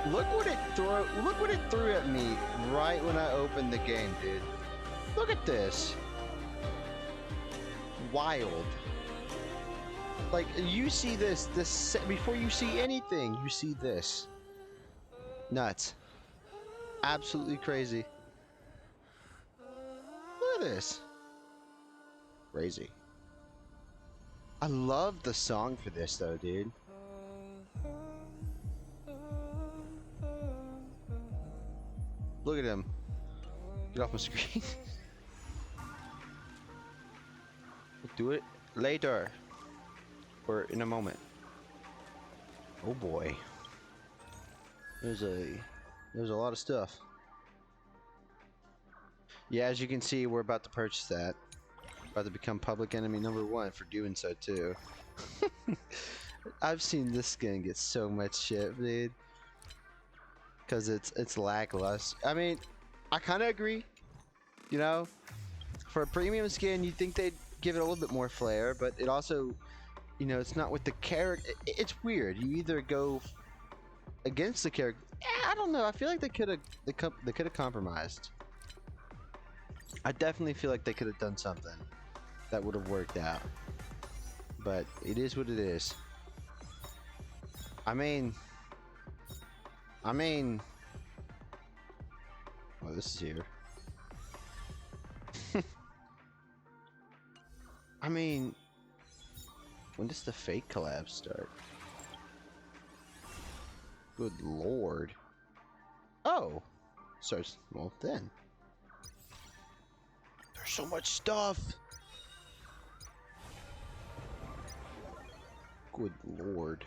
Look what it threw. Look what it threw at me right when I opened the game, dude. Look at this. Wild. Like you see this before you see anything. You see this. Nuts. Absolutely crazy. Look at this. Crazy. I love the song for this though, dude. Look at him. Get off my screen. We'll do it later. Or in a moment. Oh boy. There's a lot of stuff. Yeah, as you can see, we're about to purchase that. About to become public enemy #1 for doing so too. I've seen this skin get so much shit, dude. Cause it's lackluster. I mean, I kind of agree. You know, for a premium skin, you'd think they'd give it a little bit more flair, but it also, you know, it's not with the character. It's weird. You either go against the character. I don't know. I feel like they could have compromised. I definitely feel like they could have done something that would have worked out. But it is what it is. I mean, oh, this is here. I mean, when does the fake collab start? Good lord. Oh, starts, well then. There's so much stuff. Good lord.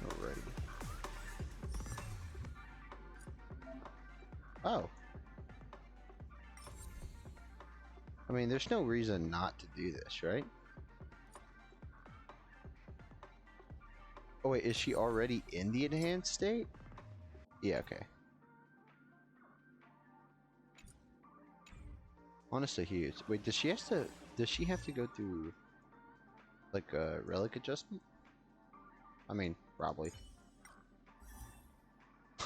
Alrighty. Oh. I mean, there's no reason not to do this, right? Oh wait, is she already in the enhanced state? Yeah, okay. Honestly, huge. Wait, does she have to go through like a relic adjustment? I mean, probably.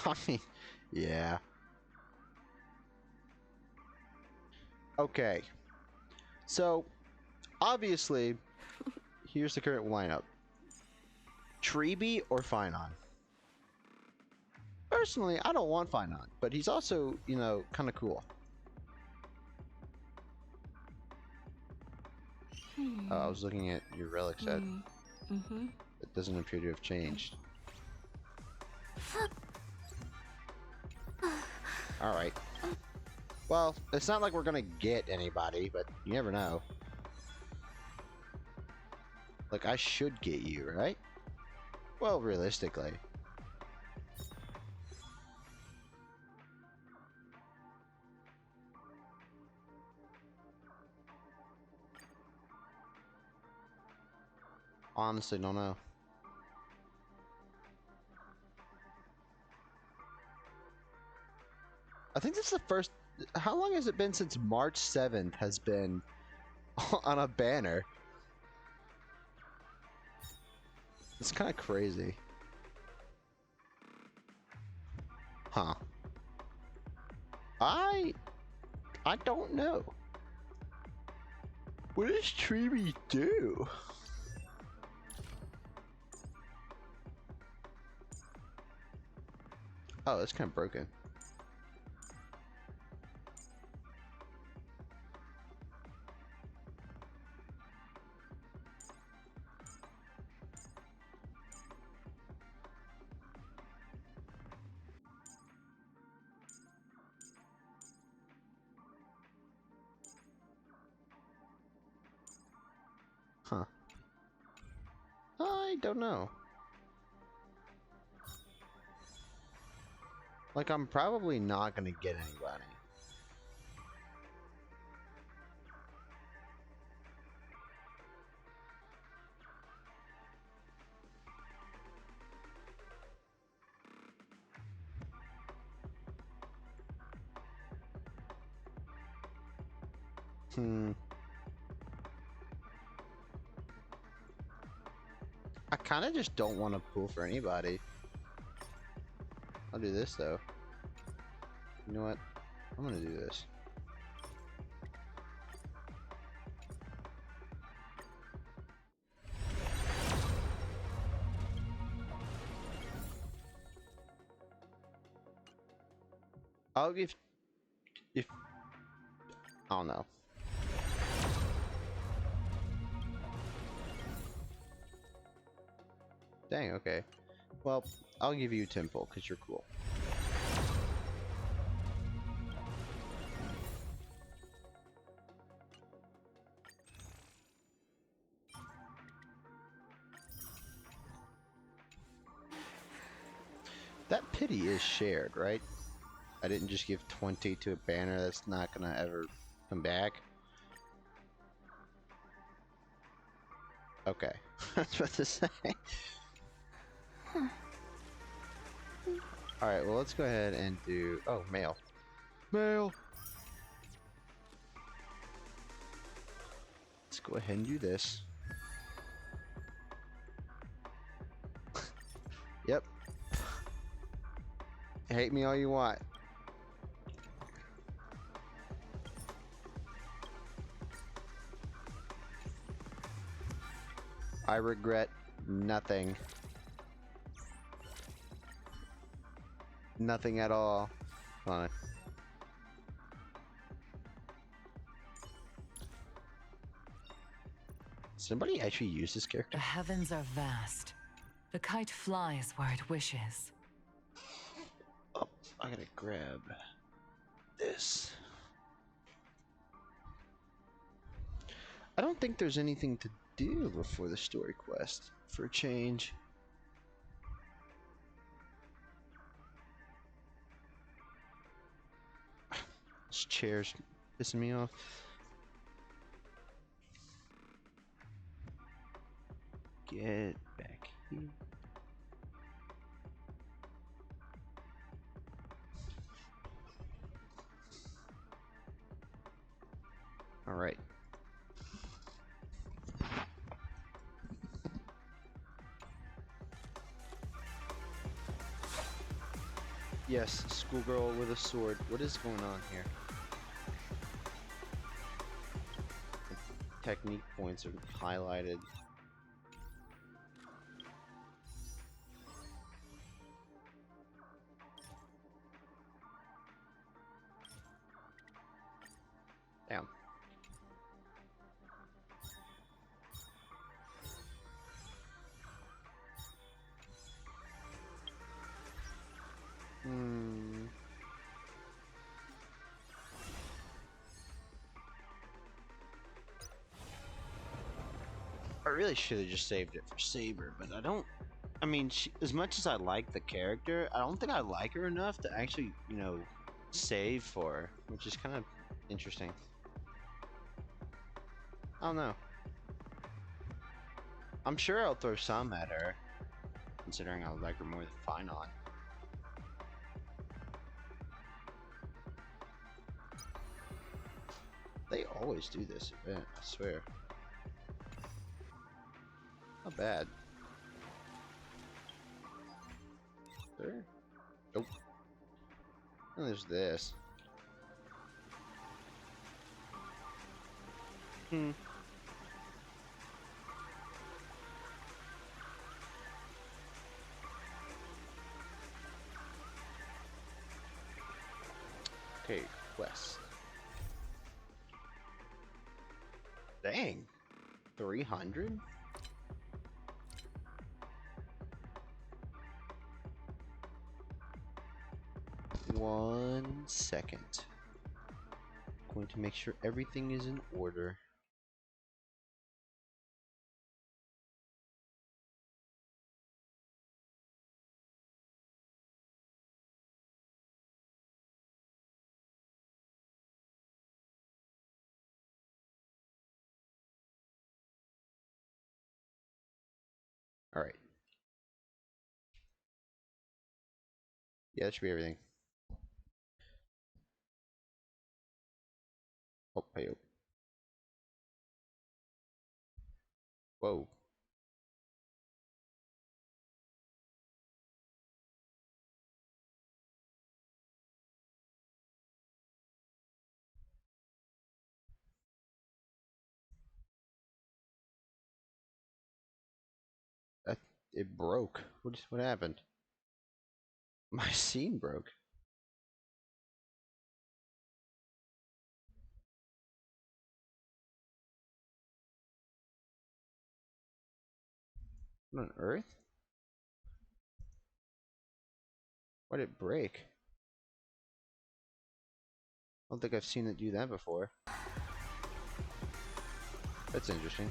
I mean, yeah. Okay. So, obviously, here's the current lineup. Treeby or Finon? Personally, I don't want Finon, but he's also, you know, kind of cool. I was looking at your relic set. It doesn't appear to have changed. Alright. Well, it's not like we're gonna get anybody, but you never know. Like, I should get you, right? Well, realistically. Honestly, don't know. I think this is the first... How long has it been since March 7th has been on a banner? It's kind of crazy. Huh. I don't know. What does Treeby do? Oh, that's kind of broken. Huh. I don't know. Like, I'm probably not gonna get anybody. Hmm. I kind of just don't want to pull for anybody. I'll do this though. You know what? I'm gonna do this. I'll give if I don't know. Dang, okay. Well, I'll give you Temple because you're cool. That pity is shared, right? I didn't just give 20 to a banner that's not gonna ever come back. Okay. I was about to say. Alright, well, let's go ahead and do. Oh, mail. Mail! Let's go ahead and do this. Yep. Hate me all you want. I regret nothing. Nothing at all. Hold on. Somebody actually use this character? The heavens are vast. The kite flies where it wishes. Oh, I gotta grab this. I don't think there's anything to do before the story quest for a change. This chair's pissing me off. Get back here. Alright. Yes, schoolgirl with a sword. What is going on here? The technique points are highlighted. Damn. Hmm. I really should have just saved it for Saber, but I don't. I mean, as much as I like the character, I don't think I like her enough to actually, save for her, which is kind of interesting. I don't know. I'm sure I'll throw some at her, considering I like her more than Finon. They always do this event, I swear. Not bad. There? Nope. And there's this. Hmm. Okay, quest. Dang. 300? One second. Going to make sure everything is in order. Alright. Yeah, that should be everything. Oh, hey, Whoa. That, it broke. What happened? My scene broke. What on earth? Why did it break? I don't think I've seen it do that before. That's interesting.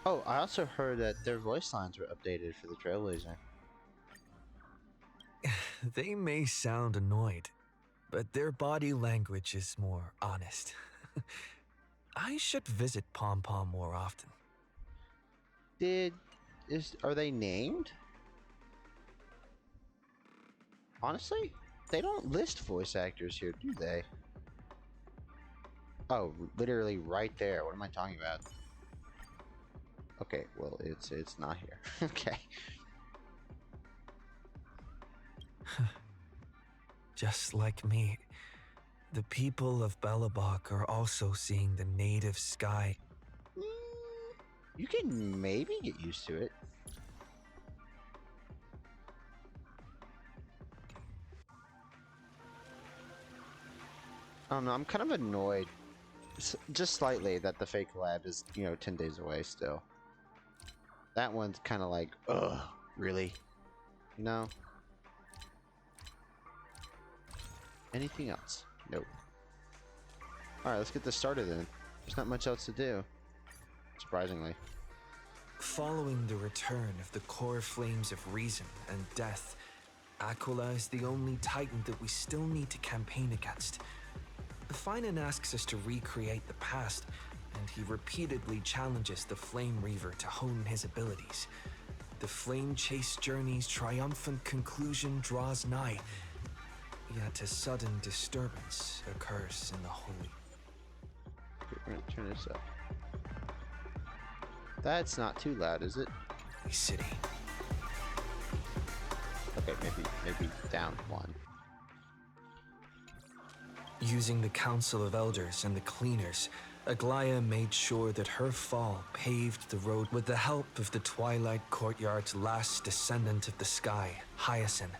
Oh, I also heard that their voice lines were updated for the Trailblazer. They may sound annoyed, but their body language is more honest. I should visit Pom Pom more often. Are they named? Honestly, they don't list voice actors here, do they? Oh, literally right there. What am I talking about? Okay, well, it's not here. Okay. Just like me, the people of Belobog are also seeing the native sky. You can maybe get used to it. I don't know, I'm kind of annoyed, just slightly, that the fake lab is, 10 days away still. That one's kind of like, ugh, really? No. Anything else? Nope. Alright, let's get this started then. There's not much else to do, surprisingly. Following the return of the core flames of reason and death, Aquila is the only titan that we still need to campaign against. Finan asks us to recreate the past, and he repeatedly challenges the Flame Reaver to hone his abilities. The Flame Chase journey's triumphant conclusion draws nigh, yet a sudden disturbance occurs in the Holy. Okay, we're gonna turn this up. That's not too loud, is it? City. Okay, maybe down one. Using the Council of Elders and the Cleaners, Aglaya made sure that her fall paved the road with the help of the Twilight Courtyard's last descendant of the sky, Hyacinth.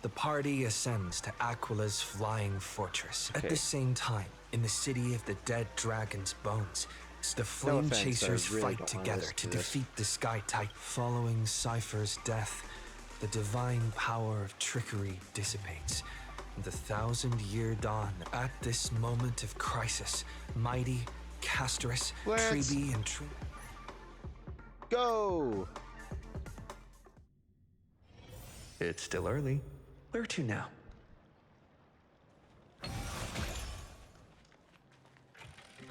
The party ascends to Aquila's flying fortress. Okay. At the same time, in the city of the dead dragon's bones, the Flame offense, Chasers I really fight don't wanna together listen to to this. defeat the Sky Titan. Following Cypher's death, the divine power of trickery dissipates. The 1,000-year dawn. At this moment of crisis, mighty Castorus, Let's Tribi, and go! It's still early. Where to now?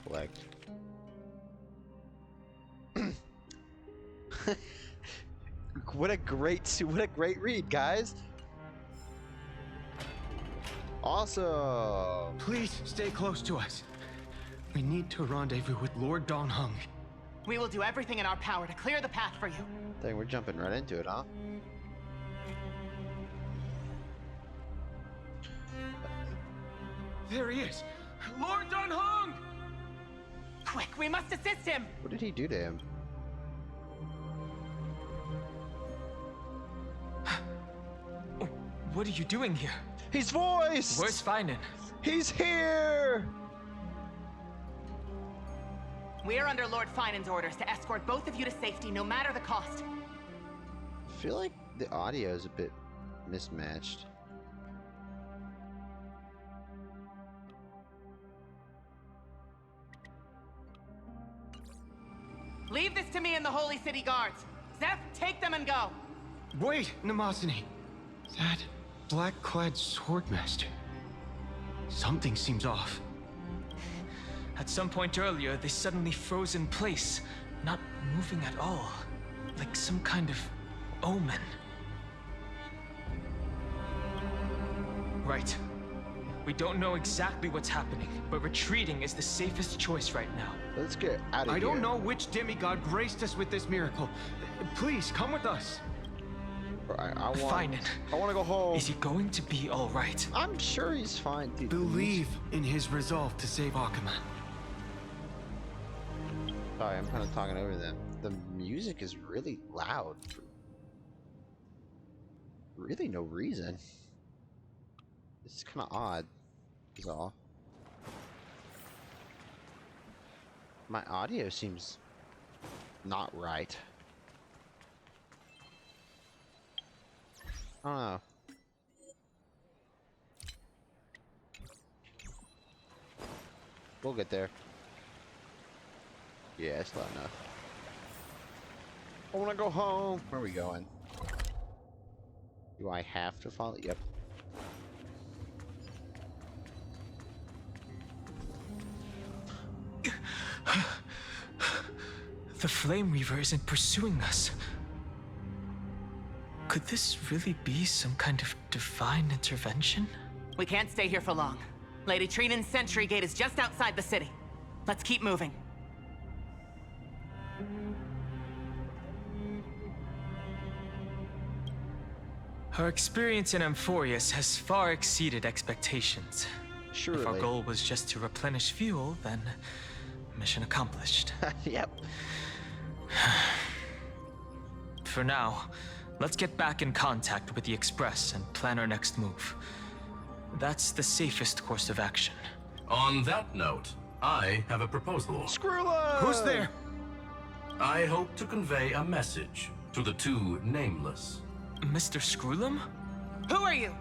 Collect. What a great read, guys! Awesome! Please stay close to us. We need to rendezvous with Lord Don Hung. We will do everything in our power to clear the path for you. Dang, we're jumping right into it, huh? There he is! Lord Don Hung! Quick, we must assist him! What did he do to him? What are you doing here? He's voiced! Where's Finan? He's here! We are under Lord Finan's orders to escort both of you to safety, no matter the cost. I feel like the audio is a bit mismatched. Leave this to me and the Holy City Guards. Zeph, take them and go. Wait, Namazani. That black-clad swordmaster. Something seems off. At some point earlier, they suddenly froze in place, not moving at all, like some kind of omen. Right. We don't know exactly what's happening, but retreating is the safest choice right now. Let's get out of here. I don't know which demigod graced us with this miracle. Please, come with us. I want to go home. Is he going to be all right? I'm sure he's fine, dude. Believe in his resolve to save Akuma. Sorry, I'm kind of talking over them. The music is really loud. Really no reason. It's kind of odd, is all. My audio seems not right. I don't know. We'll get there. Yeah, it's loud enough. I want to go home. Where are we going? Do I have to follow? Yep. The Flame Reaver isn't pursuing us. Could this really be some kind of divine intervention? We can't stay here for long. Lady Trinan's Sentry Gate is just outside the city. Let's keep moving. Our experience in Amphorius has far exceeded expectations. Surely. If our goal was just to replenish fuel, then mission accomplished. Yep. For now, let's get back in contact with the Express and plan our next move. That's the safest course of action. On that note, I have a proposal. Screwla! Who's there? I hope to convey a message to the two nameless. Mr. Screwlum? Who are you?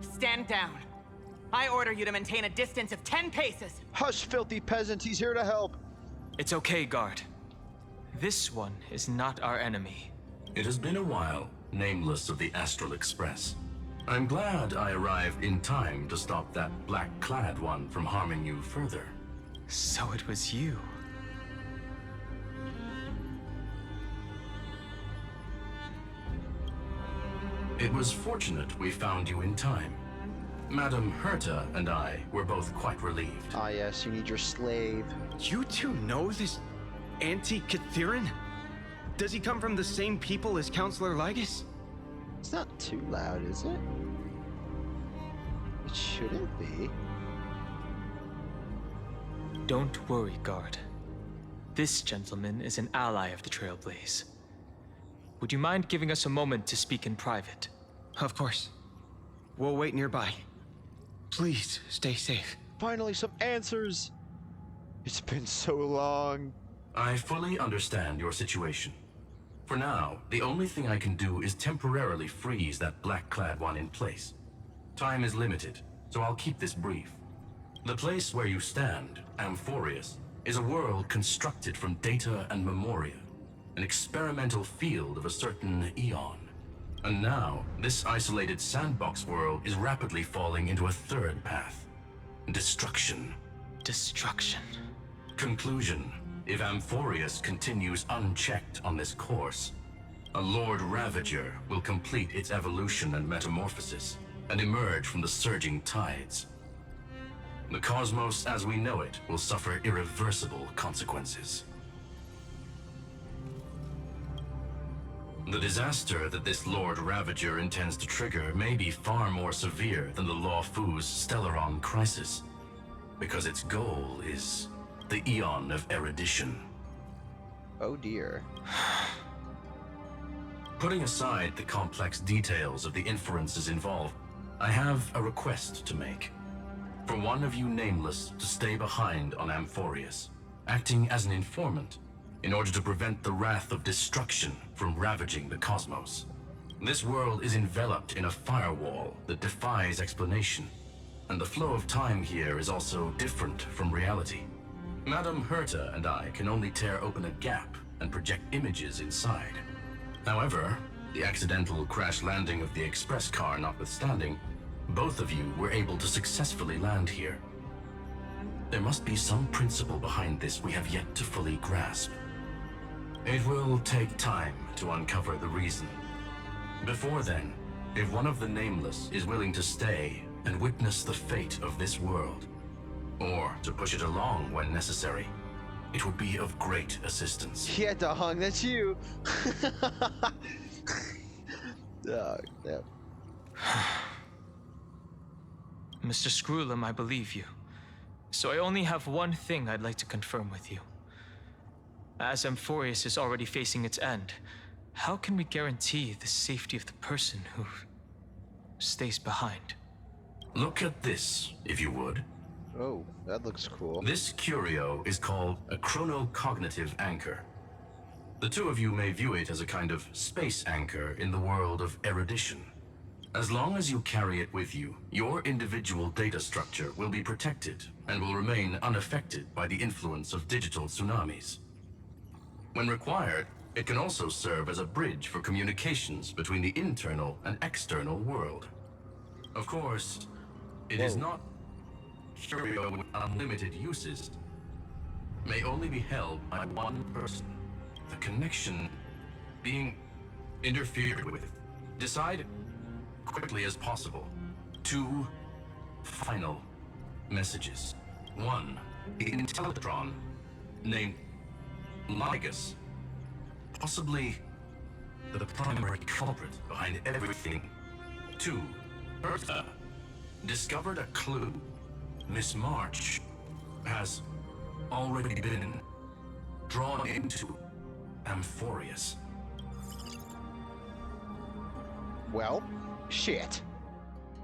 Stand down. I order you to maintain a distance of 10 paces. Hush, filthy peasant. He's here to help. It's okay, guard. This one is not our enemy. It has been a while, nameless of the Astral Express. I'm glad I arrived in time to stop that black-clad one from harming you further. So it was you. It was fortunate we found you in time. Madam Herta and I were both quite relieved. Ah, yes, you need your slave. You two know this anti-Catharin? Does he come from the same people as Counselor Lygus? It's not too loud, is it? It shouldn't be. Don't worry, guard. This gentleman is an ally of the Trailblaze. Would you mind giving us a moment to speak in private? Of course. We'll wait nearby. Please, stay safe. Finally, some answers! It's been so long. I fully understand your situation. For now, the only thing I can do is temporarily freeze that black-clad one in place. Time is limited, so I'll keep this brief. The place where you stand, Amphorius, is a world constructed from data and memoria, an experimental field of a certain eon. And now, this isolated sandbox world is rapidly falling into a third path. Destruction. Destruction. Conclusion. If Amphorius continues unchecked on this course, a Lord Ravager will complete its evolution and metamorphosis, and emerge from the surging tides. The cosmos as we know it will suffer irreversible consequences. The disaster that this Lord Ravager intends to trigger may be far more severe than the Law Fu's Stellaron crisis, because its goal is the Eon of Erudition. Oh dear. Putting aside the complex details of the inferences involved, I have a request to make. For one of you nameless to stay behind on Amphorius, acting as an informant, in order to prevent the wrath of destruction from ravaging the cosmos. This world is enveloped in a firewall that defies explanation, and the flow of time here is also different from reality. Madam Herta and I can only tear open a gap and project images inside. However, the accidental crash landing of the express car notwithstanding, both of you were able to successfully land here. There must be some principle behind this we have yet to fully grasp. It will take time to uncover the reason. Before then, if one of the Nameless is willing to stay and witness the fate of this world, or to push it along when necessary, it would be of great assistance. Yeah, Dahong, that's you. Yeah. Mr. Screwlum, I believe you. So I only have one thing I'd like to confirm with you. As Amphorius is already facing its end, how can we guarantee the safety of the person who stays behind? Look at this, if you would. Oh, that looks cool. This curio is called a chronocognitive anchor. The two of you may view it as a kind of space anchor in the world of erudition. As long as you carry it with you, your individual data structure will be protected and will remain unaffected by the influence of digital tsunamis. When required, it can also serve as a bridge for communications between the internal and external world. Of course, it is not curio with unlimited uses. May only be held by one person. The connection being interfered with. Decide quickly as possible. 2 final messages. 1, the Intellitron named Ligus, possibly the primary culprit behind everything. 2, Bertha discovered a clue. Miss March has already been drawn into Amphorius. Well, shit.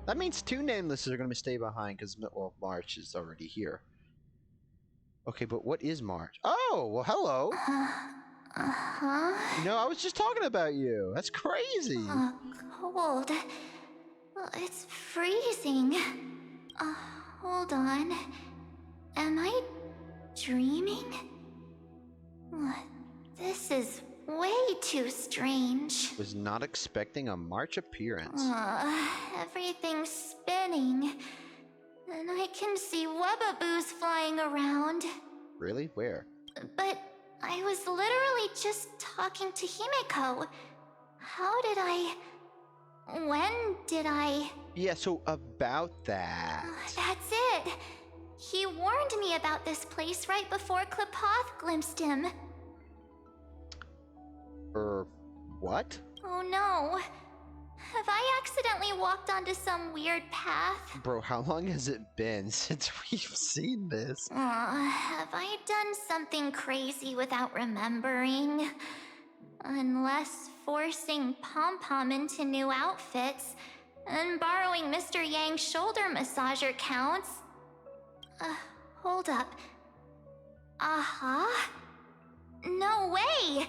That means 2 namelesses are going to stay behind because, well, March is already here. Okay, but what is March? Oh, well, hello. Huh? You know, I was just talking about you. That's crazy. Cold. It's freezing. Hold on. Am I dreaming? This is way too strange. Was not expecting a March appearance. Everything's spinning. And I can see webbaboos flying around. Really? Where? But I was literally just talking to Himeko. How did I... When did I... Yeah, so about that. That's it. He warned me about this place right before Klipoth glimpsed him. What? Oh no. Have I accidentally walked onto some weird path? Bro, how long has it been since we've seen this? Have I done something crazy without remembering? Unless forcing Pom-Pom into new outfits and borrowing Mr. Yang's shoulder massager counts. Hold up. No way!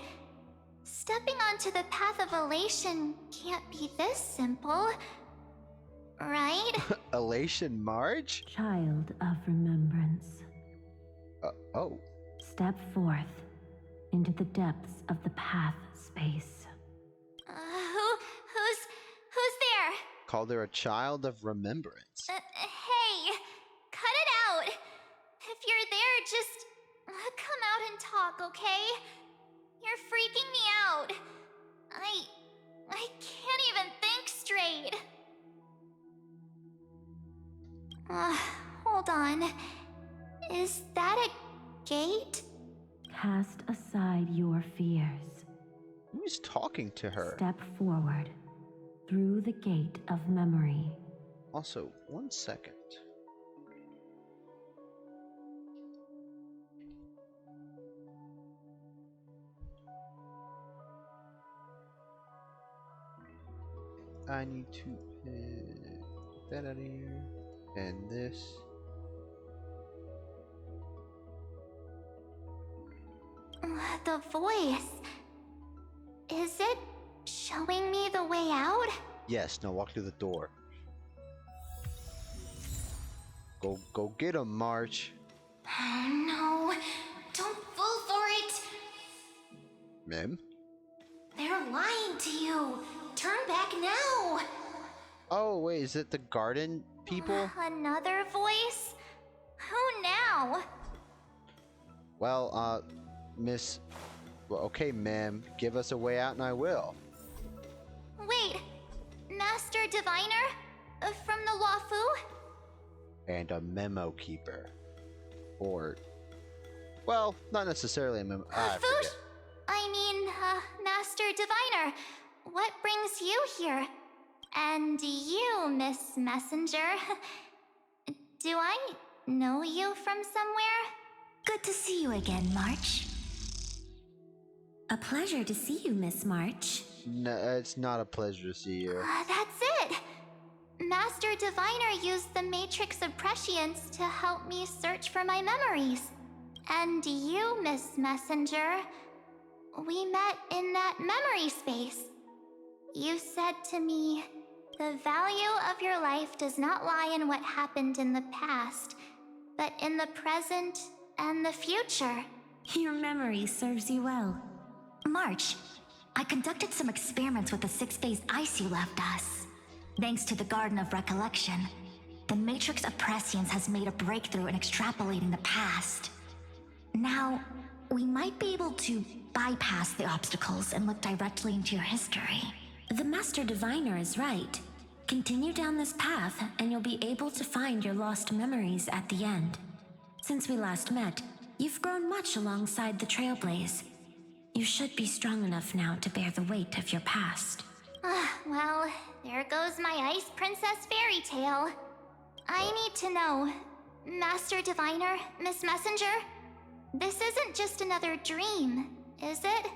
Stepping onto the path of elation can't be this simple. Right? Elation March? Child of remembrance. Oh. Step forth into the depths of the path space. Who's there? Called her a child of remembrance. Hey, cut it out. If you're there, just come out and talk, okay? You're freaking me out. I can't even think straight. Hold on. Is that a gate? Cast aside your fears. Who's talking to her? Step forward through the gate of memory. Also, 1 second. I need to pick that out of here. And this. The voice. Is it showing me the way out? Yes, now walk through the door. Go get him, March. No, don't fall for it. Mem? They're lying to you. Turn back now. Oh, wait, is it the garden people? Another voice? Who now? Well, Miss... Well, okay, ma'am. Give us a way out and I will. Wait, Master Diviner? from the Wafu? And a memo keeper. Or, well, not necessarily a memo. I Food? forget. I mean, Master Diviner, what brings you here? And you, Miss Messenger. Do I know you from somewhere? Good to see you again, March. A pleasure to see you, Miss March. No, it's not a pleasure to see you. That's it! Master Diviner used the Matrix of Prescience to help me search for my memories. And you, Miss Messenger, we met in that memory space. You said to me, the value of your life does not lie in what happened in the past, but in the present and the future. Your memory serves you well. March, I conducted some experiments with the six-phase ice you left us. Thanks to the Garden of Recollection, the Matrix of Prescience has made a breakthrough in extrapolating the past. Now, we might be able to bypass the obstacles and look directly into your history. The Master Diviner is right. Continue down this path, and you'll be able to find your lost memories at the end. Since we last met, you've grown much alongside the Trailblaze. You should be strong enough now to bear the weight of your past. Well, there goes my Ice Princess fairy tale. I need to know, Master Diviner, Miss Messenger, this isn't just another dream, is it?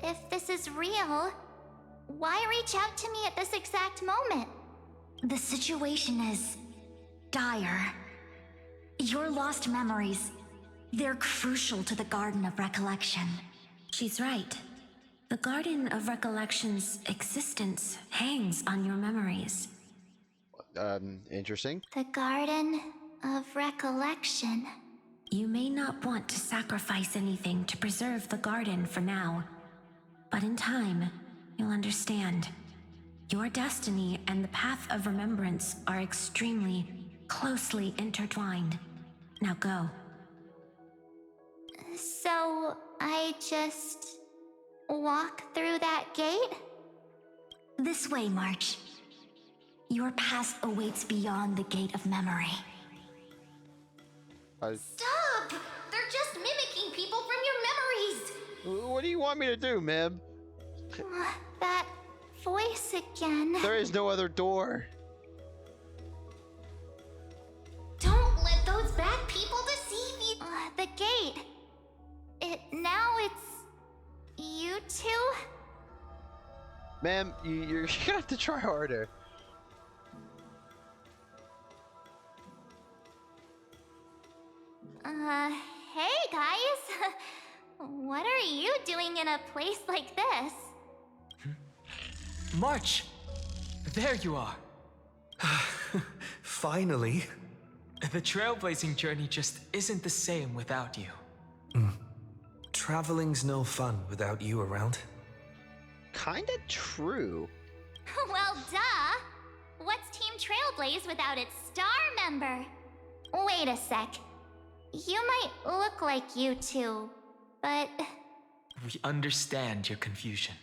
If this is real, why reach out to me at this exact moment? The situation is dire. Your lost memories, they're crucial to the Garden of Recollection. She's right. The Garden of Recollection's existence hangs on your memories. Interesting. The Garden of Recollection. You may not want to sacrifice anything to preserve the garden for now, but in time, you'll understand. Your destiny and the path of remembrance are extremely, closely intertwined. Now go. So, I just walk through that gate? This way, March. Your past awaits beyond the gate of memory. Stop! They're just mimicking people from your memories! What do you want me to do, Mib? That voice again. There is no other door. Don't let those bad people deceive you. The gate. Now it's you two? Ma'am, you're gonna have to try harder. Hey guys. What are you doing in a place like this? March! There you are. Finally. The trailblazing journey just isn't the same without you. Traveling's no fun without you around. Kinda true. Well, duh. What's Team Trailblaze without its star member? Wait a sec. You might look like you two, but... We understand your confusion.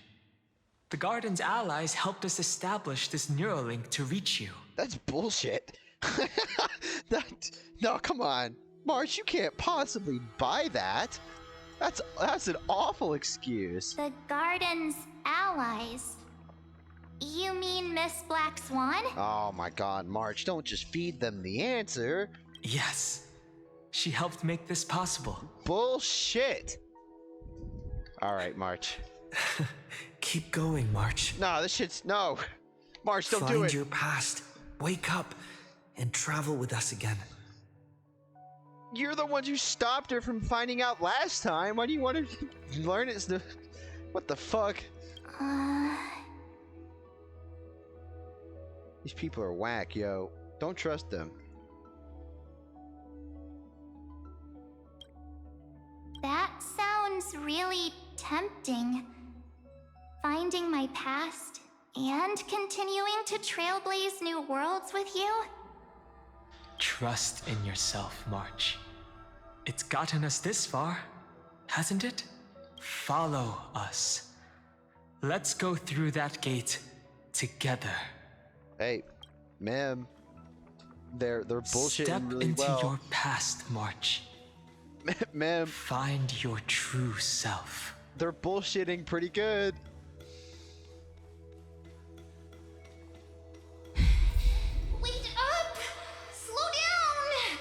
The Garden's allies helped us establish this Neuralink to reach you. That's bullshit. No, come on. March, you can't possibly buy that. That's an awful excuse. The Garden's allies. You mean Miss Black Swan? Oh my god, March, don't just feed them the answer. Yes. She helped make this possible. Bullshit. Alright, March. Keep going, March. No, this shit's... No. March, don't do Find it. your past, wake up, and travel with us again. You're the ones who stopped her from finding out last time. Why do you want to learn it? What the fuck? These people are whack, yo. Don't trust them. That sounds really tempting. Finding my past and continuing to trailblaze new worlds with you? Trust in yourself, March. It's gotten us this far, hasn't it? Follow us. Let's go through that gate together. Hey, ma'am. They're bullshitting Step really into well. your past, March. Ma'am, Find your true self. they're bullshitting pretty good. Wait up! Slow down!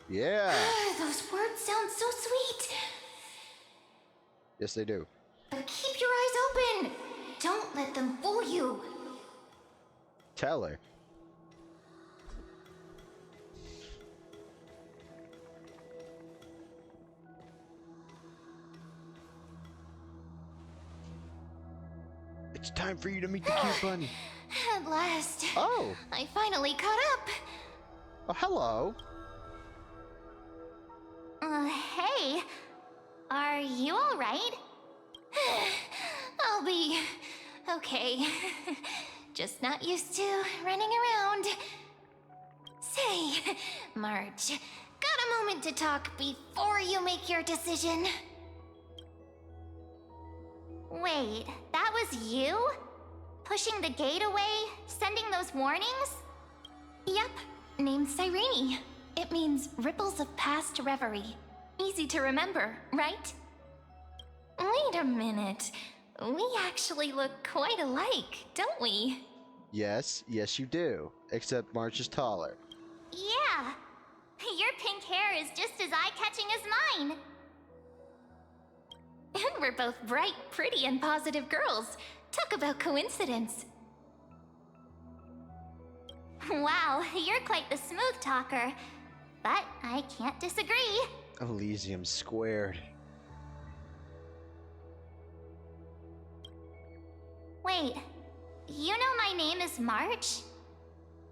Yeah. Those words sound so sweet. Yes, they do. But keep your eyes open. Don't let them fool you. Tell her. It's time for you to meet the cute bunny. At last. Oh. I finally caught up. Oh, hello. Hey. Are you alright? I'll be okay. Just not used to running around. Say, March, got a moment to talk before you make your decision? Wait, that was you? Pushing the gate away? Sending those warnings? Yep, named Cyrene. It means ripples of past reverie. Easy to remember, right? Wait a minute. We actually look quite alike, don't we? Yes, yes you do. Except March is taller. Yeah. Your pink hair is just as eye-catching as mine. And we're both bright, pretty, and positive girls. Talk about coincidence. Wow, you're quite the smooth talker. But I can't disagree. Elysium squared. Wait, you know my name is March?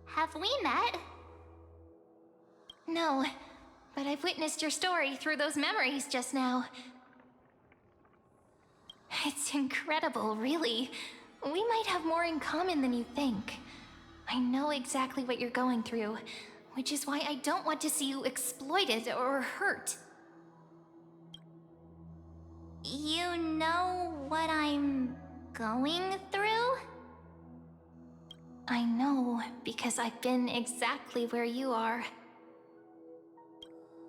Have we met? No, but I've witnessed your story through those memories just now. It's incredible, really. We might have more in common than you think. I know exactly what you're going through, which is why I don't want to see you exploited or hurt. You know what I'm going through? I know, because I've been exactly where you are.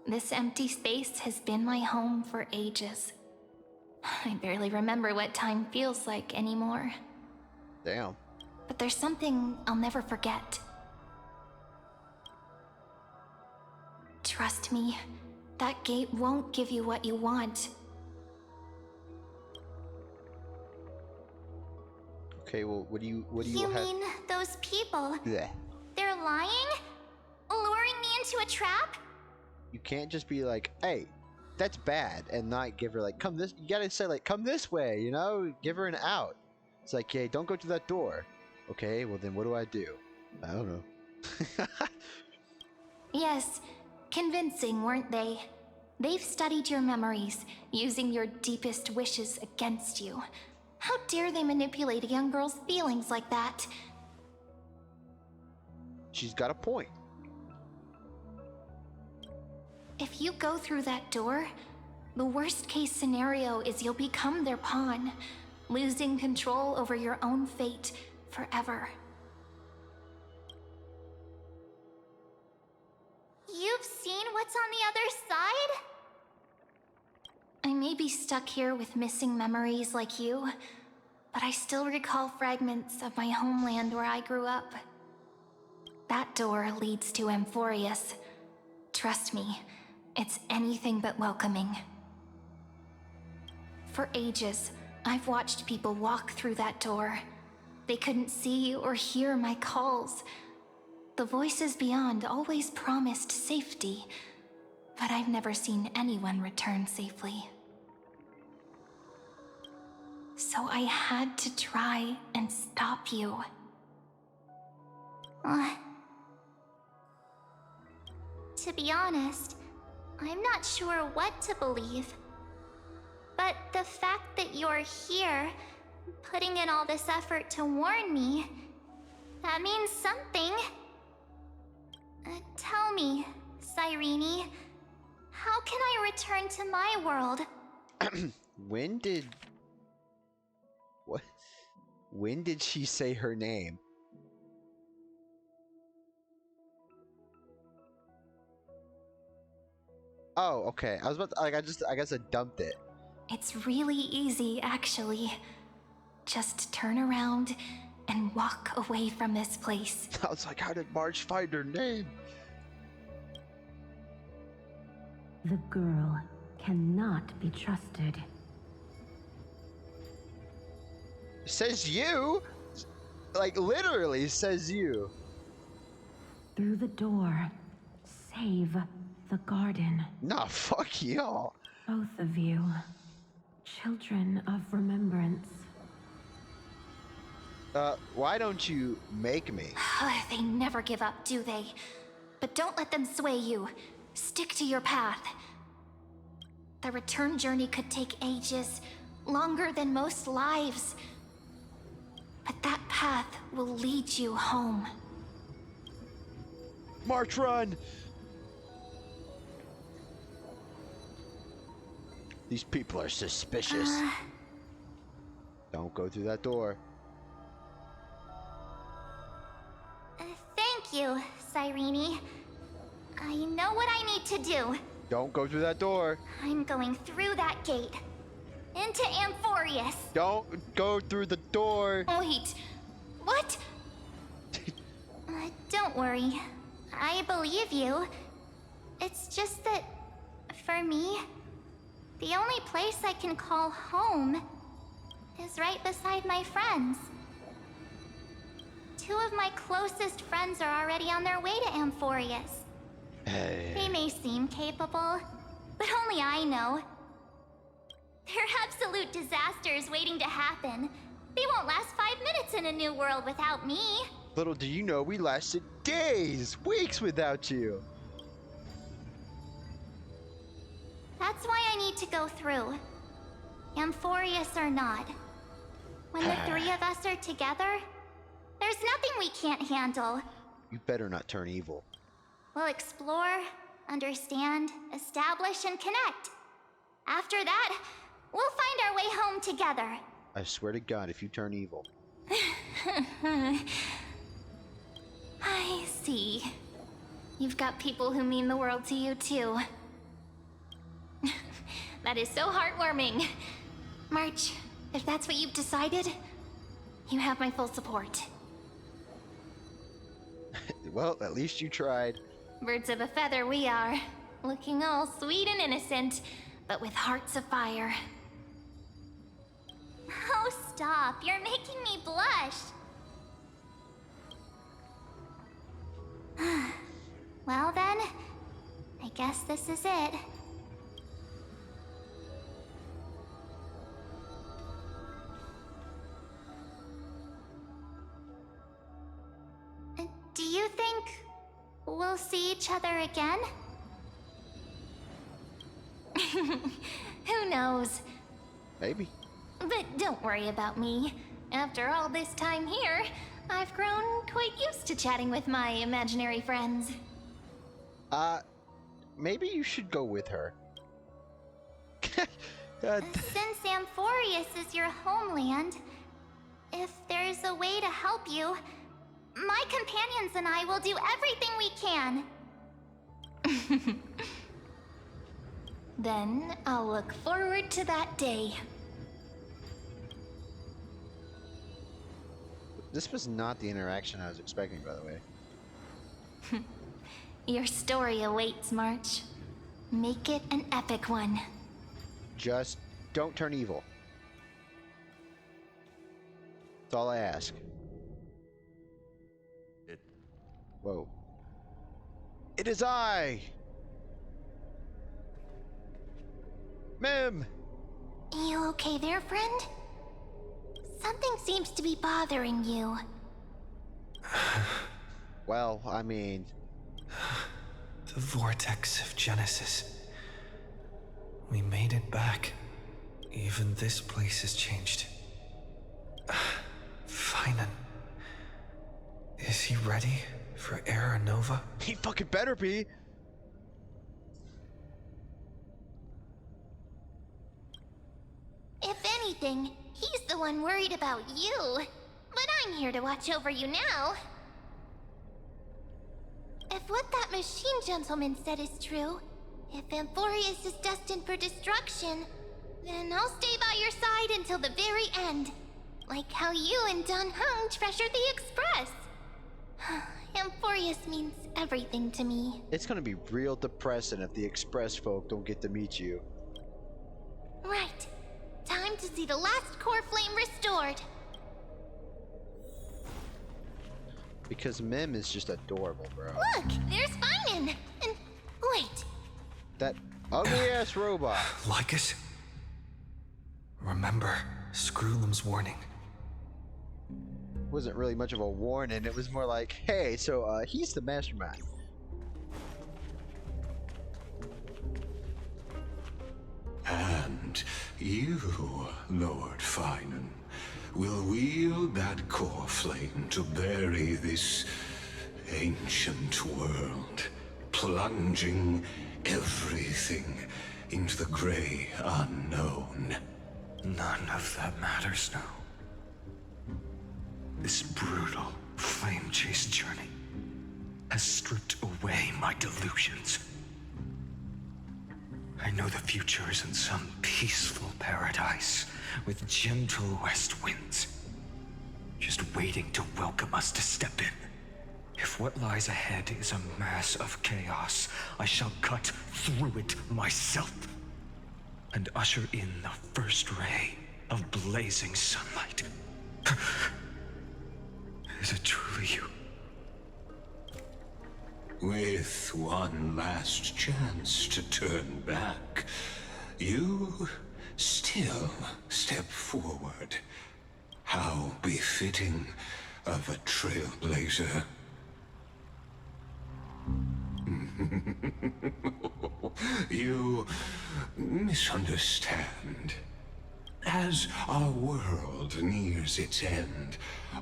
This empty space has been my home for ages. I barely remember what time feels like anymore. Damn. But there's something I'll never forget. Trust me, that gate won't give you what you want. Okay, well, what do you You have? mean those people? Blech. They're lying? Luring me into a trap? You can't just be like, hey, that's bad, and not give her like, come this. You gotta say like, come this way, you know? Give her an out. It's like, hey, don't go through that door. Okay, well then what do I do? I don't know. Yes, convincing, weren't they? They've studied your memories, using your deepest wishes against you. How dare they manipulate a young girl's feelings like that? She's got a point. If you go through that door, the worst case scenario is you'll become their pawn, losing control over your own fate forever. You've seen what's on the other side? I may be stuck here with missing memories like you, but I still recall fragments of my homeland where I grew up. That door leads to Amphorius. Trust me, it's anything but welcoming. For ages, I've watched people walk through that door. They couldn't see or hear my calls. The voices beyond always promised safety, but I've never seen anyone return safely. So I had to try and stop you. To be honest, I'm not sure what to believe. But the fact that you're here, putting in all this effort to warn me, that means something. Tell me, Cyrene, how can I return to my world? When did... What? When did she say her name? Oh, okay. I was about to, like, I guess I dumped it. It's really easy, actually. Just turn around and walk away from this place. I was like, how did Marge find her name? The girl cannot be trusted. Says you? Like, literally says you. Through the door, save the garden. Nah, fuck y'all. Both of you, children of remembrance. Why don't you make me? They never give up, do they? But don't let them sway you. Stick to your path. The return journey could take ages, longer than most lives. But that path will lead you home. March, run! These people are suspicious. Don't go through that door. Thank you, Cyrene. I know what I need to do. Don't go through that door. I'm going through that gate. Into Amphorius. Don't go through the door. Wait, what? Don't worry. I believe you. It's just that, for me, the only place I can call home is right beside my friends. Two of my closest friends are already on their way to Amphorius. Hey. They may seem capable, but only I know. They're absolute disasters waiting to happen. They won't last 5 minutes in a new world without me. Little do you know, we lasted days, weeks without you. That's why I need to go through. Amphorius or not. When the three of us are together, there's nothing we can't handle. You better not turn evil. We'll explore, understand, establish, and connect. After that, we'll find our way home together. I swear to God, if you turn evil. I see. You've got people who mean the world to you, too. That is so heartwarming. March, if that's what you've decided, you have my full support. Well, at least you tried. Birds of a feather we are. Looking all sweet and innocent, but with hearts of fire. Oh, stop. You're making me blush. Well then, I guess this is it. Do you think we'll see each other again? Who knows? Maybe. But don't worry about me. After all this time here, I've grown quite used to chatting with my imaginary friends. Maybe you should go with her. Since Amphorius is your homeland, if there's a way to help you, my companions and I will do everything we can. Then I'll look forward to that day. This was not the interaction I was expecting, by the way. Your story awaits, March. Make it an epic one. Just don't turn evil. That's all I ask. Whoa. It is I! Mem! You okay there, friend? Something seems to be bothering you. Well, I mean... The vortex of Genesis. We made it back. Even this place has changed. Finan. Is he ready for Era Nova? He fucking better be! If anything, he's the one worried about you. here to watch over you now. If what that machine gentleman said is true, if Amphorius is destined for destruction, then I'll stay by your side until the very end. Like how you and Dun Hung treasured the Express. Amphorius means everything to me. It's gonna be real depressing if the Express folk don't get to meet you. Right. Time to see the last core flame restored. Because Mim is just adorable, bro. Look, there's Finan. And wait. That ugly ass robot. Lycus? Remember Screwlum's warning. Wasn't really much of a warning. It was more like, hey, so he's the mastermind. And you, Lord Finan, will wield that core flame to bury this ancient world, plunging everything into the gray unknown. None of that matters now. This brutal flame chase journey has stripped away my delusions. I know the future is in some peaceful paradise with gentle west winds, just waiting to welcome us to step in. If what lies ahead is a mass of chaos, I shall cut through it myself and usher in the first ray of blazing sunlight. Is it truly you? With one last chance to turn back, you still step forward. How befitting of a trailblazer. You misunderstand. As our world nears its end,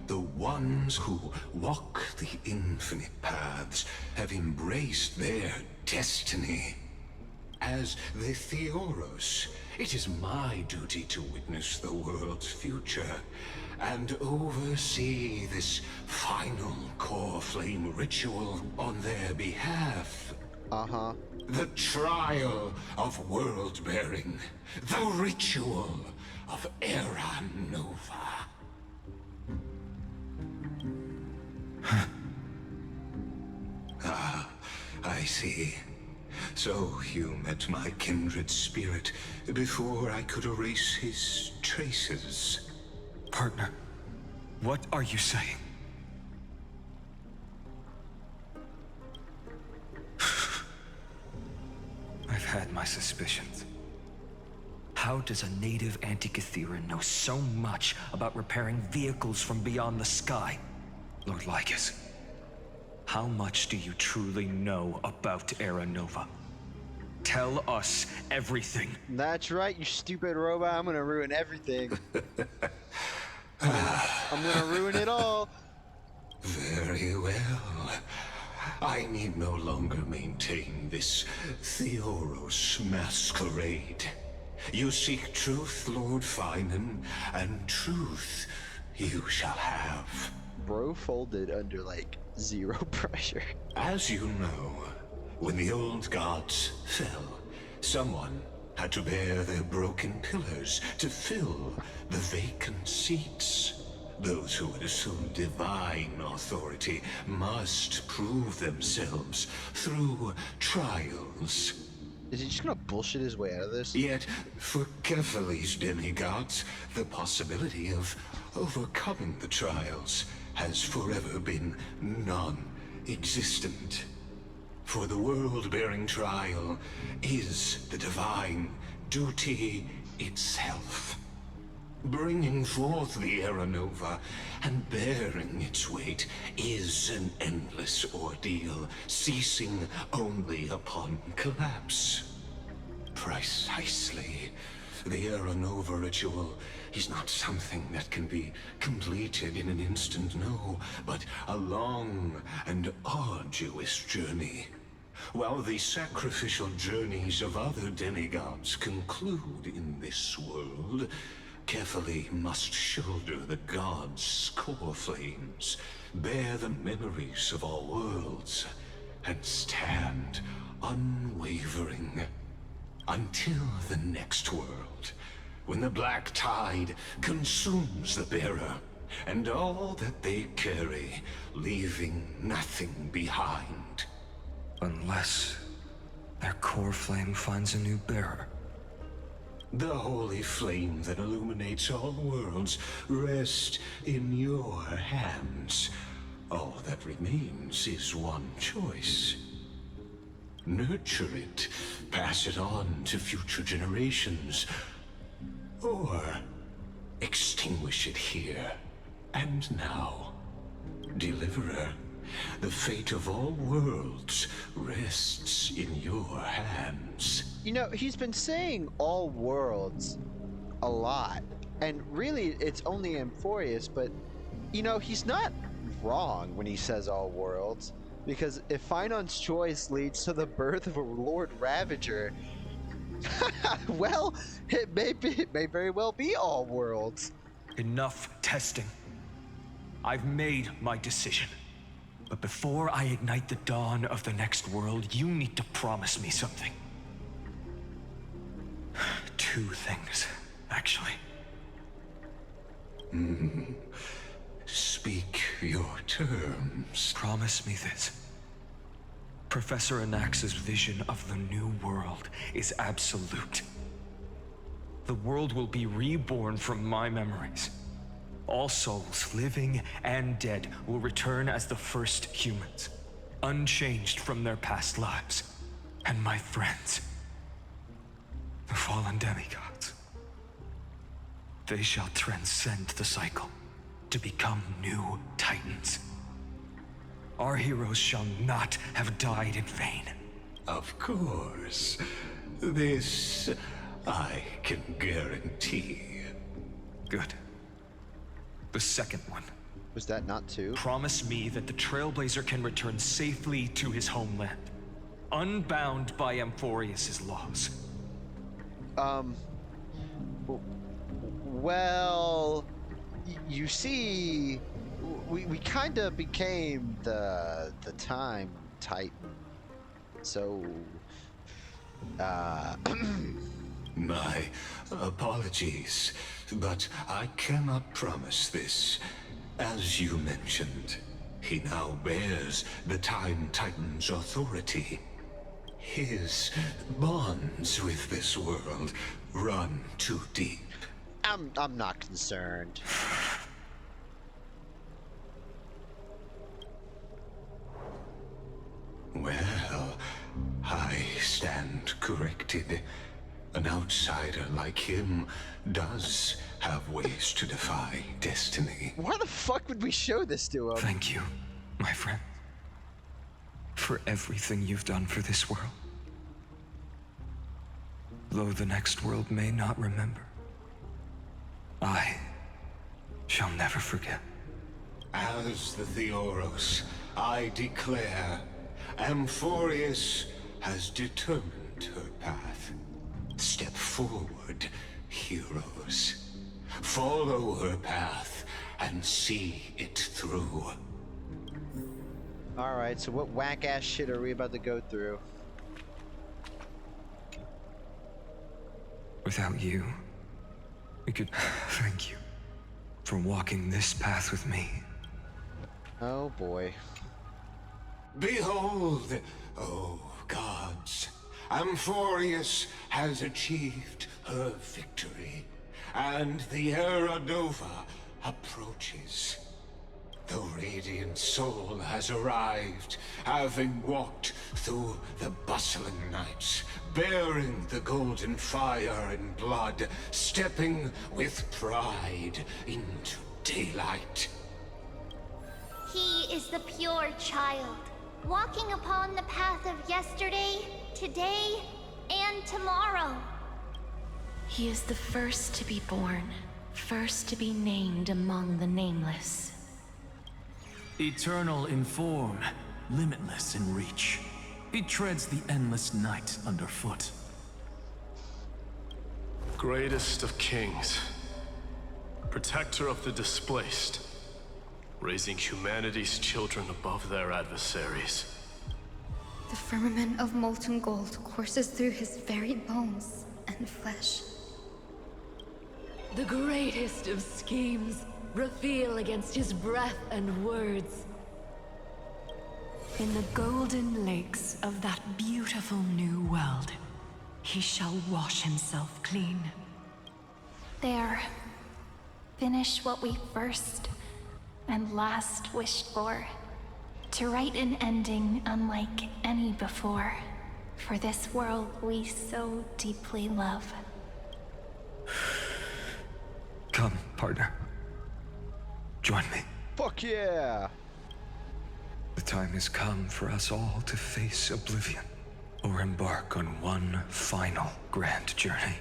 the ones who walk the infinite paths have embraced their destiny. As the Theoros, it is my duty to witness the world's future and oversee this final core flame ritual on their behalf. Uh-huh. The trial of world-bearing. The ritual of Era Nova. Ah, I see. So you met my kindred spirit before I could erase his traces. Partner, what are you saying? I've had my suspicions. How does a native Antikytheran know so much about repairing vehicles from beyond the sky? Lord Lycus, how much do you truly know about Era Nova? Tell us everything. That's right, you stupid robot. I'm gonna ruin everything. I'm gonna ruin it all. Very well. I need no longer maintain this Theoros masquerade. You seek truth, Lord Finan, and truth you shall have. Bro folded under like zero pressure. As you know, when the old gods fell, someone had to bear their broken pillars to fill the vacant seats. Those who would assume divine authority must prove themselves through trials. Is he just gonna bullshit his way out of this? Yet, for Kephales's demigods, the possibility of overcoming the trials has forever been non-existent. For the world-bearing trial is the divine duty itself. Bringing forth the Era Nova and bearing its weight is an endless ordeal, ceasing only upon collapse. Precisely. The Era Nova ritual is not something that can be completed in an instant, no, but a long and arduous journey. While the sacrificial journeys of other demigods conclude in this world, carefully must shoulder the gods' core flames, bear the memories of all worlds, and stand unwavering until the next world, when the black tide consumes the bearer and all that they carry, leaving nothing behind. Unless their core flame finds a new bearer. The holy flame that illuminates all worlds rests in your hands. All that remains is one choice. Nurture it, pass it on to future generations, or extinguish it here and now. Deliverer, the fate of all worlds rests in your hands. You know, he's been saying all worlds a lot, and really it's only Amphorius, but you know, he's not wrong when he says all worlds, because if Finon's choice leads to the birth of a Lord Ravager, well, it may very well be all worlds. Enough testing. I've made my decision. But before I ignite the dawn of the next world, you need to promise me something. 2 things, actually. Speak your terms. Promise me this. Professor Anax's vision of the new world is absolute. The world will be reborn from my memories. All souls, living and dead, will return as the first humans, unchanged from their past lives. And my friends, the fallen demigods, they shall transcend the cycle to become new titans. Our heroes shall not have died in vain. Of course. This I can guarantee. Good. The second one. Was that not 2? Promise me that the Trailblazer can return safely to his homeland, unbound by Amphorius' laws. Well, you see, we kind of became the Time Titan, so My apologies, but I cannot promise this. As you mentioned, he now bears the Time Titan's authority. His bonds with this world run too deep. I'm not concerned. Well, I stand corrected. An outsider like him does have ways to defy destiny. Why the fuck would we show this to him? Thank you, my friend, for everything you've done for this world. Though the next world may not remember, I shall never forget. As the Theoros, I declare, Amphorius has determined her path. Step forward, heroes. Follow her path and see it through. Alright, so what whack-ass shit are we about to go through? Without you, we could... Thank you for walking this path with me. Oh boy. Behold, oh gods, Amphorius has achieved her victory, and the Era Nova approaches. The radiant soul has arrived, having walked through the bustling nights, bearing the golden fire and blood, stepping with pride into daylight. He is the pure child, walking upon the path of yesterday, today, and tomorrow. He is the first to be born, first to be named among the nameless. Eternal in form, limitless in reach. He treads the endless night underfoot. Greatest of kings, protector of the displaced, raising humanity's children above their adversaries. The firmament of molten gold courses through his very bones and flesh. The greatest of schemes reveal against his breath and words. In the golden lakes of that beautiful new world, he shall wash himself clean. There. Finish what we first and last wished for. To write an ending unlike any before. For this world we so deeply love. Come, partner. Join me. Fuck yeah! The time has come for us all to face oblivion, or embark on one final grand journey.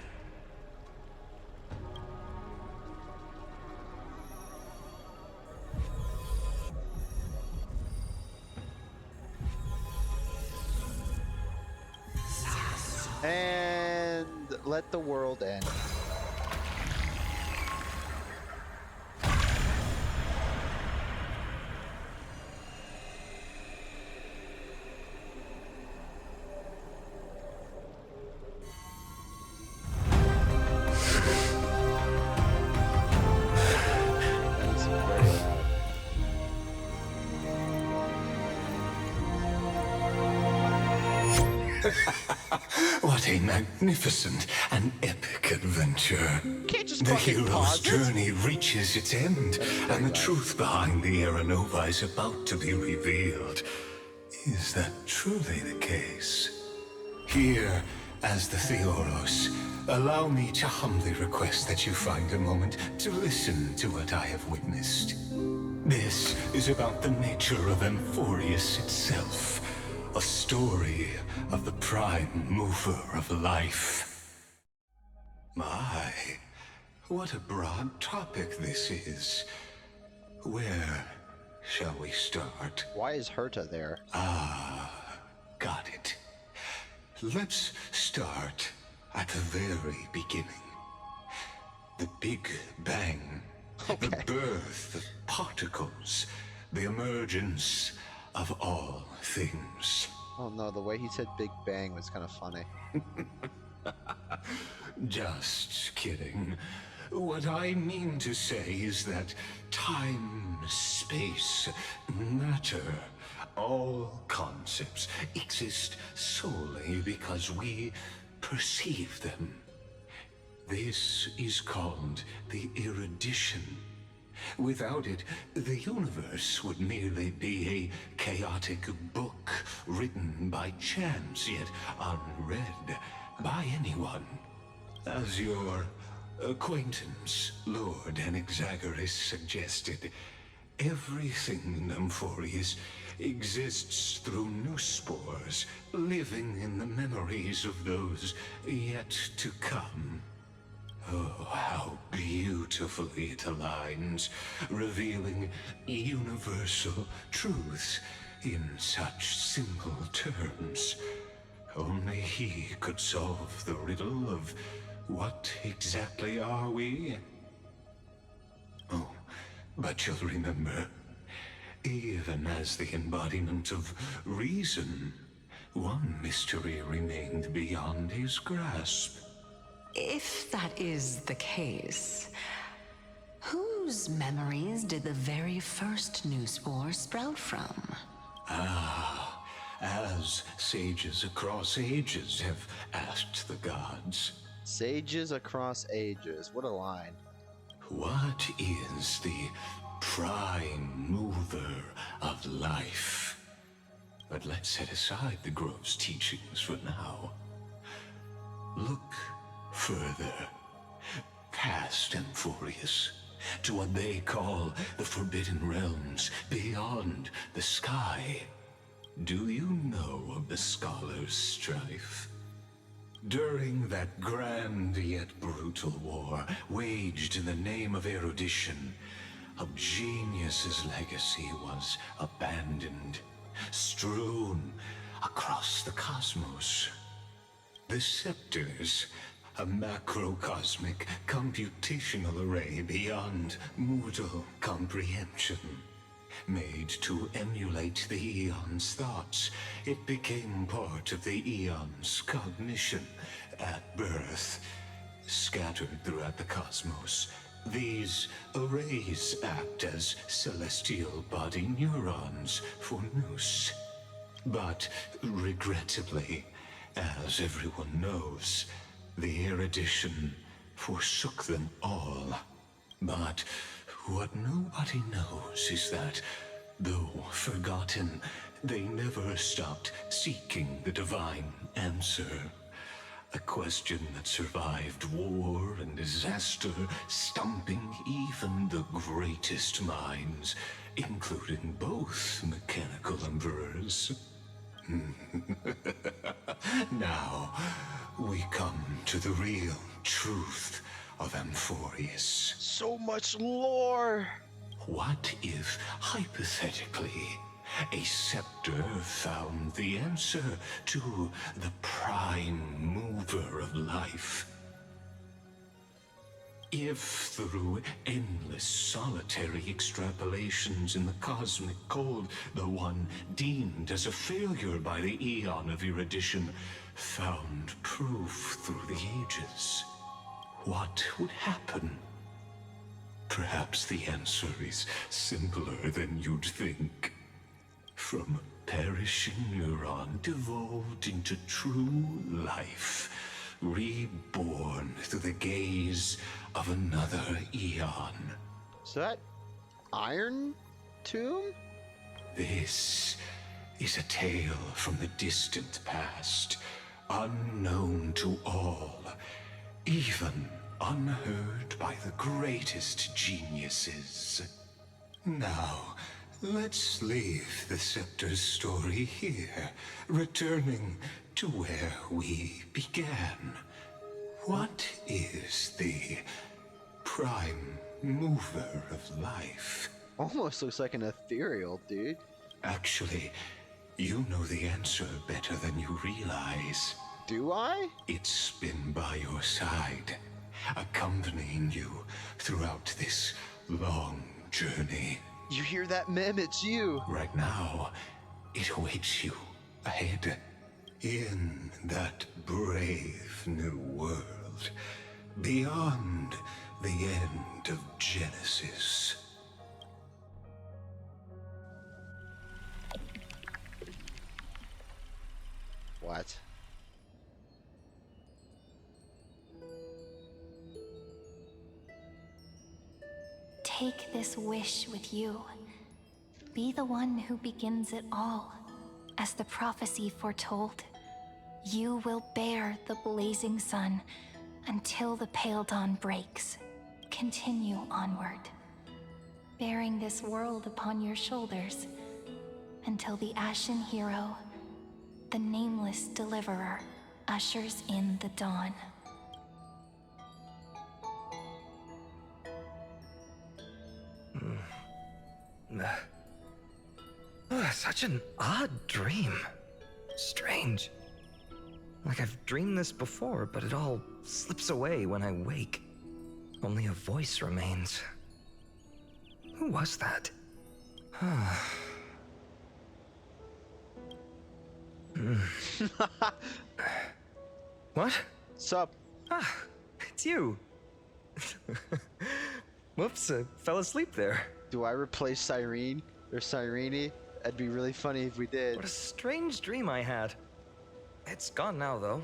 And let the world end. What a magnificent and epic adventure. Can't just The fucking hero's pause it. journey reaches its end, and the truth behind the Aeronova is about to be revealed. Is that truly the case? Here, as the Theoros, allow me to humbly request that you find a moment to listen to what I have witnessed. This is about the nature of Amphorius itself. A story of the prime mover of life. My, what a broad topic this is. Where shall we start? Why is Herta there? Got it. Let's start at the very beginning. The Big Bang. Okay. The birth of particles. The emergence of all things. Oh no, the way he said Big Bang was kind of funny. Just kidding. What I mean to say is that time, space, matter, all concepts exist solely because we perceive them. This is called the erudition. Without it, the universe would merely be a chaotic book written by chance, yet unread by anyone. As your acquaintance, Lord Anaxagoras, suggested, everything in Amphorius exists through new spores, living in the memories of those yet to come. Oh, how beautifully it aligns, revealing universal truths in such simple terms. Only he could solve the riddle of what exactly are we? Oh, but you'll remember, even as the embodiment of reason, one mystery remained beyond his grasp. If that is the case, whose memories did the very first new spore sprout from? As sages across ages have asked the gods. Sages across ages. What a line. What is the prime mover of life? But let's set aside the Grove's teachings for now. Look further, past Amphorius, to what they call the Forbidden Realms beyond the sky. Do you know of the Scholars' Strife? During that grand yet brutal war, waged in the name of erudition, a genius's legacy was abandoned, strewn across the cosmos. The scepters a macrocosmic computational array beyond mortal comprehension. Made to emulate the Eon's thoughts, it became part of the Eon's cognition at birth. Scattered throughout the cosmos, these arrays act as celestial body neurons for Nous. But regrettably, as everyone knows, the erudition forsook them all. But what nobody knows is that, though forgotten, they never stopped seeking the divine answer. A question that survived war and disaster, stumping even the greatest minds, including both mechanical emperors. Now, we come to the real truth of Amphorius. So much lore! What if, hypothetically, a scepter found the answer to the prime mover of life? If through endless solitary extrapolations in the cosmic code, the one deemed as a failure by the Eon of erudition found proof through the ages, what would happen? Perhaps the answer is simpler than you'd think. From a perishing neuron devolved into true life, reborn through the gaze of another Eon. Is that Iron Tomb? This is a tale from the distant past, unknown to all, even unheard by the greatest geniuses. Now, let's leave the Scepter's story here, returning to where we began. What is the prime mover of life? Almost looks like an ethereal, dude. Actually, you know the answer better than you realize. Do I? It's been by your side, accompanying you throughout this long journey. You hear that, Mem? It's you! Right now, it awaits you ahead, in that brave new world, beyond the end of Genesis. What? Take this wish with you. Be the one who begins it all. As the prophecy foretold, you will bear the blazing sun until the pale dawn breaks. Continue onward, bearing this world upon your shoulders until the Ashen Hero, the nameless deliverer, ushers in the dawn. Such an odd dream. Strange. Like I've dreamed this before, but it all slips away when I wake. Only a voice remains. Who was that? What? Sup? Ah, it's you. Whoops, I fell asleep there. Do I replace Cyrene or Cyrene? That'd be really funny if we did. What a strange dream I had. It's gone now, though.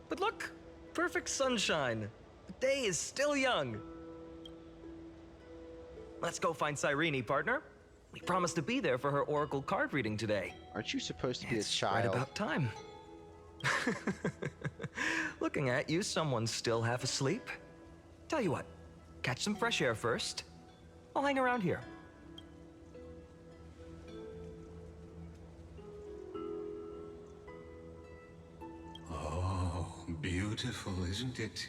But look, perfect sunshine. The day is still young. Let's go find Cyrene, partner. We promised to be there for her oracle card reading today. Aren't you supposed to be It's a child? right about time. Looking at you, someone's still half asleep. Tell you what, catch some fresh air first. I'll hang around here. Oh, beautiful, isn't it?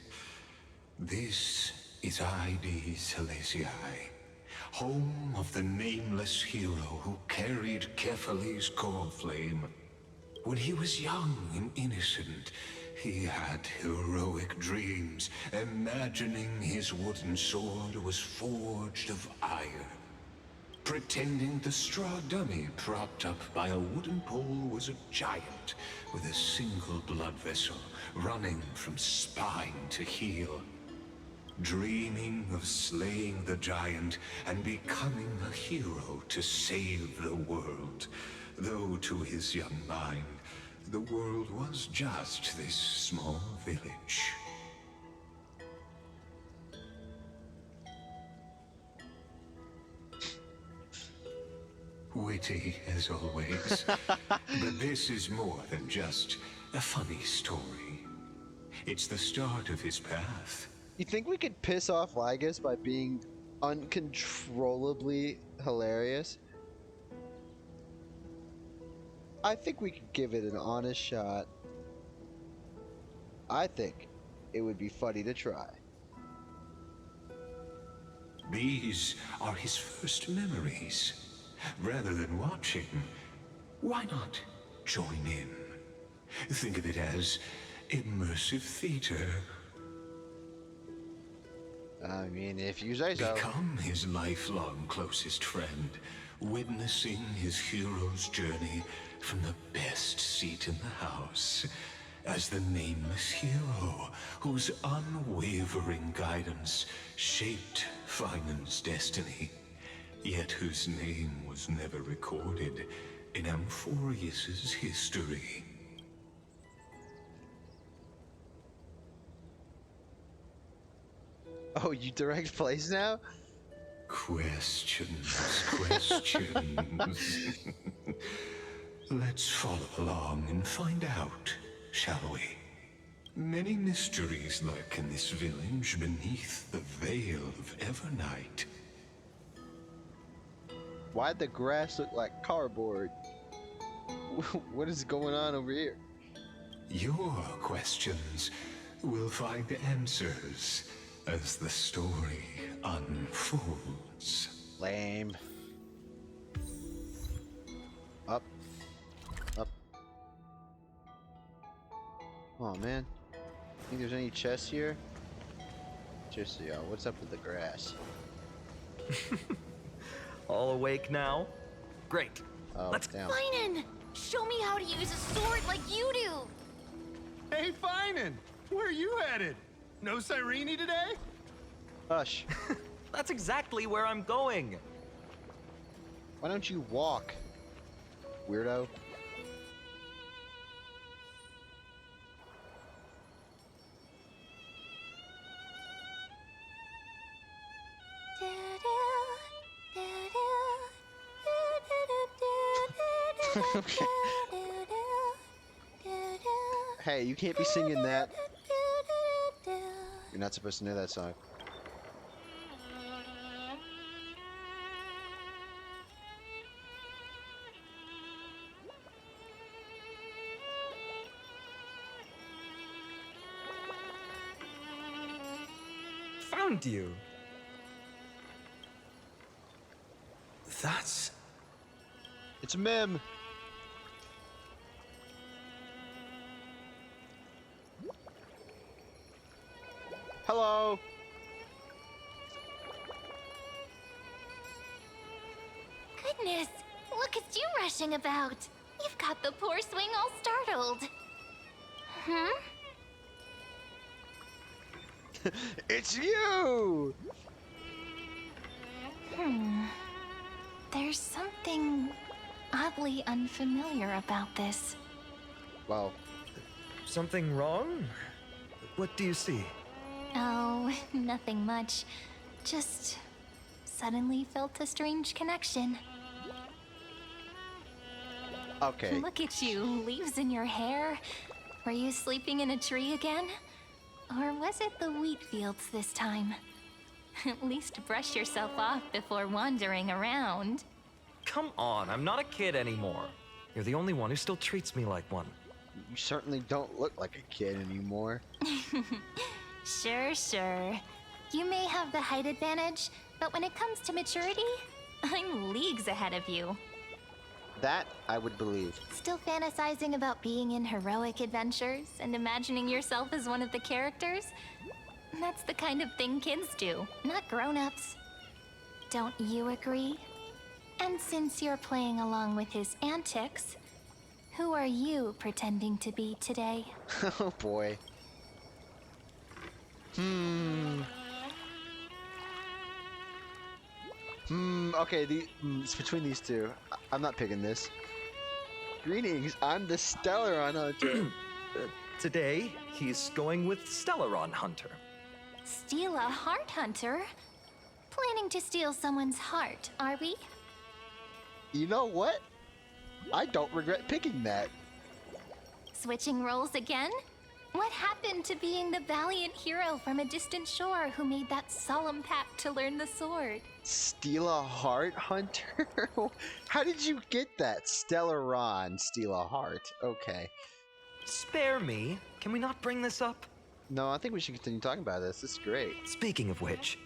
This is Ide Silesiae, home of the nameless hero who carried Kephale's core flame. When he was young and innocent, He had heroic dreams, imagining his wooden sword was forged of iron. Pretending the straw dummy propped up by a wooden pole was a giant with a single blood vessel running from spine to heel. Dreaming of slaying the giant and becoming a hero to save the world. Though to his young mind, the world was just this small village. Witty as always, but this is more than just a funny story. It's the start of his path. You think we could piss off Lygus by being uncontrollably hilarious? I think we could give it an honest shot. I think it would be funny to try. These are his first memories. Rather than watching, why not join in? Think of it as immersive theater. I mean, if you say so. Become his lifelong closest friend, witnessing his hero's journey from the best seat in the house, as the nameless hero whose unwavering guidance shaped Finan's destiny, yet whose name was never recorded in Amphorius's history. Oh, you direct plays now? Questions, questions. Let's follow along and find out, shall we? Many mysteries lurk in this village beneath the veil of Evernight. Why'd the grass look like cardboard? What is going on over here? Your questions will find answers as the story unfolds. Lame. Up. Up. Oh man. Think there's any chests here? Seriously, y'all, what's up with the grass? All awake now? Great. Oh, Let's damn. Finan! Show me how to use a sword like you do! Hey, Finan! Where are you headed? No Cyrene today? Hush. That's exactly where I'm going. Why don't you walk, weirdo? Okay. Hey, you can't be singing that. You're not supposed to know that song. Found you. That's... It's Mim. Hello. Goodness, look at you rushing about. You've got the poor swing all startled. Hmm? It's you! There's something oddly unfamiliar about this. Well, something wrong? What do you see? Oh, nothing much. Just suddenly felt a strange connection. okay. Look at you, leaves in your hair. Were you sleeping in a tree again? Or was it the wheat fields this time? At least brush yourself off before wandering around. Come on, I'm not a kid anymore. You're the only one who still treats me like one. You certainly don't look like a kid anymore. Sure, sure. You may have the height advantage, but when it comes to maturity, I'm leagues ahead of you. That I would believe. Still fantasizing about being in heroic adventures and imagining yourself as one of the characters? That's the kind of thing kids do, not grown-ups. Don't you agree? And since you're playing along with his antics, who are you pretending to be today? Oh boy. Okay, it's between these two. I'm not picking this. Greetings, I'm the Stellaron Hunter. Today, he's going with Stellaron Hunter. Steal a heart hunter? Planning to steal someone's heart, are we? You know what? I don't regret picking that. Switching roles again? What happened to being the valiant hero from a distant shore who made that solemn pact to learn the sword? Steal a heart hunter? How did you get that? Stellaron, steal a heart. Okay. Spare me. Can we not bring this up? No, I think we should continue talking about this. This is great. Speaking of which,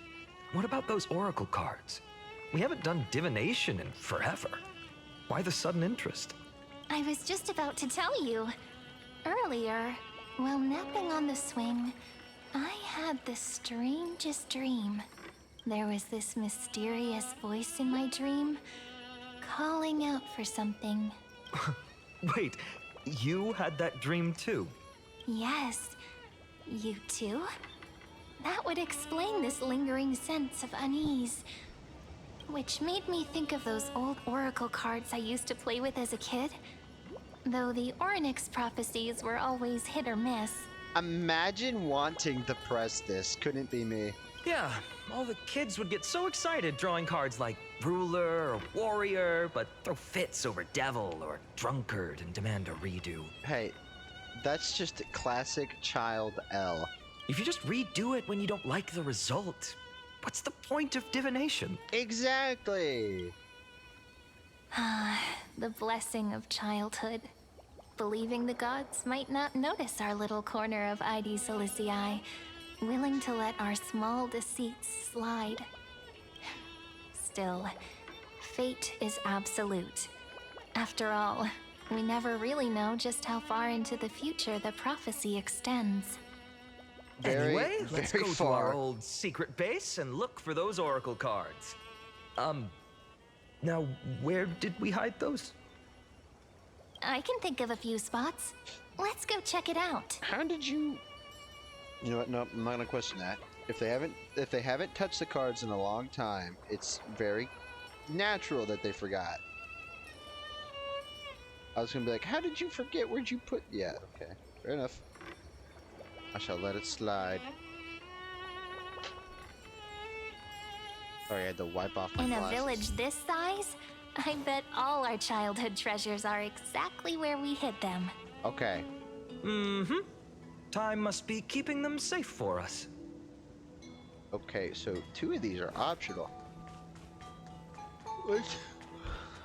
what about those oracle cards? We haven't done divination in forever. Why the sudden interest? I was just about to tell you. Earlier, while napping on the swing, I had the strangest dream. There was this mysterious voice in my dream, calling out for something. Wait, you had that dream too? Yes, you too? That would explain this lingering sense of unease. Which made me think of those old oracle cards I used to play with as a kid. Though the Ornyx prophecies were always hit or miss. Imagine wanting to press this. Couldn't be me. Yeah, all the kids would get so excited drawing cards like ruler or warrior, but throw fits over devil or drunkard and demand a redo. Hey, that's just a classic child L. If you just redo it when you don't like the result, what's the point of divination? Exactly. The blessing of childhood. Believing the gods might not notice our little corner of ID Silicii, willing to let our small deceits slide. Still, fate is absolute. After all, we never really know just how far into the future the prophecy extends. Anyway, let's very go far. to our old secret base and look for those oracle cards. Now, where did we hide those? I can think of a few spots. Let's go check it out. How did you... You know what? No, I'm not gonna question that. If they haven't touched the cards in a long time, it's very natural that they forgot. I was gonna be like, how did you forget? Where'd you put... Yeah, okay. Fair enough. I shall let it slide. Sorry, I had to wipe off my In a glasses. village this size, I bet all our childhood treasures are exactly where we hid them. Okay. Mm-hmm. Time must be keeping them safe for us. Okay, so 2 of these are optional.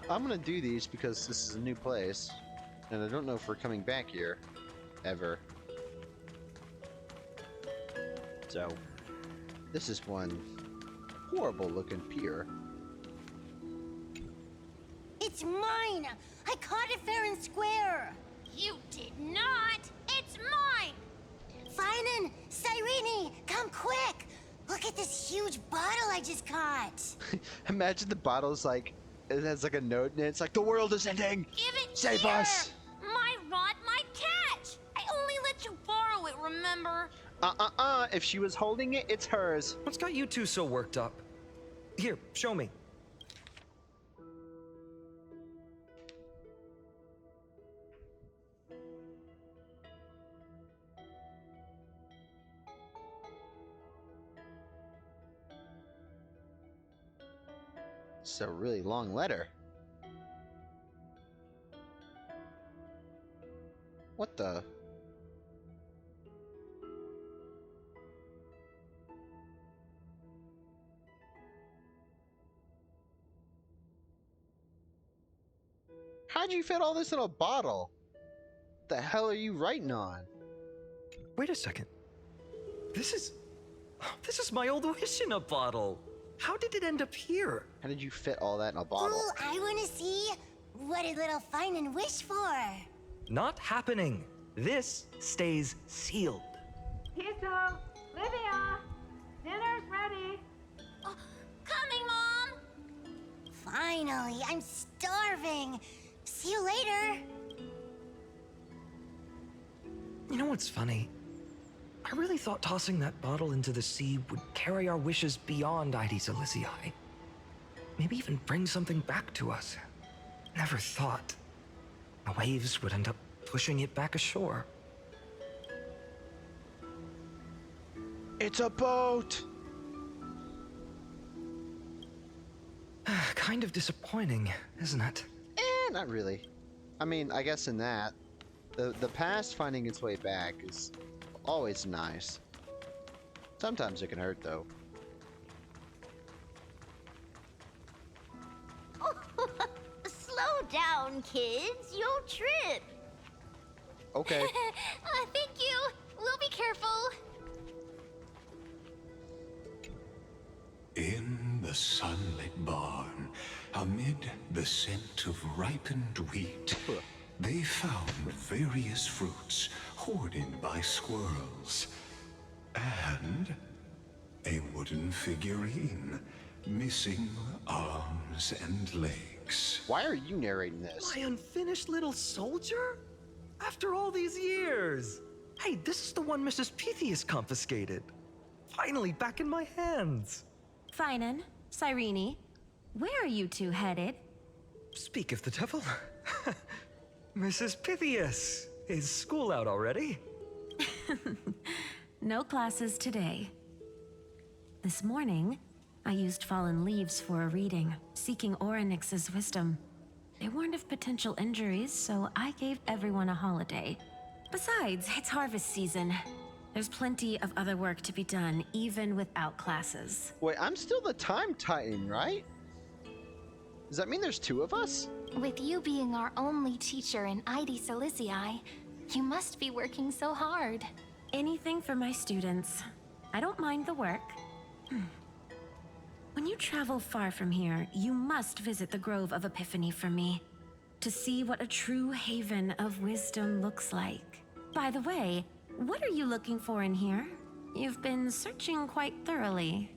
I'm gonna do these because this is a new place, and I don't know if we're coming back here, ever. So, this is one horrible looking pier. It's mine! I caught it fair and square! You did not! It's mine! Finan! Cyrene! Come quick! Look at this huge bottle I just caught! Imagine the bottle's like, it has like a note in it, it's like, the world is ending! Give it Save here! us! My rod, my catch! I only let you borrow it, remember? If she was holding it, it's hers. What's got you two so worked up? Here, show me. It's a really long letter. What the? How'd you fit all this in a bottle? The hell are you writing on? Wait a second. This is my old wish in a bottle. How did it end up here? How did you fit all that in a bottle? Ooh, I wanna see. Whoa! What did little Finan wish for? Not happening. This stays sealed. Tiso, Livia, dinner's ready. Oh, coming, Mom! Finally, I'm starving. See you later. You know what's funny? I really thought tossing that bottle into the sea would carry our wishes beyond Ides Elysiae. Maybe even bring something back to us. Never thought the waves would end up pushing it back ashore. It's a boat! Kind of disappointing, isn't it? Not really. I mean, I guess in that, the past finding its way back is always nice. Sometimes it can hurt, though. Slow down, kids. You'll trip. Okay. Thank you. We'll be careful. In the sunlit barn, amid the scent of ripened wheat, they found various fruits hoarded by squirrels. And a wooden figurine, missing arms and legs. Why are you narrating this? My unfinished little soldier? After all these years! Hey, this is the one Mrs. Pythias confiscated. Finally back in my hands. Finan, Cyrene, where are you two headed? Speak of the devil. Mrs. Pythias, is school out already? No classes today. This morning, I used fallen leaves for a reading, seeking Orynyx's wisdom. They warned of potential injuries, so I gave everyone a holiday. Besides, it's harvest season. There's plenty of other work to be done, even without classes. Wait, I'm still the Time Titan, right? Does that mean there's two of us? With you being our only teacher in Ides Elysiae, you must be working so hard. Anything for my students. I don't mind the work. When you travel far from here, you must visit the Grove of Epiphany for me, to see what a true haven of wisdom looks like. By the way, what are you looking for in here? You've been searching quite thoroughly.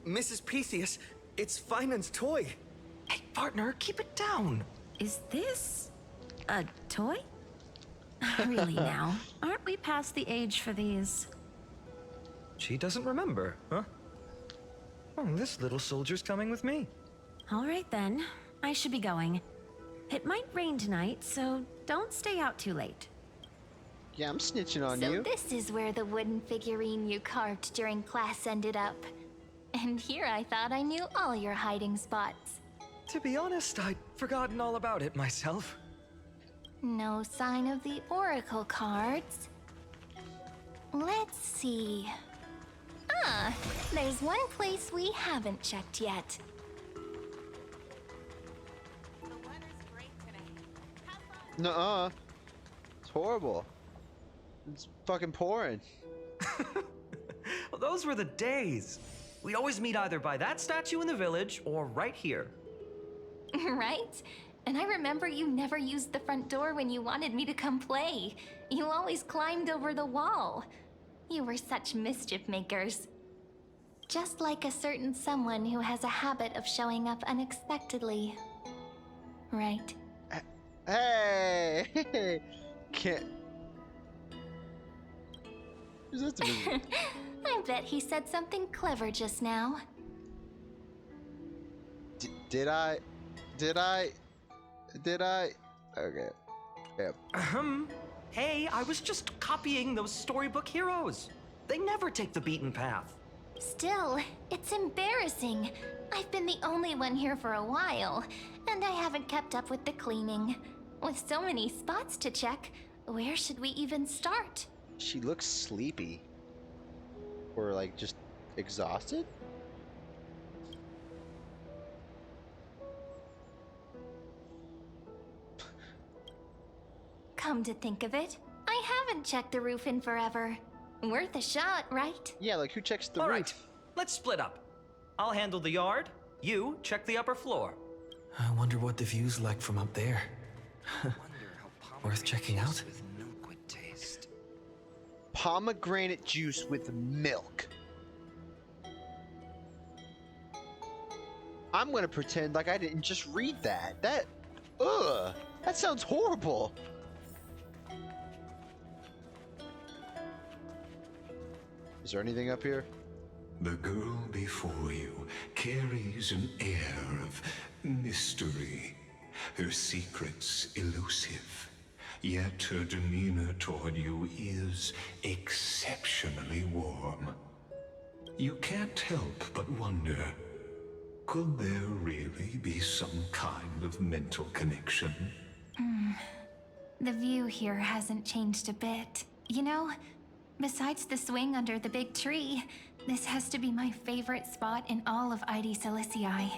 Mrs. Pythias, it's Finan's toy. Hey, partner, keep it down. Is this a toy? Really now, aren't we past the age for these? She doesn't remember, huh? Oh, this little soldier's coming with me. All right then, I should be going. It might rain tonight, so don't stay out too late. Yeah, I'm snitching on So you. this is where the wooden figurine you carved during class ended up. And here I thought I knew all your hiding spots. To be honest, I'd forgotten all about it myself. No sign of the oracle cards. Let's see. Ah, there's one place we haven't checked yet. Nuh-uh. It's horrible. It's fucking pouring. Well, those were the days. We'd always meet either by that statue in the village or right here. Right? And I remember you never used the front door when you wanted me to come play. You always climbed over the wall. You were such mischief makers. Just like a certain someone who has a habit of showing up unexpectedly. Right? Hey! Can't... Who's this to me? I bet he said something clever just now. Did I? Okay. Yep. Hey, I was just copying those storybook heroes. They never take the beaten path. Still, it's embarrassing. I've been the only one here for a while, and I haven't kept up with the cleaning. With so many spots to check, where should we even start? She looks sleepy. Or like just exhausted? Come to think of it, I haven't checked the roof in forever. Worth a shot, right? Yeah, like who checks the All roof? right, let's split up. I'll handle the yard. You check the upper floor. I wonder what the view's like from up there. Worth checking out? Pomegranate juice with milk. I'm gonna pretend like I didn't just read that. That sounds horrible. Is there anything up here? The girl before you carries an air of mystery, her secrets elusive. Yet her demeanor toward you is exceptionally warm. You can't help but wonder, could there really be some kind of mental connection? The view here hasn't changed a bit. You know, besides the swing under the big tree, this has to be my favorite spot in all of ID Silicii.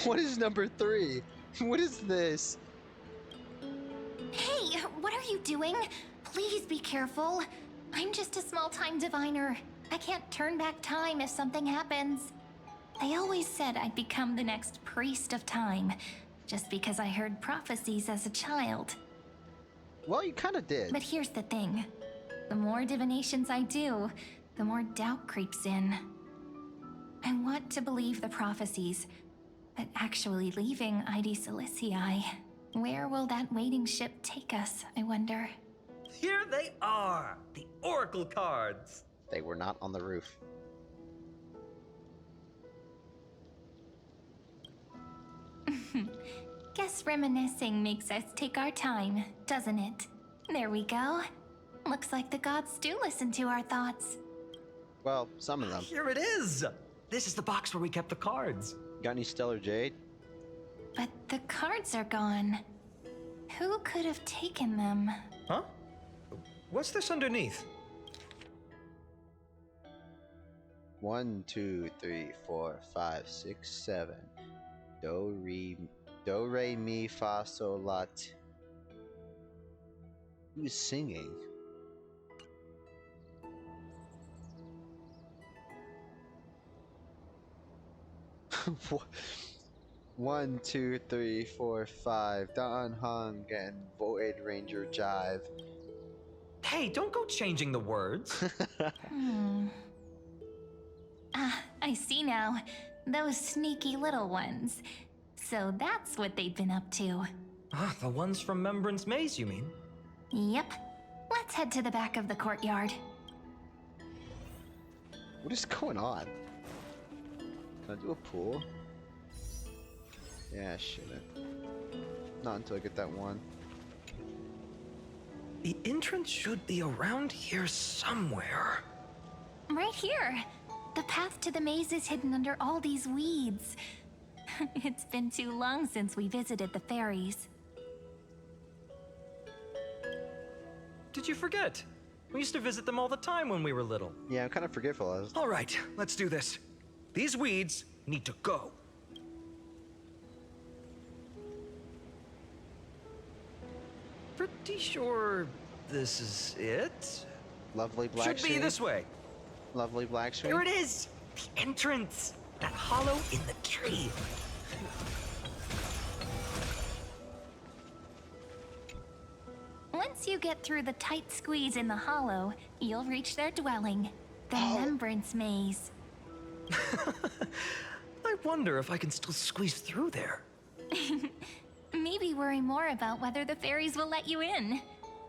What is number 3? What is this? Hey, what are you doing? Please be careful. I'm just a small-time diviner. I can't turn back time if something happens. They always said I'd become the next priest of time, just because I heard prophecies as a child. Well, you kind of did. But here's the thing. The more divinations I do, the more doubt creeps in. I want to believe the prophecies, but actually leaving ID Silicii, where will that waiting ship take us, I wonder? Here they are, the Oracle cards. They were not on the roof. Guess reminiscing makes us take our time, doesn't it? There we go. Looks like the gods do listen to our thoughts. Well, some of them. Here it is. This is the box where we kept the cards. Got any stellar jade? But the cards are gone. Who could have taken them? Huh? What's this underneath? 1, 2, 3, 4, 5, 6, 7. Do, re, mi, fa, sol, la, ti. Who's singing? What? 1, 2, 3, 4, 5. Don Hung and Void Ranger Jive. Hey, don't go changing the words. Ah, I see now. Those sneaky little ones. So that's what they've been up to. Ah, the ones from Remembrance Maze, you mean? Yep. Let's head to the back of the courtyard. What is going on? Can I do a pool? Yeah, I shouldn't. Not until I get that one. The entrance should be around here somewhere. Right here. The path to the maze is hidden under all these weeds. It's been too long since we visited the fairies. Did you forget? We used to visit them all the time when we were little. Yeah, I'm kind of forgetful. All right, let's do this. These weeds need to go. Pretty sure this is it? Lovely black Should be screen. this way. Lovely black screen. There it is! The entrance! That hollow in the tree. Once you get through the tight squeeze in the hollow, you'll reach their dwelling, the Remembrance Maze. I wonder if I can still squeeze through there. Maybe worry more about whether the fairies will let you in.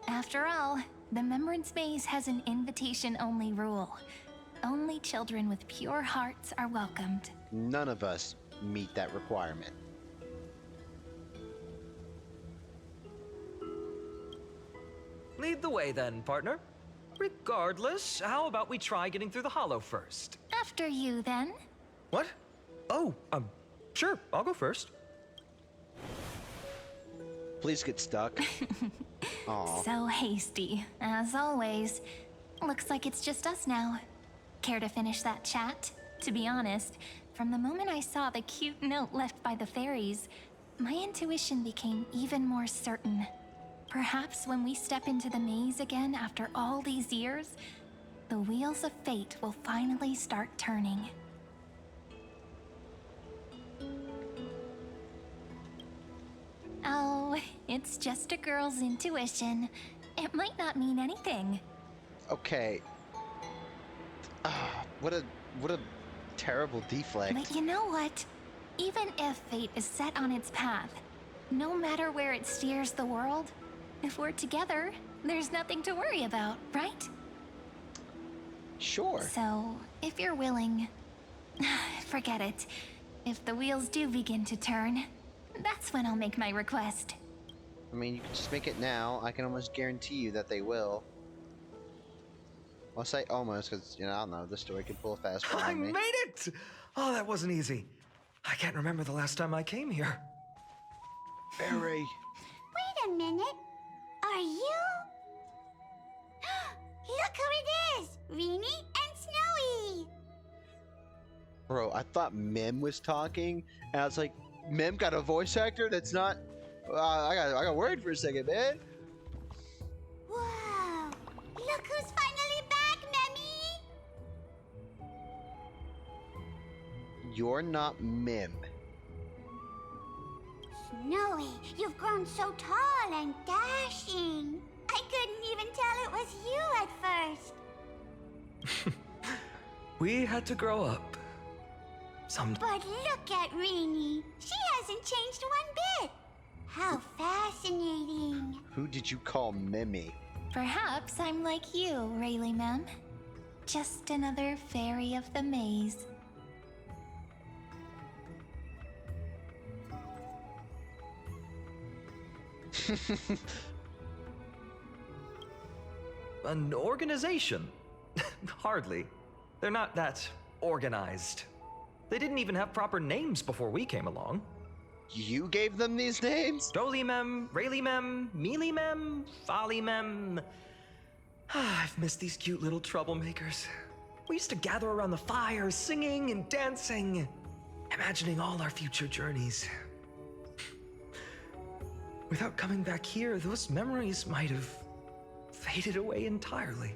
After all, the Remembrance Maze has an invitation-only rule. Only children with pure hearts are welcomed. None of us meet that requirement. Lead the way then, partner. Regardless, how about we try getting through the hollow first? After you, then. What? Oh, sure, I'll go first. Please get stuck. Aw. So hasty, as always. Looks like it's just us now. Care to finish that chat? To be honest, from the moment I saw the cute note left by the fairies, my intuition became even more certain. Perhaps when we step into the maze again after all these years, the wheels of fate will finally start turning. Oh, it's just a girl's intuition. It might not mean anything. Okay. What a terrible deflect. But you know what? Even if fate is set on its path, no matter where it steers the world, if we're together, there's nothing to worry about, right? Sure. So, if you're willing, forget it. If the wheels do begin to turn, that's when I'll make my request. I mean, you can just make it now. I can almost guarantee you that they will. I'll say almost, because, you know, I don't know. This story could pull a fast one I on me. made it! Oh, that wasn't easy. I can't remember the last time I came here. Barry. Wait a minute. Are you? Look who it is! Rini and Snowy! Bro, I thought Mim was talking, and I was like, Mim got a voice actor that's not... I got worried for a second, man. Whoa! Look who's finally back, Memmy! You're not Mim. Snowy, you've grown so tall and dashing. I couldn't even tell it was you at first. We had to grow up. But look at Rini. She hasn't changed one bit. How fascinating. Who did you call Mimi? Perhaps I'm like you, Rayleigh Mem. Just another fairy of the maze. An organization? Hardly. They're not that organized. They didn't even have proper names before we came along. You gave them these names? Dolimem, Rayleigh-mem, Mealy-mem, Folly-mem. I've missed these cute little troublemakers. We used to gather around the fire, singing and dancing, imagining all our future journeys. Without coming back here, those memories might have faded away entirely.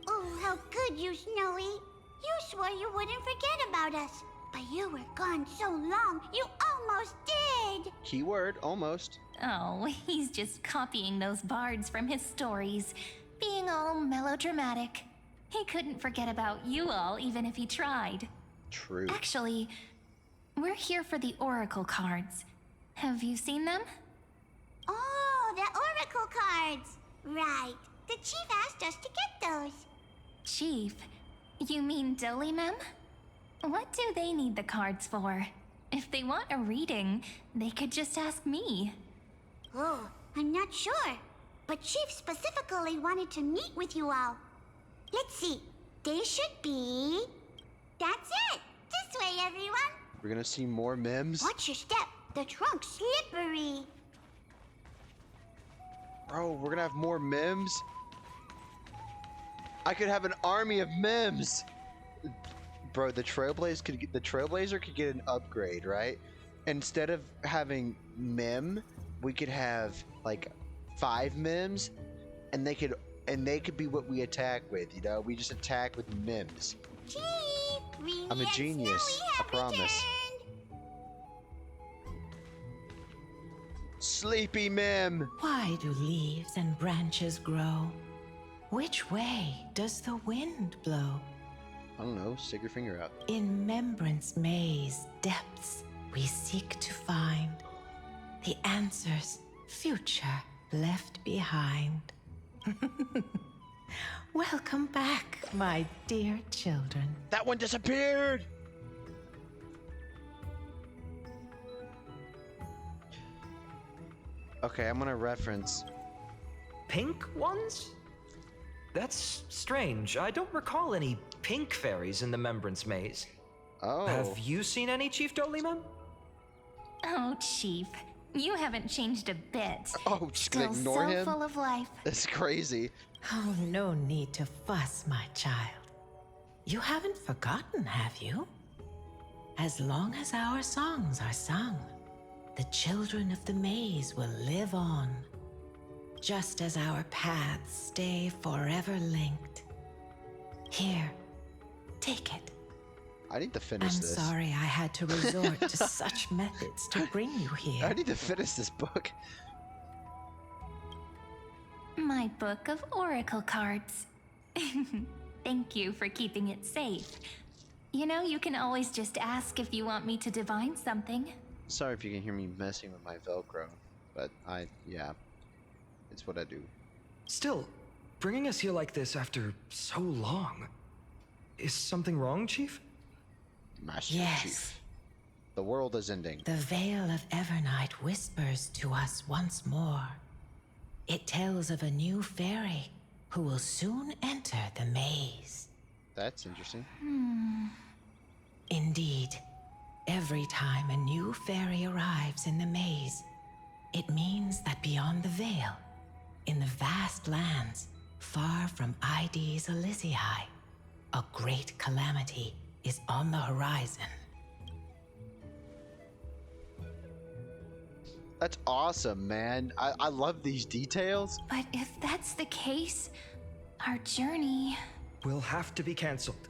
Oh, how good you, Snowy. You swore you wouldn't forget about us. But you were gone so long, you almost did! Keyword, almost. Oh, he's just copying those bards from his stories, being all melodramatic. He couldn't forget about you all, even if he tried. True. Actually, we're here for the Oracle cards. Have you seen them? Oh, the Oracle cards! Right. The Chief asked us to get those. Chief? You mean Dolimem? What do they need the cards for? If they want a reading, they could just ask me. Oh, I'm not sure. But Chief specifically wanted to meet with you all. Let's see. They should be... That's it! This way, everyone! We're gonna see more Mims? Watch your step. The trunk's slippery. Bro, we're gonna have more Mims? I could have an army of Mims! Bro, the Trailblazer could get an upgrade, right? Instead of having Mim, we could have like 5 Mims, and they could be what we attack with, you know? We just attack with Mims. Chief, Rini I'm a genius, I promise. Sleepy Mim! Why do leaves and branches grow? Which way does the wind blow? I don't know, stick your finger out. In Membrance Maze depths we seek to find the answers future left behind. Welcome back, my dear children. That one disappeared! Okay, I'm gonna reference. Pink ones? That's strange. I don't recall any pink fairies in the Membrance Maze. Oh. Have you seen any, Chief Dolimem? Oh, Chief. You haven't changed a bit. Oh, just gonna Still ignore so him? full of life. That's crazy. Oh, no need to fuss, my child. You haven't forgotten, have you? As long as our songs are sung, the children of the maze will live on. Just as our paths stay forever linked. Here, take it. I need to finish I'm this. sorry I had to resort to such methods to bring you here. I need to finish this book. My book of oracle cards. Thank you for keeping it safe. You know, you can always just ask if you want me to divine something. Sorry if you can hear me messing with my Velcro, but yeah, it's what I do. Still, bringing us here like this after so long. Is something wrong, Chief? Master Yes. Chief. The world is ending. The veil of Evernight whispers to us once more. It tells of a new fairy who will soon enter the maze. That's interesting. Indeed, every time a new fairy arrives in the maze, it means that beyond the veil, in the vast lands far from ID's Elysiae, a great calamity is on the horizon. That's awesome, man. I love these details. But if that's the case, our journey... Will have to be cancelled.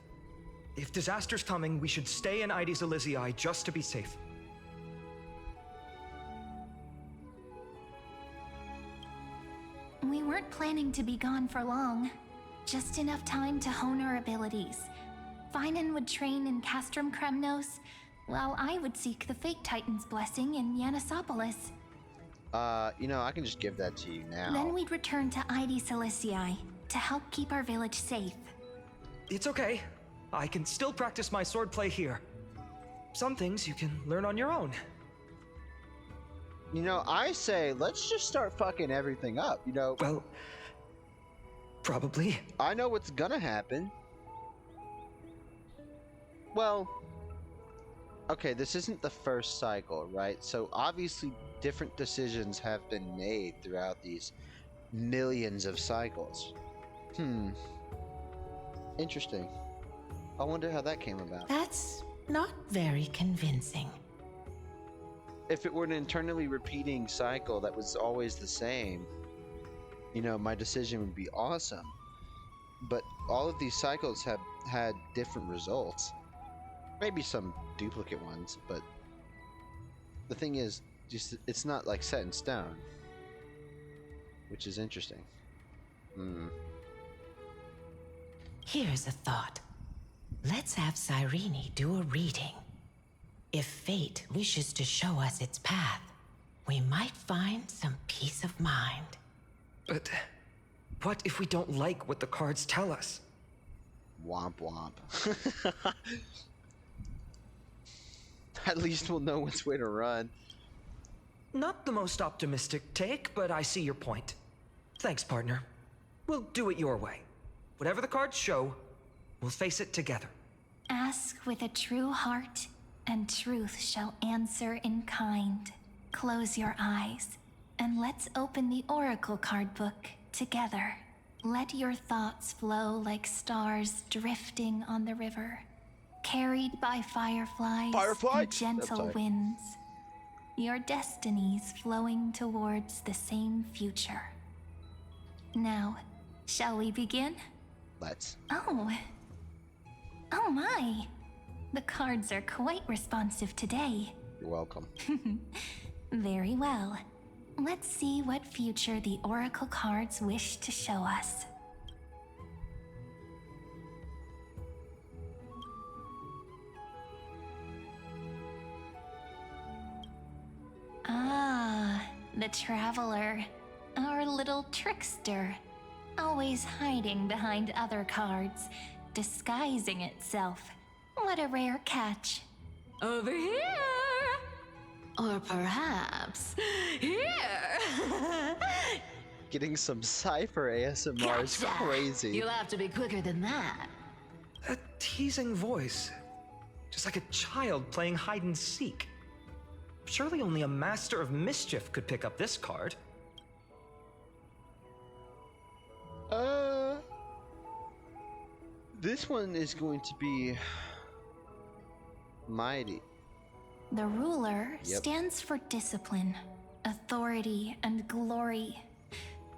If disaster's coming, we should stay in ID's Elysiae just to be safe. We weren't planning to be gone for long. Just enough time to hone our abilities. Finan would train in Castrum Kremnos, while I would seek the Fake Titan's blessing in Yanisopolis. You know, I can just give that to you now. Then we'd return to ID Ciliciae to help keep our village safe. It's okay. I can still practice my swordplay here. Some things you can learn on your own. You know, I say, let's just start fucking everything up, you know? Well, probably. I know what's gonna happen. Well, okay, this isn't the first cycle, right? So obviously different decisions have been made throughout these millions of cycles. Interesting. I wonder how that came about. That's not very convincing. If it were an internally repeating cycle that was always the same, you know, my decision would be awesome. But all of these cycles have had different results. Maybe some duplicate ones, but the thing is, just it's not like set in stone, which is interesting. Here's a thought. Let's have Cyrene do a reading. If fate wishes to show us its path, we might find some peace of mind. But what if we don't like what the cards tell us? Womp womp. At least we'll know which way to run. Not the most optimistic take, but I see your point. Thanks, partner. We'll do it your way. Whatever the cards show, we'll face it together. Ask with a true heart, and truth shall answer in kind. Close your eyes, and let's open the Oracle card book together. Let your thoughts flow like stars drifting on the river, carried by fireflies and gentle winds. Your destinies flowing towards the same future. Now, shall we begin? Let's. Oh my. The cards are quite responsive today. You're welcome. Very well. Let's see what future the Oracle cards wish to show us. Ah, the Traveler. Our little trickster. Always hiding behind other cards, disguising itself. What a rare catch. Over here! Or perhaps here! Getting some Cypher ASMR is Gotcha. crazy. You'll have to be quicker than that. A teasing voice. Just like a child playing hide and seek. Surely only a master of mischief could pick up this card. This one is going to be mighty. The ruler Yep. stands for discipline, authority, and glory.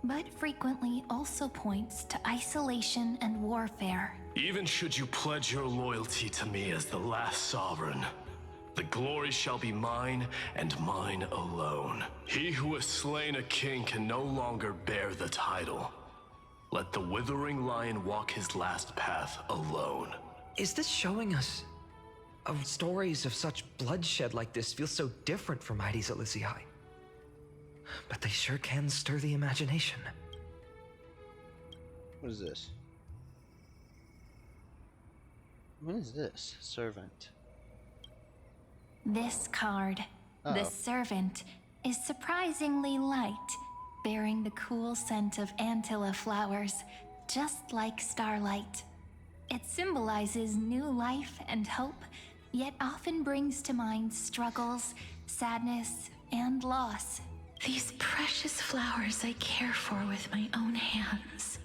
but frequently also points to isolation and warfare. Even should you pledge your loyalty to me as the last sovereign, the glory shall be mine and mine alone. He who has slain a king can no longer bear the title. Let the withering lion walk his last path alone. Is this showing us stories of such bloodshed like this feel so different from Heidi's Elysiae? But they sure can stir the imagination. What is this? What is this? Servant. This card, Uh-oh. the servant, is surprisingly light, bearing the cool scent of Antilla flowers, just like starlight. It symbolizes new life and hope, yet often brings to mind struggles, sadness, and loss. These precious flowers I care for with my own hands.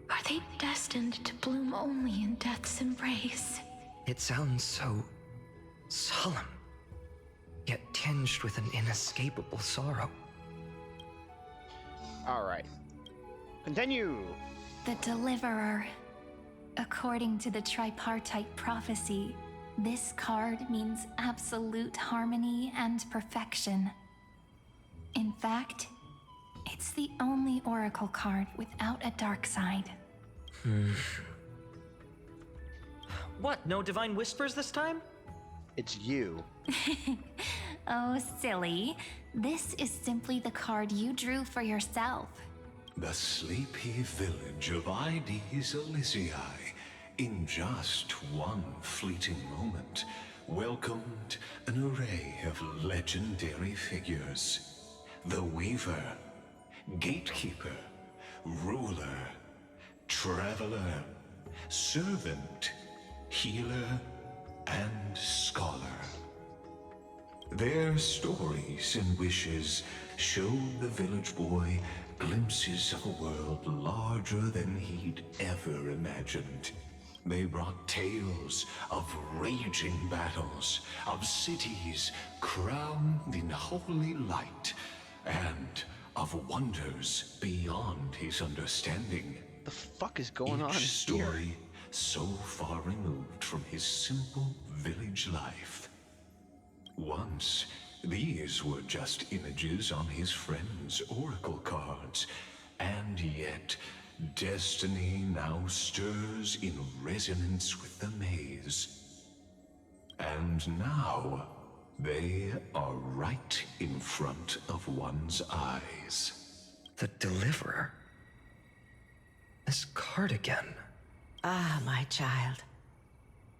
Are they destined to bloom only in death's embrace? It sounds so solemn, yet tinged with an inescapable sorrow. Alright. Continue! The Deliverer. According to the tripartite prophecy, this card means absolute harmony and perfection. In fact, it's the only oracle card without a dark side. What, no divine whispers this time? It's you. Oh, silly. This is simply the card you drew for yourself. The sleepy village of Heidi's Elysiae, in just one fleeting moment, welcomed an array of legendary figures. The Weaver, Gatekeeper, Ruler, Traveler, Servant, Healer, and Scholar. Their stories and wishes showed the village boy glimpses of a world larger than he'd ever imagined. They brought tales of raging battles, of cities crowned in holy light, and of wonders beyond his understanding. The fuck is going on Each here? story so far removed from his simple village life. Once, these were just images on his friend's oracle cards, and yet destiny now stirs in resonance with the maze. And now, they are right in front of one's eyes. The Deliverer? This card again. Ah, my child.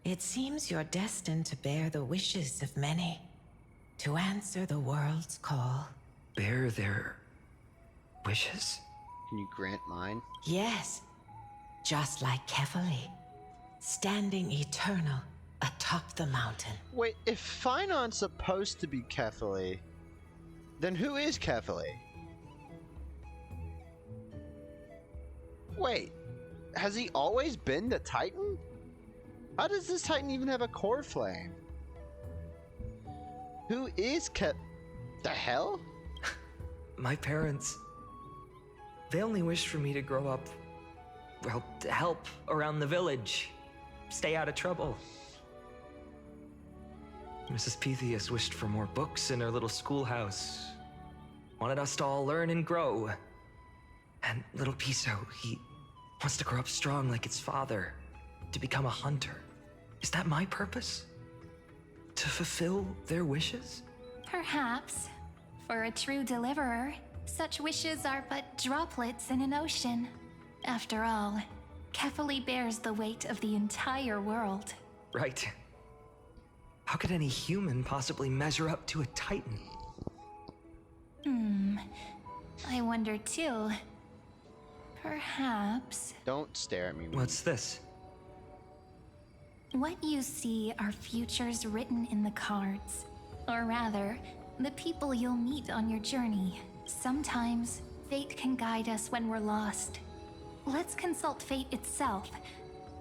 It seems you're destined to bear the wishes of many, to answer the world's call. Bear their wishes? Can you grant mine? Yes, just like Kefali, standing eternal atop the mountain. Wait, if Finon's supposed to be Kefali, then who is Kefali? Wait, has he always been the Titan? How does this Titan even have a core flame? Who is the hell? My parents, they only wished for me to grow up, well, to help around the village, stay out of trouble. Mrs. Pythias wished for more books in her little schoolhouse, wanted us to all learn and grow. And little Piso, he wants to grow up strong like its father, to become a hunter. Is that my purpose? To fulfill their wishes? Perhaps. For a true deliverer, such wishes are but droplets in an ocean. After all, Kefali bears the weight of the entire world. Right. How could any human possibly measure up to a Titan? I wonder too. Perhaps... Don't stare at me. What's this? What you see are futures written in the cards. Or rather, the people you'll meet on your journey. Sometimes, fate can guide us when we're lost. Let's consult fate itself.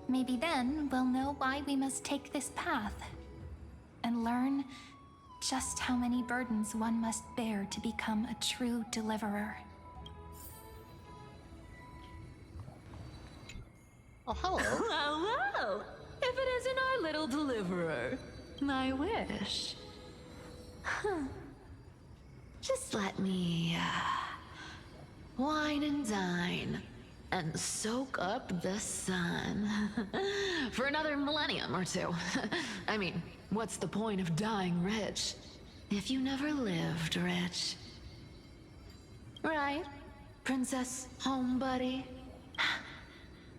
Maybe then we'll know why we must take this path. And learn just how many burdens one must bear to become a true deliverer. Oh, hello. Well, well, if it isn't our little deliverer, my wish. Huh. Just let me wine and dine and soak up the sun for another millennium or two. I mean, what's the point of dying rich if you never lived rich? Right, Princess Homebuddy?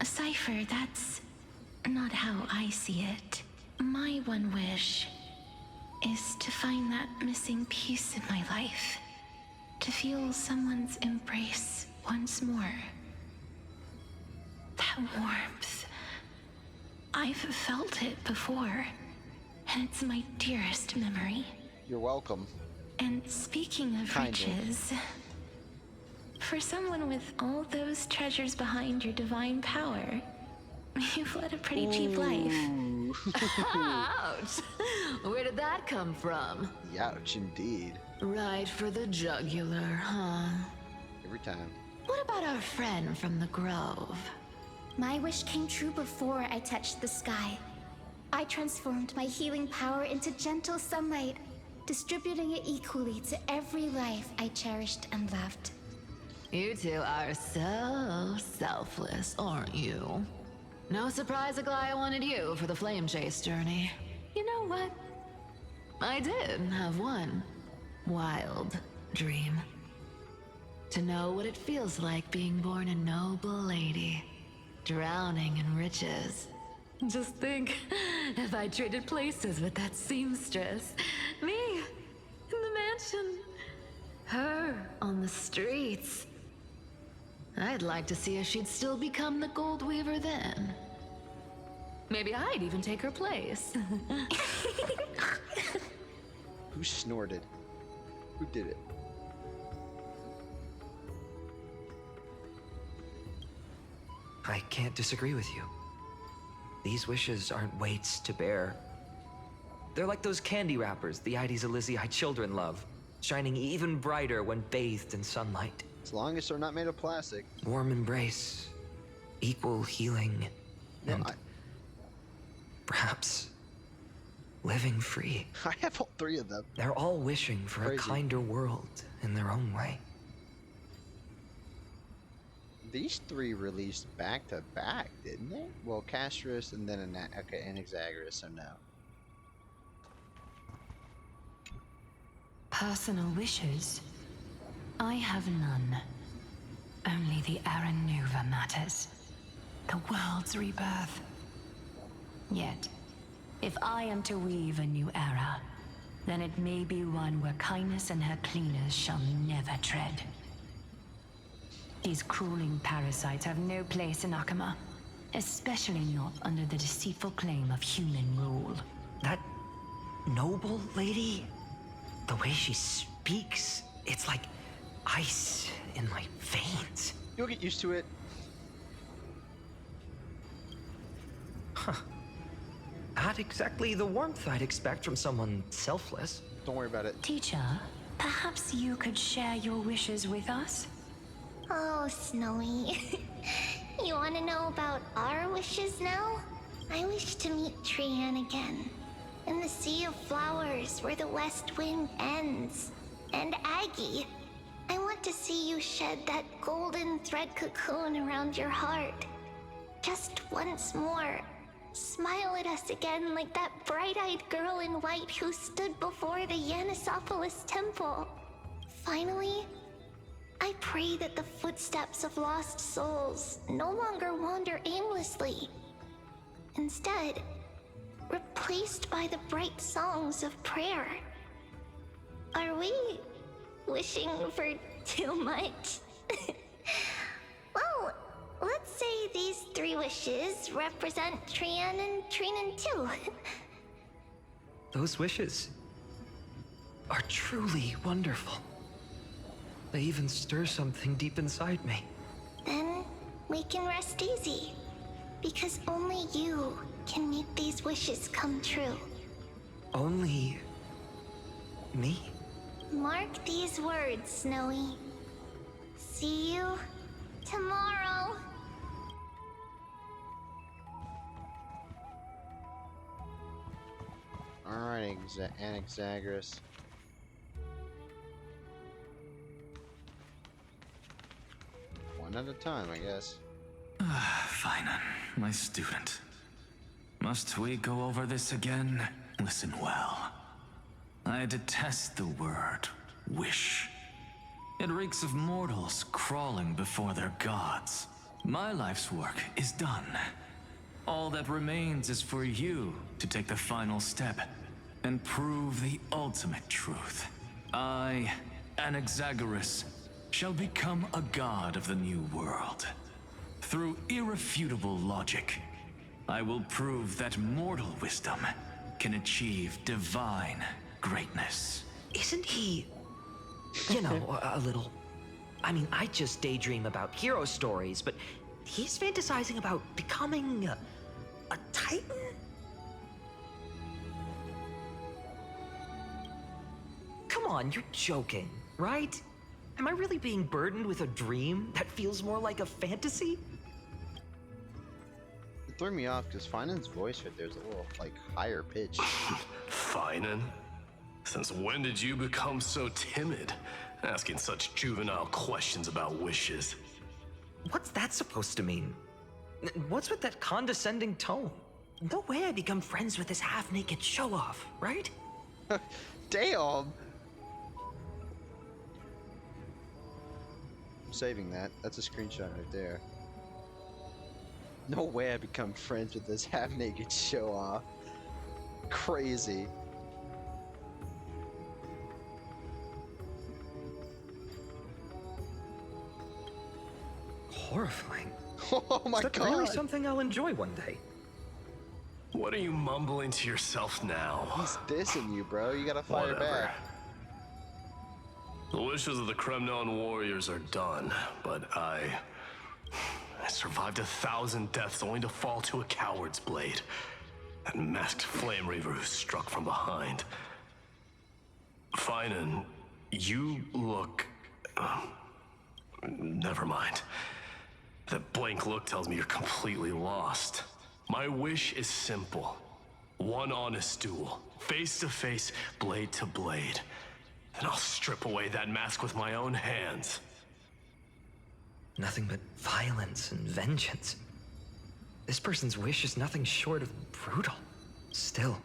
Cypher, that's not how I see it. My one wish is to find that missing piece in my life. To feel someone's embrace once more. That warmth. I've felt it before, and it's my dearest memory. You're welcome. And speaking of riches, for someone with all those treasures behind your divine power, you've led a pretty cheap life. Ouch! Where did that come from? Youch, indeed. Right for the jugular, huh? Every time. What about our friend from the Grove? My wish came true before I touched the sky. I transformed my healing power into gentle sunlight, distributing it equally to every life I cherished and loved. You two are so selfless, aren't you? No surprise Aglaya wanted you for the flame chase journey. You know what? I did have one wild dream. To know what it feels like being born a noble lady, drowning in riches. Just think, if I traded places with that seamstress, me in the mansion, her on the streets. I'd like to see if she'd still become the gold weaver then. Maybe I'd even take her place. Who snorted? Who did it? I can't disagree with you. These wishes aren't weights to bear. They're like those candy wrappers the Ides Elysiae children love, shining even brighter when bathed in sunlight. As long as they're not made of plastic. Warm embrace, equal healing, and perhaps living free. I have all three of them. They're all wishing for a kinder world in their own way. These three released back to back, didn't they? Well, Castris and then Anaxagoras, so no. Personal wishes? I have none. Only the Era Nova matters. The world's rebirth. Yet, if I am to weave a new era, then it may be one where kindness and her cleaners shall never tread. These crawling parasites have no place in Akama, especially not under the deceitful claim of human rule. That noble lady, the way she speaks, it's like ice in my veins. You'll get used to it. Huh. Not exactly the warmth I'd expect from someone selfless. Don't worry about it. Teacher, perhaps you could share your wishes with us? Oh, Snowy. You want to know about our wishes now? I wish to meet Trian again. In the Sea of Flowers where the West Wind ends. And Aggie, I want to see you shed that golden thread cocoon around your heart. Just once more. Smile at us again like that bright-eyed girl in white who stood before the Yanisopolis temple. Finally, I pray that the footsteps of lost souls no longer wander aimlessly. Instead, replaced by the bright songs of prayer. Are we wishing for too much? Well, let's say these three wishes represent Trian and Trinan too. Those wishes are truly wonderful. They even stir something deep inside me. Then we can rest easy. Because only you can make these wishes come true. Only me? Mark these words, Snowy. See you tomorrow. Alright, Anaxagoras. One at a time, I guess. Fine, my student. Must we go over this again? Listen well. I detest the word wish. It reeks of mortals crawling before their gods. My life's work is done. All that remains is for you to take the final step and prove the ultimate truth. I, Anaxagoras, shall become a god of the new world. Through irrefutable logic, I will prove that mortal wisdom can achieve divine greatness. Isn't he, you know, a little... I mean, I just daydream about hero stories, but he's fantasizing about becoming a titan? Come on, you're joking, right? Am I really being burdened with a dream that feels more like a fantasy? It threw me off because Finan's voice right there is a little, like, higher pitched. Finan? Since when did you become so timid? Asking such juvenile questions about wishes. What's that supposed to mean? What's with that condescending tone? No way I become friends with this half-naked show-off, right? Damn! I'm saving that. That's a screenshot right there. No way I become friends with this half-naked show-off. Crazy. Horrifying. Oh my god! Is that really something I'll enjoy one day? What are you mumbling to yourself now? He's dissing you, bro. You gotta fire back. The wishes of the Kremnon warriors are done, but I survived 1,000 deaths only to fall to a coward's blade. That masked flame reaver who struck from behind. Finan, you look... never mind. That blank look tells me you're completely lost. My wish is simple. One honest duel, face to face, blade to blade. And I'll strip away that mask with my own hands. Nothing but violence and vengeance. This person's wish is nothing short of brutal. Still,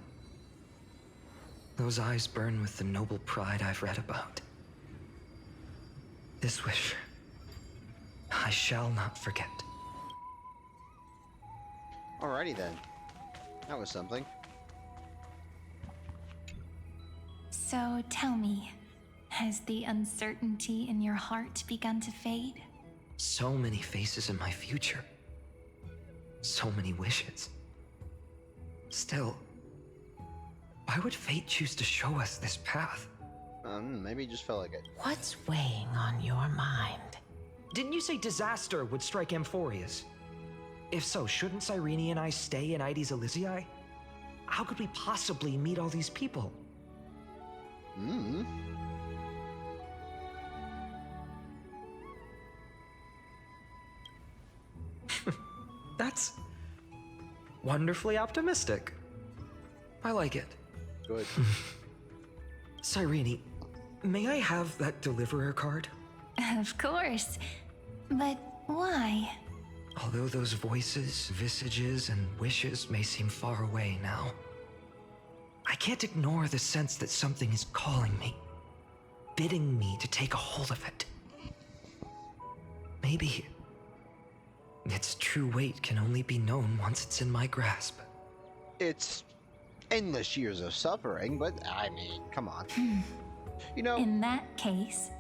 those eyes burn with the noble pride I've read about. This wish, I shall not forget. Alrighty then. That was something. So tell me, has the uncertainty in your heart begun to fade? So many faces in my future. So many wishes. Still, why would fate choose to show us this path? Maybe it just felt like it. What's weighing on your mind? Didn't you say disaster would strike Amphorius? If so, shouldn't Cyrene and I stay in Ides Elysiae? How could we possibly meet all these people? That's wonderfully optimistic. I like it. Good. Cyrene, may I have that deliverer card? Of course. But why? Although those voices, visages, and wishes may seem far away now, I can't ignore the sense that something is calling me, bidding me to take a hold of it. Maybe its true weight can only be known once it's in my grasp. It's endless years of suffering, but I mean, come on. You know, in that case,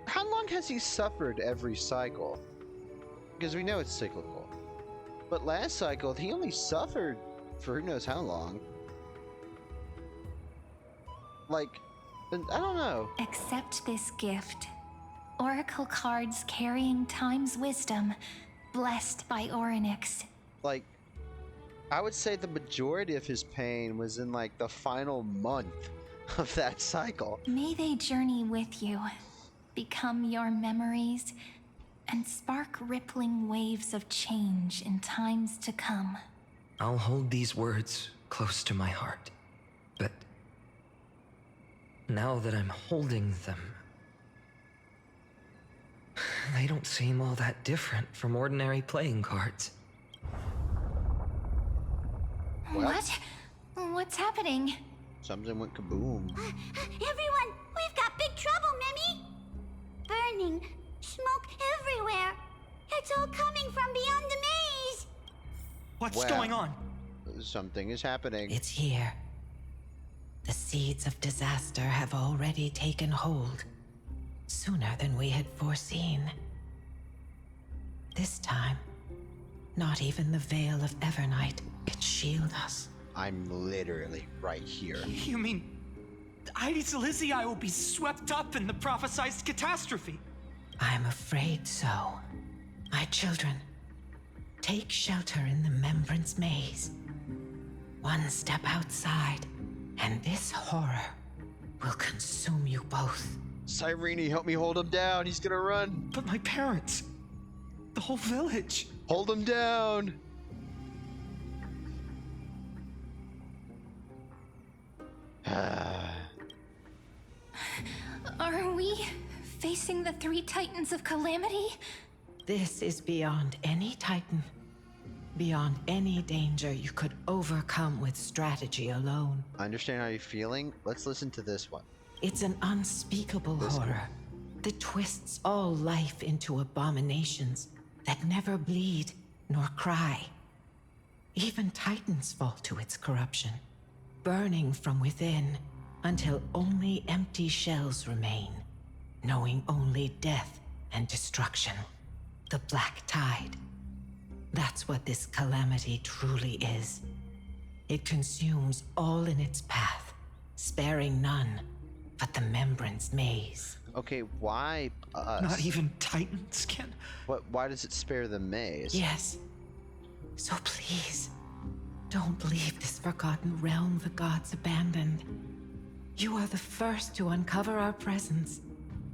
how long has he suffered every cycle? Because we know it's cyclical. But last cycle, he only suffered for who knows how long. Like, I don't know. accept this gift. Oracle cards carrying time's wisdom, blessed by Orynyx. Like, I would say the majority of his pain was in like the final month of that cycle. May they journey with you, become your memories, and spark rippling waves of change in times to come. I'll hold these words close to my heart. But now that I'm holding them, they don't seem all that different from ordinary playing cards. What? What's happening? Something went kaboom. Everyone, we've got big trouble, Mimi! Burning, smoke everywhere. It's all coming from beyond the maze. What's going on? Something is happening. It's here. The seeds of disaster have already taken hold, sooner than we had foreseen. This time, not even the Veil of Evernight could shield us. I'm literally right here. You mean Ides Elysiae will be swept up in the prophesied catastrophe? I'm afraid so. My children, take shelter in the Membrance Maze. One step outside, and this horror will consume you both. Cyrene, help me hold him down. He's gonna run. But my parents, the whole village. Hold him down. Are we facing the three titans of calamity? This is beyond any Titan. Beyond any danger you could overcome with strategy alone. I understand how you're feeling. Let's listen to this one. It's an unspeakable horror that twists all life into abominations that never bleed nor cry. Even Titans fall to its corruption, burning from within until only empty shells remain, knowing only death and destruction. The Black Tide. That's what this calamity truly is. It consumes all in its path, sparing none but the Membrance Maze. Okay, why us? Not even Titans can. Why does it spare the maze? Yes. So please, don't leave this forgotten realm the gods abandoned. You are the first to uncover our presence,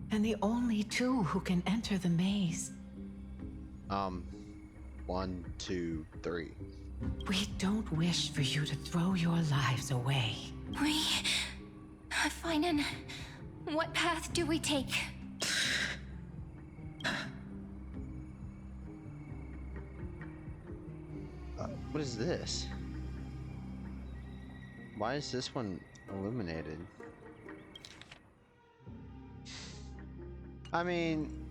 and the only two who can enter the maze. 1, 2, 3. We don't wish for you to throw your lives away. Finan, what path do we take? What is this? Why is this one illuminated? I mean...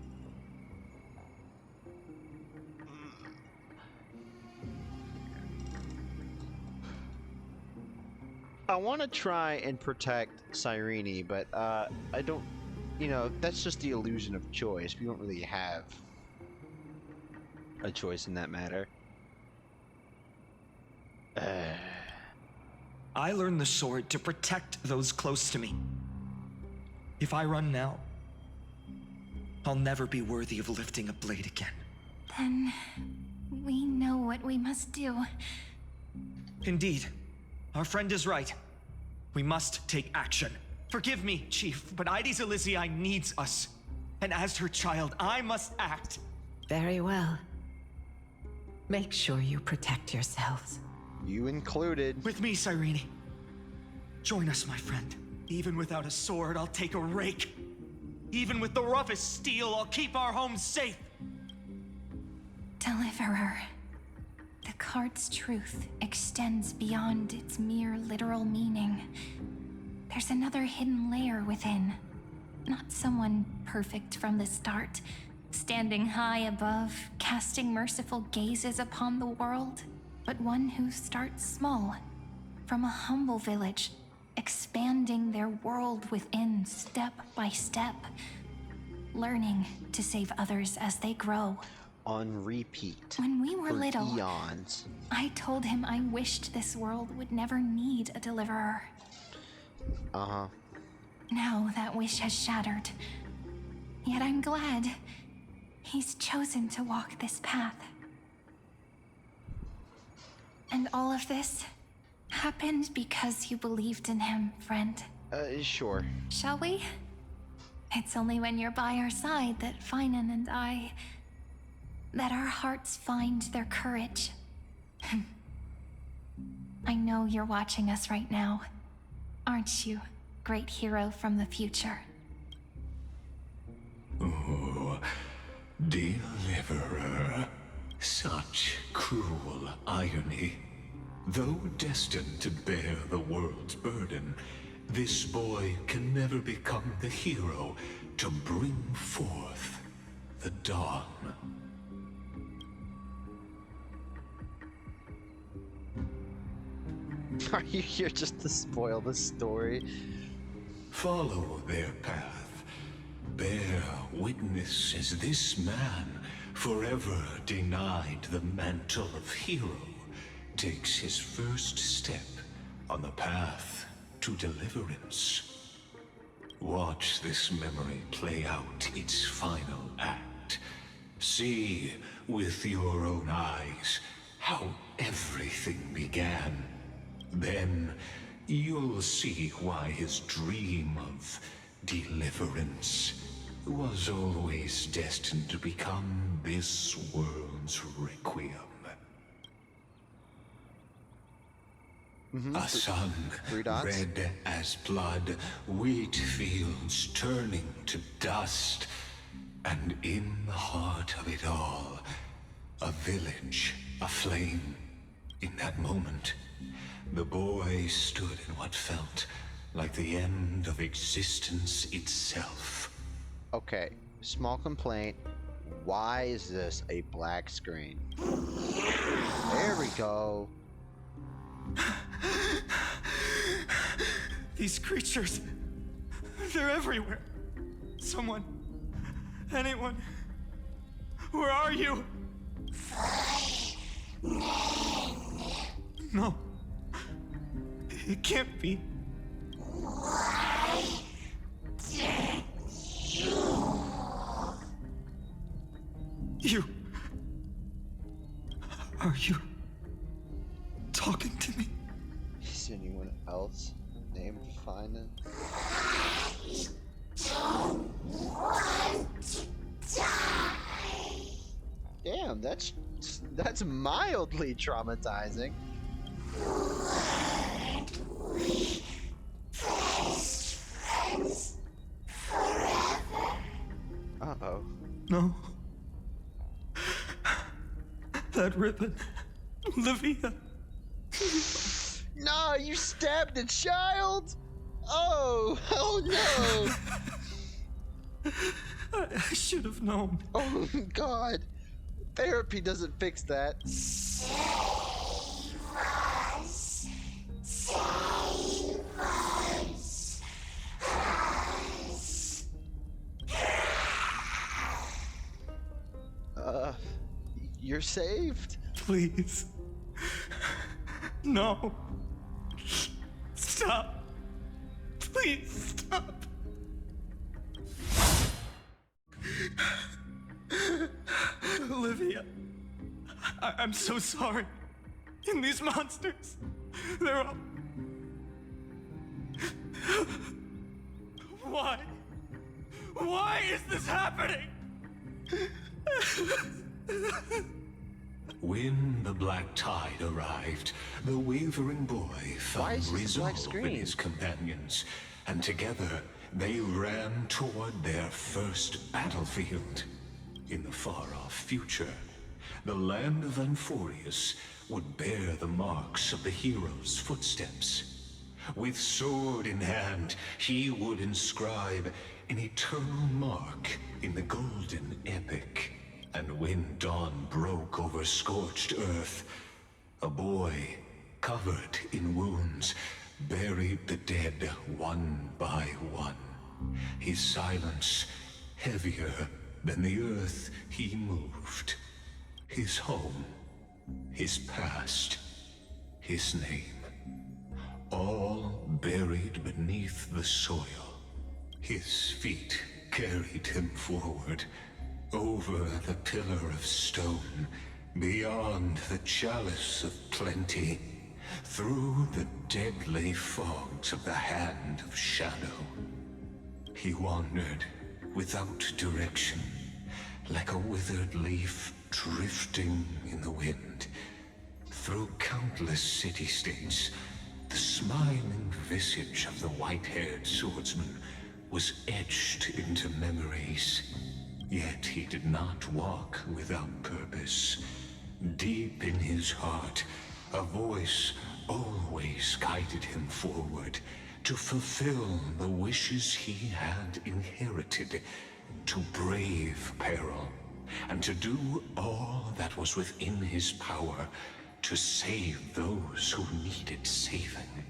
I want to try and protect Cyrene, but I don't... You know, that's just the illusion of choice. We don't really have a choice in that matter. I learned the sword to protect those close to me. If I run now, I'll never be worthy of lifting a blade again. Then we know what we must do. Indeed. Our friend is right. We must take action. Forgive me, Chief, but Ides Elysiae needs us. And as her child, I must act. Very well. Make sure you protect yourselves. You included. With me, Cyrene. Join us, my friend. Even without a sword, I'll take a rake. Even with the roughest steel, I'll keep our home safe. Deliverer. The card's truth extends beyond its mere literal meaning. There's another hidden layer within. Not someone perfect from the start, standing high above, casting merciful gazes upon the world, but one who starts small, from a humble village, expanding their world within step by step, learning to save others as they grow. On repeat. When we were for little, eons. I told him I wished this world would never need a deliverer. Uh-huh. Now that wish has shattered. Yet I'm glad he's chosen to walk this path. And all of this happened because you believed in him, friend. Sure. Shall we? It's only when you're by our side that Finan and that our hearts find their courage. I know you're watching us right now. aren't you, great hero from the future? Oh, deliverer. Such cruel irony. Though destined to bear the world's burden, this boy can never become the hero to bring forth the dawn. Are you here just to spoil the story? Follow their path. Bear witness as this man, forever denied the mantle of hero, takes his first step on the path to deliverance. Watch this memory play out its final act. See with your own eyes how everything began. Then you'll see why his dream of deliverance was always destined to become this world's requiem. A sun red as blood, wheat fields turning to dust, and in the heart of it all, a village aflame. In that moment, the boy stood in what felt like the end of existence itself. Okay, small complaint. Why is this a black screen? There we go. These creatures, they're everywhere. Someone, anyone, where are you? No, it can't be. You, are you talking to me? Is anyone else named Finan? Damn, that's mildly traumatizing. Uh-oh. No. That ribbon. Livia. No, you stabbed a child? Oh no! I should have known. Oh God. Therapy doesn't fix that. Save us. Save us. You're saved? Please. No. Stop. Please stop. Olivia, I'm so sorry. And these monsters, they're all... Why? Why is this happening? When the black tide arrived, the wavering boy found resolve in his companions, and together they ran toward their first battlefield. In the far-off future, the land of Amphorius would bear the marks of the hero's footsteps. With sword in hand, he would inscribe an eternal mark in the golden epic. And when dawn broke over scorched earth, a boy, covered in wounds, buried the dead one by one. His silence heavier than the earth he moved. His home, his past, his name, all buried beneath the soil. His feet carried him forward, over the pillar of stone, beyond the chalice of plenty, through the deadly fogs of the hand of shadow. He wandered without direction, like a withered leaf drifting in the wind, through countless city-states, The smiling visage of the white-haired swordsman was etched into memories. Yet he did not walk without purpose. Deep in his heart, a voice always guided him forward to fulfill the wishes he had inherited, to brave peril, and to do all that was within his power to save those who needed saving.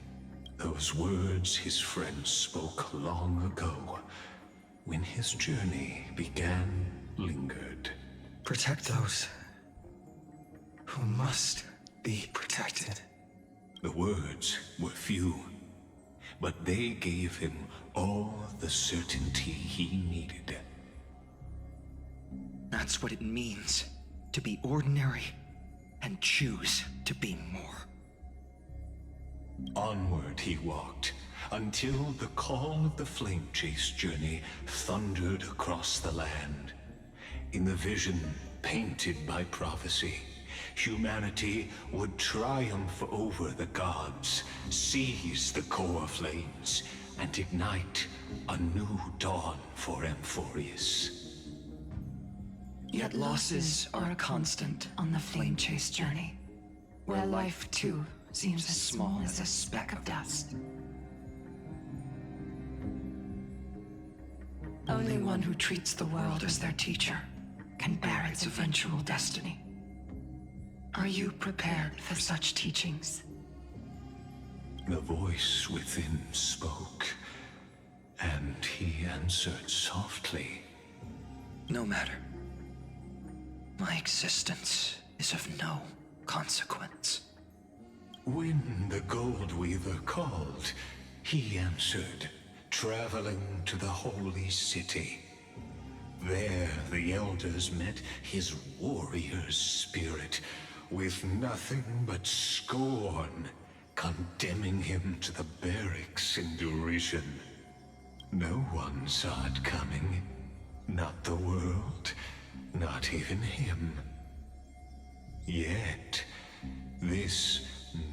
Those words his friend spoke long ago, when his journey began, lingered. Protect those who must be protected. The words were few, but they gave him all the certainty he needed. That's what it means to be ordinary and choose to be more. Onward he walked, until the call of the flame chase journey thundered across the land. In the vision painted by prophecy, humanity would triumph over the gods, seize the core flames, and ignite a new dawn for Amphorius. Yet losses are a constant on the flame chase journey, where life too seems as small as a speck of dust. Only one who treats the world as their teacher can bear its eventual destiny. Are you prepared for such teachings? The voice within spoke, and he answered softly. No matter. My existence is of no consequence. When the Gold Weaver called, he answered, traveling to the holy city. There the elders met his warrior's spirit, with nothing but scorn, condemning him to the barracks in derision. No one saw it coming. Not the world, not even him. Yet, this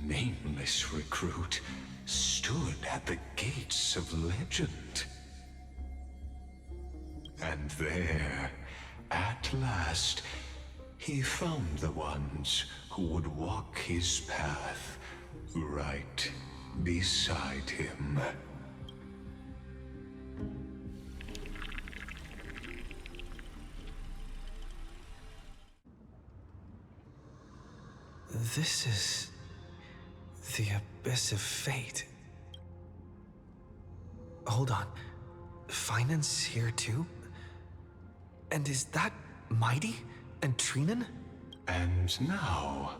nameless recruit stood at the gates of legend. And there, at last, he found the ones who would walk his path right beside him. This is the abyss of fate. Hold on. Finance here too? And is that Mighty and Trinan? And now,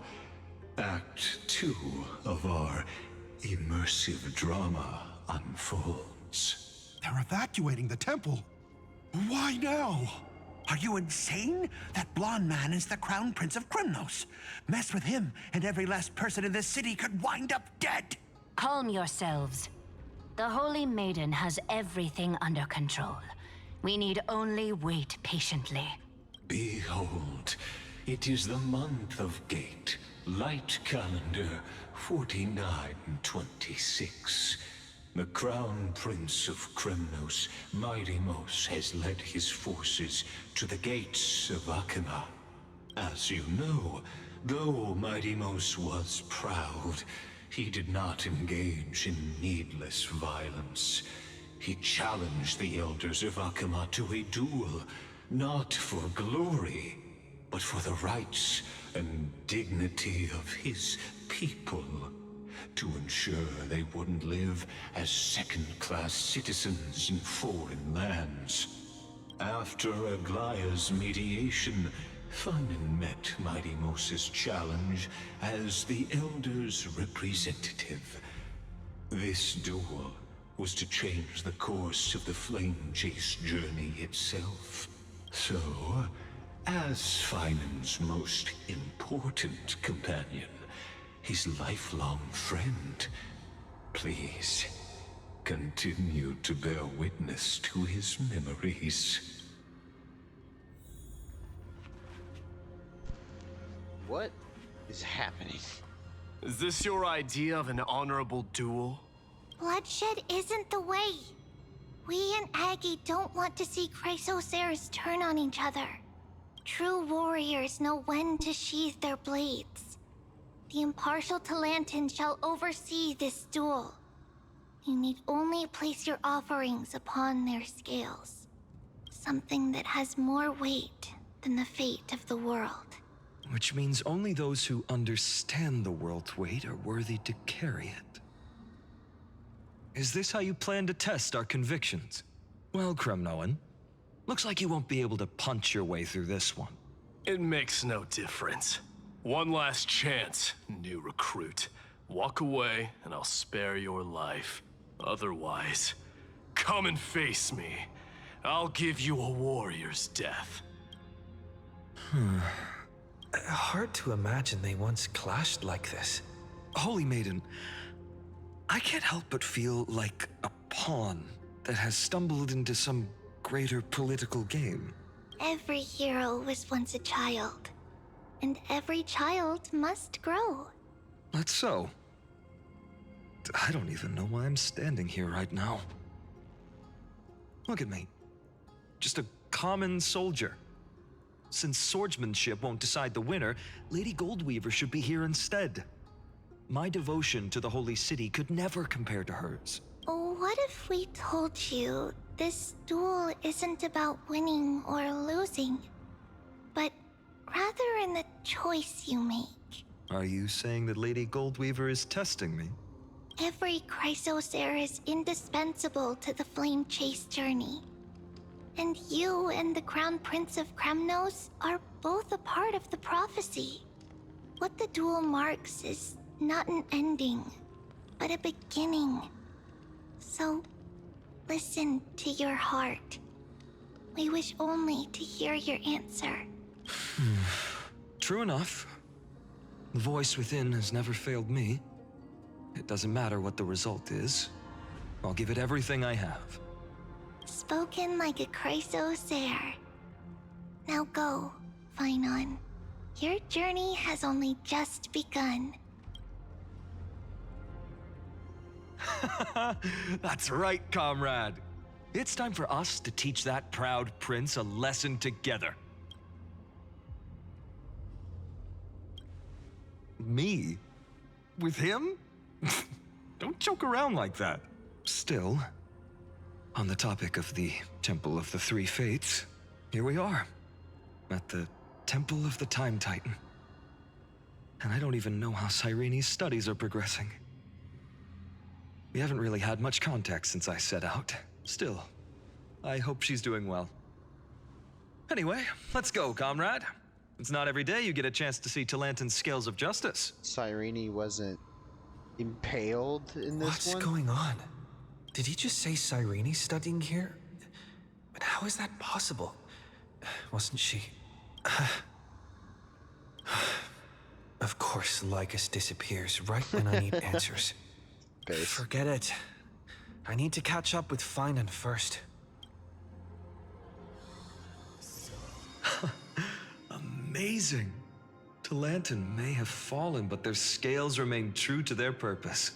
Act 2 of our immersive drama unfolds. They're evacuating the temple. Why now? Are you insane? That blonde man is the Crown Prince of Krymnos. Mess with him, and every last person in this city could wind up dead. Calm yourselves. The Holy Maiden has everything under control. We need only wait patiently. Behold, it is the month of Gate, Light Calendar 4926. The Crown Prince of Krymnos, Mydimos, has led his forces to the gates of Akima. As you know, though Mydimos was proud, he did not engage in needless violence. He challenged the elders of Akima to a duel, not for glory, but for the rights and dignity of his people, to ensure they wouldn't live as second-class citizens in foreign lands. After Aglaya's mediation, Finan met Mydimos' challenge as the Elder's representative. This duel was to change the course of the Flame Chase journey itself. So, as Finan's most important companion, his lifelong friend, please continue to bear witness to his memories. What is happening? Is this your idea of an honorable duel? Bloodshed isn't the way. We and Aggie don't want to see Chrysoceres turn on each other. True warriors know when to sheathe their blades. The impartial Talantin shall oversee this duel. You need only place your offerings upon their scales. Something that has more weight than the fate of the world. Which means only those who understand the world's weight are worthy to carry it. Is this how you plan to test our convictions? Well, Kremnoan, looks like you won't be able to punch your way through this one. It makes no difference. One last chance, new recruit. Walk away, and I'll spare your life. Otherwise, come and face me. I'll give you a warrior's death. Hard to imagine they once clashed like this. Holy Maiden, I can't help but feel like a pawn that has stumbled into some greater political game. Every hero was once a child. And every child must grow. That's so. I don't even know why I'm standing here right now. Look at me. Just a common soldier. Since swordsmanship won't decide the winner, Lady Goldweaver should be here instead. My devotion to the Holy City could never compare to hers. What if we told you this duel isn't about winning or losing, but rather in the choice you make? Are you saying that Lady Goldweaver is testing me? Every Chrysosere is indispensable to the Flame Chase journey. And you and the Crown Prince of Kremnos are both a part of the prophecy. What the duel marks is not an ending, but a beginning. So, listen to your heart. We wish only to hear your answer. True enough. The voice within has never failed me. It doesn't matter what the result is. I'll give it everything I have. Spoken like a Chrysosere. Now go, Finon. Your journey has only just begun. That's right, comrade. It's time for us to teach that proud prince a lesson together. Me? With him? Don't joke around like that. Still, on the topic of the Temple of the Three Fates, here we are, at the Temple of the Time Titan. And I don't even know how Cyrene's studies are progressing. We haven't really had much contact since I set out. Still, I hope she's doing well. Anyway, let's go, comrade. It's not every day you get a chance to see Talantin's scales of justice. Cyrene wasn't impaled in this What's one? going on? Did he just say Cyrene's studying here? But how is that possible? Wasn't she? Of course, Lycus disappears right when I need answers. Forget it. I need to catch up with Finan first. Amazing. Talantin may have fallen, but their scales remain true to their purpose.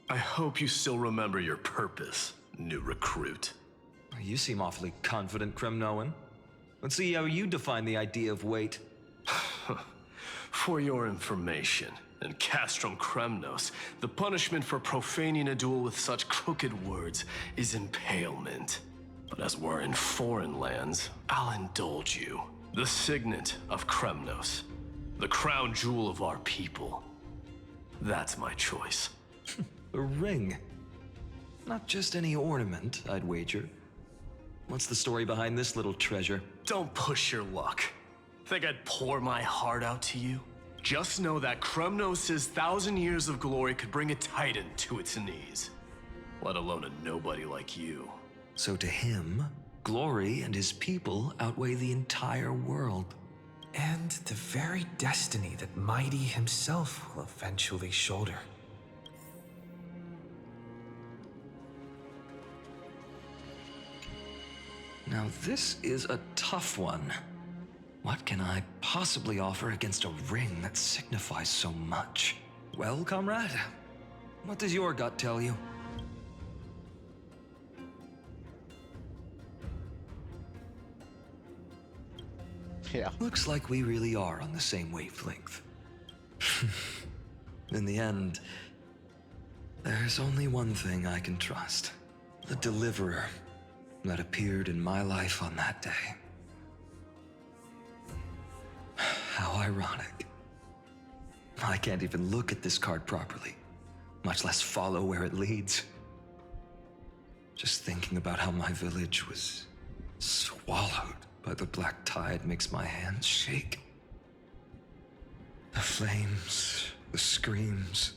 I hope you still remember your purpose, new recruit. You seem awfully confident, Kremnoan. Let's see how you define the idea of weight. For your information, in Castrum Kremnos, the punishment for profaning a duel with such crooked words is impalement. But as we're in foreign lands, I'll indulge you. The signet of Kremnos, the crown jewel of our people. That's my choice. A ring. Not just any ornament, I'd wager. What's the story behind this little treasure? Don't push your luck. Think I'd pour my heart out to you? Just know that Kremnos' 1,000 years of glory could bring a titan to its knees. Let alone a nobody like you. So to him, glory and his people outweigh the entire world. And the very destiny that Mighty himself will eventually shoulder. Now this is a tough one. What can I possibly offer against a ring that signifies so much? Well, comrade, what does your gut tell you? Yeah. Looks like we really are on the same wavelength. In the end, there's only one thing I can trust. The deliverer that appeared in my life on that day. How ironic. I can't even look at this card properly, much less follow where it leads. Just thinking about how my village was swallowed by the black tide makes my hands shake. The flames, the screams,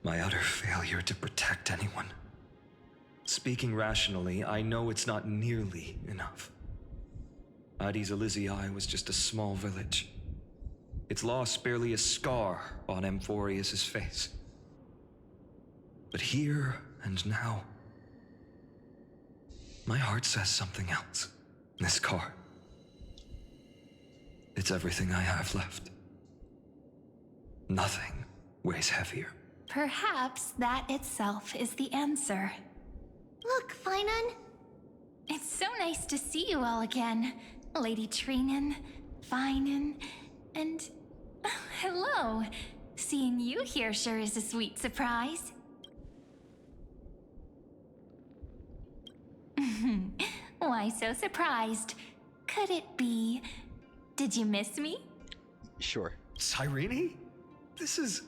my utter failure to protect anyone. Speaking rationally, I know it's not nearly enough. Addis Elysiae was just a small village. Its loss barely a scar on Amphorius' face. But here and now, my heart says something else. This card. It's everything I have left. Nothing weighs heavier. Perhaps that itself is the answer. Look, Finan. It's so nice to see you all again. Lady Treenan, Finan, and... hello. Seeing you here sure is a sweet surprise. Why so surprised? Could it be... Did you miss me? Sure. Cyrene? This is...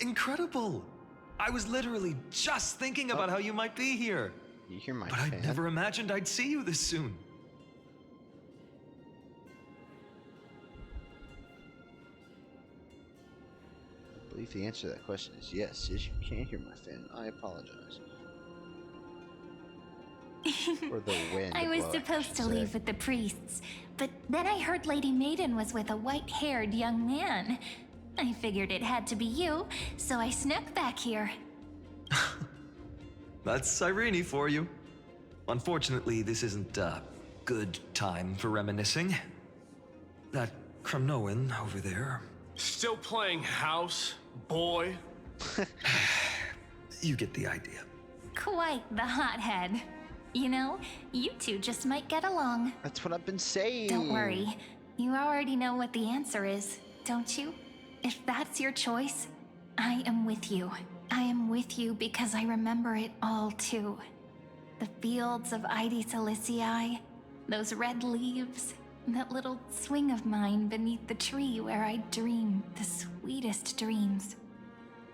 incredible. I was literally just thinking about how you might be here. You hear my But fan? I'd never imagined I'd see you this soon. I believe the answer to that question is yes. Yes, you can hear my fan. I apologize. For the wind. I was blow, supposed should to say. leave with the priests, but then I heard Lady Maiden was with a white-haired young man. I figured it had to be you, so I snuck back here. That's Cyrene for you. Unfortunately, this isn't a good time for reminiscing. That Crumnoan over there. Still playing house, boy? You get the idea. Quite the hothead. You know, you two just might get along. That's what I've been saying. Don't worry. You already know what the answer is, don't you? If that's your choice, I am with you. I am with you because I remember it all too. The fields of Addis Elysiae, those red leaves, that little swing of mine beneath the tree where I dreamed the sweetest dreams.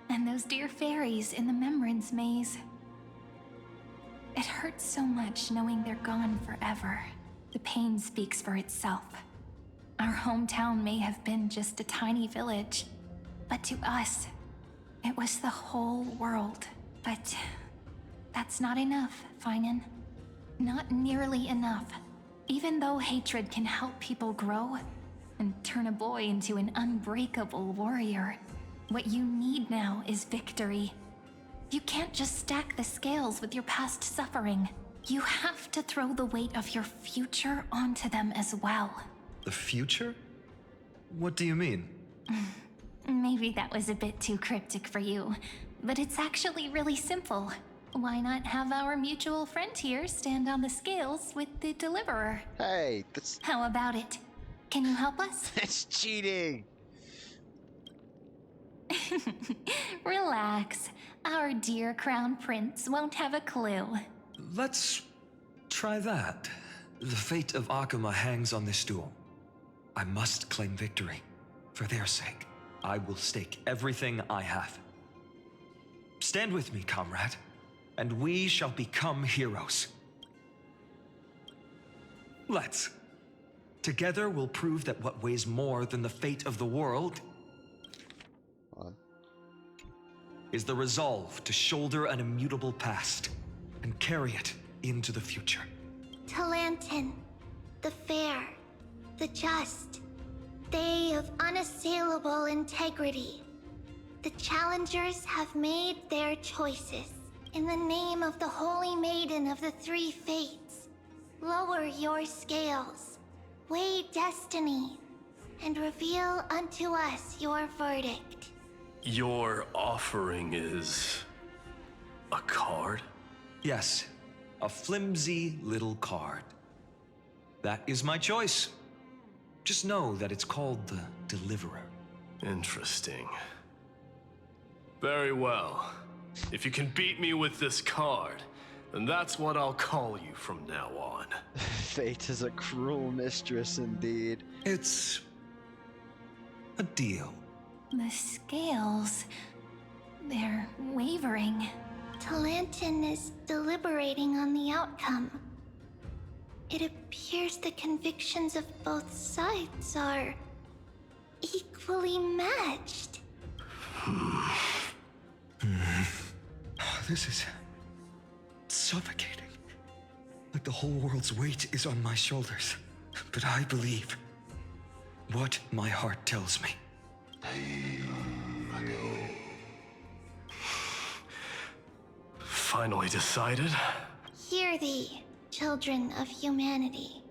And those dear fairies in the Memorance Maze. It hurts so much knowing they're gone forever. The pain speaks for itself. Our hometown may have been just a tiny village, but to us, it was the whole world. But that's not enough, Finan. Not nearly enough. Even though hatred can help people grow and turn a boy into an unbreakable warrior, what you need now is victory. You can't just stack the scales with your past suffering. You have to throw the weight of your future onto them as well. The future? What do you mean? Maybe that was a bit too cryptic for you, but it's actually really simple. Why not have our mutual friend here stand on the scales with the deliverer? Hey, that's... How about it? Can you help us? That's cheating! Relax. Our dear Crown Prince won't have a clue. Let's try that. The fate of Akuma hangs on this duel. I must claim victory. For their sake, I will stake everything I have. Stand with me, comrade, and we shall become heroes. Let's. Together we'll prove that what weighs more than the fate of the world is the resolve to shoulder an immutable past and carry it into the future. Talantin, the fair, the just, they of unassailable integrity. The challengers have made their choices. In the name of the Holy Maiden of the Three Fates, lower your scales, weigh destiny, and reveal unto us your verdict. Your offering is a card? Yes, a flimsy little card. That is my choice. Just know that it's called the Deliverer. Interesting. Very well. If you can beat me with this card, then that's what I'll call you from now on. Fate is a cruel mistress indeed. It's a deal. The scales, they're wavering. Talantin is deliberating on the outcome. It appears the convictions of both sides are equally matched. This is suffocating. Like the whole world's weight is on my shoulders. But I believe what my heart tells me. Finally decided? Hear thee, children of humanity.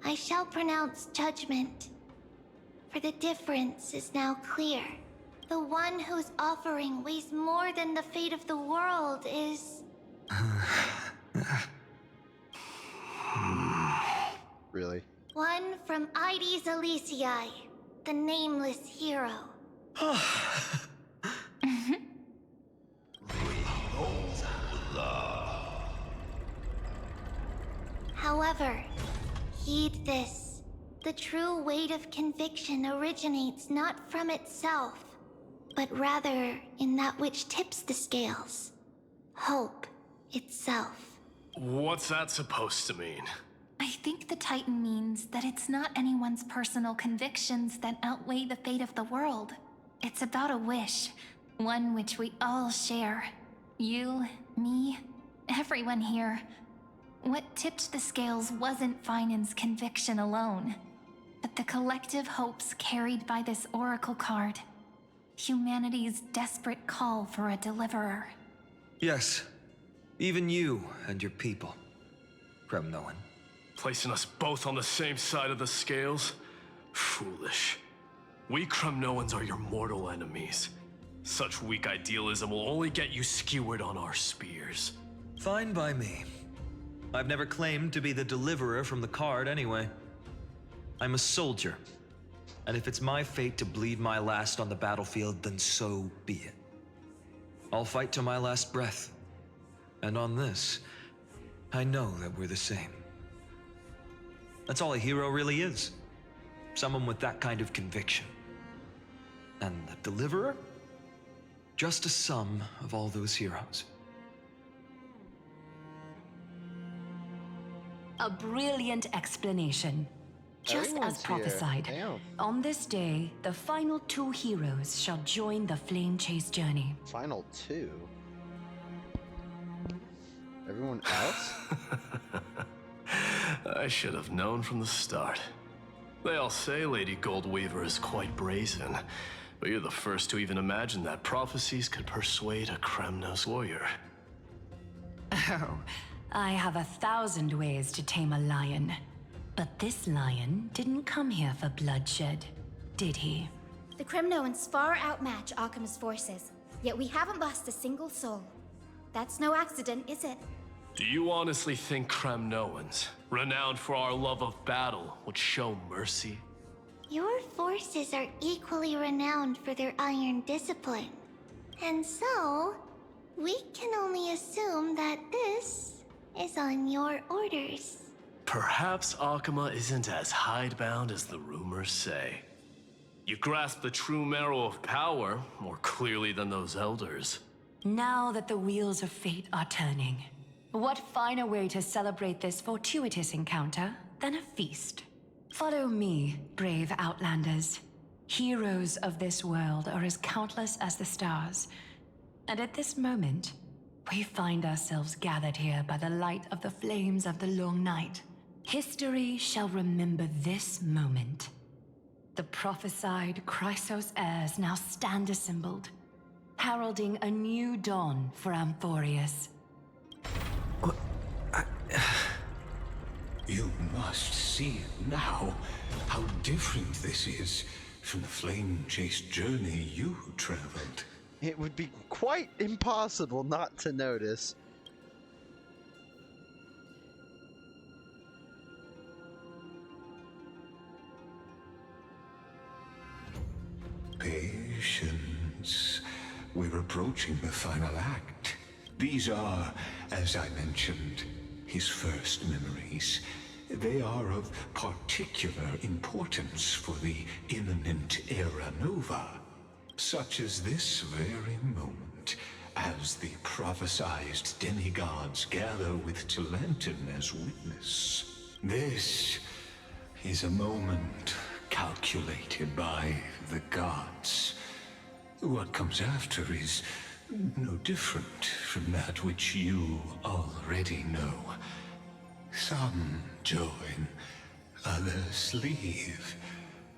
I shall pronounce judgment. For the difference is now clear. The one whose offering weighs more than the fate of the world is... Really? one from Ides Elysiae, the nameless hero. However, heed this. The true weight of conviction originates not from itself, but rather in that which tips the scales. Hope itself. What's that supposed to mean? I think the Titan means that it's not anyone's personal convictions that outweigh the fate of the world. It's about a wish, one which we all share. You, me, everyone here. What tipped the scales wasn't Finan's conviction alone, but the collective hopes carried by this oracle card. Humanity's desperate call for a deliverer. Yes, even you and your people, Kremnoan. Placing us both on the same side of the scales? Foolish. We Kremnoans are your mortal enemies. Such weak idealism will only get you skewered on our spears. Fine by me. I've never claimed to be the deliverer from the card anyway. I'm a soldier. And if it's my fate to bleed my last on the battlefield, then so be it. I'll fight to my last breath. And on this, I know that we're the same. That's all a hero really is. Someone with that kind of conviction. And the deliverer? Just a sum of all those heroes. A brilliant explanation. Just Everyone's as here. prophesied, Damn. on this day, the final two heroes shall join the Flame Chase journey. Final two? Everyone else? I should have known from the start. They all say Lady Goldweaver is quite brazen, but you're the first to even imagine that prophecies could persuade a Kremnos warrior. Oh, I have 1,000 ways to tame a lion. But this lion didn't come here for bloodshed, did he? The Kremnoans far outmatch Arkham's forces, yet we haven't lost a single soul. That's no accident, is it? Do you honestly think Kremnoans, renowned for our love of battle, would show mercy? Your forces are equally renowned for their iron discipline. And so, we can only assume that this is on your orders. Perhaps Akama isn't as hidebound as the rumors say. You grasp the true marrow of power more clearly than those elders. Now that the wheels of fate are turning, what finer way to celebrate this fortuitous encounter than a feast? Follow me, brave Outlanders. Heroes of this world are as countless as the stars. And at this moment, we find ourselves gathered here by the light of the flames of the long night. History shall remember this moment. The prophesied Chrysos heirs now stand assembled, heralding a new dawn for Amphorius. You must see it now, how different this is from the flame-chased journey you traveled. It would be quite impossible not to notice. Patience. We're approaching the final act. These are, as I mentioned, his first memories. They are of particular importance for the imminent Era Nova, such as this very moment, as the prophesized demigods gather with Talantin as witness. This is a moment calculated by the gods. What comes after is no different from that which you already know. Some join, others leave,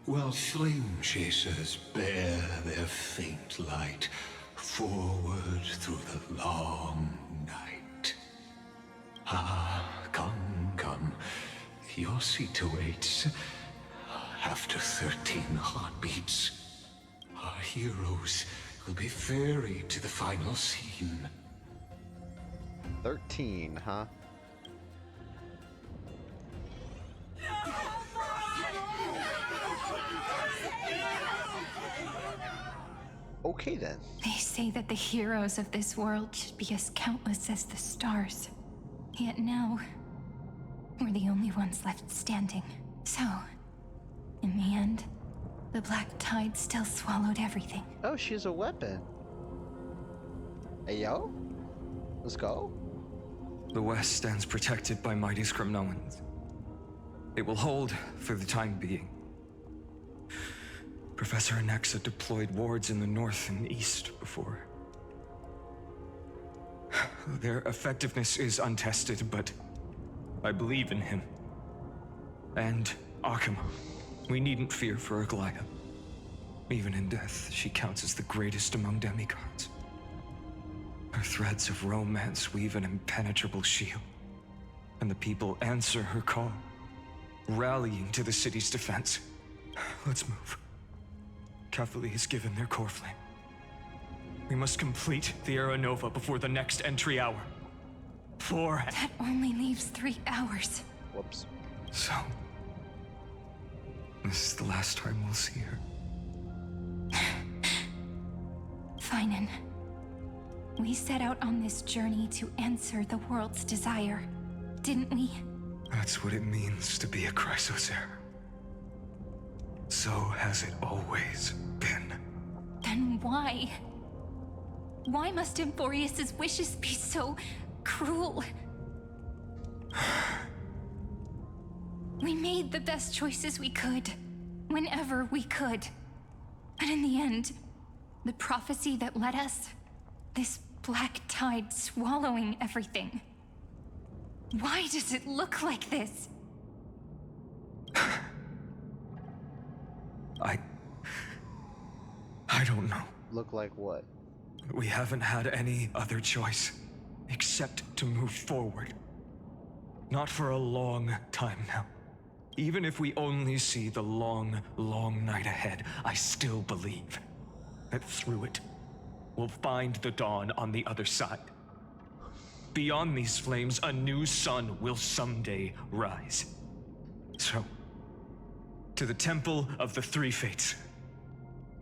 while flame chasers bear their faint light forward through the long night. Ah, come, come. Your seat awaits. After 13 heartbeats, our heroes will be ferried to the final scene. 13, huh? Okay then. They say that the heroes of this world should be as countless as the stars. Yet now, we're the only ones left standing. So, in the end, the black tide still swallowed everything. Oh, she's a weapon. Hey, yo. Let's go. The West stands protected by mighty Skrymnoans. It will hold for the time being. Professor Anexa deployed wards in the north and east before. Their effectiveness is untested, but I believe in him. And Akuma. We needn't fear for Aglaya. Even in death, she counts as the greatest among demigods. Her threads of romance weave an impenetrable shield, and the people answer her call, rallying to the city's defense. Let's move. Cavalry has given their core flame. We must complete the Era Nova before the next entry hour. That only leaves 3 hours. Whoops. So, this is the last time we'll see her. Finan, we set out on this journey to answer the world's desire, didn't we? That's what it means to be a Chrysosaur. So has it always been. Then why? Why must Amphorius's wishes be so cruel? We made the best choices we could, whenever we could. And in the end, the prophecy that led us, this black tide swallowing everything. Why does it look like this? I don't know. Look like what? We haven't had any other choice, except to move forward. Not for a long time now. Even if we only see the long, long night ahead, I still believe that through it, we'll find the dawn on the other side. Beyond these flames, a new sun will someday rise. So, to the Temple of the Three Fates.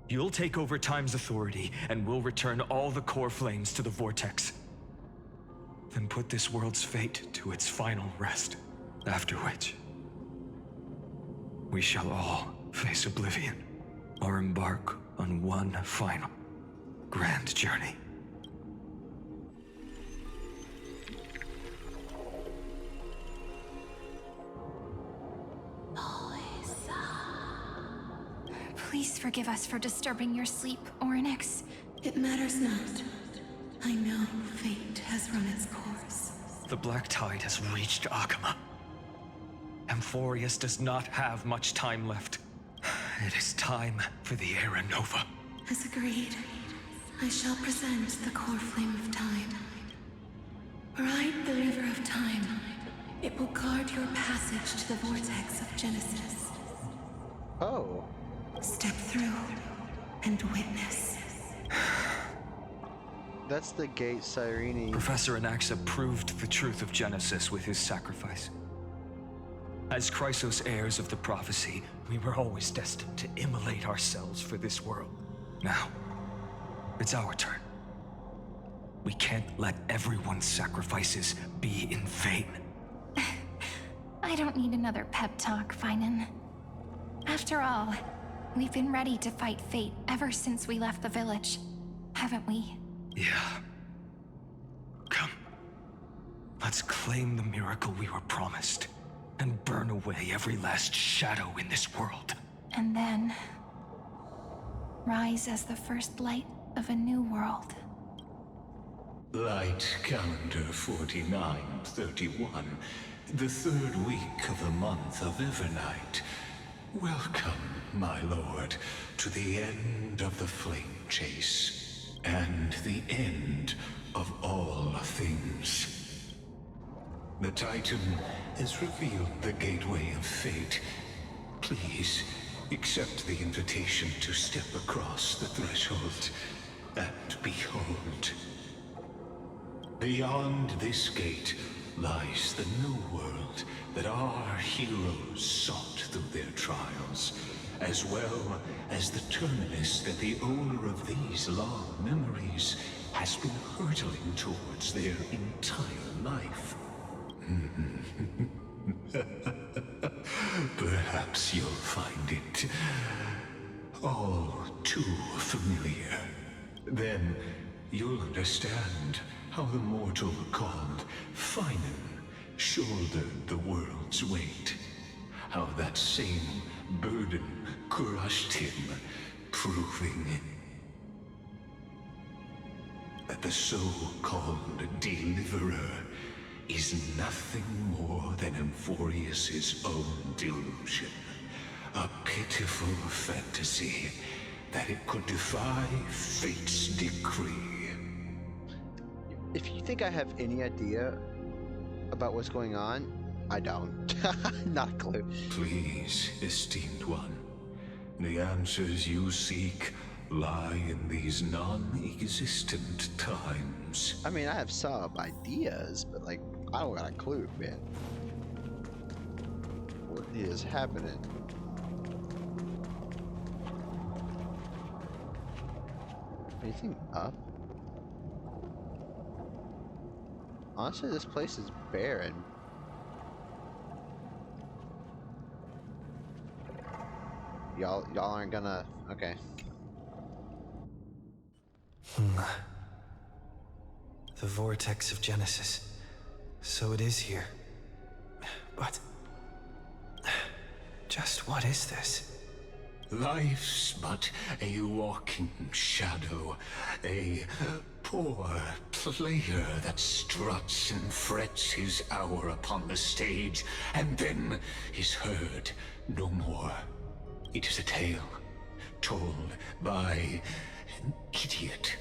You'll take over Time's authority, and we'll return all the core flames to the Vortex. Then put this world's fate to its final rest. After which, we shall all face oblivion, or embark on one final, grand journey. Please forgive us for disturbing your sleep, Orynyx. It matters not. I know fate has run its course. The black tide has reached Akuma. Amphorius does not have much time left. It is time for the Era Nova. As agreed, I shall present the core flame of time. Ride the river of time. It will guard your passage to the vortex of Genesis. Oh. Step through and witness. That's the gate Cyrene. Professor Anaxa proved the truth of Genesis with his sacrifice. As Chrysos heirs of the prophecy, we were always destined to immolate ourselves for this world. Now, it's our turn. We can't let everyone's sacrifices be in vain. I don't need another pep talk, Finan. After all, we've been ready to fight fate ever since we left the village, haven't we? Yeah. Come. Let's claim the miracle we were promised, and burn away every last shadow in this world. And then rise as the first light of a new world. Light calendar 4931, the third week of the month of Evernight. Welcome, my lord, to the end of the flame chase, and the end of all things. The Titan has revealed the gateway of fate. Please, accept the invitation to step across the threshold and behold. Beyond this gate lies the new world that our heroes sought through their trials, as well as the terminus that the owner of these long memories has been hurtling towards their entire life. Perhaps you'll find it all too familiar. Then you'll understand how the mortal called Finan shouldered the world's weight. How that same burden crushed him, proving that the so-called deliverer is nothing more than Amphorius's own delusion. A pitiful fantasy that it could defy fate's decree. If you think I have any idea about what's going on, I don't. Not a clue. Please, esteemed one, the answers you seek lie in these non-existent times. I mean, I have some ideas, but like, I don't got a clue, man. What is happening? Anything up? Honestly, this place is barren. Y'all aren't gonna... Okay. The vortex of Genesis. So it is here. But... just what is this? Life's but a walking shadow, a poor player that struts and frets his hour upon the stage, and then is heard no more. It is a tale told by an idiot,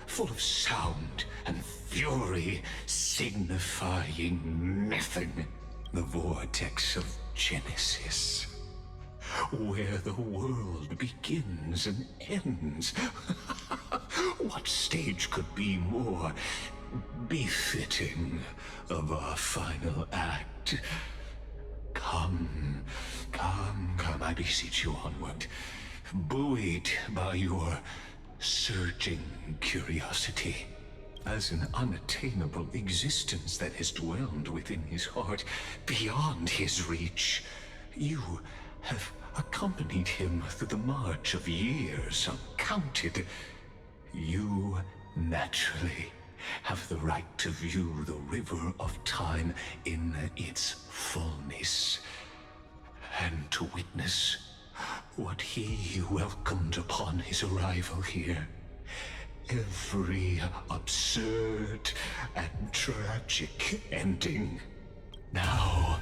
full of sound and fury, signifying nothing. The vortex of Genesis, where the world begins and ends. What stage could be more befitting of our final act? Come, I beseech you onward, buoyed by your surging curiosity. As an unattainable existence that has dwelled within his heart, beyond his reach, you have accompanied him through the march of years uncounted. You naturally have the right to view the river of time in its fullness, and to witness what he welcomed upon his arrival here. Every absurd and tragic ending. Now,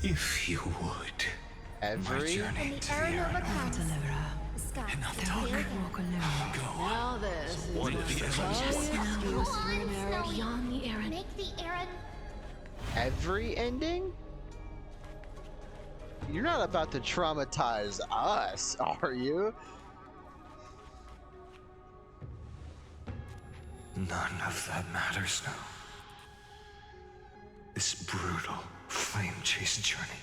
if you would, every my journey to the Arena. Now this is What if the Beyond the errand. Make the errand. Every ending? You're not about to traumatize us, are you? None of that matters now. This brutal flame chase journey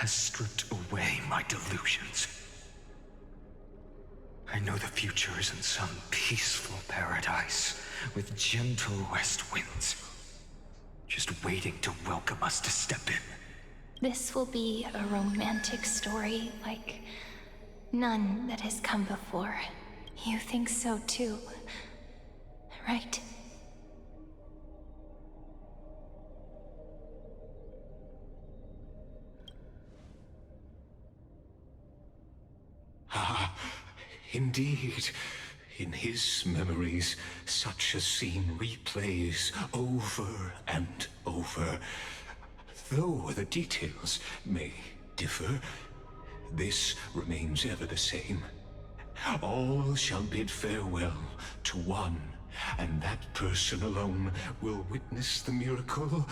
has stripped away my delusions. I know the future is in some peaceful paradise with gentle west winds, just waiting to welcome us to step in. This will be a romantic story like none that has come before. You think so too, right? Ah, indeed. In his memories, such a scene replays over and over. Though the details may differ, this remains ever the same. All shall bid farewell to one, and that person alone will witness the miracle.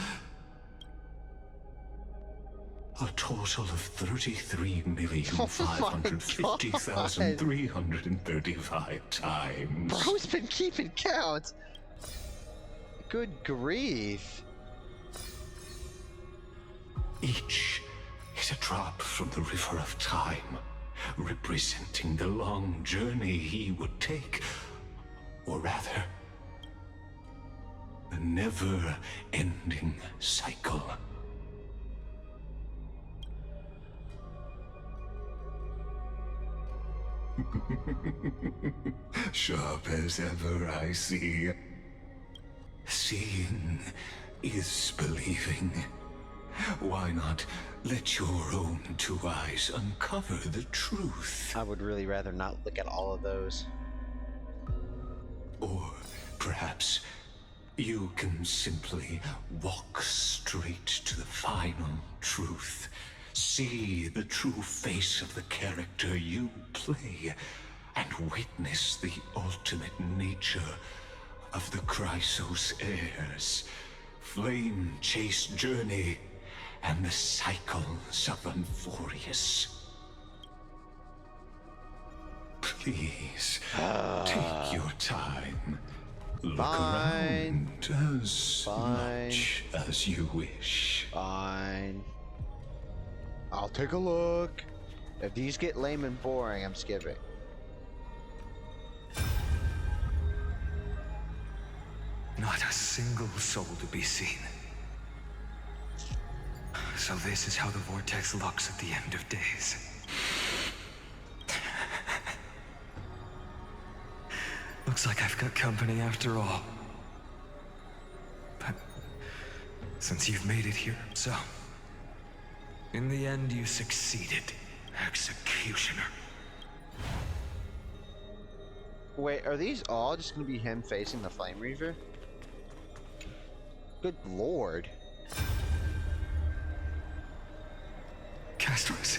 A total of 33,550,335 times. Bro's been keeping count. Good grief. Each is a drop from the river of time, representing the long journey he would take, or rather, the never-ending cycle. Sharp as ever, I see. Seeing is believing. Why not let your own two eyes uncover the truth? I would really rather not look at all of those. Or perhaps you can simply walk straight to the final truth. See the true face of the character you play, and witness the ultimate nature of the Chrysos heirs, flame chase journey, and the cycles of Amphorius. Please, take your time. Look around as much as you wish. Fine. I'll take a look. If these get lame and boring, I'm skipping. Not a single soul to be seen. So this is how the vortex looks at the end of days. Looks like I've got company after all. But since you've made it here, so in the end you succeeded, Executioner. Wait, are these all just gonna be him facing the Flame Reaver? Good lord. Castros,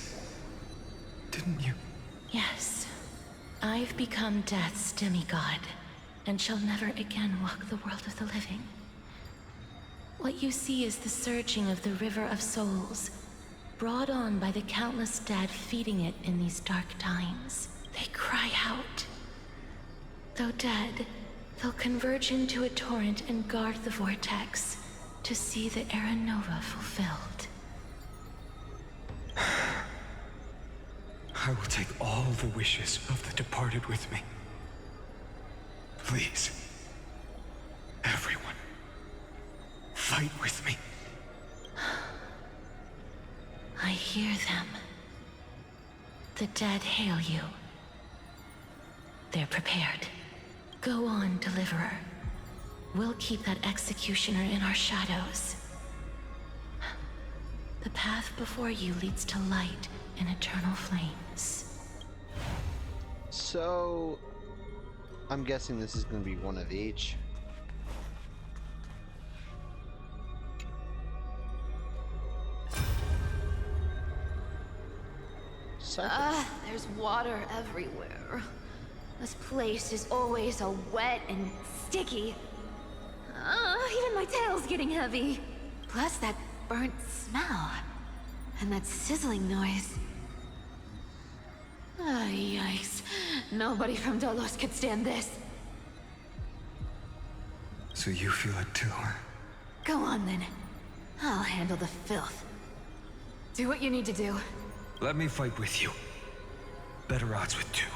didn't you? Yes. I've become Death's demigod, and shall never again walk the world of the living. What you see is the surging of the River of Souls, brought on by the countless dead feeding it in these dark times. They cry out. Though dead, they'll converge into a torrent and guard the vortex to see the Era Nova fulfilled. I will take all the wishes of the departed with me. Please, everyone, fight with me. I hear them. The dead hail you. They're prepared. Go on, Deliverer. We'll keep that executioner in our shadows. The path before you leads to light and eternal flames. So, I'm guessing this is going to be one of each. There's water everywhere. This place is always so wet and sticky. Even my tail's getting heavy. Plus that burnt smell. And that sizzling noise. Ah, yikes. Nobody from Dolos could stand this. So you feel it too, huh? Go on then. I'll handle the filth. Do what you need to do. Let me fight with you. Better odds with two.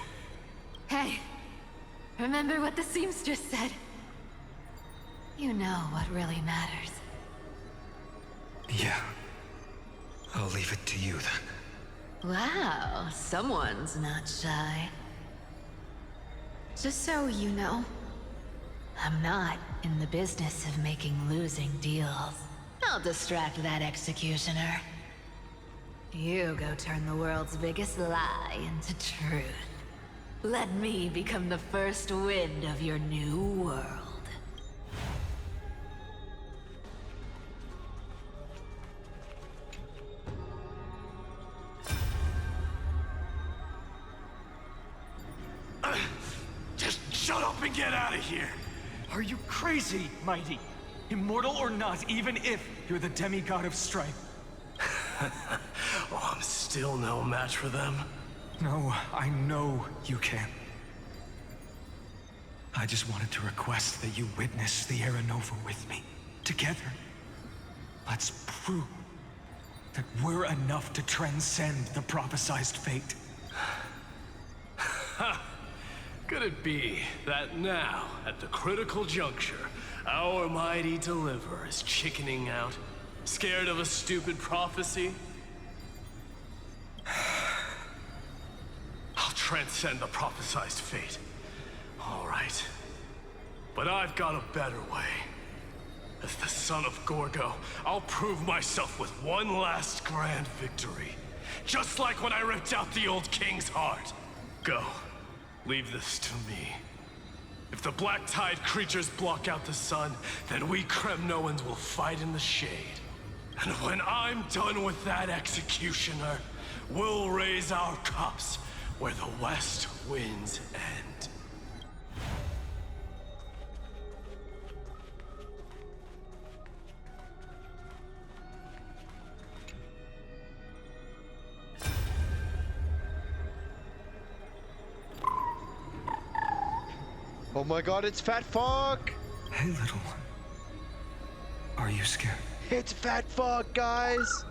Hey, remember what the seamstress said? You know what really matters. Yeah. I'll leave it to you then. Wow, someone's not shy. Just so you know, I'm not in the business of making losing deals. I'll distract that executioner. You go turn the world's biggest lie into truth. Let me become the first wind of your new world. Just shut up and get out of here! Are you crazy, Mighty? Immortal or not, even if you're the demigod of strife. Oh, I'm still no match for them. No, I know you can. I just wanted to request that you witness the Era Nova with me. Together. Let's prove that we're enough to transcend the prophesized fate. Could it be that now, at the critical juncture, our mighty deliverer is chickening out? Scared of a stupid prophecy? I'll transcend the prophesized fate. All right. But I've got a better way. As the son of Gorgo, I'll prove myself with one last grand victory. Just like when I ripped out the old king's heart. Go. Leave this to me. If the Black Tide creatures block out the sun, then we Kremnoans will fight in the shade. And when I'm done with that executioner, we'll raise our cups where the west winds end. Oh my god, it's Fat Fuck! Hey, little one. Are you scared? It's Fat Fuck, guys!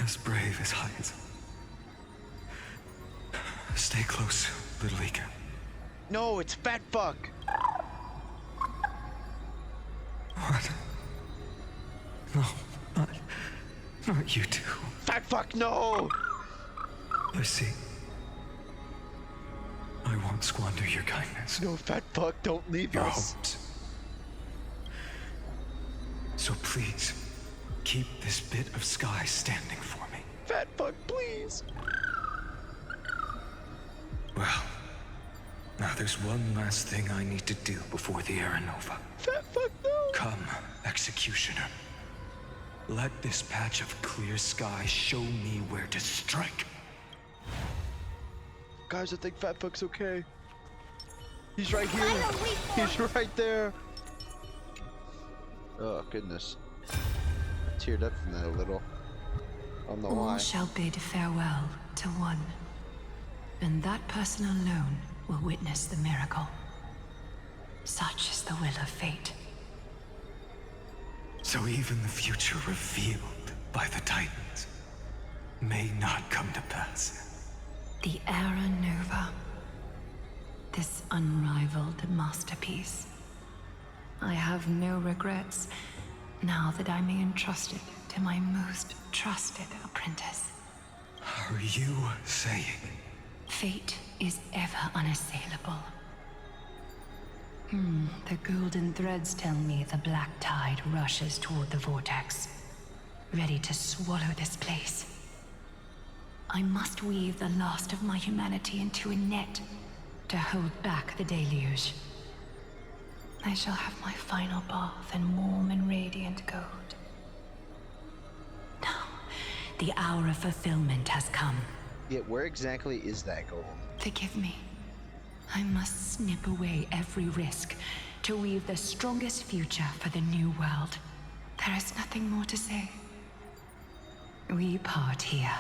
As brave as I am. Stay close, little Ika. No, it's Fat Fuck! What? No, not you two. Fat Fuck, no! I see. I won't squander your kindness. No, Fat Fuck, don't leave your us. hopes. So please, keep this bit of sky standing for me. Fat Fuck, please! Well, now there's one last thing I need to do before the Era Nova. Fat Fuck, no! Come, Executioner. Let this patch of clear sky show me where to strike. Guys, I think Fat Fuck's okay. He's right here. He's right there. Oh, goodness. I teared up from that a little. I don't know why. All shall bid farewell to one, and that person alone will witness the miracle. Such is the will of fate. So even the future revealed by the Titans may not come to pass. The Era Nova. This unrivaled masterpiece. I have no regrets now that I may entrust it to my most trusted apprentice. Are you saying? Fate is ever unassailable. The golden threads tell me the black tide rushes toward the vortex, ready to swallow this place. I must weave the last of my humanity into a net to hold back the deluge. I shall have my final bath in warm and radiant gold. Now, the hour of fulfillment has come. Yet where exactly is that gold? Forgive me. I must snip away every risk to weave the strongest future for the new world. There is nothing more to say. We part here.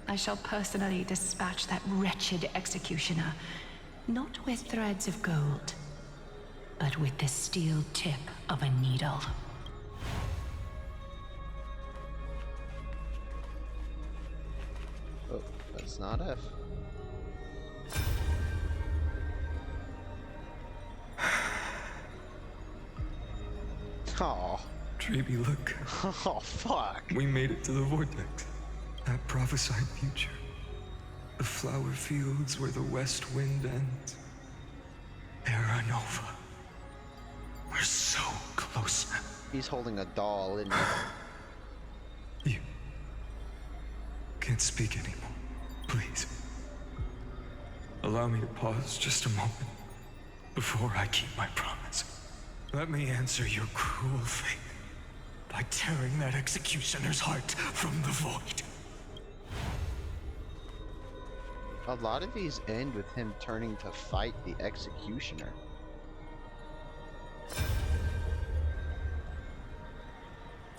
I shall personally dispatch that wretched executioner, not with threads of gold, but with the steel tip of a needle. Oh, that's not F. Oh. Treeby, look. Oh, fuck. We made it to the vortex. That prophesied future. The flower fields where the west wind ends. Era Nova. We're so close now. He's holding a doll, isn't he? You can't speak anymore. Please. Allow me to pause just a moment before I keep my promise. Let me answer your cruel fate by tearing that executioner's heart from the void. A lot of these end with him turning to fight the executioner.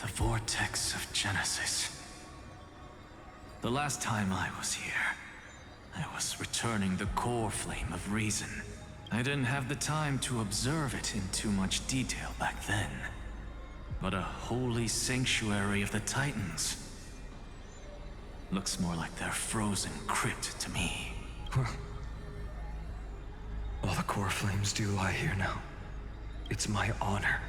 The vortex of Genesis. The last time I was here, I was returning the core flame of reason. I didn't have the time to observe it in too much detail back then. But a holy sanctuary of the Titans. Looks more like their frozen crypt to me. Well, all the core flames do lie here now. It's my honor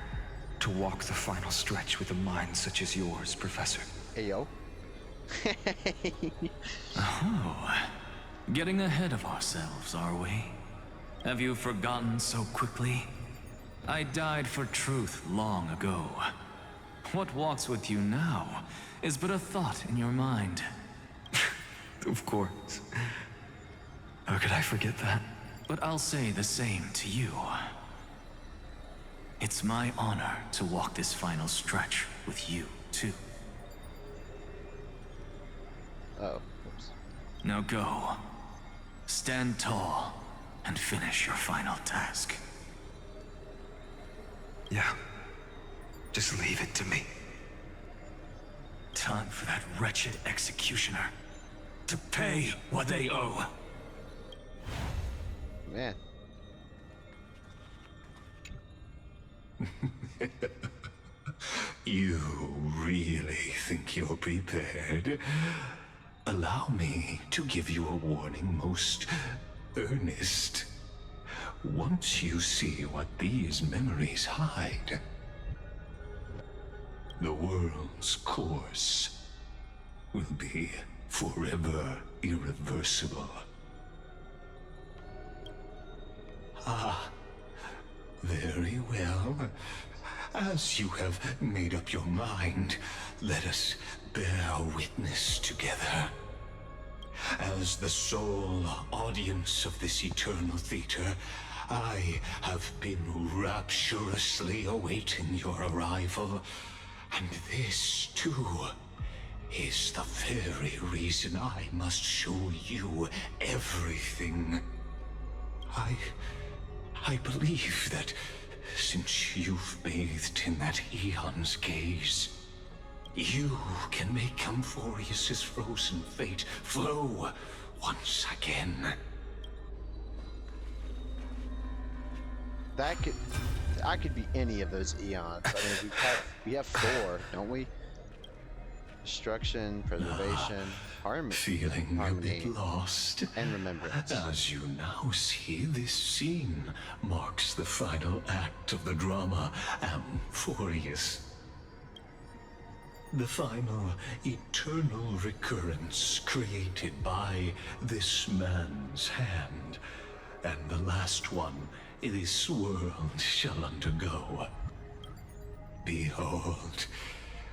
to walk the final stretch with a mind such as yours, Professor. Hey, yo. Oh, getting ahead of ourselves, are we? Have you forgotten so quickly? I died for truth long ago. What walks with you now is but a thought in your mind. Of course. How could I forget that? But I'll say the same to you. It's my honor to walk this final stretch with you, too. Oh, oops. Now go. Stand tall and finish your final task. Yeah. Just leave it to me. Time for that wretched executioner to pay what they owe. Man. You really think you're prepared? Allow me to give you a warning, most earnest. Once you see what these memories hide, the world's course will be forever irreversible. Ah, very well. As you have made up your mind, let us bear witness together. As the sole audience of this eternal theater, I have been rapturously awaiting your arrival. And this, too, is the very reason I must show you everything. I believe that since you've bathed in that Eon's gaze, you can make Amphorius's frozen fate flow once again. I could be any of those eons. I mean, we have 4, don't we? Destruction, preservation, Feeling harmony, a bit lost, and remembrance. As you now see, this scene marks the final act of the drama Amphorius. The final eternal recurrence created by this man's hand, and the last one this world shall undergo. Behold,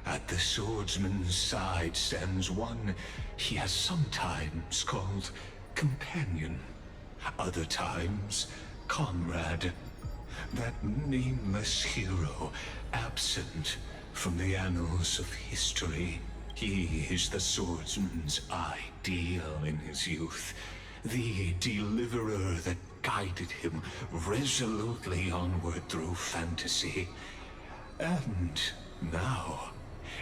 at the swordsman's side stands one he has sometimes called companion, other times comrade, that nameless hero absent from the annals of history. He is the swordsman's ideal in his youth, the deliverer that guided him resolutely onward through fantasy. And now,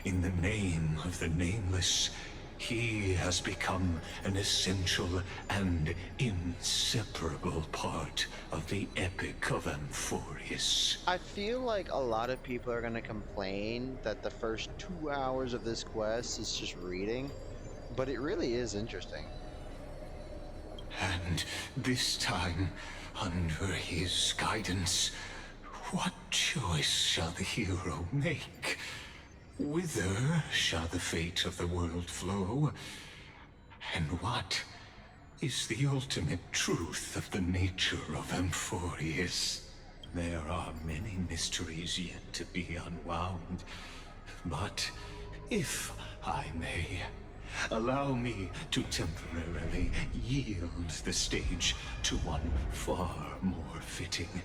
in the name of the Nameless, he has become an essential and inseparable part of the Epic of Amphorius. I feel like a lot of people are going to complain that the first 2 hours of this quest is just reading, but it really is interesting. And this time, under his guidance, what choice shall the hero make? Whither shall the fate of the world flow? And what is the ultimate truth of the nature of Amphorius? There are many mysteries yet to be unwound, but if I may, allow me to temporarily yield the stage to one far more fitting.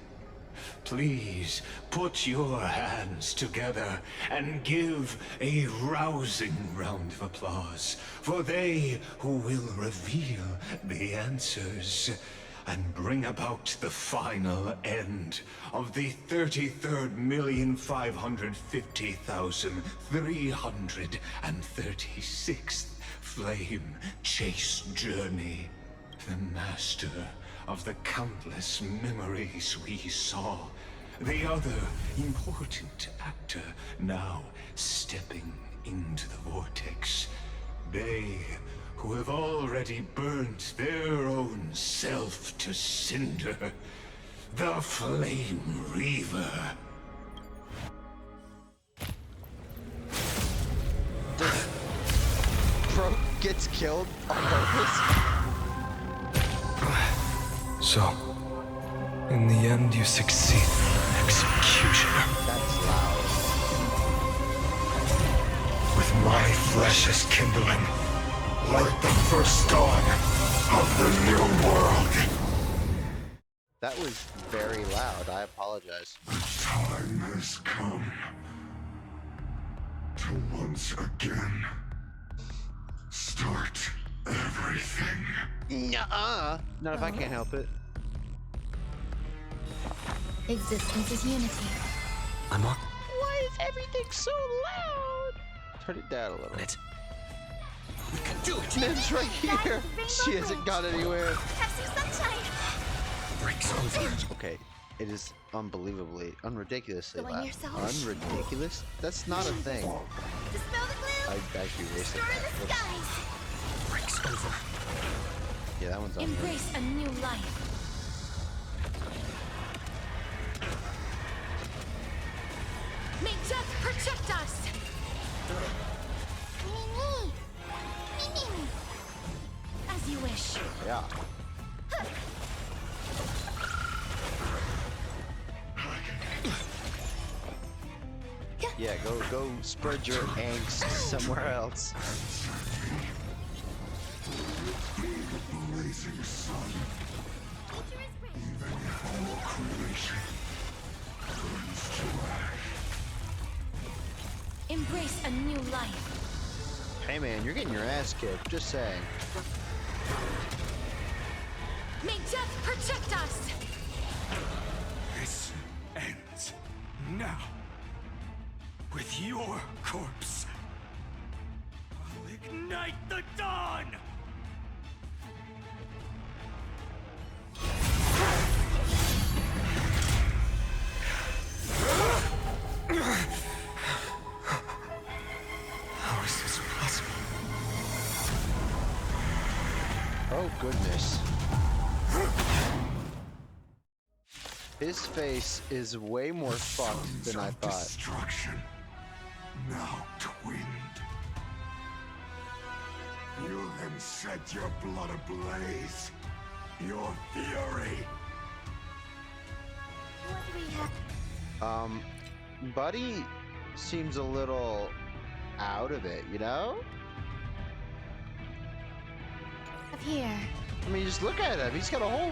Please put your hands together and give a rousing round of applause for they who will reveal the answers and bring about the final end of the 33,550,336th Flame Chase Journey. The master of the countless memories we saw. The other important actor now stepping into the vortex. They who have already burnt their own self to cinder. The Flame Reaver. Bro gets killed on purpose? So, in the end, you succeed. Executioner. That's loud. With my flesh as kindling, like the first dawn of the new world. That was very loud. I apologize. The time has come to once again start everything. Nuh-uh. Not if I can't help it. Existence is unity. I'm on. Why is everything so loud? Turn it down a little. We can do it. Mim's right here. She hasn't gone anywhere. Have some sunshine. Breaks over. Okay, it is unbelievably, unridiculously Go on loud. yourself. Unridiculous? That's not a thing. Dispel the glue. I actually wasted Stir that. the Whoops. skies. Breaks over. Yeah, that one's on. Embrace a new life. May death protect us! Mimi. As you wish. Yeah. Yeah, go spread your angst somewhere else. Blazing sun. Even all creation burns to ash. Embrace a new life. Hey man, you're getting your ass kicked. Just saying. May death protect us! This ends now. With your corpse. I'll ignite the dawn! How is this possible? Oh goodness. His face is way more fucked than I thought. Destruction. Now twinned. You then set your blood ablaze. Your fury. What do we have? Buddy seems a little out of it, you know? Up here. I mean, just look at him. He's got a whole...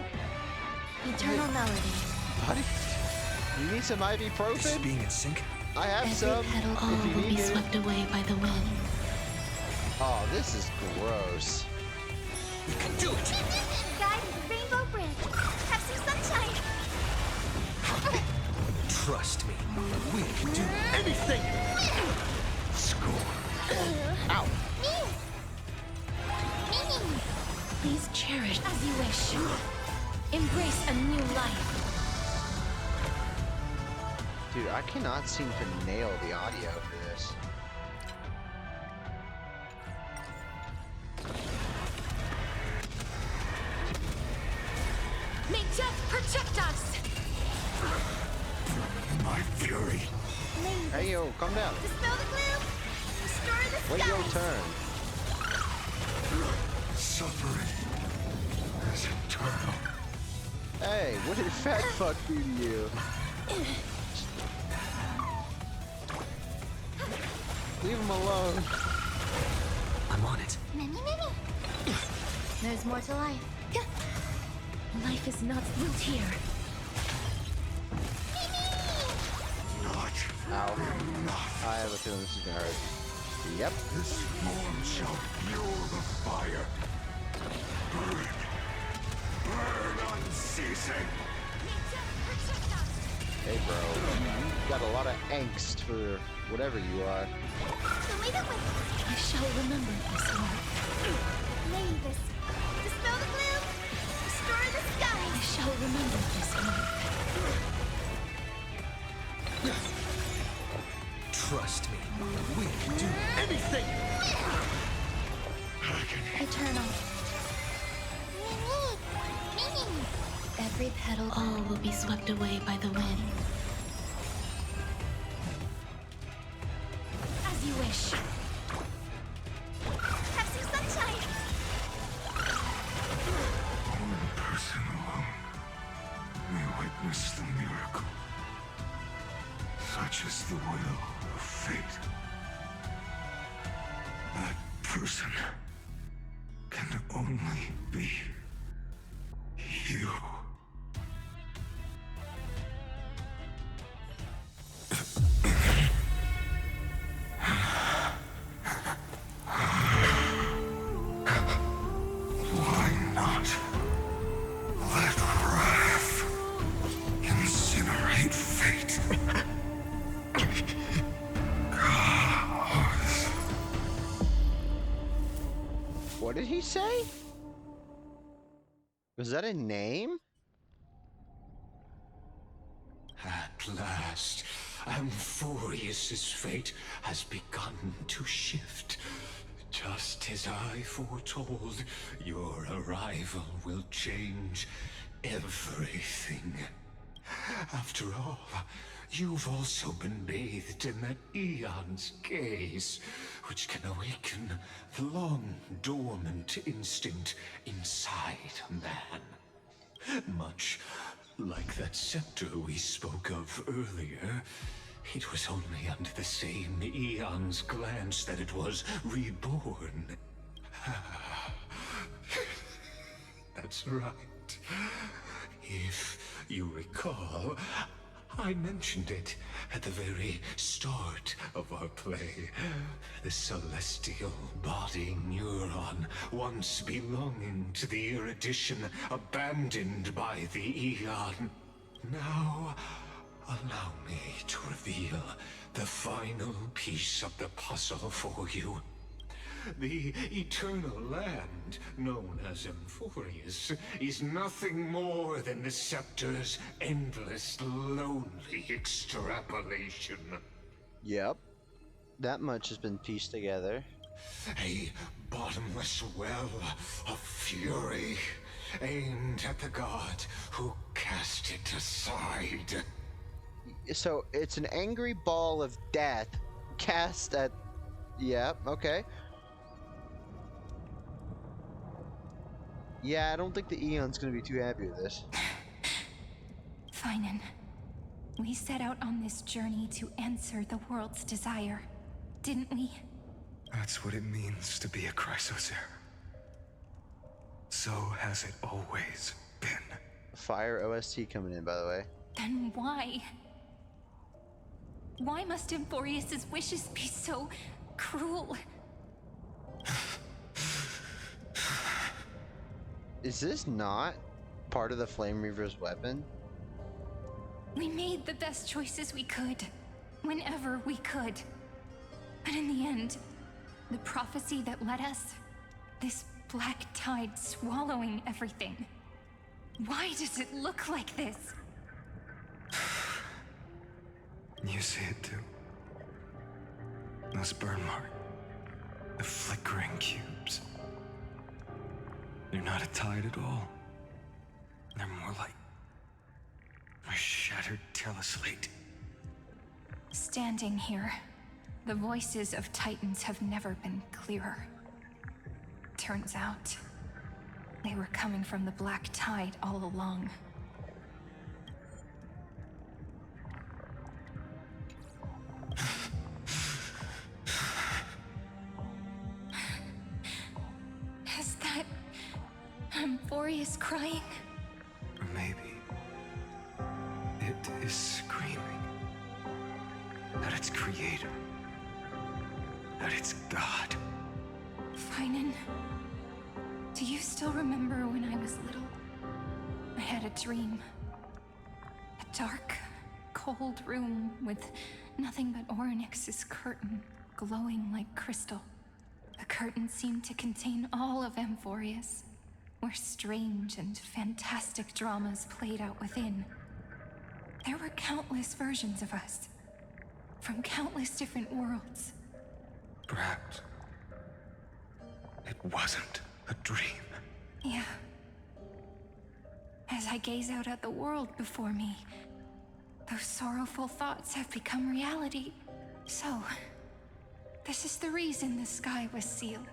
Eternal melody. Buddy, you need some ibuprofen? This is being in sync. I have Every some. petal If all you will need be it. swept away by the wind. Oh, this is gross. We can do it. Guide the Rainbow Bridge. Have some sunshine. Trust me, we can do anything! Ow! Please cherish as you wish. Embrace a new life. Dude, I cannot seem to nail the audio for this. May death protect us! My fury. Hey, yo, calm down. Dispel the gloom! Destroy the Wait your skies! turn. Suffering is eternal. Hey, what did fat fuck do to you? Leave him alone. I'm on it. Mimi. There's more to life. Life is not built here. Ow. I have a feeling this is gonna hurt. Yep. This form shall fuel the fire. Burn. Burn unceasing. Hey, bro. You got a lot of angst for whatever you are. I shall remember this one. Mavis, dispel the gloom! Destroy the I skies! shall remember this one. Trust me, we can do anything! Eternal. Mimi! Every petal. All will be swept away by the wind. As you wish. Have some sunshine! One person alone may witness the miracle. Such is the will of fate. That person can only be you. Why not let wrath incinerate fate? What did he say? Was that a name? At last, Amphorius's fate has begun to shift. Just as I foretold, your arrival will change everything. After all, you've also been bathed in that eon's gaze, which can awaken the long-dormant instinct inside a man. Much like that scepter we spoke of earlier, it was only under the same eon's glance that it was reborn. That's right. If you recall, I mentioned it at the very start of our play. The celestial body neuron, once belonging to the erudition abandoned by the Eon. Now, allow me to reveal the final piece of the puzzle for you. The eternal land, known as Amphorius, is nothing more than the scepter's endless, lonely extrapolation. Yep. That much has been pieced together. A bottomless well of fury, aimed at the god who cast it aside. So it's an angry ball of death cast at... Yep, okay. Yeah, I don't think the Eon's gonna be too happy with this. Finan, we set out on this journey to answer the world's desire, didn't we? That's what it means to be a Chrysosaur. So has it always been. Fire OST coming in, by the way. Then why? Why must Amphorius's wishes be so cruel? Is this not part of the Flame Reaver's weapon? We made the best choices we could. whenever we could. But in the end, the prophecy that led us, this black tide swallowing everything. Why does it look like this? You see it too. Those burn marks. The flickering cubes. They're not a tide at all. They're more like a shattered teleslate. Standing here, the voices of Titans have never been clearer. Turns out, they were coming from the black tide all along. Is that Amphorius crying? Or maybe it is screaming at its creator, at its god. Finan, do you still remember when I was little? I had a dream. A dark, cold room with nothing but Orynyx's curtain glowing like crystal. The curtain seemed to contain all of Amphorius, where strange and fantastic dramas played out within. There were countless versions of us, from countless different worlds. Perhaps it wasn't a dream. Yeah. As I gaze out at the world before me, those sorrowful thoughts have become reality. So, this is the reason the sky was sealed.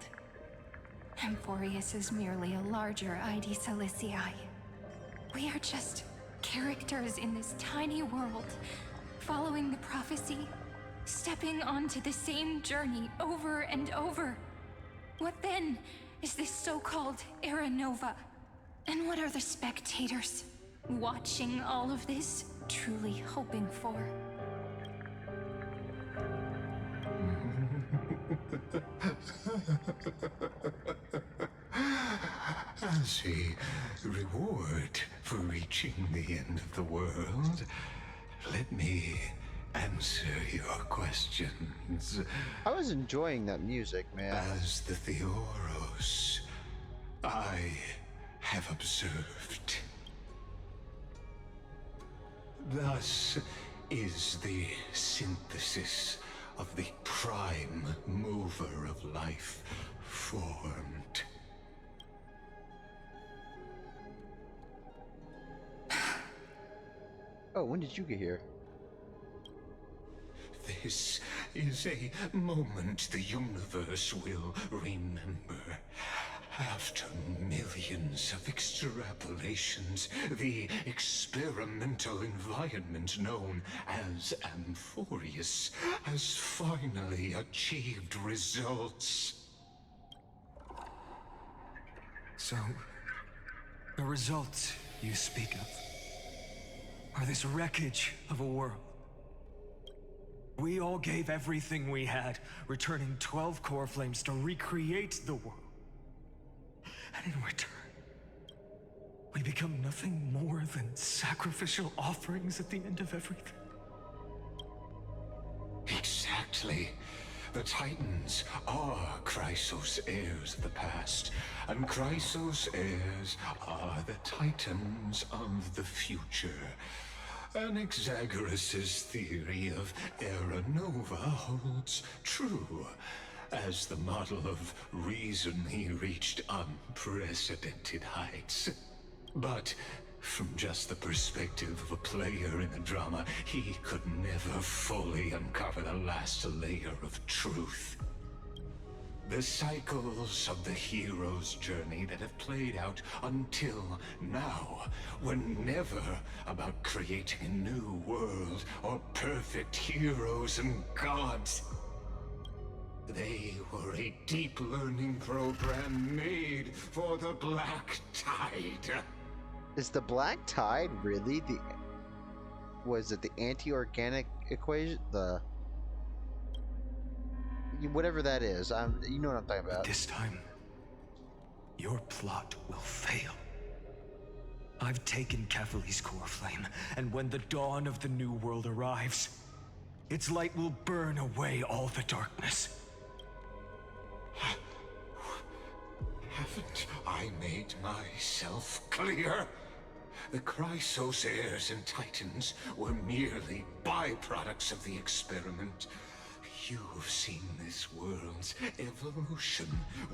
Amphorius is merely a larger ID Silicii. We are just characters in this tiny world, following the prophecy, stepping onto the same journey over and over. What then is this so-called Era Nova? And what are the spectators watching all of this truly hoping for? As a reward for reaching the end of the world, let me answer your questions. I was enjoying that music, man. As the Theoros, I have observed. Thus is the synthesis of the prime mover of life formed. Oh, when did you get here? This is a moment the universe will remember. After millions of extrapolations, the experimental environment known as Amphorius has finally achieved results. So, the results you speak of are this wreckage of a world. We all gave everything we had, returning 12 core flames to recreate the world. And in return, we become nothing more than sacrificial offerings at the end of everything. Exactly. The Titans are Chrysos' heirs of the past, and Chrysos' heirs are the Titans of the future. Anaxagoras' theory of Era Nova holds true. As the model of reason, he reached unprecedented heights. But from just the perspective of a player in the drama, he could never fully uncover the last layer of truth. The cycles of the hero's journey that have played out until now were never about creating a new world or perfect heroes and gods. They were a deep learning program made for the Black Tide. Is the black tide really the... Was it the anti-organic equation? The... Whatever that is. You know what I'm talking about. This time, your plot will fail. I've taken Cavalli's core flame, and when the dawn of the new world arrives, Its light will burn away all the darkness. Haven't I made myself clear? The Chrysos heirs and Titans were merely byproducts of the experiment. You've seen this world's evolution,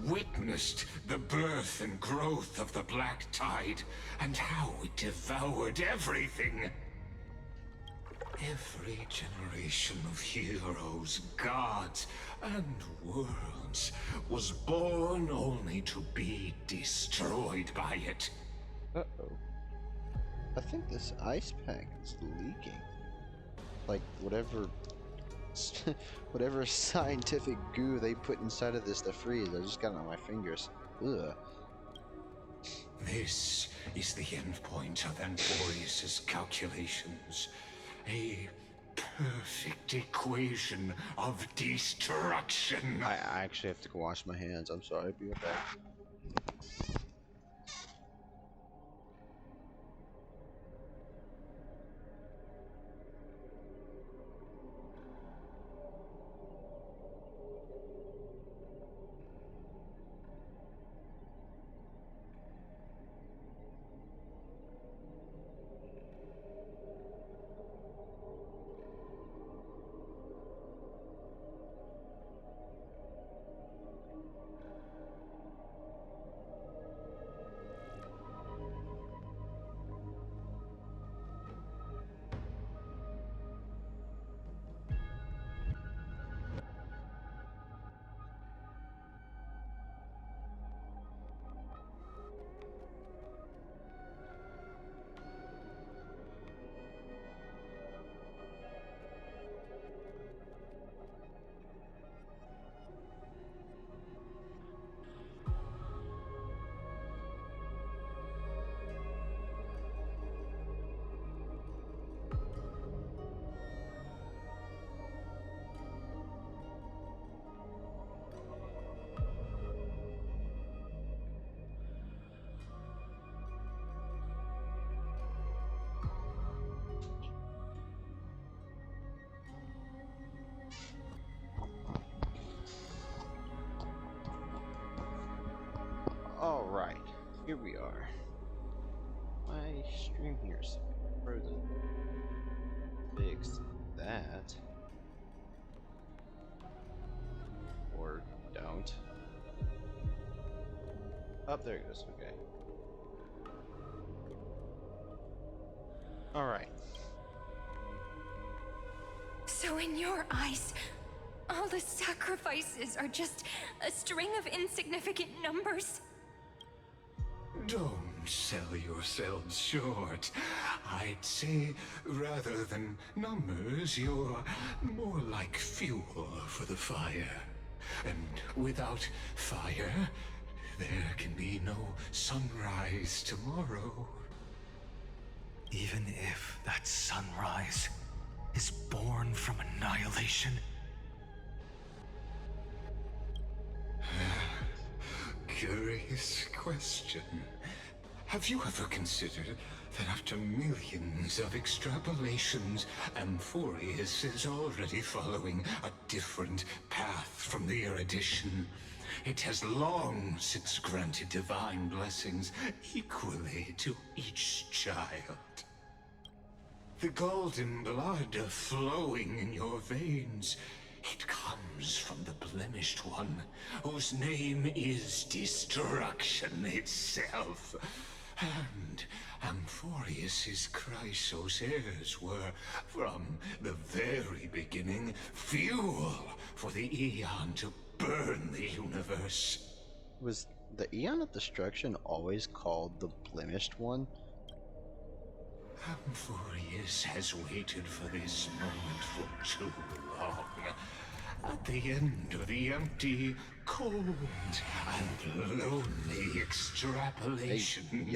witnessed the birth and growth of the Black Tide, and how it devoured everything. Every generation of heroes, gods, and worlds was born only to be destroyed by it. Uh-oh. I think this ice pack is leaking. Like, whatever scientific goo they put inside of this to freeze, I just got it on my fingers. Ugh. This is the endpoint of Amphorius's calculations. A perfect equation of destruction. I actually have to go wash my hands. I'm sorry, I'll be right back. Alright, here we are. My stream here's frozen. Fix that. Or don't. Up there it goes, okay. Alright. So in your eyes, all the sacrifices are just a string of insignificant numbers? Don't sell yourselves short. I'd say, rather than numbers, you're more like fuel for the fire. And without fire, there can be no sunrise tomorrow. Even if that sunrise is born from annihilation. Curious question. Have you ever considered that after millions of extrapolations, Amphorius is already following a different path from the erudition? It has long since granted divine blessings equally to each child. The golden blood flowing in your veins, it comes from the blemished one, whose name is destruction itself. And Amphorius's Chrysos heirs were, from the very beginning, fuel for the Aeon to burn the universe. Was the Aeon of Destruction always called the Blemished One? Amphorius has waited for this moment for too long. At the end of the empty, cold, and lonely extrapolations,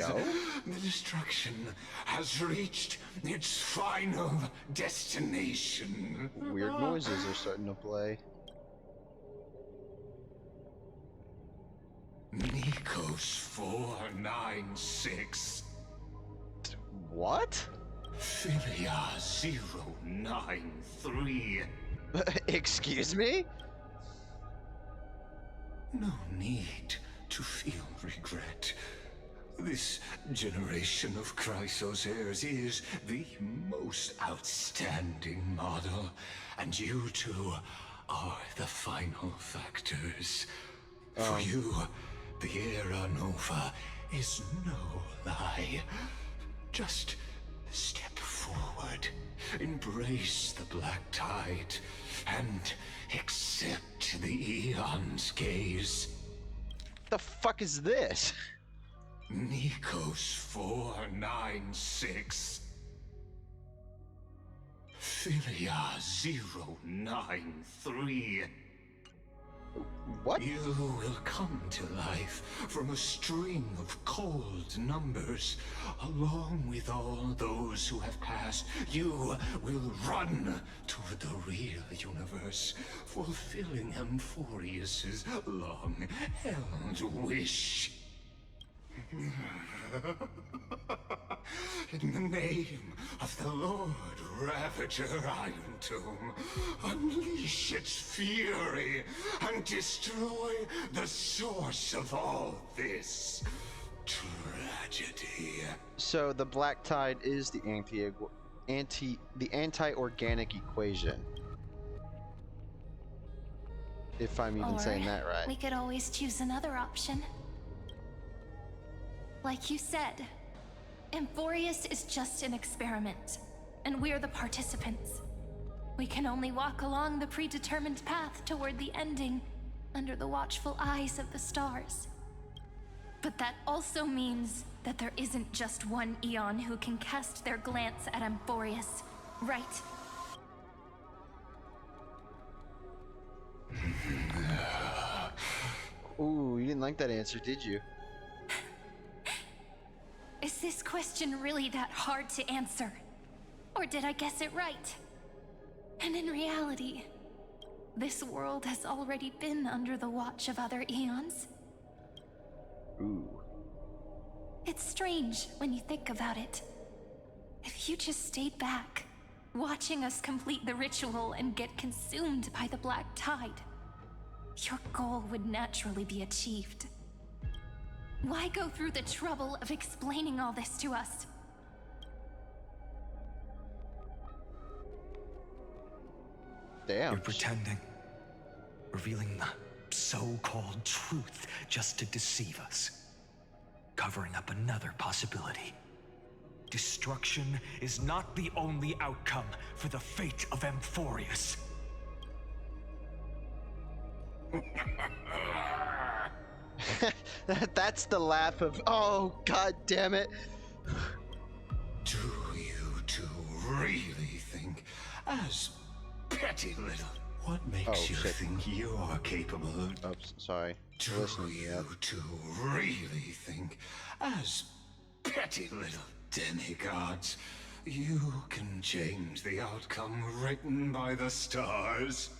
the destruction has reached its final destination. Weird noises are starting to play. Nikos 496. What? Philia 093. Excuse me? No need to feel regret. This generation of Chrysos heirs is the most outstanding model, and you two are the final factors. For you, the Era Nova is no lie. Just step forward, embrace the black tide, and accept the Eon's gaze. The fuck is this? Nikos 496. Philia 093. What? You will come to life from a string of cold numbers. Along with all those who have passed, you will run toward the real universe, fulfilling Amphorius's long-held wish. In the name of the Lord Ravager Iron Tomb, unleash its fury and destroy the source of all this tragedy. So the black tide is the anti-organic equation. If I'm even saying that right. We could always choose another option. Like you said, Amphorius is just an experiment, and we're the participants. We can only walk along the predetermined path toward the ending, under the watchful eyes of the stars. But that also means that there isn't just one Eon who can cast their glance at Amphorius, right? Ooh, you didn't like that answer, did you? Is this question really that hard to answer? Or did I guess it right? And in reality, this world has already been under the watch of other Eons. Ooh. It's strange when you think about it. If you just stayed back, watching us complete the ritual and get consumed by the black tide, your goal would naturally be achieved. Why go through the trouble of explaining all this to us? Damn. You're pretending. Revealing the so-called truth just to deceive us. Covering up another possibility. Destruction is not the only outcome for the fate of Amphorius. That's the laugh of, oh, god damn it. Do you two really think, as petty little, what makes you think you are capable of... Oh, sorry. Do you two really think, as petty little demigods, you can change the outcome written by the stars?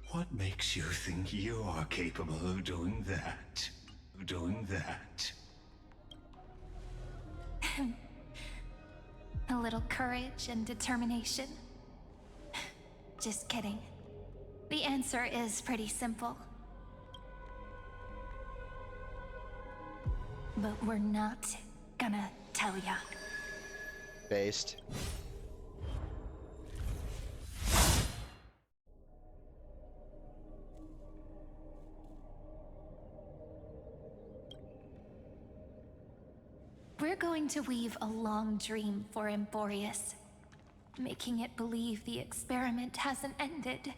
What makes you think you are capable of doing that? A little courage and determination. Just kidding. The answer is pretty simple. But we're not gonna tell ya. Based. We're going to weave a long dream for Amphorius, making it believe the experiment hasn't ended,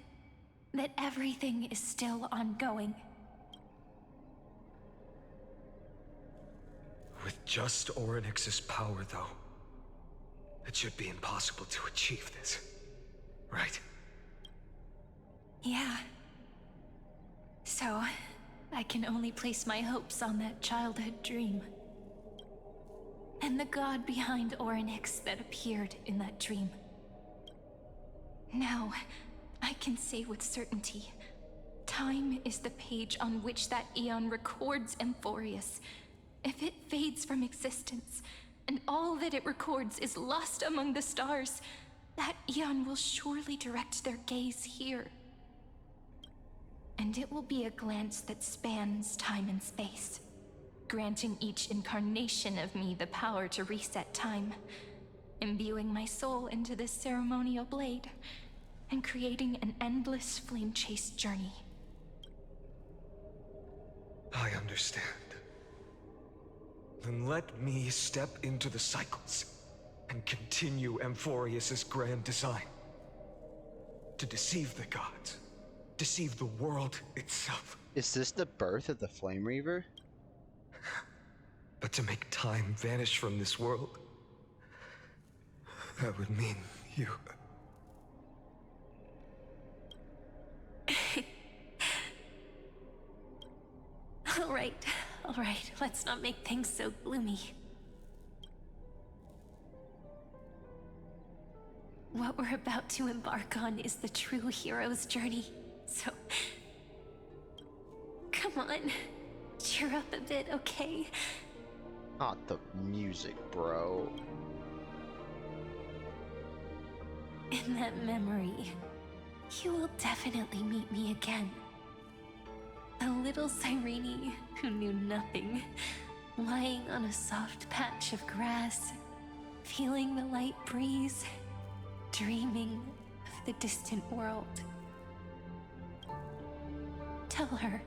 that everything is still ongoing. With just Orynyx's power, though, it should be impossible to achieve this, right? Yeah. So, I can only place my hopes on that childhood dream. And the god behind Orynyx that appeared in that dream. Now, I can say with certainty, time is the page on which that Eon records Amphorius. If it fades from existence, and all that it records is lost among the stars, that eon will surely direct their gaze here. And it will be a glance that spans time and space, granting each incarnation of me the power to reset time, imbuing my soul into this ceremonial blade, and creating an endless flame-chased journey. I understand. Then let me step into the cycles and continue Amphorius's grand design. To deceive the gods, deceive the world itself. Is this the birth of the Flame Reaver? But to make time vanish from this world, that would mean you. All right, let's not make things so gloomy. What we're about to embark on is the true hero's journey, so... Come on, cheer up a bit, okay? Not the music, bro. In that memory, you will definitely meet me again. A little Cyrene who knew nothing, lying on a soft patch of grass, feeling the light breeze, dreaming of the distant world. Tell her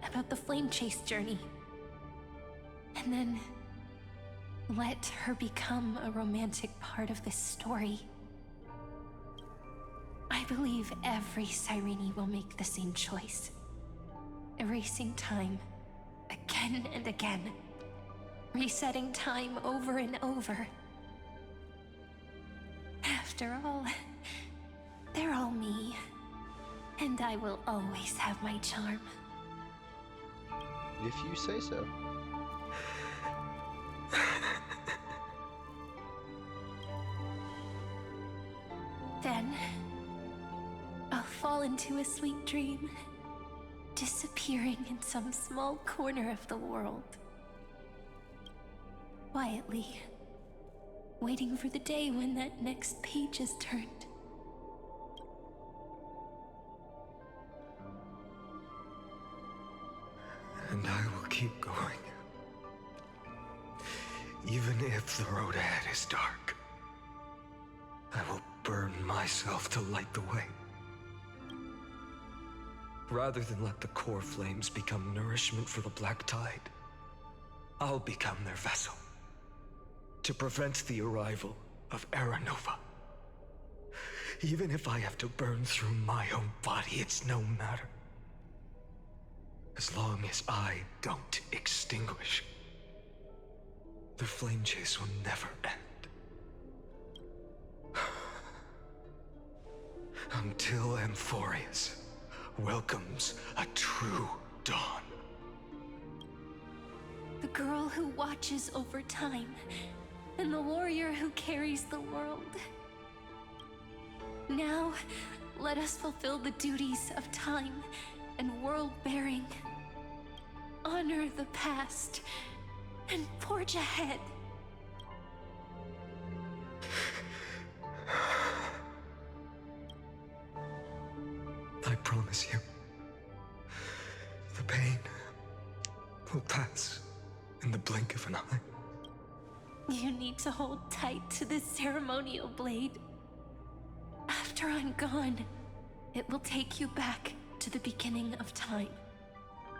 about the flame chase journey, and then let her become a romantic part of this story. I believe every Cyrene will make the same choice. Erasing time again and again. Resetting time over and over. After all, they're all me. And I will always have my charm. If you say so. Then, I'll fall into a sweet dream, disappearing in some small corner of the world. Quietly, waiting for the day when that next page is turned. And I will keep going. Even if the road ahead is dark, I will burn myself to light the way. Rather than let the core flames become nourishment for the Black Tide, I'll become their vessel. To prevent the arrival of Aranova. Even if I have to burn through my own body, it's no matter. As long as I don't extinguish, the flame chase will never end. Until Amphorius welcomes a true dawn. The girl who watches over time, and the warrior who carries the world. Now, let us fulfill the duties of time and world-bearing. Honor the past and forge ahead. I promise you, the pain will pass in the blink of an eye. You need to hold tight to this ceremonial blade. After I'm gone, it will take you back to the beginning of time.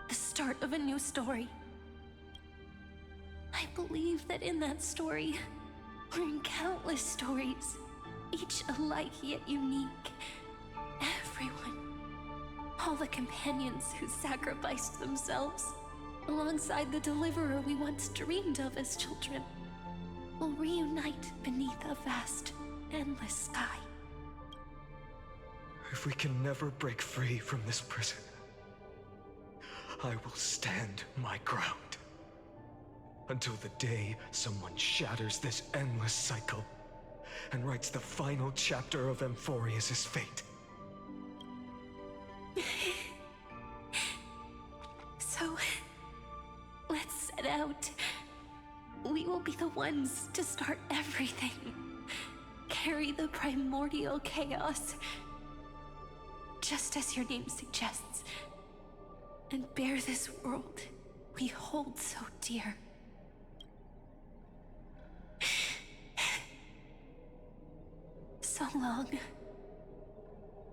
The start of a new story. I believe that in that story, or in countless stories, each alike yet unique, everyone, all the companions who sacrificed themselves, alongside the deliverer we once dreamed of as children, will reunite beneath a vast, endless sky. If we can never break free from this prison, I will stand my ground. Until the day someone shatters this endless cycle and writes the final chapter of Amphorius' fate. So, let's set out. We will be the ones ones to start everything. Carry the primordial chaos, just as your name suggests, and bear this world we hold so dear. So long,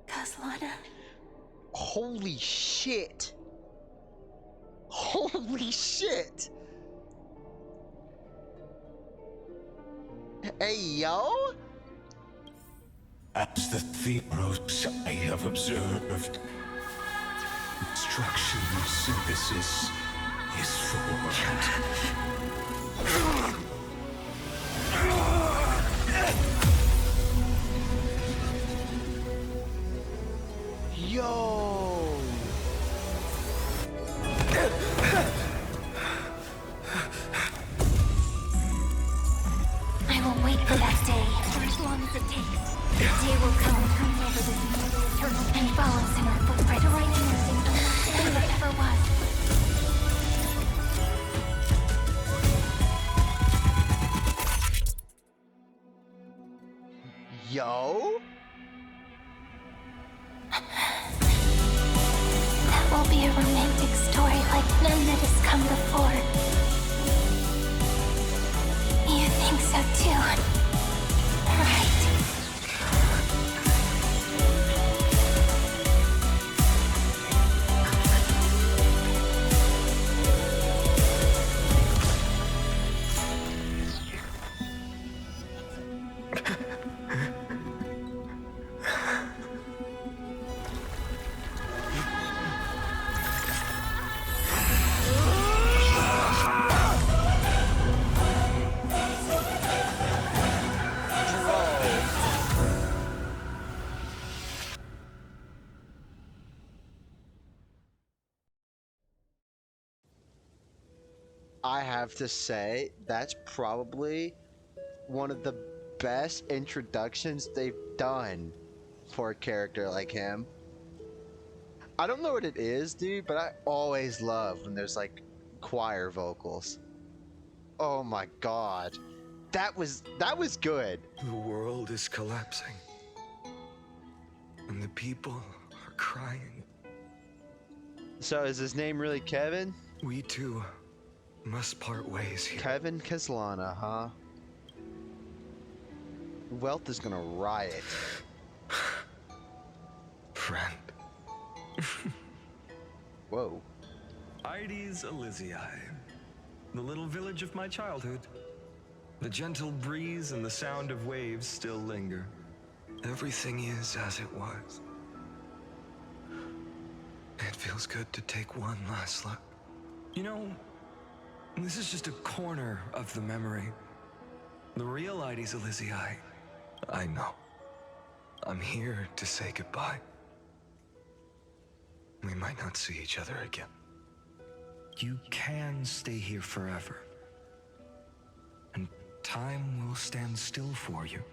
Kaslana. Holy shit! Holy shit! Hey, yo! As the Theros I have observed, instruction synthesis is formed. Yo! I will wait for that day for as long as it takes. The day will come turns over this mortal eternal and follows in our footprint to write anything than there ever was. Yo? That will be a romantic story like none that has come before. You think so too, right? I have to say, that's probably one of the best introductions they've done for a character like him. I don't know what it is, dude, but I always love when there's like choir vocals. Oh my god. That was good. The world is collapsing. And the people are crying. So is his name really Kevin? We too must part ways here. Kevin Kaslana, huh? Wealth is gonna riot. Friend. Whoa. Ides Elysiae, the little village of my childhood. The gentle breeze and the sound of waves still linger. Everything is as it was. It feels good to take one last look. You know, this is just a corner of the memory. The real Ides Elysiae, I know. I'm here to say goodbye. We might not see each other again. You can stay here forever. And time will stand still for you.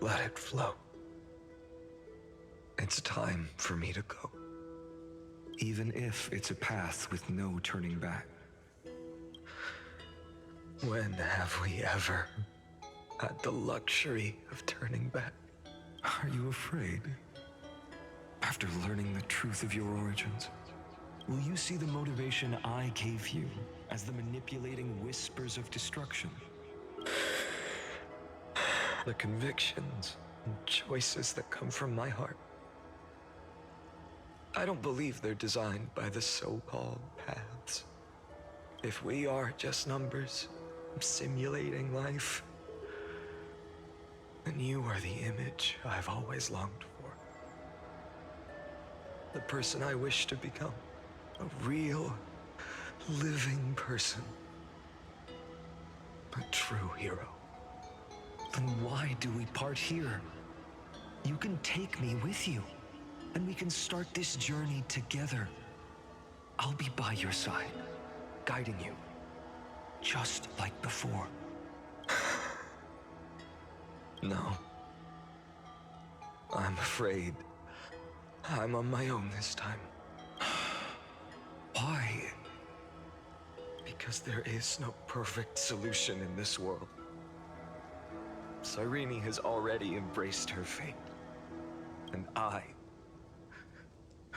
Let it flow. It's time for me to go. Even if it's a path with no turning back. When have we ever had the luxury of turning back? Are you afraid? After learning the truth of your origins, will you see the motivation I gave you as the manipulating whispers of destruction? The convictions and choices that come from my heart. I don't believe they're designed by the so-called paths. If we are just numbers simulating life, then you are the image I've always longed for. The person I wish to become. A real, living person. A true hero. Then why do we part here? You can take me with you, and we can start this journey together. I'll be by your side, guiding you, just like before. No. I'm afraid I'm on my own this time. Why? because there is no perfect solution in this world. Cyrene has already embraced her fate, and I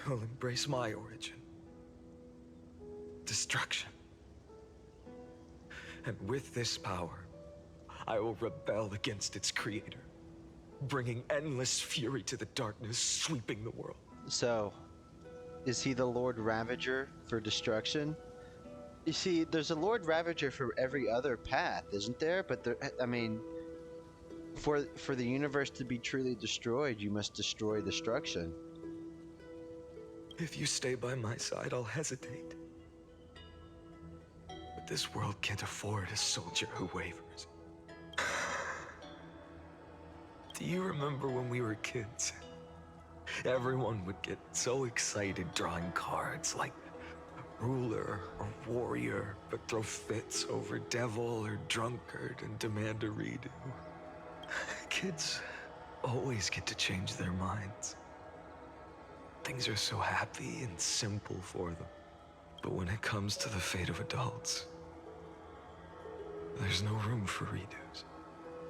will embrace my origin. Destruction. And with this power, I will rebel against its creator, bringing endless fury to the darkness, sweeping the world. So, is he the Lord Ravager for destruction? You see, there's a Lord Ravager for every other path, isn't there? But there, I mean, for the universe to be truly destroyed, you must destroy destruction. If you stay by my side, I'll hesitate. But this world can't afford a soldier who wavers. Do you remember when we were kids? Everyone would get so excited drawing cards like ruler or warrior, but throw fits over devil or drunkard and demand a redo. Kids always get to change their minds. Things are so happy and simple for them. But when it comes to the fate of adults, there's no room for redos.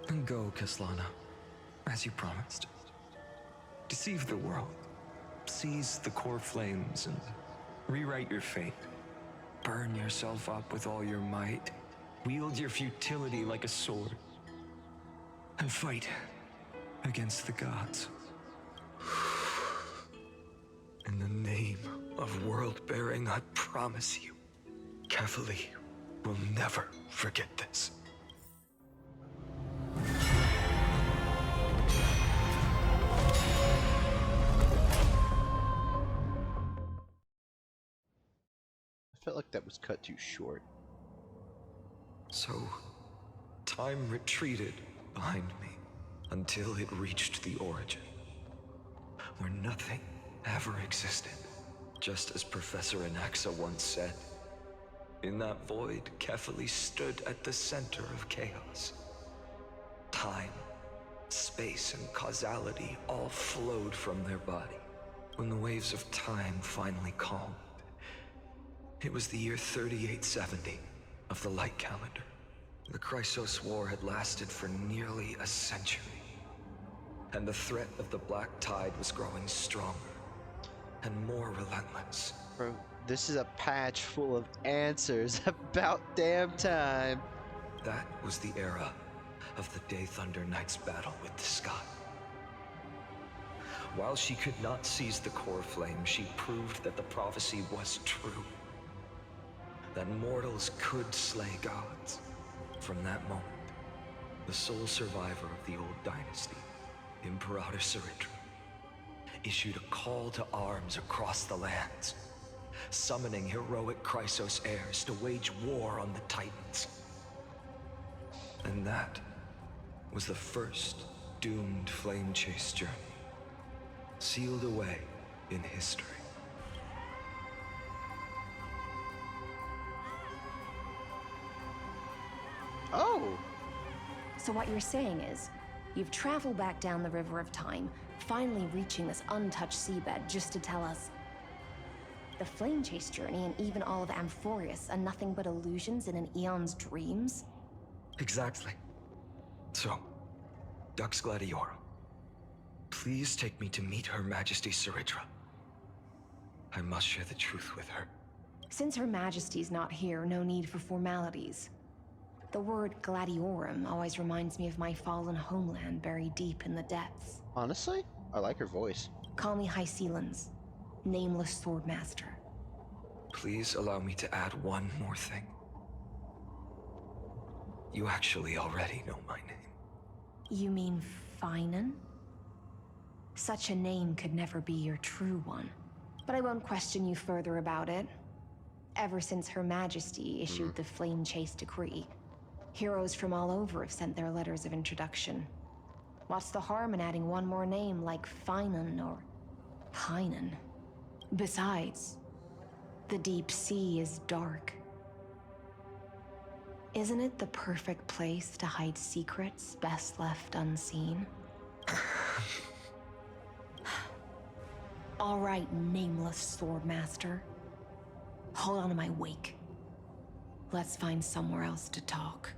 And go, Kislana, as you promised. Deceive the world. Seize the core flames and rewrite your fate. Burn yourself up with all your might. Wield your futility like a sword. And fight against the gods. In the name of world-bearing, I promise you, Kefali will never forget this. I felt like that was cut too short. So, time retreated behind me until it reached the origin, where nothing ever existed. Just as Professor Anaxa once said, in that void, Kefali stood at the center of chaos. Time, space, and causality all flowed from their body. When the waves of time finally calmed, it was the year 3870 of the light calendar. The Chrysos War had lasted for nearly a century, and the threat of the Black Tide was growing stronger and more relentless. Bro, this is a patch full of answers about damn time. That was the era of the Day Thunder Knight's battle with the sky. While she could not seize the core flame, she proved that the prophecy was true. That mortals could slay gods. From that moment, the sole survivor of the old dynasty, Imperator Saritra, issued a call to arms across the lands, summoning heroic Chrysos heirs to wage war on the Titans. And that was the first doomed flame chase journey, sealed away in history. Oh! So what you're saying is, you've traveled back down the River of Time, finally reaching this untouched seabed just to tell us the flame chase journey and even all of Amphorius are nothing but illusions in an eon's dreams? Exactly. So, Dux Gladiorum, please take me to meet Her Majesty Saritra. I must share the truth with her. Since Her Majesty's not here, no need for formalities. The word Gladiorum always reminds me of my fallen homeland buried deep in the depths. Honestly, I like her voice. Call me High Sealans, nameless swordmaster. Please allow me to add one more thing. You actually already know my name. You mean Finan? Such a name could never be your true one. But I won't question you further about it. Ever since Her Majesty issued the Flame Chase Decree, heroes from all over have sent their letters of introduction. What's the harm in adding one more name like Finan or Pynan? Besides, the deep sea is dark. Isn't it the perfect place to hide secrets best left unseen? All right, nameless swordmaster. Hold on to my wake. Let's find somewhere else to talk.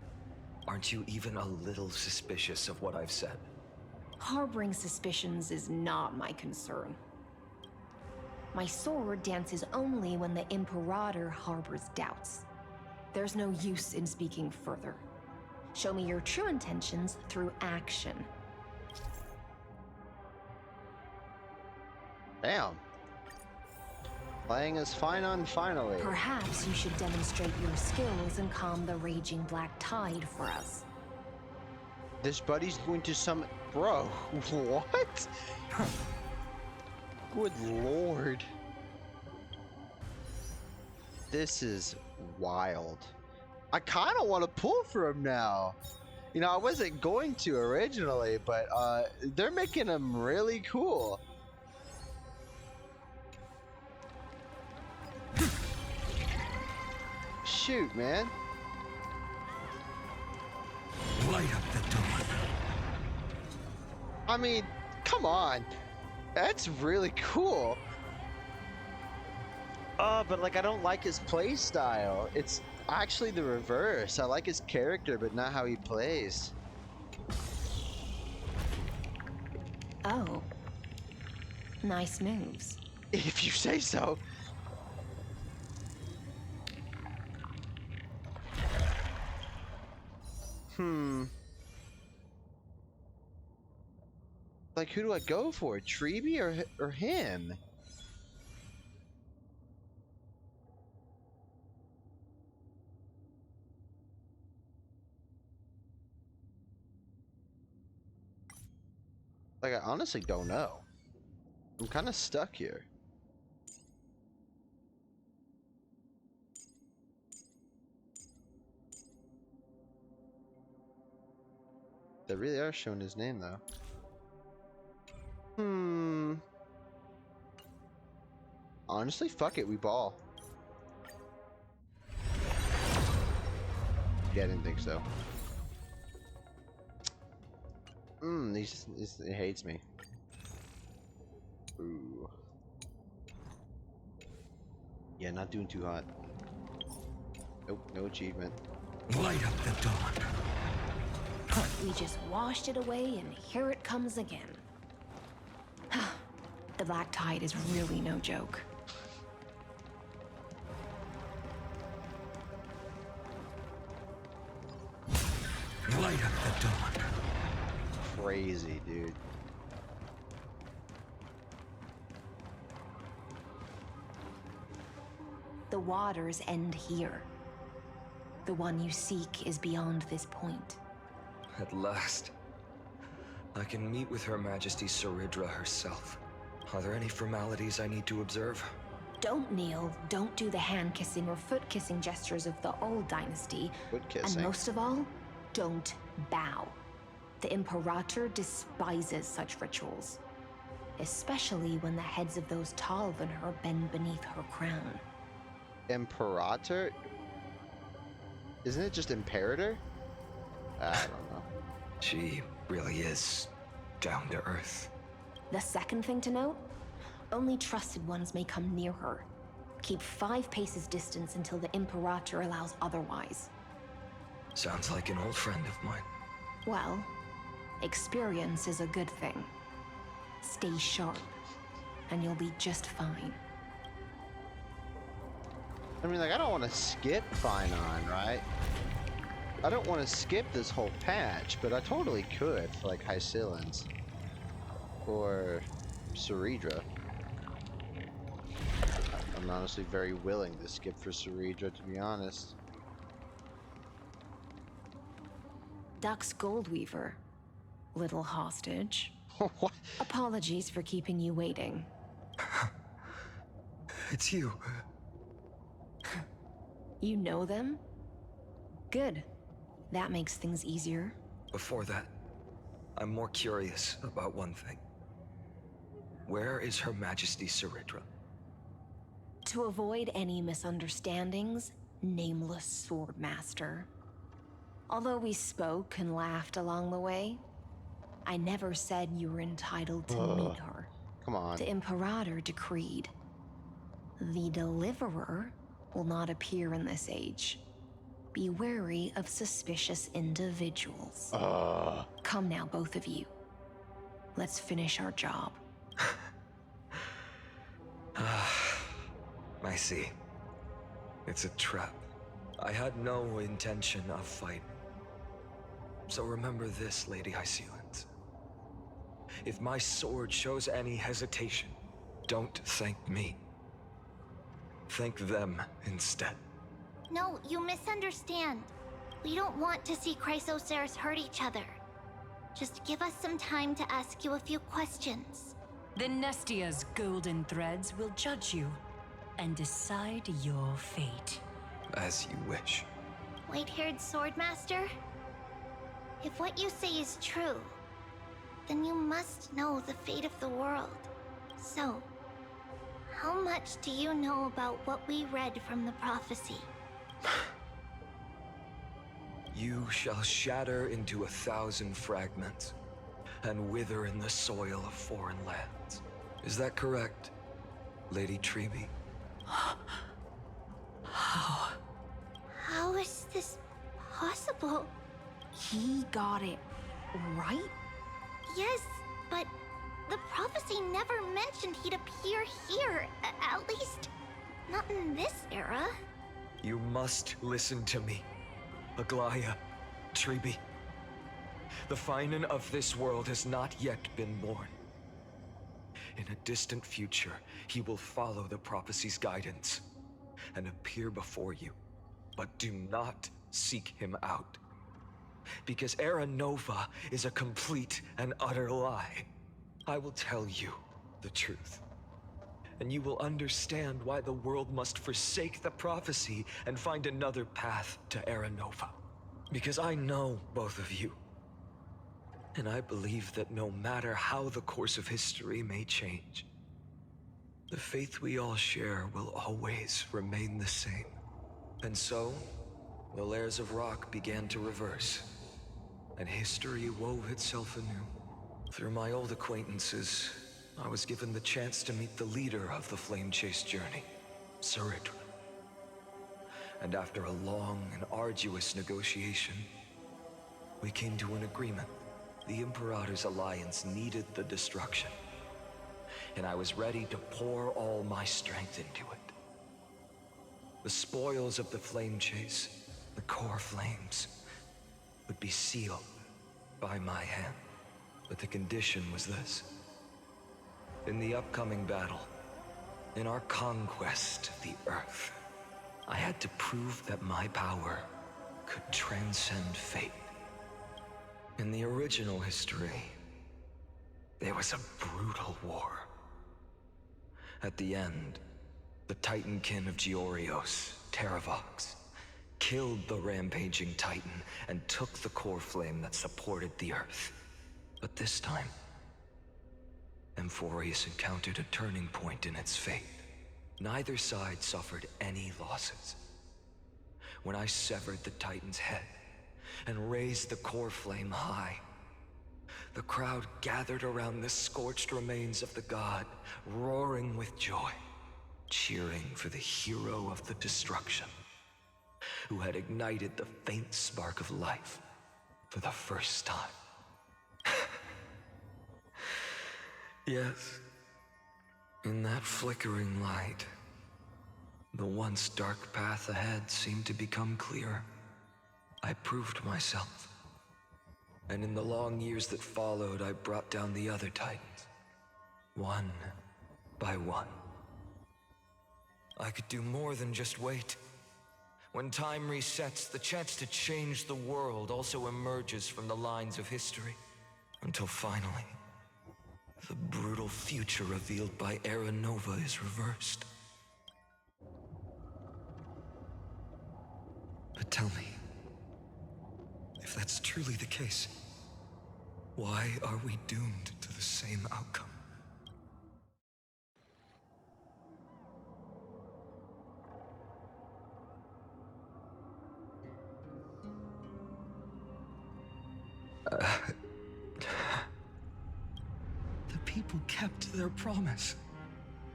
Aren't you even a little suspicious of what I've said? Harboring suspicions is not my concern. My sword dances only when the Imperator harbors doubts. There's no use in speaking further. Show me your true intentions through action. Damn. Playing as Finon finally. Perhaps you should demonstrate your skills and calm the raging black tide for us. This buddy's going to summon. Bro, what? Good lord. This is wild. I kind of want to pull for him now. You know, I wasn't going to originally, but they're making him really cool. Shoot, man. Light up the dawn. I mean, come on. That's really cool. But like, I don't like his play style. It's actually the reverse. I like his character, but not how he plays. Oh. Nice moves. If you say so. Like, who do I go for? Treeby or him? Like, I honestly don't know. I'm kind of stuck here. They really are showing his name, though. Honestly, fuck it, we ball. Yeah, I didn't think so. He hates me. Ooh. Yeah, not doing too hot. Nope, no achievement. Light up the dawn. We just washed it away, and here it comes again. The black tide is really no joke. Light up the dawn. Crazy, dude. The waters end here. The one you seek is beyond this point. At last. I can meet with Her Majesty Saridra herself. Are there any formalities I need to observe? Don't kneel, don't do the hand-kissing or foot-kissing gestures of the old dynasty. Foot-kissing. And most of all, don't bow. The Imperator despises such rituals. Especially when the heads of those taller than her bend beneath her crown. Imperator? Isn't it just Imperator? I don't know. She really is down to earth. The second thing to note, only trusted ones may come near her. Keep 5 paces distance until the Imperator allows otherwise. Sounds like an old friend of mine. Well, experience is a good thing. Stay sharp, and you'll be just fine. I mean, like, I don't want to skip Finon, right? I don't want to skip this whole patch, but I totally could for, like, Hycillans. Or Saridra. I'm honestly very willing to skip for Saridra, to be honest. Dux Goldweaver, little hostage. What? Apologies for keeping you waiting. It's you. You know them? Good. That makes things easier. Before that, I'm more curious about one thing. Where is Her Majesty Saridra? To avoid any misunderstandings, nameless Swordmaster. Although we spoke and laughed along the way, I never said you were entitled to meet her. Come on. The Imperator decreed. The Deliverer will not appear in this age. be wary of suspicious individuals. Come now, both of you. Let's finish our job. I see. It's a trap. I had no intention of fighting. So remember this, Lady Hysealant. If my sword shows any hesitation, don't thank me. Thank them instead. No, you misunderstand. We don't want to see Chrysoceres hurt each other. Just give us some time to ask you a few questions. The Nestia's golden threads will judge you and decide your fate. As you wish. White-haired swordmaster? If what you say is true, then you must know the fate of the world. So, how much do you know about what we read from the prophecy? You shall shatter into 1,000 fragments and wither in the soil of foreign lands. Is that correct, Lady Treby? How? How is this possible? He got it right? Yes, but the prophecy never mentioned he'd appear here. At least, not in this era. You must listen to me, Aglaya, Treby. The Finan of this world has not yet been born. In a distant future, he will follow the prophecy's guidance and appear before you. But do not seek him out. Because Era Nova is a complete and utter lie. I will tell you the truth. And you will understand why the world must forsake the prophecy and find another path to Era Nova. Because I know both of you. And I believe that no matter how the course of history may change, the faith we all share will always remain the same. And so, the layers of rock began to reverse, and history wove itself anew. Through my old acquaintances, I was given the chance to meet the leader of the Flame Chase journey, Saridra. And after a long and arduous negotiation, we came to an agreement. The Imperator's alliance needed the destruction, and I was ready to pour all my strength into it. The spoils of the Flame Chase, the core flames, would be sealed by my hand. But the condition was this. In the upcoming battle, in our conquest of the Earth, I had to prove that my power could transcend fate. In the original history, there was a brutal war. At the end, the Titankin of Georios, Terravox, killed the rampaging Titan and took the core flame that supported the Earth. But this time, Amphorius encountered a turning point in its fate. Neither side suffered any losses. When I severed the Titan's head and raised the core flame high, the crowd gathered around the scorched remains of the god, roaring with joy, cheering for the hero of the destruction, who had ignited the faint spark of life for the first time. Yes, in that flickering light, the once dark path ahead seemed to become clear. I proved myself. And in the long years that followed, I brought down the other Titans, one by one. I could do more than just wait. When time resets, the chance to change the world also emerges from the lines of history. Until finally, the brutal future revealed by Era Nova is reversed. But tell me, if that's truly the case, why are we doomed to the same outcome? The people kept their promise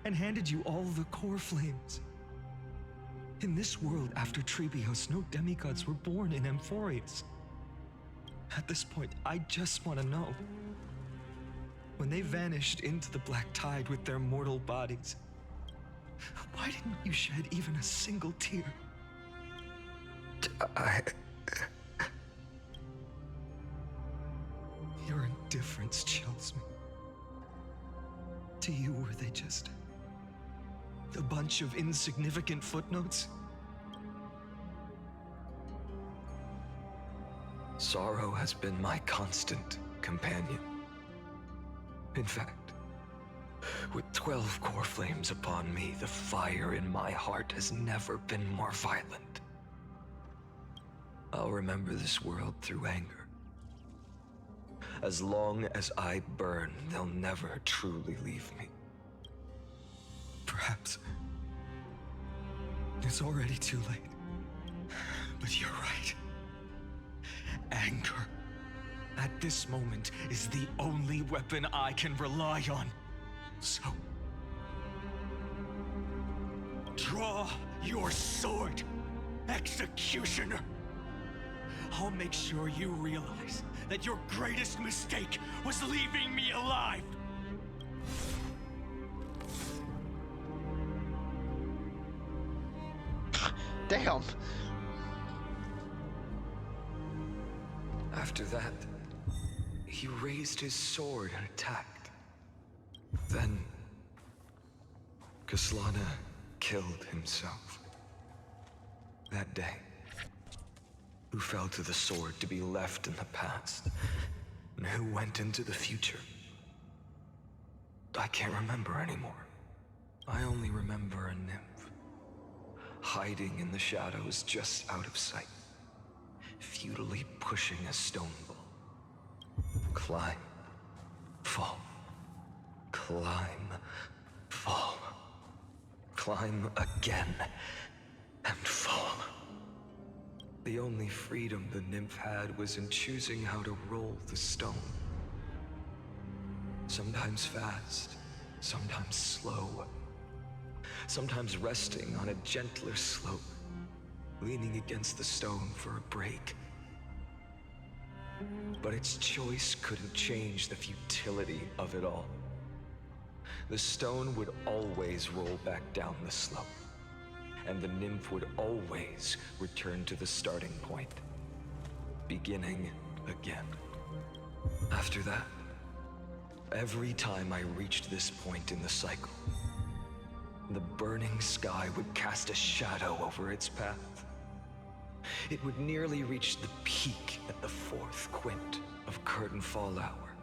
and handed you all the core flames. In this world after Trebios, no demigods were born in Amphorius. At this point, I just want to know. When they vanished into the black tide with their mortal bodies, why didn't you shed even a single tear? Your indifference chills me. To you, were they just a bunch of insignificant footnotes? Sorrow has been my constant companion. In fact, with 12 core flames upon me, the fire in my heart has never been more violent. I'll remember this world through anger. As long as I burn, they'll never truly leave me. Perhaps it's already too late. But you're right. Anger, at this moment, is the only weapon I can rely on. So, draw your sword, Executioner. I'll make sure you realize that your greatest mistake was leaving me alive. Damn. After that, he raised his sword and attacked. Then, Kaslana killed himself. That day, who fell to the sword to be left in the past, and who went into the future? I can't remember anymore. I only remember a nymph, hiding in the shadows just out of sight, futilely pushing a stone ball. Climb, fall, climb, fall, climb again, and fall. The only freedom the nymph had was in choosing how to roll the stone. Sometimes fast, sometimes slow, sometimes resting on a gentler slope, leaning against the stone for a break. But its choice couldn't change the futility of it all. The stone would always roll back down the slope, and the nymph would always return to the starting point, beginning again. After that, every time I reached this point in the cycle, the burning sky would cast a shadow over its path. It would nearly reach the peak at the 4th quint of curtain fall hour,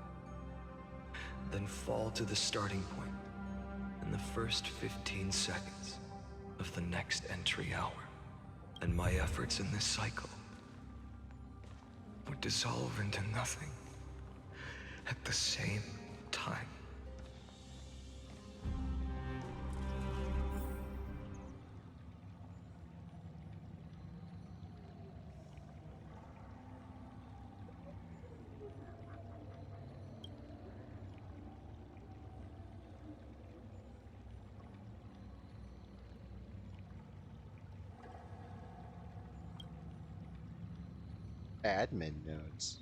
then fall to the starting point in the first 15 seconds of the next entry hour, and my efforts in this cycle would dissolve into nothing at the same time. Admin notes.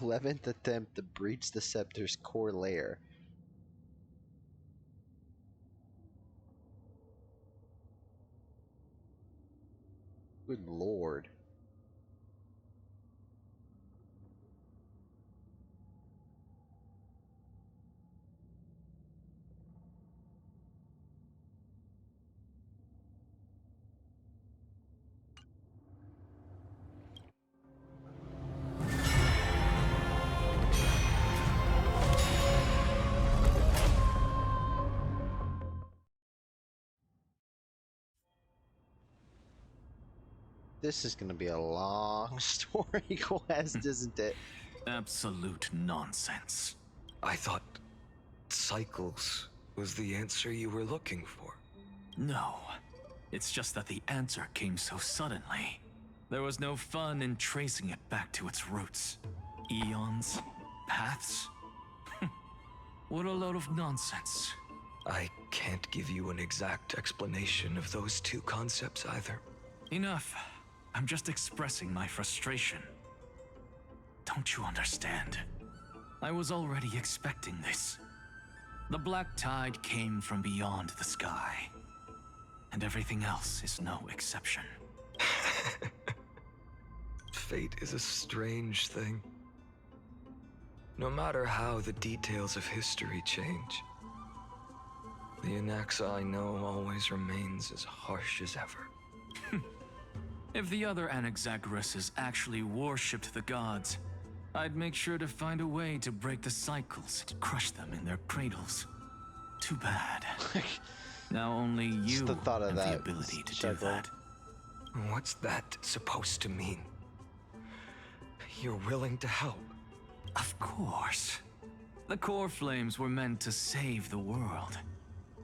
Eleventh attempt to breach the scepter's core layer. Good lord. This is gonna be a long story quest, isn't it? Absolute nonsense. I thought cycles was the answer you were looking for. No. It's just that the answer came so suddenly. There was no fun in tracing it back to its roots. Eons? Paths? What a load of nonsense. I can't give you an exact explanation of those two concepts either. Enough. I'm just expressing my frustration. Don't you understand? I was already expecting this. The black tide came from beyond the sky. And everything else is no exception. Fate is a strange thing. No matter how the details of history change, the Anaxa I know always remains as harsh as ever. If the other Anaxagoras actually worshipped the gods, I'd make sure to find a way to break the cycles and crush them in their cradles. Too bad. Now only you the thought of have that the ability to do struggle. that. What's that supposed to mean? You're willing to help? Of course. The core flames were meant to save the world.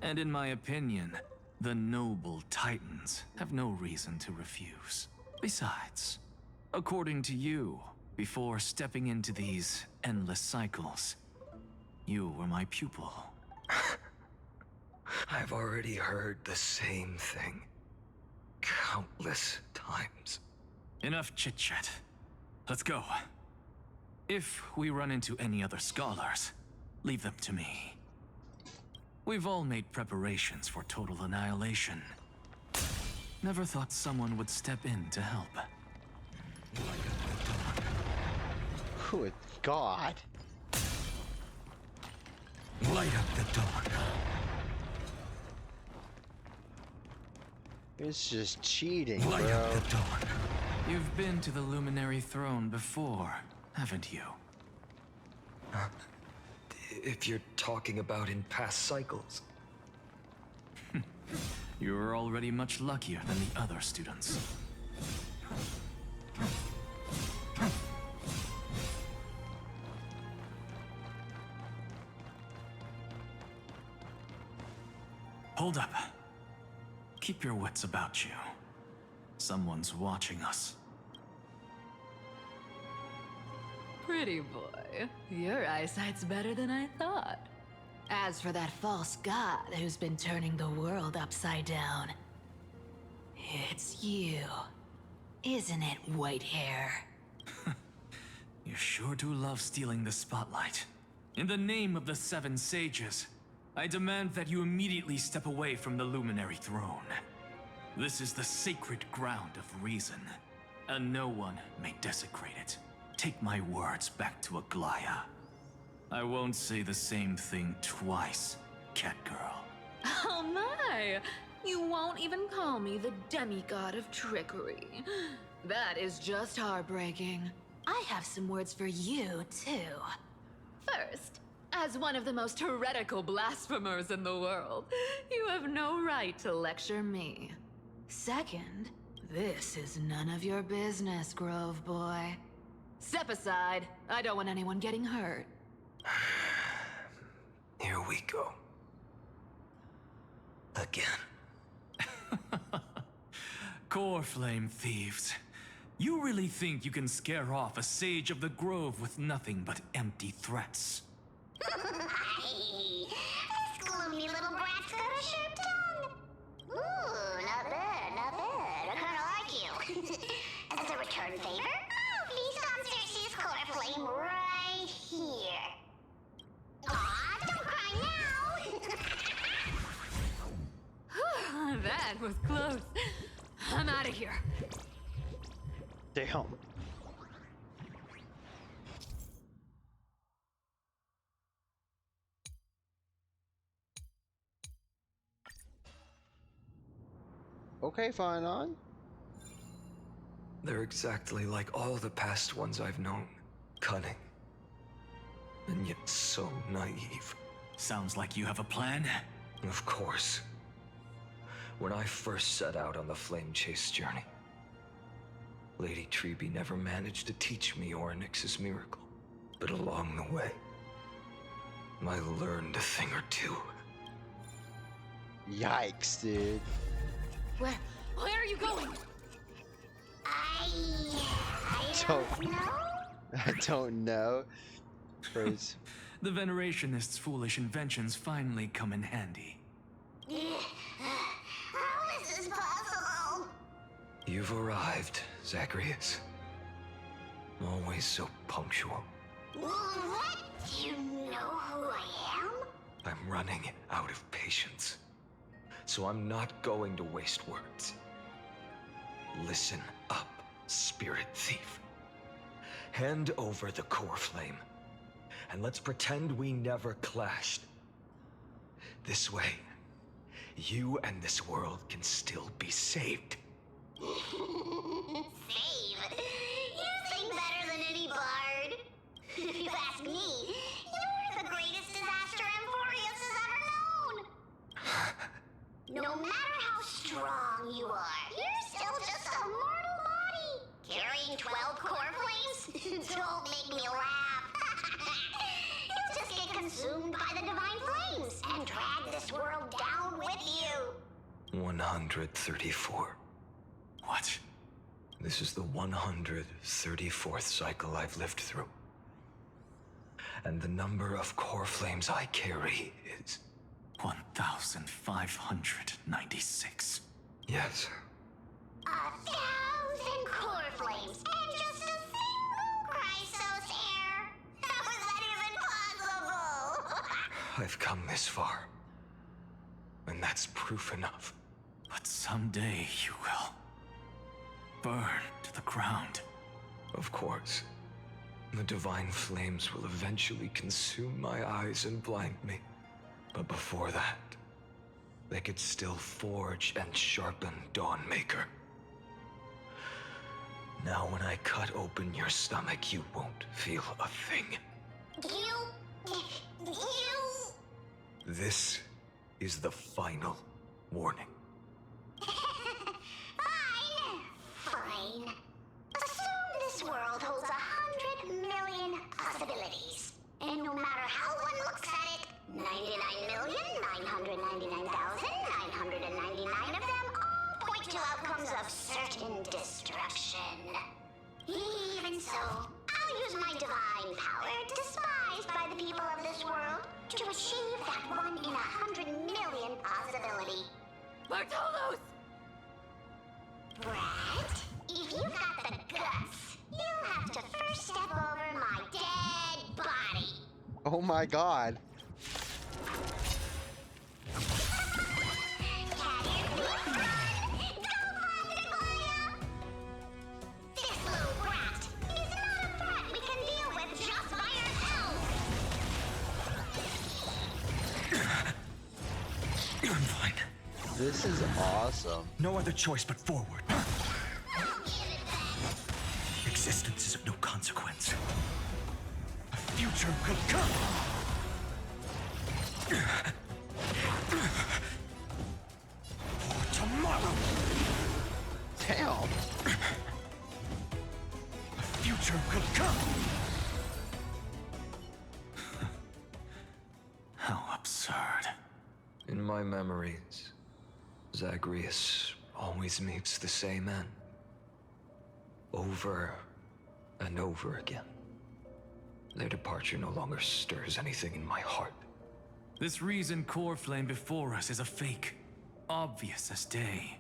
And in my opinion, the noble titans have no reason to refuse. Besides, according to you, before stepping into these endless cycles, you were my pupil. I've already heard the same thing countless times. Enough chit-chat. Let's go. If we run into any other scholars, leave them to me. We've all made preparations for total annihilation. Never thought someone would step in to help. Good God. Light up the dawn. It's just cheating, Light bro. up the dawn. You've been to the Luminary Throne before, haven't you? If you're talking about in past cycles. You were already much luckier than the other students. Hold up. Keep your wits about you. Someone's watching us. Pretty boy, your eyesight's better than I thought. As for that false god who's been turning the world upside down, it's you, isn't it, white hair? You sure do love stealing the spotlight. In the name of the Seven Sages, I demand that you immediately step away from the Luminary Throne. This is the sacred ground of reason, and no one may desecrate it. Take my words back to Aglaya. I won't say the same thing twice, Catgirl. Oh my! You won't even call me the demigod of trickery. That is just heartbreaking. I have some words for you, too. First, as one of the most heretical blasphemers in the world, you have no right to lecture me. Second, this is none of your business, Grove Boy. Step aside. I don't want anyone getting hurt. Here we go. Again. Core Flame thieves. You really think you can scare off a sage of the Grove with nothing but empty threats? This gloomy little brat's got a sharp tongue. Ooh, not bad, not bad. I kinda like you. As a return favor, please come search this core flame right here. Aw, don't cry now. That was close. I'm out of here. Damn. Okay, fine on. They're exactly like all the past ones I've known. Cunning. And yet so naive. Sounds like you have a plan. Of course. When I first set out on the Flame Chase journey, Lady Treby never managed to teach me Orynyx's miracle, but along the way, I learned a thing or two. Yikes, dude. Where are you going? I Don't- don't know. I don't know. Phrase. The Venerationists' foolish inventions finally come in handy. How is this possible? You've arrived, Zagreus. Always so punctual. What? Do you know who I am? I'm running out of patience, so I'm not going to waste words. Listen up, Spirit Thief. Hand over the core flame, and let's pretend we never clashed. This way, you and this world can still be saved. Save? You sing better than any bard. If you ask me, you're the greatest disaster Amphorius has ever known. No matter how strong you are, you're still just a mortal body. Carrying 12 core flames? Don't make me laugh. You'll just get consumed by the divine flames and drag this world down with you. 134. What? This is the 134th cycle I've lived through. And the number of core flames I carry is 1,596. Yes. 1,000 core flames and just a single Chrysos hair. How is that even possible? I've come this far. And that's proof enough. But someday you will burn to the ground. Of course. The divine flames will eventually consume my eyes and blind me. But before that, they could still forge and sharpen Dawnmaker. Now when I cut open your stomach, you won't feel a thing. You... This is the final warning. Fine. Assume this world holds 100 million possibilities. And no matter how one looks at it, 99,999,999 of them all point to outcomes of certain destruction. Even so, I'll use my divine power, despised by the people of this world, to achieve that 1 in 100 million possibility. Bartolos! Brett, if you've got the guts, you'll have to first step over my dead body. Oh my god. This little brat is not a threat we can deal with just by ourselves. I'm fine. This is awesome. No other choice but forward. Existence is of no consequence. A future could come. For tomorrow. Damn. A future could come. How absurd. In my memories, Zagreus always meets the same end. Over and over again. Their departure no longer stirs anything in my heart. This reason core flame before us is a fake. Obvious as day.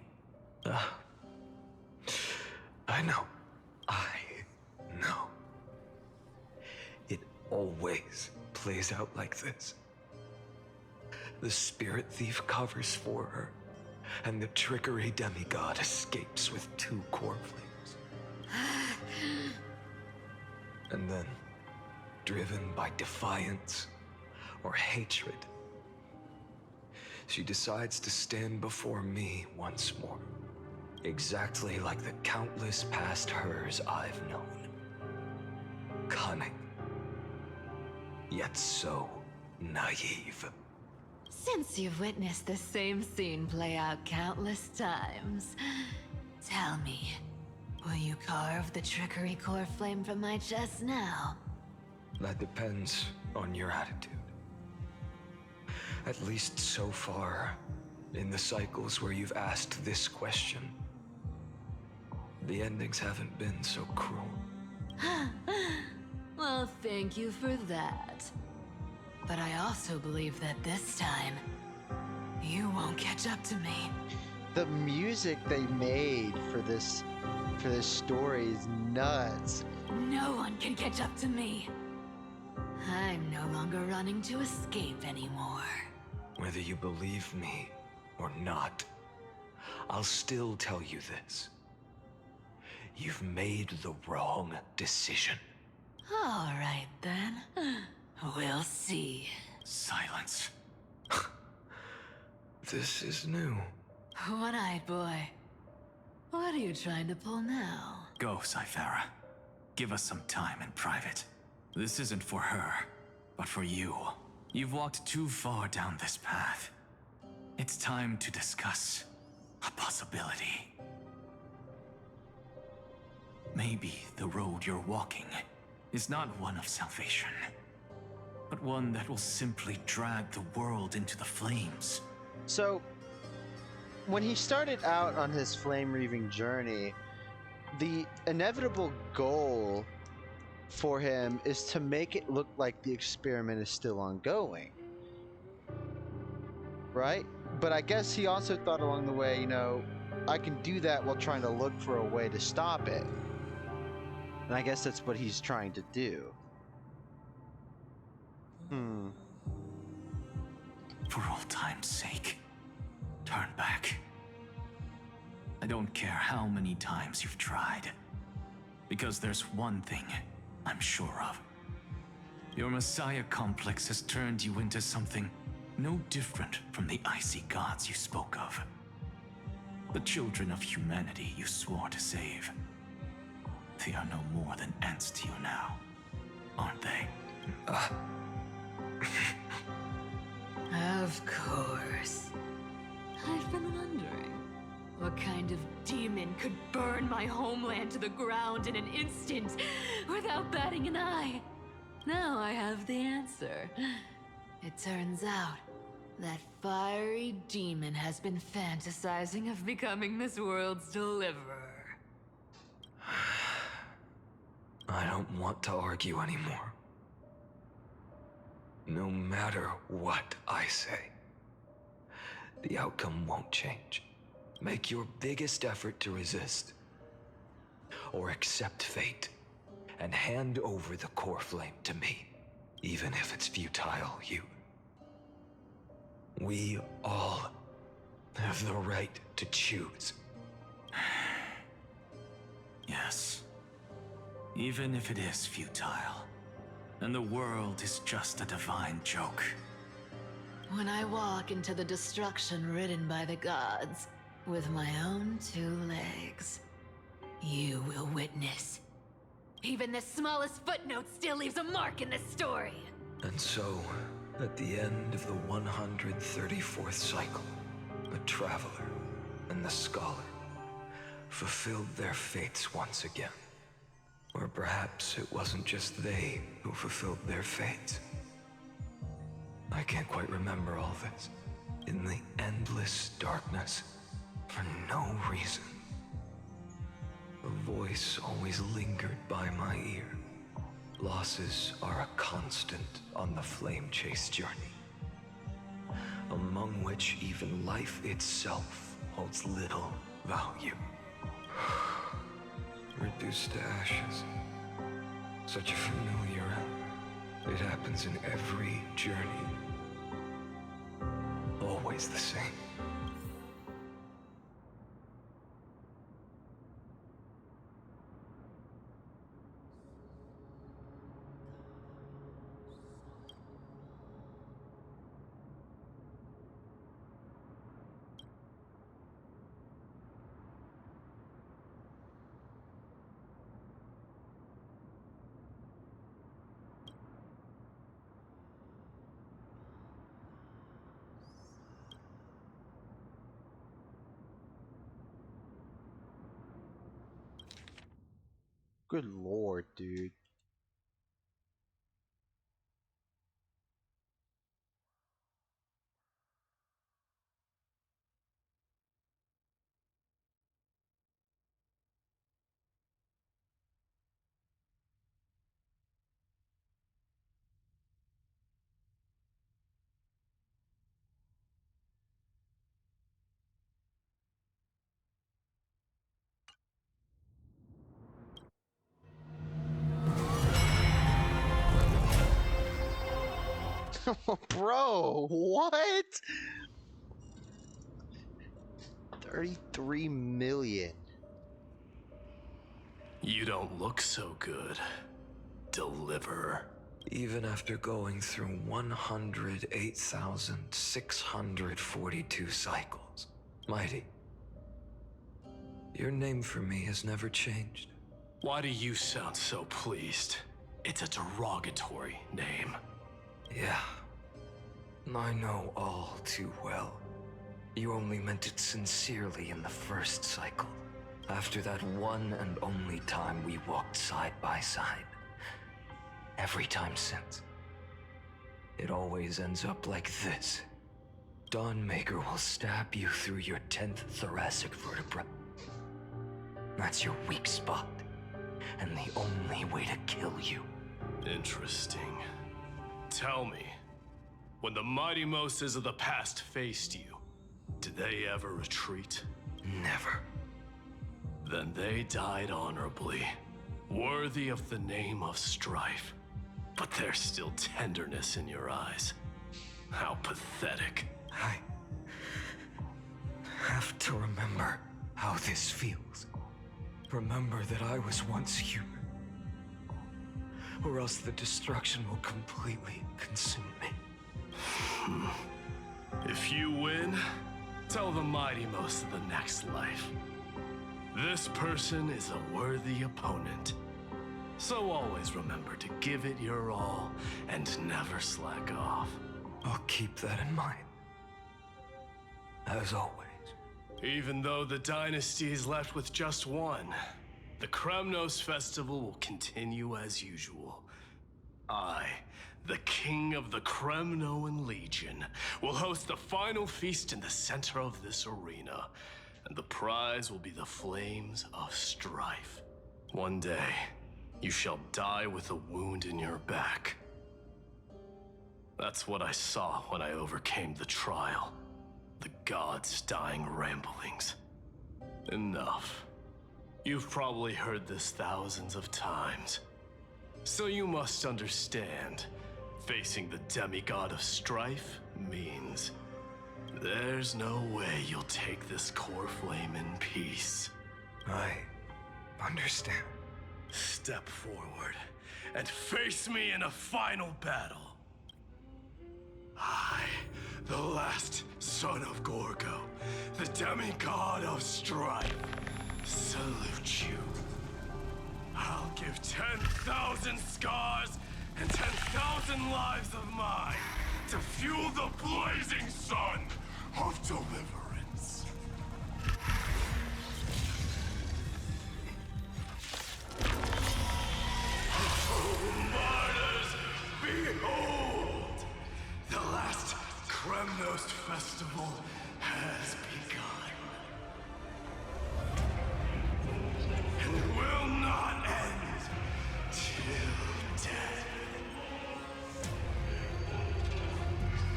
I know. I know. It always plays out like this. The spirit thief covers for her, and the trickery demigod escapes with 2 core flames. And then, driven by defiance or hatred, she decides to stand before me once more. Exactly like the countless past hers I've known. Cunning, yet so naive. Since you've witnessed the same scene play out countless times, tell me, Will you carve the trickery core flame from my chest now? That depends on your attitude. At least so far, in the cycles where you've asked this question, the endings haven't been so cruel. Well, thank you for that. But I also believe that this time, you won't catch up to me. The music they made for this story is nuts. No one can catch up to me. I'm no longer running to escape anymore. Whether you believe me or not, I'll still tell you this. You've made the wrong decision. All right, then. We'll see. Silence. This is new. One-eyed boy. What are you trying to pull now? Go, Cythera. Give us some time in private. This isn't for her, but for you. You've walked too far down this path. It's time to discuss a possibility. Maybe the road you're walking is not one of salvation, but one that will simply drag the world into the flames. So, when he started out on his flame-reaving journey, the inevitable goal for him is to make it look like the experiment is still ongoing. Right? But I guess he also thought along the way, you know, I can do that while trying to look for a way to stop it. And I guess that's what he's trying to do. For old time's sake, turn back. I don't care how many times you've tried, because there's one thing I'm sure of. Your Messiah complex has turned you into something no different from the icy gods you spoke of. The children of humanity you swore to save. They are no more than ants to you now, aren't they? Of course. I've been wondering, what kind of demon could burn my homeland to the ground in an instant without batting an eye? Now I have the answer. It turns out that fiery demon has been fantasizing of becoming this world's deliverer. I don't want to argue anymore. No matter what I say, the outcome won't change. Make your biggest effort to resist, or accept fate, and hand over the core flame to me, even if it's futile, We all have the right to choose. Yes. Even if it is futile, and the world is just a divine joke. When I walk into the destruction written by the gods, with my own 2 legs, you will witness. Even the smallest footnote still leaves a mark in this story. And so, at the end of the 134th cycle, the Traveler and the Scholar fulfilled their fates once again. Or perhaps it wasn't just they who fulfilled their fates. I can't quite remember all this. In the endless darkness, for no reason, a voice always lingered by my ear. Losses are a constant on the flame chase journey, among which even life itself holds little value. Reduced to ashes. Such a familiar end. It happens in every journey. Always the same. Good lord, dude. Bro, what? 33 million. You don't look so good, Deliverer. Even after going through 108,642 cycles, Mighty, your name for me has never changed. Why do you sound so pleased? It's a derogatory name. Yeah, I know all too well. You only meant it sincerely in the first cycle. After that one and only time we walked side by side. Every time since. It always ends up like this. Dawnmaker will stab you through your 10th thoracic vertebra. That's your weak spot. And the only way to kill you. Interesting. Tell me, when the mighty Moses of the past faced you, did they ever retreat? Never. Then they died honorably, worthy of the name of strife. But there's still tenderness in your eyes. How pathetic. I have to remember how this feels. Remember that I was once human. Or else the destruction will completely consume me. If you win, tell the mighty most of the next life. This person is a worthy opponent. So always remember to give it your all and never slack off. I'll keep that in mind. As always. Even though the dynasty is left with just one, the Kremnos festival will continue as usual. I, the king of the Kremnoan Legion, will host the final feast in the center of this arena, and the prize will be the flames of strife. One day, you shall die with a wound in your back. That's what I saw when I overcame the trial. The gods' dying ramblings. Enough. You've probably heard this thousands of times. So you must understand, facing the demigod of strife means there's no way you'll take this core flame in peace. I understand. Step forward and face me in a final battle. I, the last son of Gorgo, the demigod of strife, salute you. I'll give 10,000 scars and 10,000 lives of mine to fuel the blazing sun of deliverance. Martyrs, behold! The last Kremnos festival has begun. And will not end till death.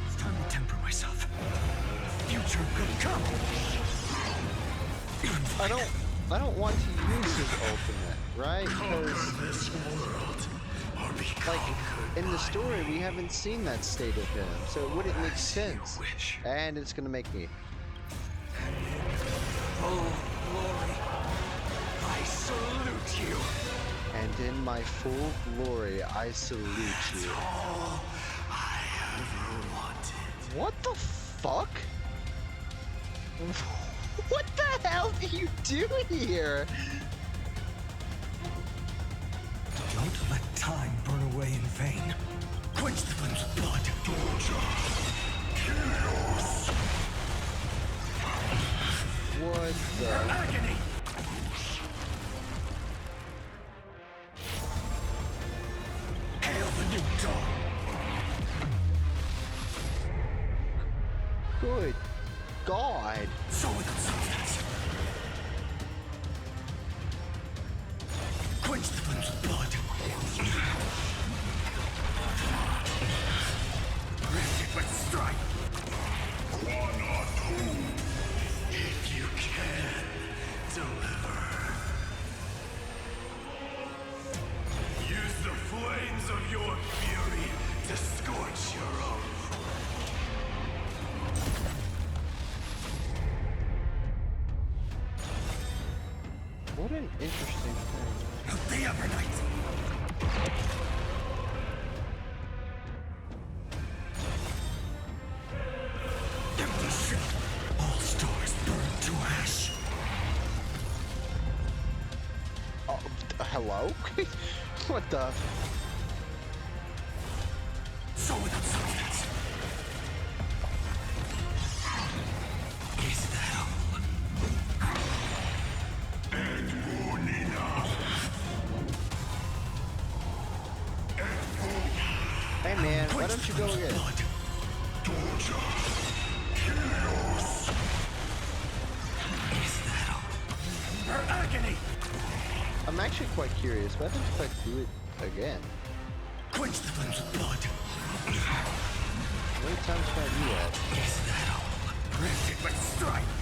It's time to temper myself. Future could come. I don't want to use his ultimate, right? Because like in the story we haven't seen that state of him, so it wouldn't make sense. And it's gonna make me. Oh, glory. I salute you. And in my full glory, I salute you. All I ever wanted. What the fuck? What the hell do you do here? Don't let time burn away in vain. Quench the flame's blood. Chaos. What the? Agony. Good God. So without substance. Quench the flames of blood. Rend it with strife. One or two. If you can, deliver. Use the flames of your fury to scorch your own. What an interesting thing. A day every night. Empty ship. All stars burn to ash. Oh, hello? What the? So without substance. Is that all? And Bonina. Hey man, why don't you go again? Torture. Chaos. Is that all? Her agony. I'm actually quite curious. What happens if I do it again? Quench the flames of blood. How many times can I do that? Is that all? Rend it with strife.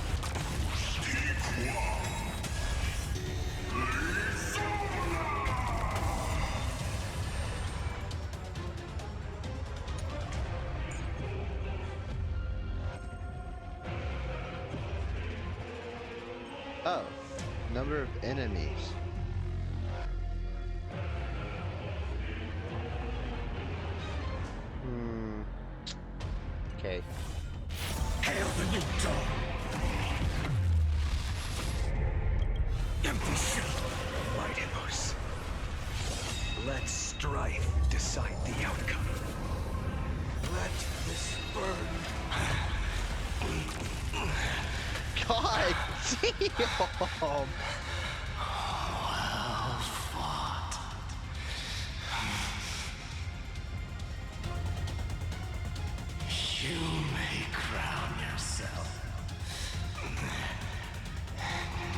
Oh, number of enemies. Okay. Hail the new dawn. Empty ship. Mightimos. Let strife decide the outcome. Let this burn. God damn! Well fought. You may crown yourself in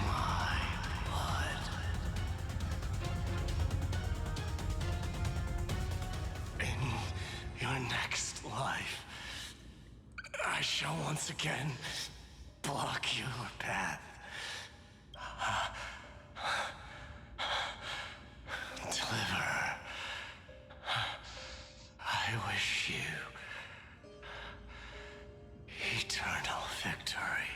my blood. In your next life, I shall once again block your path. Deliver. I wish you eternal victory.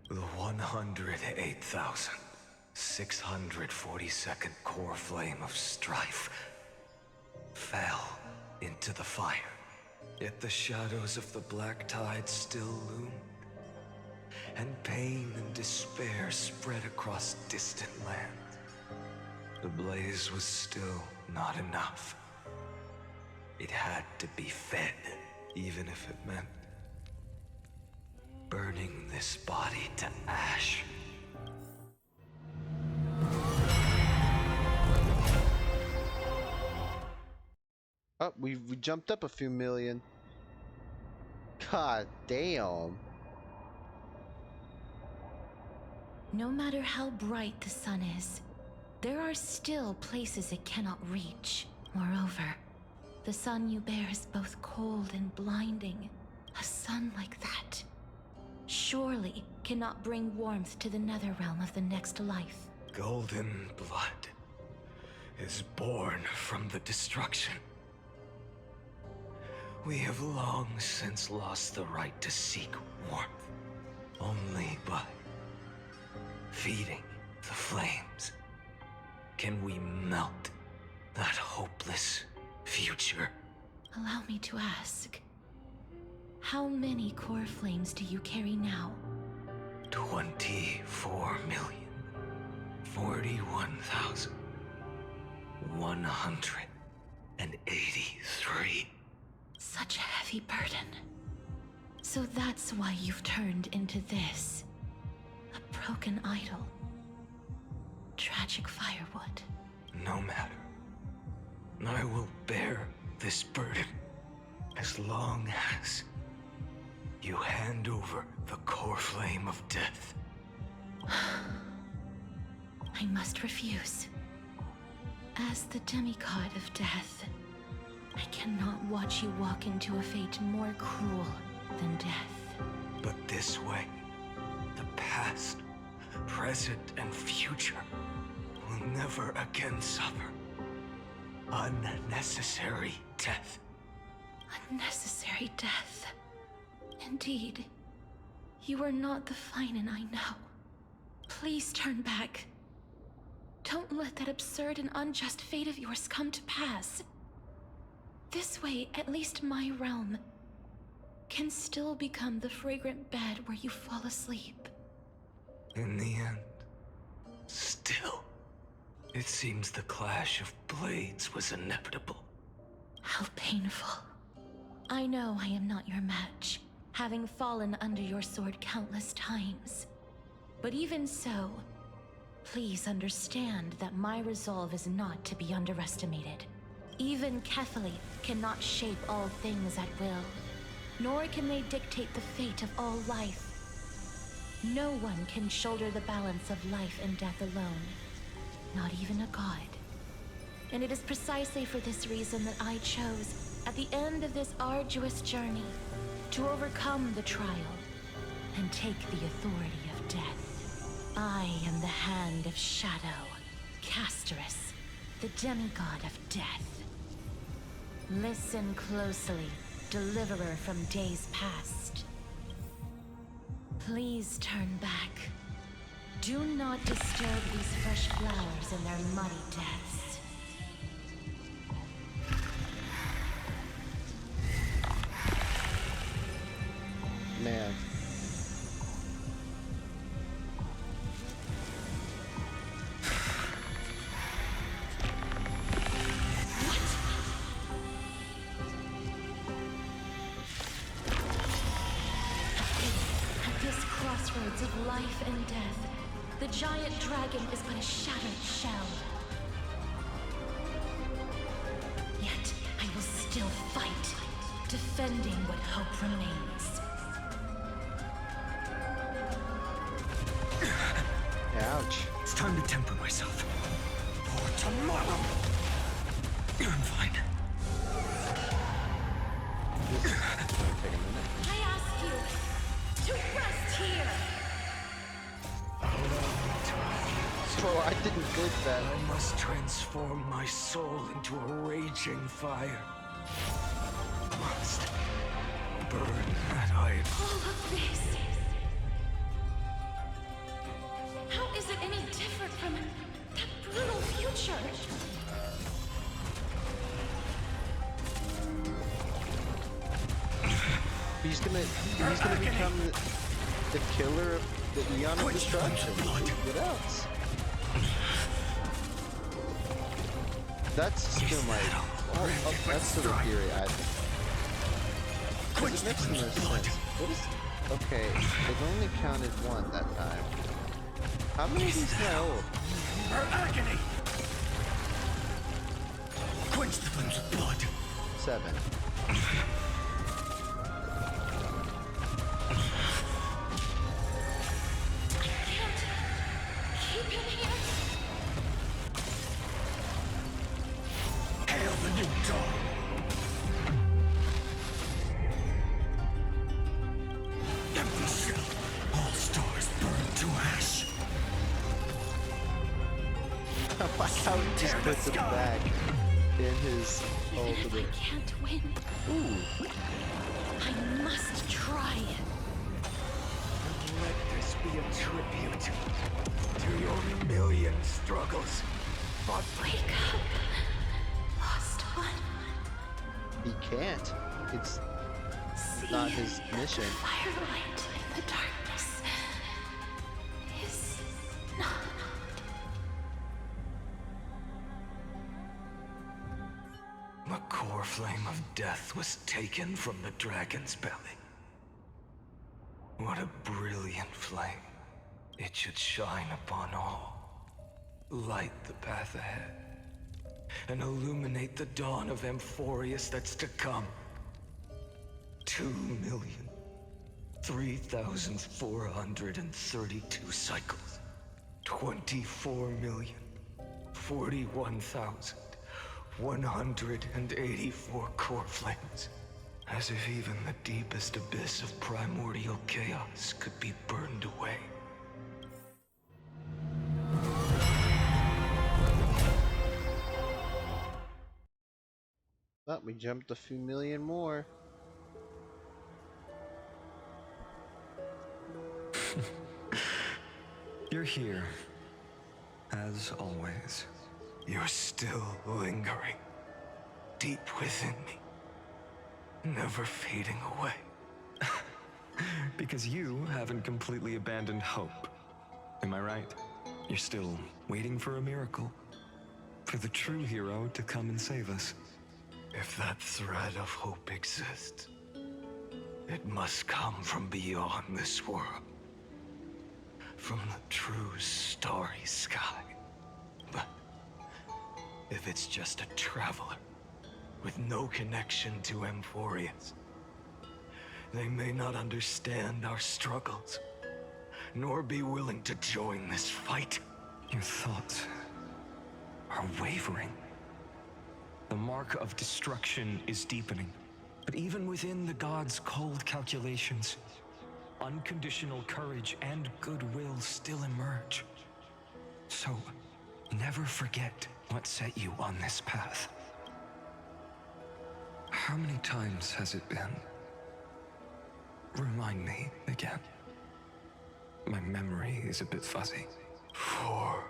The 108,642nd core flame of strife fell into the fire. Yet the shadows of the black tide still loomed, and pain and despair spread across distant lands. The blaze was still not enough. It had to be fed, even if it meant burning this body to ash. Oh, we jumped up a few million. God damn. No matter how bright the sun is, there are still places it cannot reach. Moreover, the sun you bear is both cold and blinding. A sun like that surely cannot bring warmth to the nether realm of the next life. Golden blood is born from the destruction. We have long since lost the right to seek warmth. Only by feeding the flames can we melt that hopeless future. Allow me to ask, how many core flames do you carry now? 24,041,183. Such a heavy burden. So that's why you've turned into this. A broken idol. Tragic firewood. No matter. I will bear this burden as long as you hand over the core flame of death. I must refuse. As the demigod of death, I cannot watch you walk into a fate more cruel than death. But this way, the past, present, and future will never again suffer unnecessary death. Unnecessary death. Indeed. You are not the Finan I know. Please turn back. Don't let that absurd and unjust fate of yours come to pass. This way, at least my realm can still become the fragrant bed where you fall asleep. In the end, still, it seems the clash of blades was inevitable. How painful. I know I am not your match, having fallen under your sword countless times. But even so, please understand that my resolve is not to be underestimated. Even Kethali cannot shape all things at will, nor can they dictate the fate of all life. No one can shoulder the balance of life and death alone, not even a god. And it is precisely for this reason that I chose, at the end of this arduous journey, to overcome the trial and take the authority of death. I am the Hand of Shadow, Casterus, the demigod of death. Listen closely, deliverer from days past. Please turn back. Do not disturb these fresh flowers in their muddy deaths. Man. Crossroads of life and death, the giant dragon is but a shattered shell. Yet I will still fight, defending what hope remains. Ouch. It's time to temper myself. For tomorrow. I'm fine. This is gonna take a minute. I ask you to rest here. Bro, I didn't click that. I must transform my soul into a raging fire. Must burn that iron. All of this. How is it any different from that brutal future? He's gonna become the killer of the Eon of Destruction. What else? That's still my... that's still the theory I think. Because it makes the most sense. What is... Okay, they've only counted one that time. How many of these can I hold? Her agony! Quench the flames of blood. 7. Keep him here. Hail the new dawn! Empty shell. All stars burn to ash. I like how he just puts it back in his ultimate. I can't win. Ooh. I must try. Let this be a tribute to your million struggles. But wake up, lost one. He can't. It's See not his mission. Firelight in the darkness is not. The core flame of death was taken from the dragon's belly. What a brilliant flame. It should shine upon all. Light the path ahead. And illuminate the dawn of Amphorius that's to come. 2 million 3,432 cycles. 24,041,184 core flames. As if even the deepest abyss of primordial chaos could be burned away. Oh, we jumped a few million more. You're here, as always. You're still lingering, deep within me, never fading away. Because you haven't completely abandoned hope. Am I right? You're still waiting for a miracle. For the true hero to come and save us. If that thread of hope exists, it must come from beyond this world. From the true starry sky. But if it's just a traveler with no connection to Amphorius, they may not understand our struggles, nor be willing to join this fight. Your thoughts are wavering. The mark of destruction is deepening. But even within the gods' cold calculations, unconditional courage and goodwill still emerge. So, never forget what set you on this path. How many times has it been? Remind me again. My memory is a bit fuzzy. 4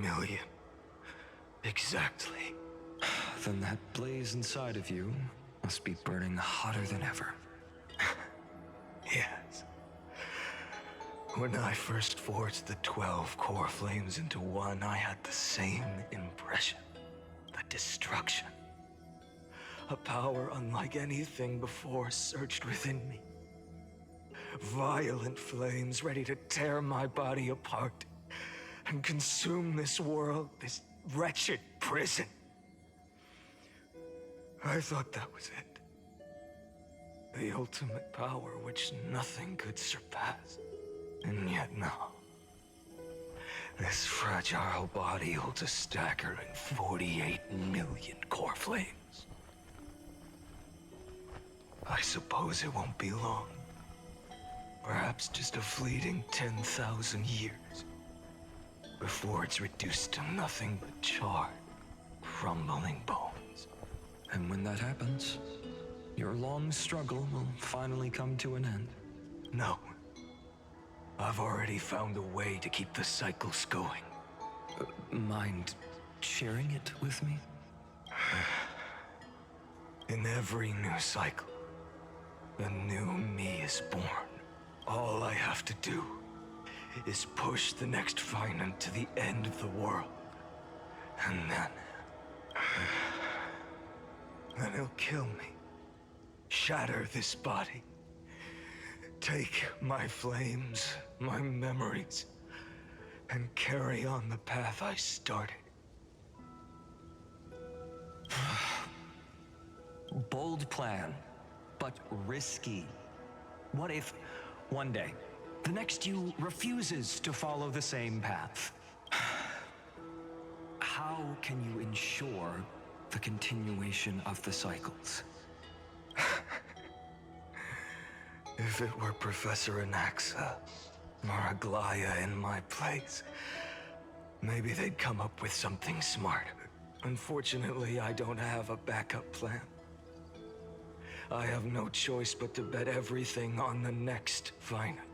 million. Exactly. Then that blaze inside of you must be burning hotter than ever. Yes. When I first forged the 12 core flames into one, I had the same impression. The destruction. A power unlike anything before surged within me. Violent flames ready to tear my body apart and consume this world, this wretched prison. I thought that was it. The ultimate power which nothing could surpass. And yet now, this fragile body holds a staggering 48 million core flames. I suppose it won't be long. Perhaps just a fleeting 10,000 years before it's reduced to nothing but charred, crumbling bones. And when that happens, your long struggle will finally come to an end. No. I've already found a way to keep the cycles going. Mind sharing it with me? In every new cycle, a new me is born. All I have to do is push the next Finan to the end of the world. And then he'll kill me. Shatter this body. Take my flames, my memories, and carry on the path I started. Bold plan, but risky. What if, one day, the next you refuses to follow the same path? How can you ensure the continuation of the cycles? If it were Professor Anaxa or Aglaya in my place, maybe they'd come up with something smarter. Unfortunately, I don't have a backup plan. I have no choice but to bet everything on the next Finan.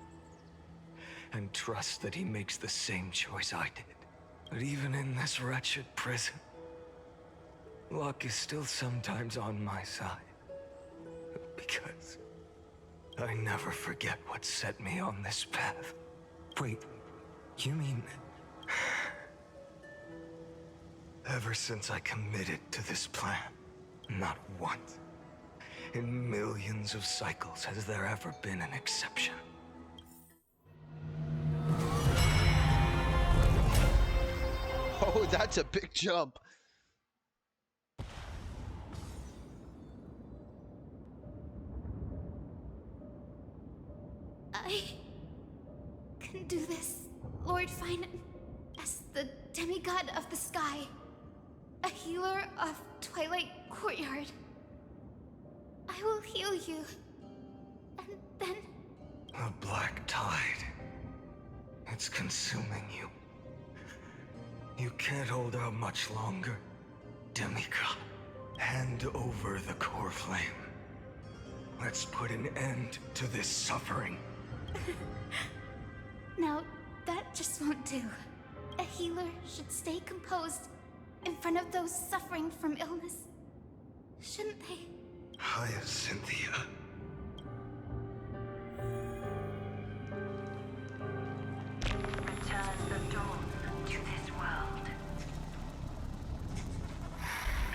And trust that he makes the same choice I did. But even in this wretched prison, luck is still sometimes on my side. Because I never forget what set me on this path. Wait, you mean... Ever since I committed to this plan, not once, in millions of cycles, has there ever been an exception. Oh, that's a big jump. can do this, Lord Finan, as the demigod of the sky, a healer of Twilight Courtyard. I will heal you, and then... The black tide. It's consuming you. You can't hold out much longer. Demigod, hand over the core flame. Let's put an end to this suffering. Now, that just won't do. A healer should stay composed in front of those suffering from illness. Shouldn't they? Hyacinthia. Return the dawn to this world.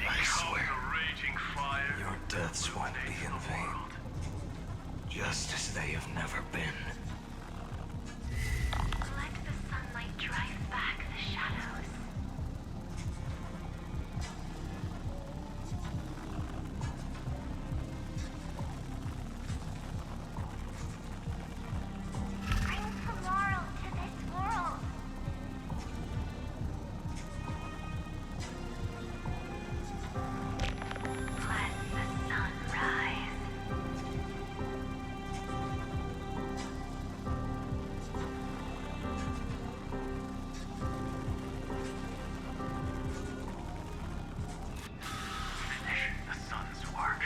I swear, your deaths won't be in vain. Just as they have never been. Let the sunlight drive back the shadows. Bring tomorrow to this world. Let the sun rise. Finish the sun's work.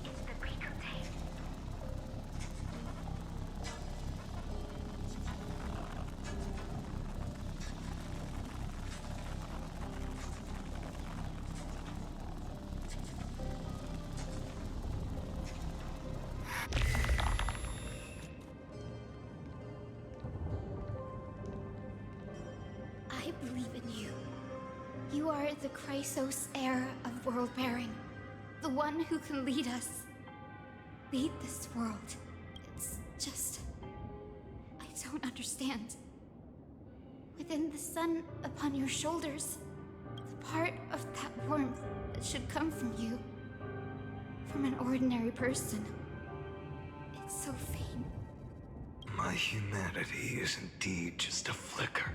It's the Recompte. I believe in you. You are the Chrysos heir of world bearing. The one who can lead us. Lead this world. It's just... I don't understand. Within the sun upon your shoulders, the part of that warmth that should come from you, from an ordinary person, it's so faint. My humanity is indeed just a flicker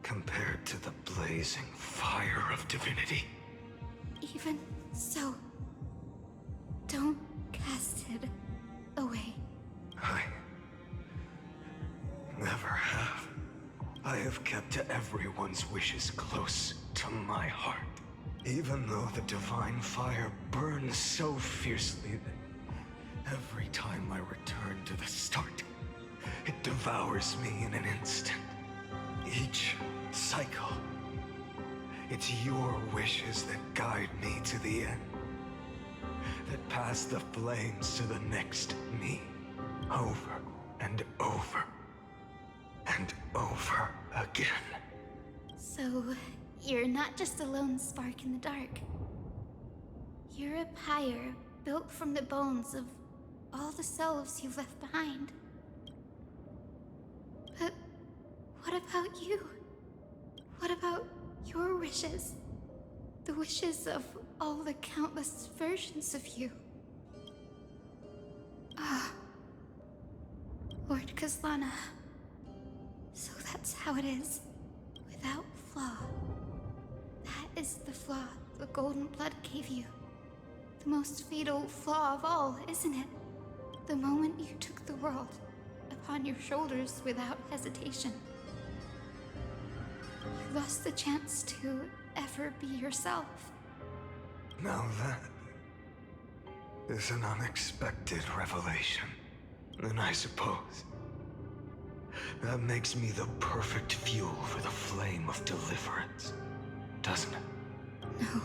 compared to the blazing fire of divinity. Even so, don't cast it away. I never have. I have kept everyone's wishes close to my heart. Even though the divine fire burns so fiercely that every time I return to the start, it devours me in an instant. Each cycle, it's your wishes that guide me to the end, that pass the flames to the next me, over and over and over again. So, you're not just a lone spark in the dark. You're a pyre built from the bones of all the selves you've left behind. But what about you? What about your wishes? The wishes of all the countless versions of you? Ah, Lord Kazlana. So that's how it is, without flaw. That is the flaw the golden blood gave you. The most fatal flaw of all, isn't it? The moment you took the world upon your shoulders without hesitation. You lost the chance to ever be yourself. Now that is an unexpected revelation. And I suppose that makes me the perfect fuel for the flame of deliverance, doesn't it? No,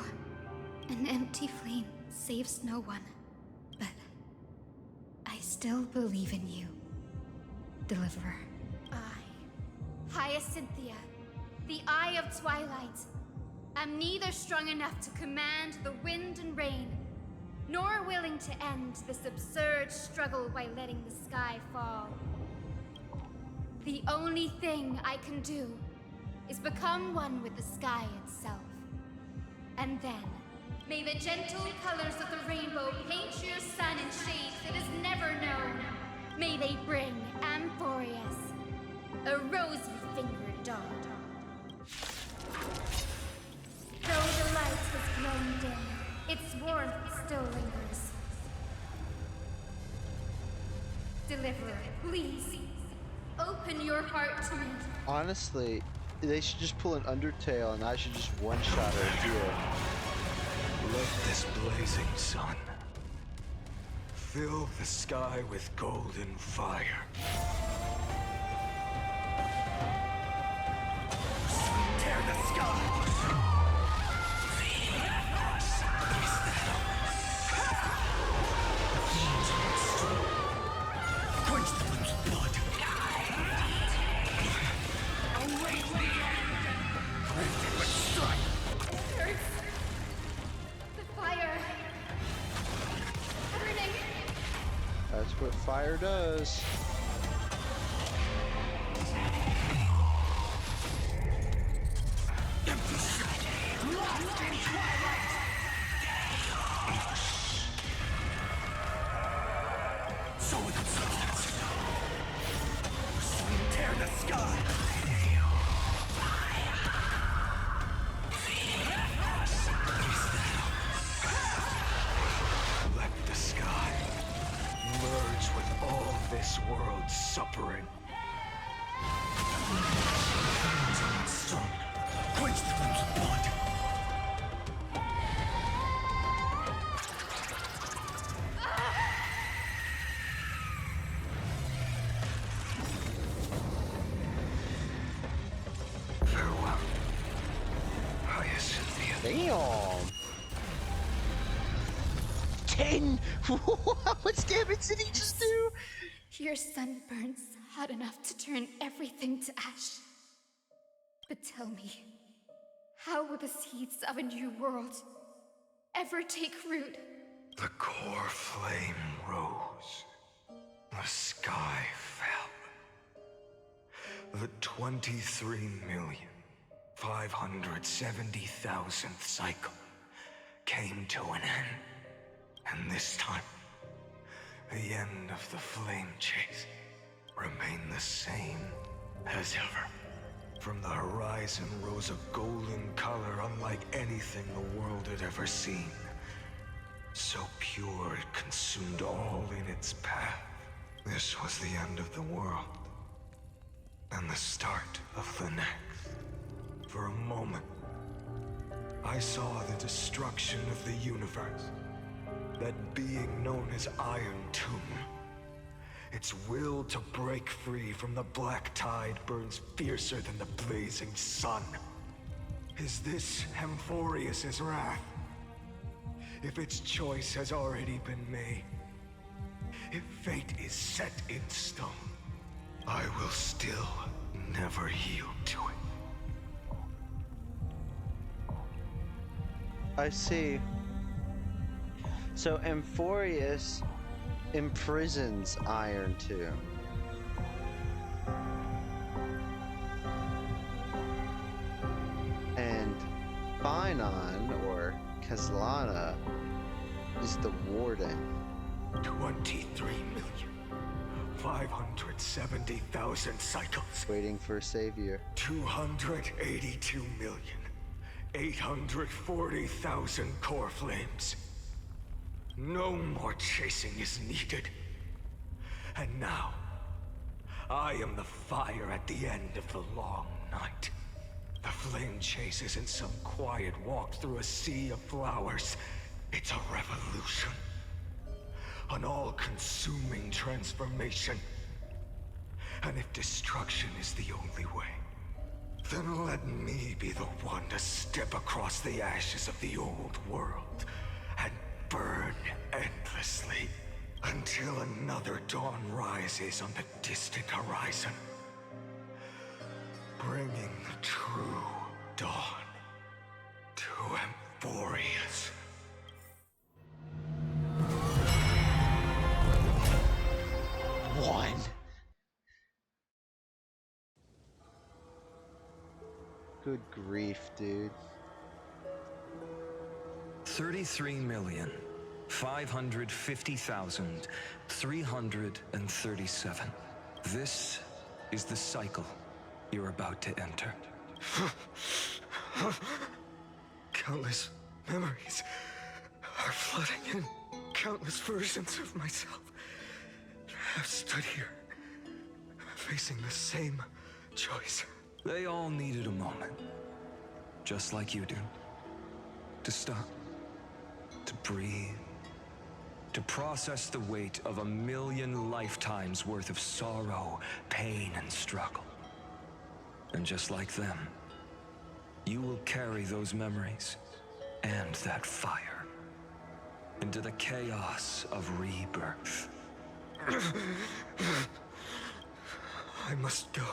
an empty flame saves no one. But I still believe in you, Deliverer. Hyacinthia, the Eye of Twilight. I'm neither strong enough to command the wind and rain, nor willing to end this absurd struggle by letting the sky fall. The only thing I can do is become one with the sky itself. And then, may the gentle colors of the rainbow paint your sun in shades it has never known. May they bring Amphorius, a rosy-fingered dog. Though the light has grown dim, its warmth still lingers. Deliverer, please, open your heart to me. Honestly, they should just pull an Undertale and I should just one-shot her here. Let this blazing sun fill the sky with golden fire. Tear the sky! Quench the flame's blood! Await the end! Strike! It hurts. The fire. Burning. That's what fire does. So with its substance, tear the sky. Let the sky merge with all this world's suffering. Strong. Quench the flames of blood. Farewell. Hyacinthia. Damn. 10! How much damage did he just do? Your sun burns hot enough to turn everything to ash. But tell me, how will the seeds of a new world ever take root? The core flame rose. The sky fell. The 23,570,000th cycle came to an end. And this time, the end of the flame chase remained the same as ever. From the horizon rose a golden color unlike anything the world had ever seen. So pure it consumed all in its path. This was the end of the world, and the start of the next. For a moment, I saw the destruction of the universe. That being known as Iron Tomb. Its will to break free from the black tide burns fiercer than the blazing sun. Is this Amphorius' wrath? If its choice has already been made, if fate is set in stone, I will still never yield to it. I see. So Amphorius imprisons Iron Tomb. And Finon, or Kazlana, is the warden. 23,570,000 cycles. Waiting for a savior. 282,840,000 core flames. No more chasing is needed. And now, I am the fire at the end of the long night. The flame chase isn't some quiet walk through a sea of flowers. It's a revolution. An all-consuming transformation. And if destruction is the only way, then let me be the one to step across the ashes of the old world and burn endlessly until another dawn rises on the distant horizon, bringing the true dawn to Amphorius. one. Good grief, dude. 33,550,337. This is the cycle you're about to enter. Countless memories are flooding in. Countless versions of myself have stood here, facing the same choice. They all needed a moment, just like you do. To stop, to breathe, to process the weight of 1,000,000 lifetimes worth of sorrow, pain, and struggle. And just like them, you will carry those memories and that fire into the chaos of rebirth. I must go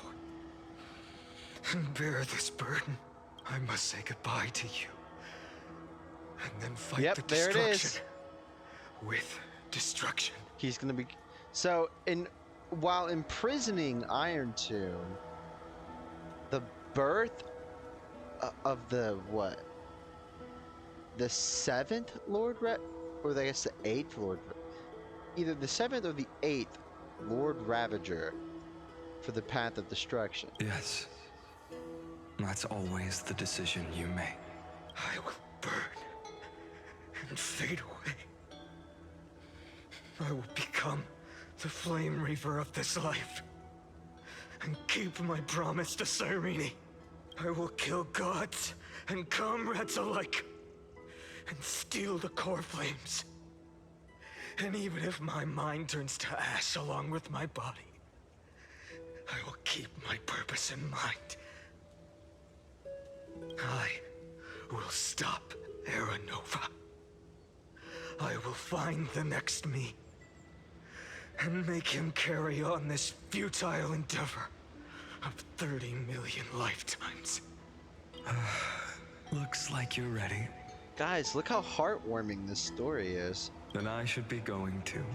and bear this burden. I must say goodbye to you. And then fight the there destruction. it is. With destruction. He's gonna be. So, while imprisoning Iron Tomb, the birth of the what? The 7th Lord or I guess the 8th Lord. Either the 7th or the 8th Lord Ravager for the path of destruction. Yes. That's always the decision you make. I will burn and fade away. I will become the flame reaver of this life and keep my promise to Cyrene. I will kill gods and comrades alike and steal the core flames. And even if my mind turns to ash along with my body, I will keep my purpose in mind. I will stop Era Nova. I will find the next me and make him carry on this futile endeavor of 30 million lifetimes. Looks like you're ready. Guys, look how heartwarming this story is. Then I should be going too.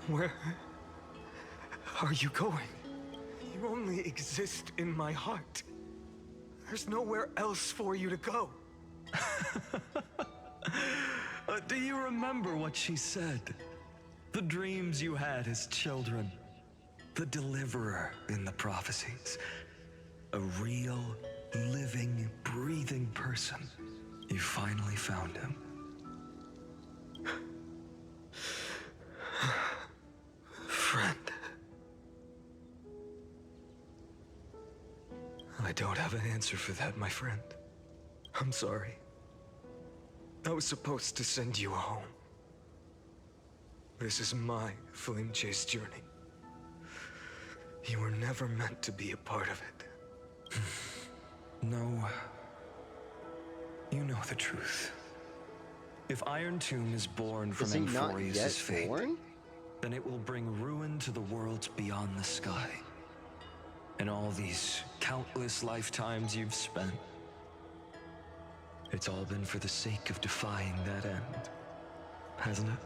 Where are you going? You only exist in my heart. There's nowhere else for you to go. Do you remember what she said? The dreams you had as children. The deliverer in the prophecies. A real, living, breathing person. You finally found him. Friend. I don't have an answer for that, my friend. I'm sorry. I was supposed to send you home. This is my flame chase journey. You were never meant to be a part of it. No. You know the truth. If Iron Tomb is born from Is he not Amphorius' yet fate, born? then it will bring ruin to the worlds beyond the sky. And all these countless lifetimes you've spent, it's all been for the sake of defying that end, hasn't it?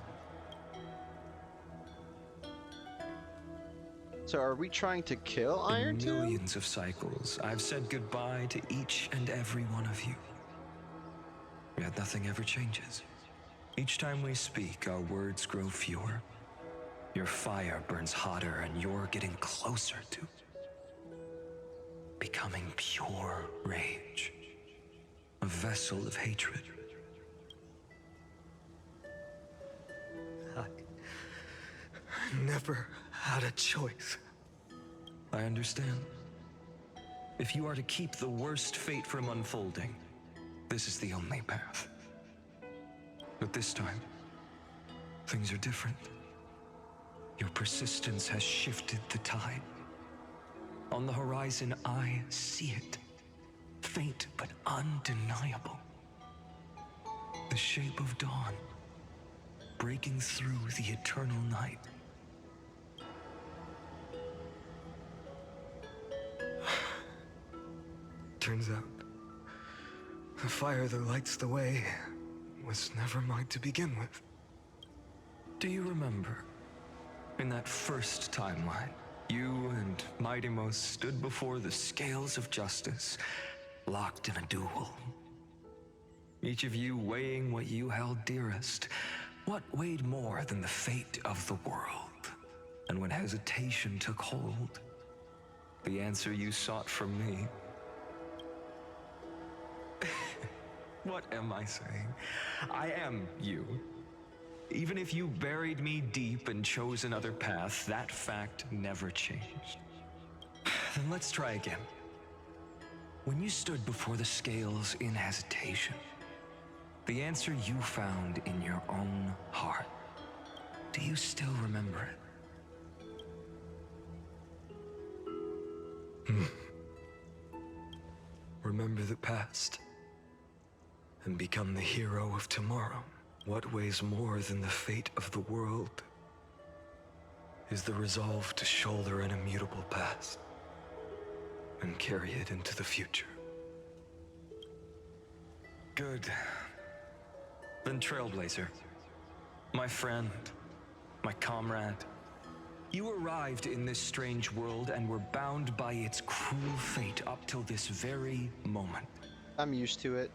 So are we trying to kill Iron In Tomb? millions of cycles, I've said goodbye to each and every one of you. Yet nothing ever changes. Each time we speak, our words grow fewer. Your fire burns hotter, and you're getting closer to becoming pure rage. A vessel of hatred. I never had a choice. I understand. If you are to keep the worst fate from unfolding, this is the only path. But this time, things are different. Your persistence has shifted the tide. On the horizon, I see it. Faint but undeniable. The shape of dawn, breaking through the eternal night. Turns out, the fire that lights the way was never mine to begin with. Do you remember In that first timeline, you and Mightymost stood before the scales of justice, locked in a duel. Each of you weighing what you held dearest. What weighed more than the fate of the world? And when hesitation took hold, the answer you sought from me. What am I saying? I am you. Even if you buried me deep and chose another path, that fact never changed. Then let's try again. When you stood before the scales in hesitation, the answer you found in your own heart, do you still remember it? Remember the past and become the hero of tomorrow. What weighs more than the fate of the world is the resolve to shoulder an immutable past and carry it into the future. Good. Then Trailblazer, my friend, my comrade, you arrived in this strange world and were bound by its cruel fate up till this very moment. I'm used to it.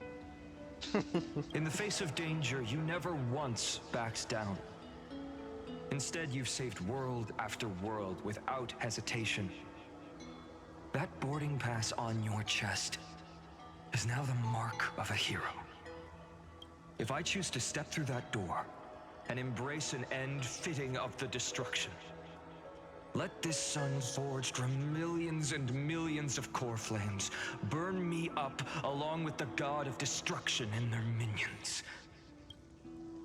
In the face of danger, you never once backed down. Instead, you've saved world after world without hesitation. That boarding pass on your chest is now the mark of a hero. If I choose to step through that door and embrace an end fitting of the destruction, let this sun forged from millions and millions of core flames burn me up along with the god of destruction and their minions.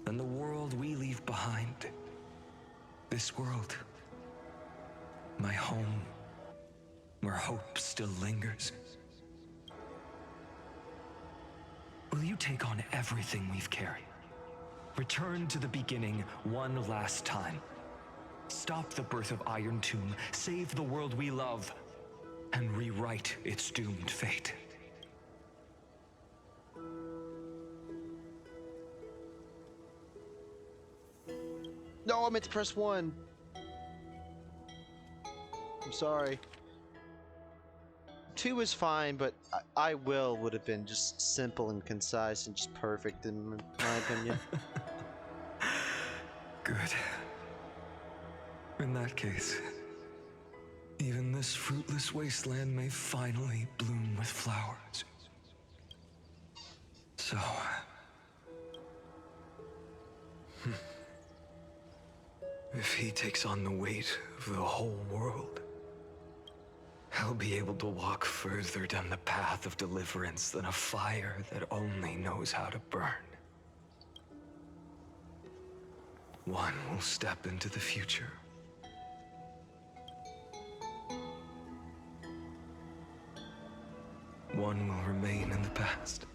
Then the world we leave behind, this world, my home, where hope still lingers. Will you take on everything we've carried? Return to the beginning one last time. Stop the birth of Iron Tomb, save the world we love, and rewrite its doomed fate. No, I meant to press 1. I'm sorry. 2 is fine, but I will would have been just simple and concise and just perfect in my opinion. Good. In that case, even this fruitless wasteland may finally bloom with flowers. So... if he takes on the weight of the whole world, I'll be able to walk further down the path of deliverance than a fire that only knows how to burn. One will step into the future. One will remain in the past.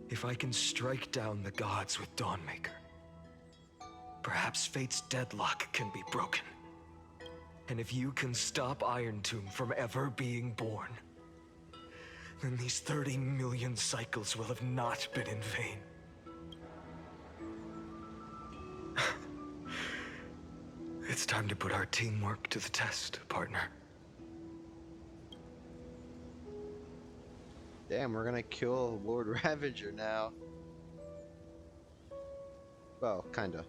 If I can strike down the gods with Dawnmaker, perhaps fate's deadlock can be broken. And if you can stop Iron Tomb from ever being born, then these 30 million cycles will have not been in vain. It's time to put our teamwork to the test, partner. Damn, we're gonna kill Lord Ravager now. Well, kinda.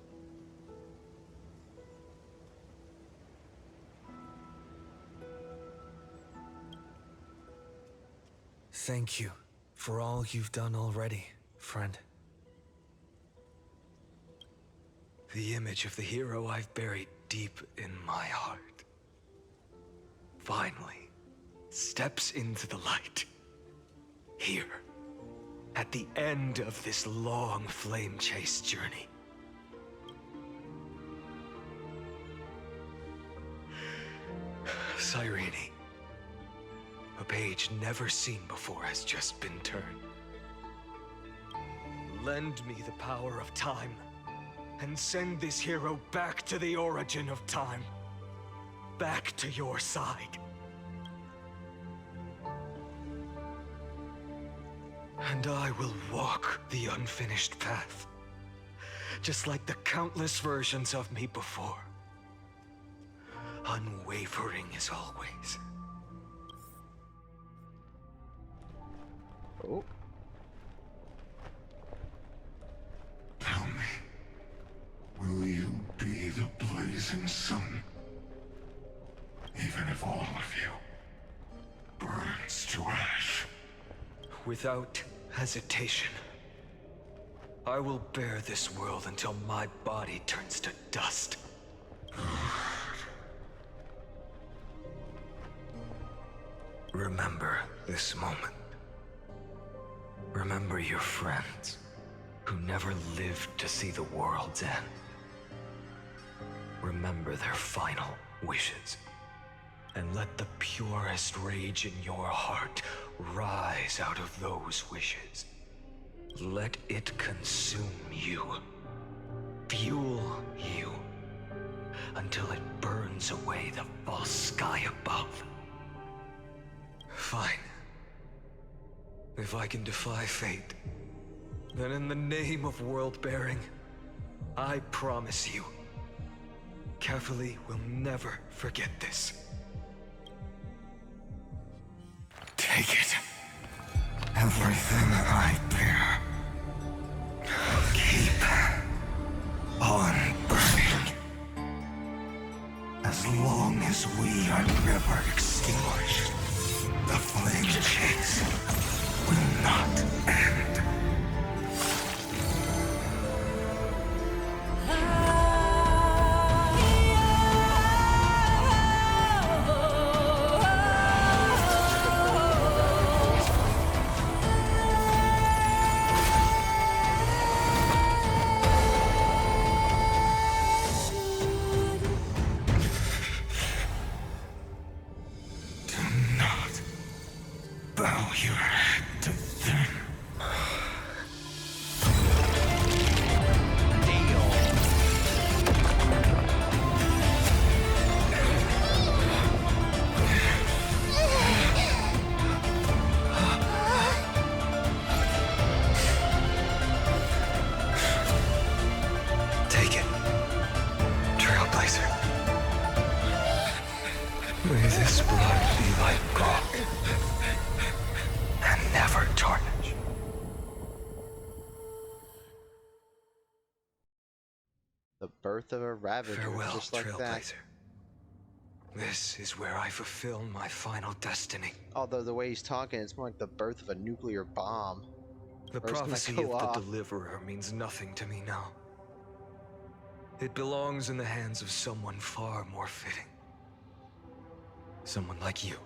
Thank you for all you've done already, friend. The image of the hero I've buried deep in my heart finally steps into the light. Here, at the end of this long flame chase journey. Cyrene, a page never seen before has just been turned. Lend me the power of time, and send this hero back to the origin of time. Back to your side. And I will walk the unfinished path. Just like the countless versions of me before. Unwavering as always. Oh. Tell me, will you be the blazing sun? Even if all of you burns to ash? Without hesitation. I will bear this world until my body turns to dust. Remember this moment. Remember your friends who never lived to see the world's end. Remember their final wishes. And let the purest rage in your heart rise out of those wishes. Let it consume you. Fuel you. Until it burns away the false sky above. Fine. If I can defy fate, then in the name of world-bearing, I promise you, Kefali will never forget this. Take it. Everything I bear. Keep on burning. As long as we are never extinguished, the flame chase will not end. Bow your head to them. Take it, Trailblazer. May this blood be like gold. And never tarnish. The birth of a Ravager, Farewell, just like that. Trailblazer. This is where I fulfill my final destiny. Although the way he's talking, it's more like the birth of a nuclear bomb. The Or it's gonna prophecy go of the off. Deliverer means nothing to me now. It belongs in the hands of someone far more fitting. Someone like you.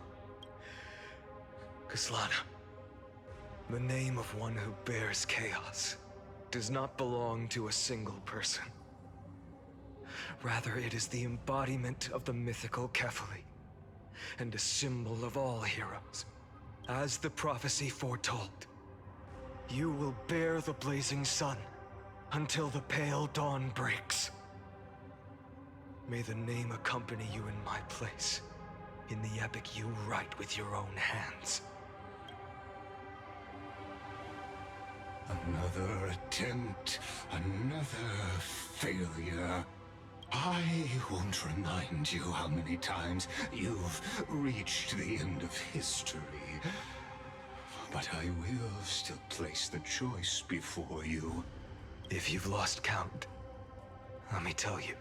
Kaslana. The name of one who bears chaos does not belong to a single person. Rather, it is the embodiment of the mythical Kefali, and a symbol of all heroes. As the prophecy foretold, you will bear the blazing sun until the pale dawn breaks. May the name accompany you in my place, in the epic you write with your own hands. Another attempt, another failure. I won't remind you how many times you've reached the end of history. But I will still place the choice before you. If you've lost count, let me tell you.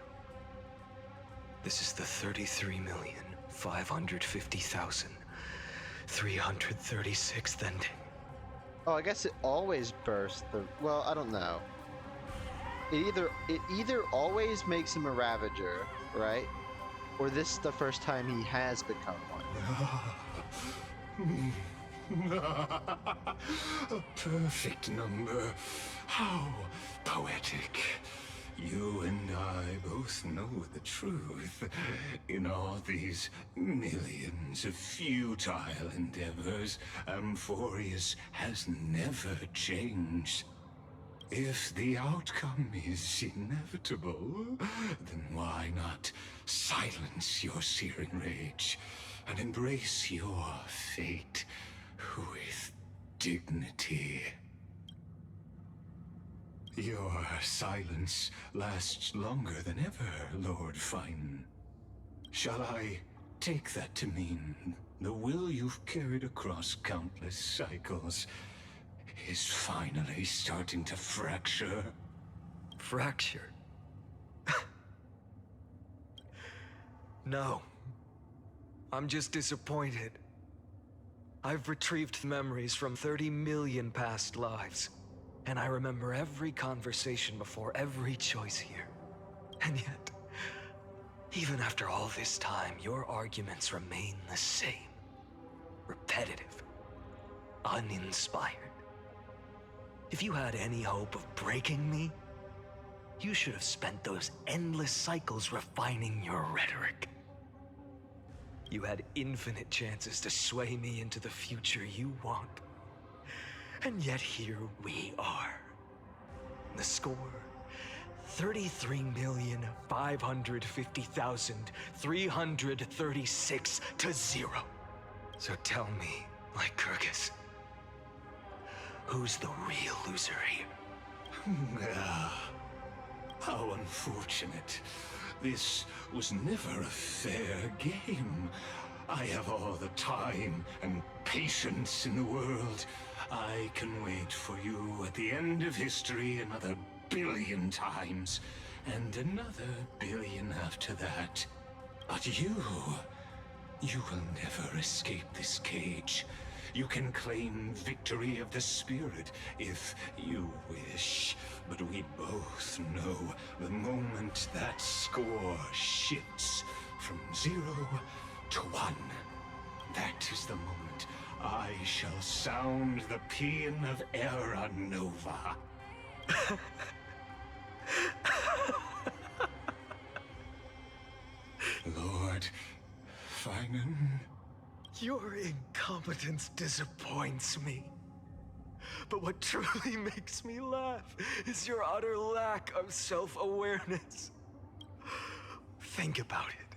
This is the 33,550,336th ending. Oh, I guess it always bursts the. Well, I don't know. It either always makes him a Ravager, right? Or this is the first time he has become one. A perfect number. How poetic. You and I both know the truth. In all these millions of futile endeavors, Amphorius has never changed. If the outcome is inevitable, then why not silence your searing rage and embrace your fate with dignity. Your silence lasts longer than ever, Lord Fine. Shall I take that to mean the will you've carried across countless cycles is finally starting to fracture? Fracture? No. I'm just disappointed. I've retrieved memories from 30 million past lives, and I remember every conversation before every choice here. And yet, even after all this time, your arguments remain the same. Repetitive. Uninspired. If you had any hope of breaking me, you should have spent those endless cycles refining your rhetoric. You had infinite chances to sway me into the future you want. And yet here we are. The score, 33,550,336 to 0. So tell me, Lycurgus, who's the real loser here? How unfortunate. This was never a fair game. I have all the time and patience in the world. I can wait for you at the end of history another billion times, and another billion after that. But you will never escape this cage. You can claim victory of the spirit if you wish, but we both know the moment that score shifts from 0 to 1, that is the moment I shall sound the paean of Era Nova. Lord Finan? Your incompetence disappoints me. But what truly makes me laugh is your utter lack of self-awareness. Think about it.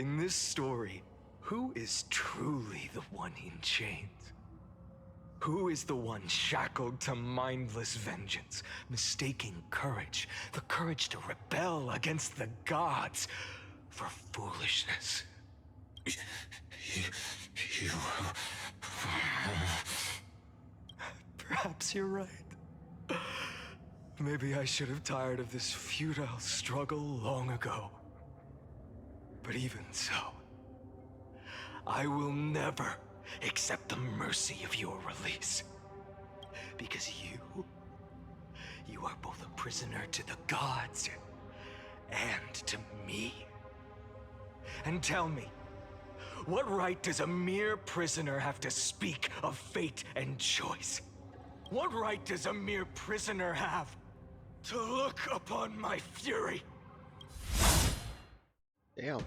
In this story, who is truly the one in chains? Who is the one shackled to mindless vengeance, mistaking courage, the courage to rebel against the gods, for foolishness? You... Perhaps you're right. Maybe I should have tired of this futile struggle long ago. But even so, I will never accept the mercy of your release. Because you are both a prisoner to the gods and to me. And tell me, what right does a mere prisoner have to speak of fate and choice? What right does a mere prisoner have to look upon my fury? Damn.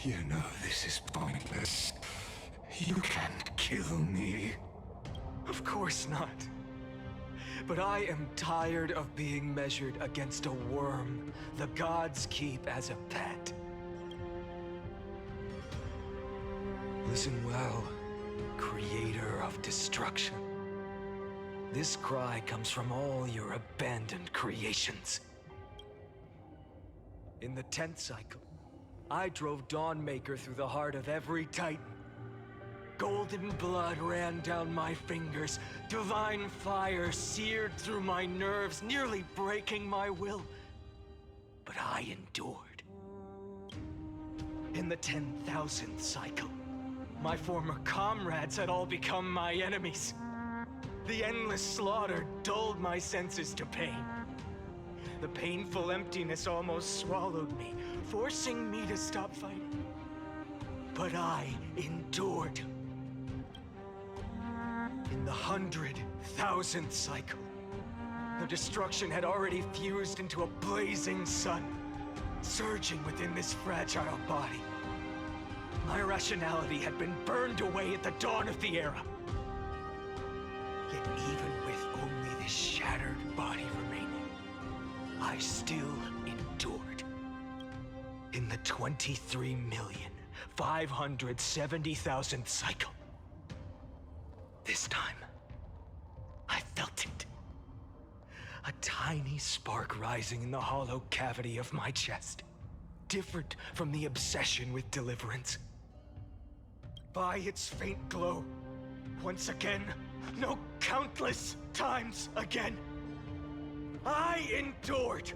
You know this is pointless. You can't kill me. Of course not. But I am tired of being measured against a worm the gods keep as a pet. Listen well, creator of destruction. This cry comes from all your abandoned creations. In the 10th cycle, I drove Dawnmaker through the heart of every Titan. Golden blood ran down my fingers. Divine fire seared through my nerves, nearly breaking my will. But I endured. In the 10,000th cycle, my former comrades had all become my enemies. The endless slaughter dulled my senses to pain. The painful emptiness almost swallowed me, forcing me to stop fighting. But I endured. In the 100,000th cycle, the destruction had already fused into a blazing sun, surging within this fragile body. My rationality had been burned away at the dawn of the era. Yet even with only this shattered body remaining, I still endured. in the 23,570,000th cycle. This time, I felt it. A tiny spark rising in the hollow cavity of my chest. Different from the obsession with deliverance. By its faint glow, once again, no, countless times again, I endured.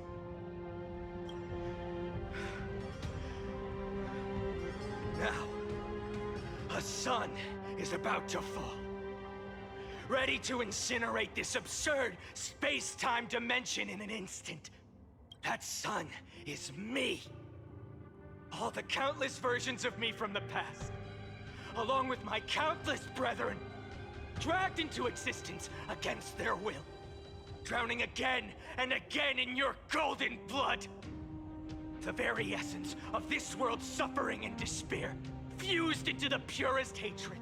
Now, a sun is about to fall. Ready to incinerate this absurd space-time dimension in an instant. That sun is me. All the countless versions of me from the past, along with my countless brethren, dragged into existence against their will, drowning again and again in your golden blood. The very essence of this world's suffering and despair, fused into the purest hatred,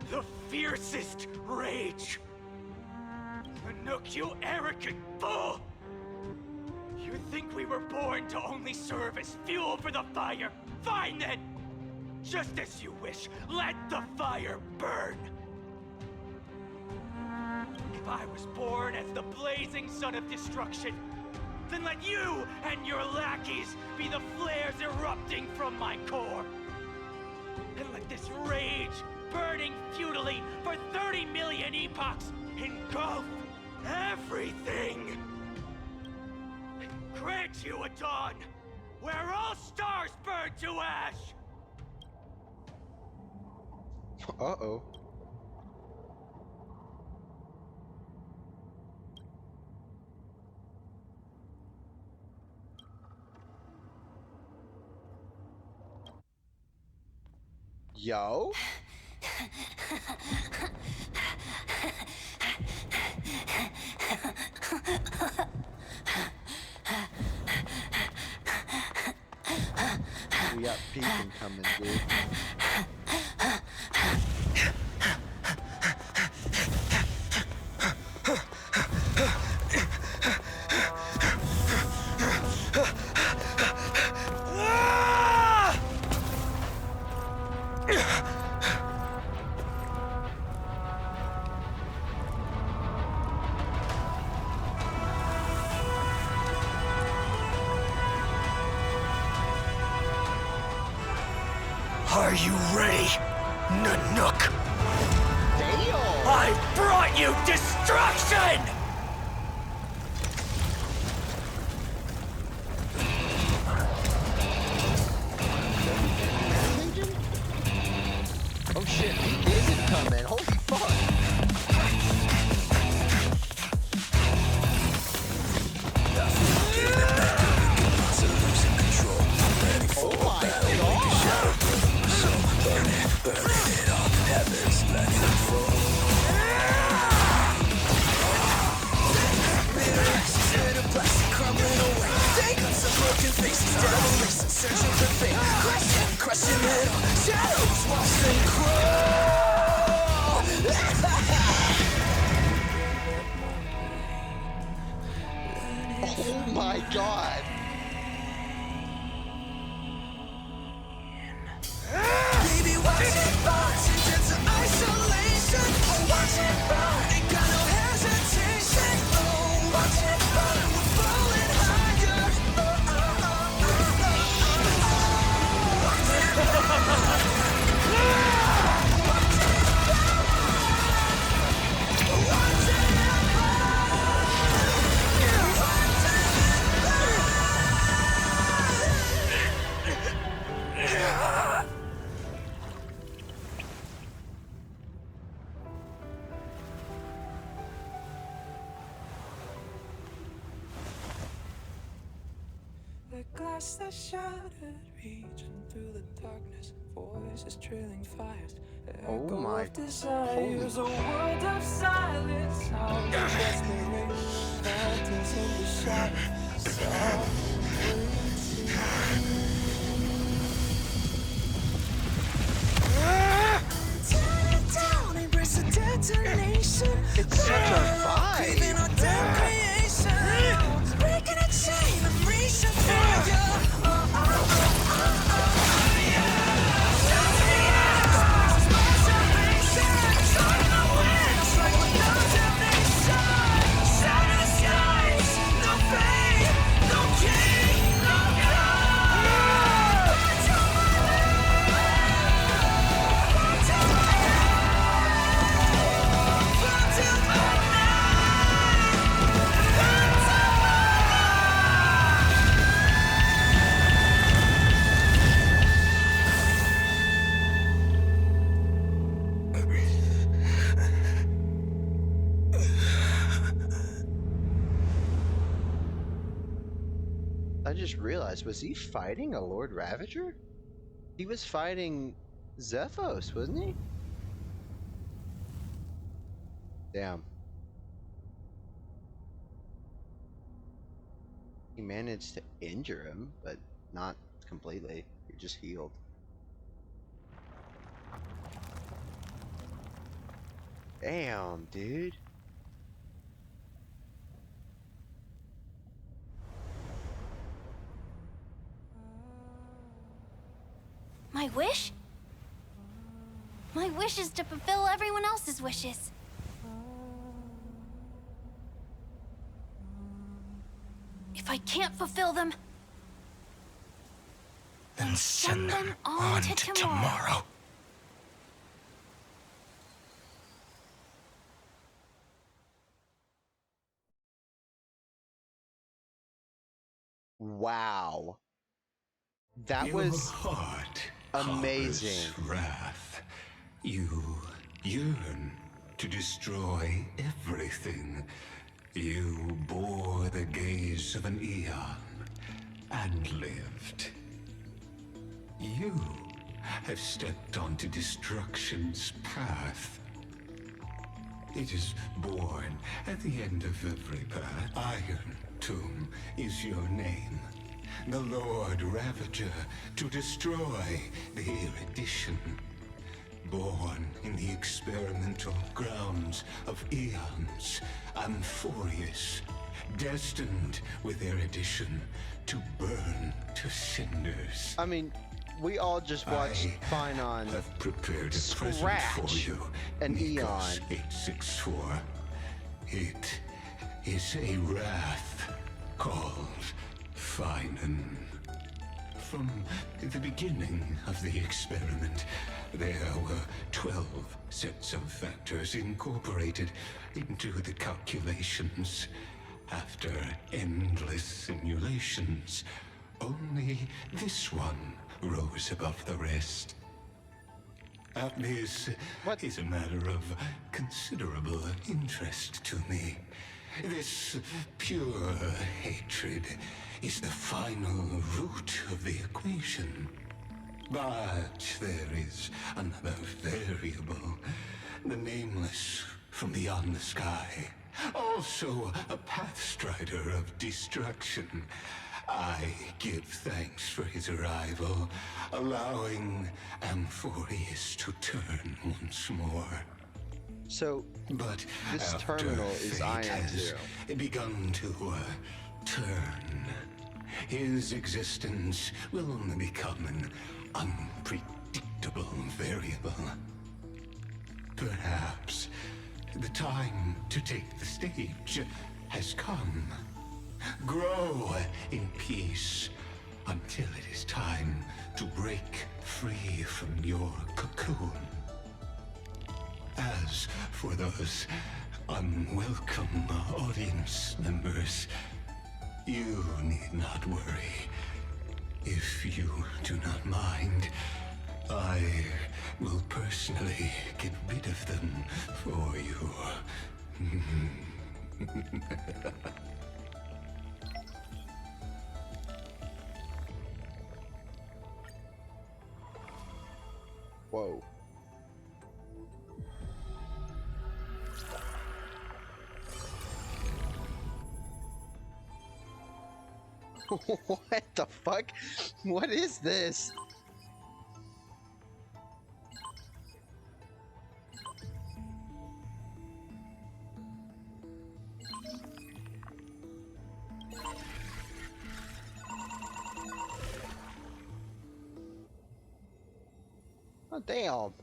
the fiercest rage. Anook, you arrogant fool! You think we were born to only serve as fuel for the fire? Fine then! Just as you wish, let the fire burn! If I was born as the blazing sun of destruction, then let you and your lackeys be the flares erupting from my core. And let this rage, burning futilely for 30 million epochs, engulf everything. And grant you a dawn where all stars burn to ash. Uh-oh. Yo? We got peeking coming, dude. Are you ready, Nanook? Damn! I brought you destruction! Oh shit, he is incoming! Holy fuck! Oh my god! Burning it up, heavens let it fall. Bitter ashes in a plastic crumbling away. Dangles of broken faces, devil racing, searching for fate. Crushing it all, shadows watch them crawl. Oh my god! Baby, watch it burn, sink into isolation. Oh, watch it burn, ain't got no hesitation. Oh, watch it burn, we're falling higher. Watch it burn. Watch it burn. Watch it The glass that shattered, reaching through the darkness, voices trailing fires. Oh Echo my. of desires, a world of silence, sound of desperation, phantoms in the shadow, soft Tear it down, embrace the detonation. It's such a vibe. Craving our damn creation. Breaking a chain, I'm reaching for you. I just realized, was he fighting a Lord Ravager? He was fighting Zephos, wasn't he? Damn. He managed to injure him, but not completely. He just healed. Damn, dude. My wish? My wish is to fulfill everyone else's wishes. If I can't fulfill them, then send them on to tomorrow. Wow. That Your was heart amazing. harbors wrath. You yearn to destroy everything. You bore the gaze of an eon and lived. You have stepped onto destruction's path. It is born at the end of every path. Iron Tomb is your name. The Lord Ravager to destroy the erudition. Born in the experimental grounds of eons, Amphorius, destined with erudition to burn to cinders. I mean, we all just watched Finon have prepared a present for scratch you, an Nikos Eon. 864. It is a wrath called Finon. From the beginning of the experiment, there were 12 sets of factors incorporated into the calculations. After endless simulations, only this one rose above the rest. This is a matter of considerable interest to me. This pure hatred is the final root of the equation. But there is another variable, the nameless from beyond the sky. Also a pathstrider of destruction. I give thanks for his arrival, allowing Amphorius to turn once more. So, but this after terminal is fate Iron has 2. begun to turn, his existence will only become an unpredictable variable. Perhaps the time to take the stage has come. Grow in peace until it is time to break free from your cocoon. As for those unwelcome audience members, you need not worry. If you do not mind, I will personally get rid of them for you. Whoa. What the fuck? What is this? Oh, damn.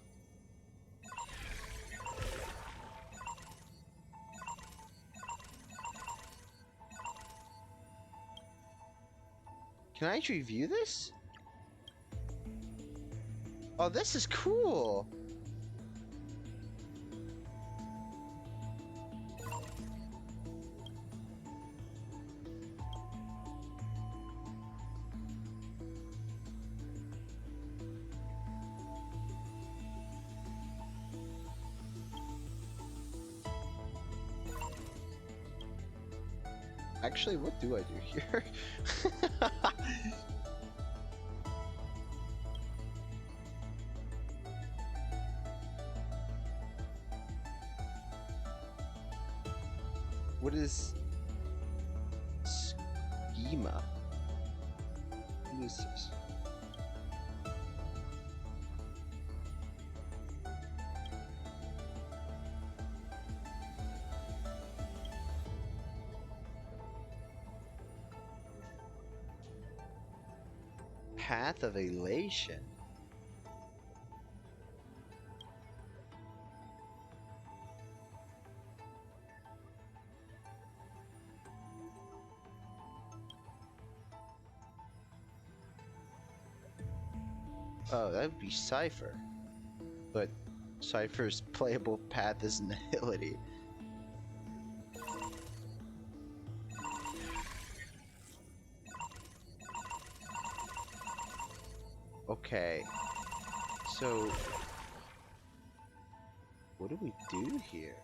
Can I actually view this? Oh, this is cool. Actually, what do I do here? What is schema? Who is this? Path of Elation. Oh, that would be Cypher. But Cypher's playable path is Nihility. Okay. So, what do we do here?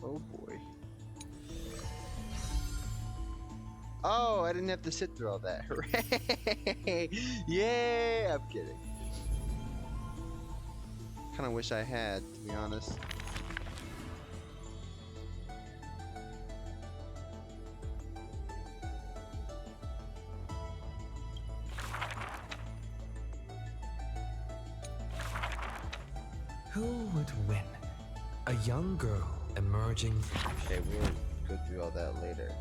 Oh boy. Oh, I didn't have to sit through all that. Hooray! Yay! I'm kidding. Kind of wish I had, to be honest. Who would win? A young girl emerging. Okay, we'll go through all that later.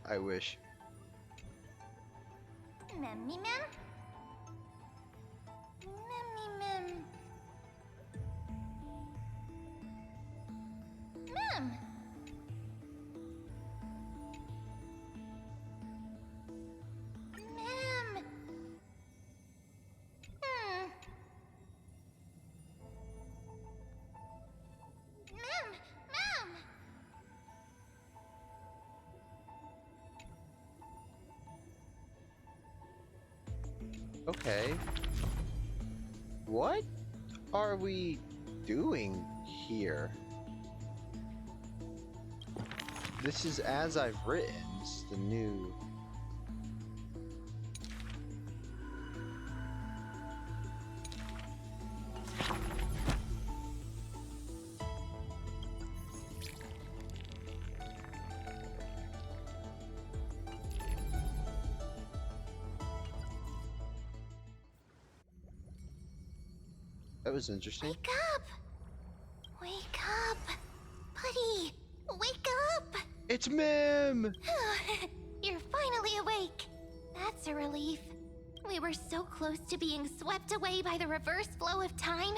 I wish. Mem, me, mem? Mem, me, mem. Mem! Mem! Mem! Mem! Okay. What are we doing here? This is as I've written. It's the new. That was interesting. Wake up! Wake up! Buddy! Wake up! It's Mim! You're finally awake. That's a relief. We were so close to being swept away by the reverse flow of time.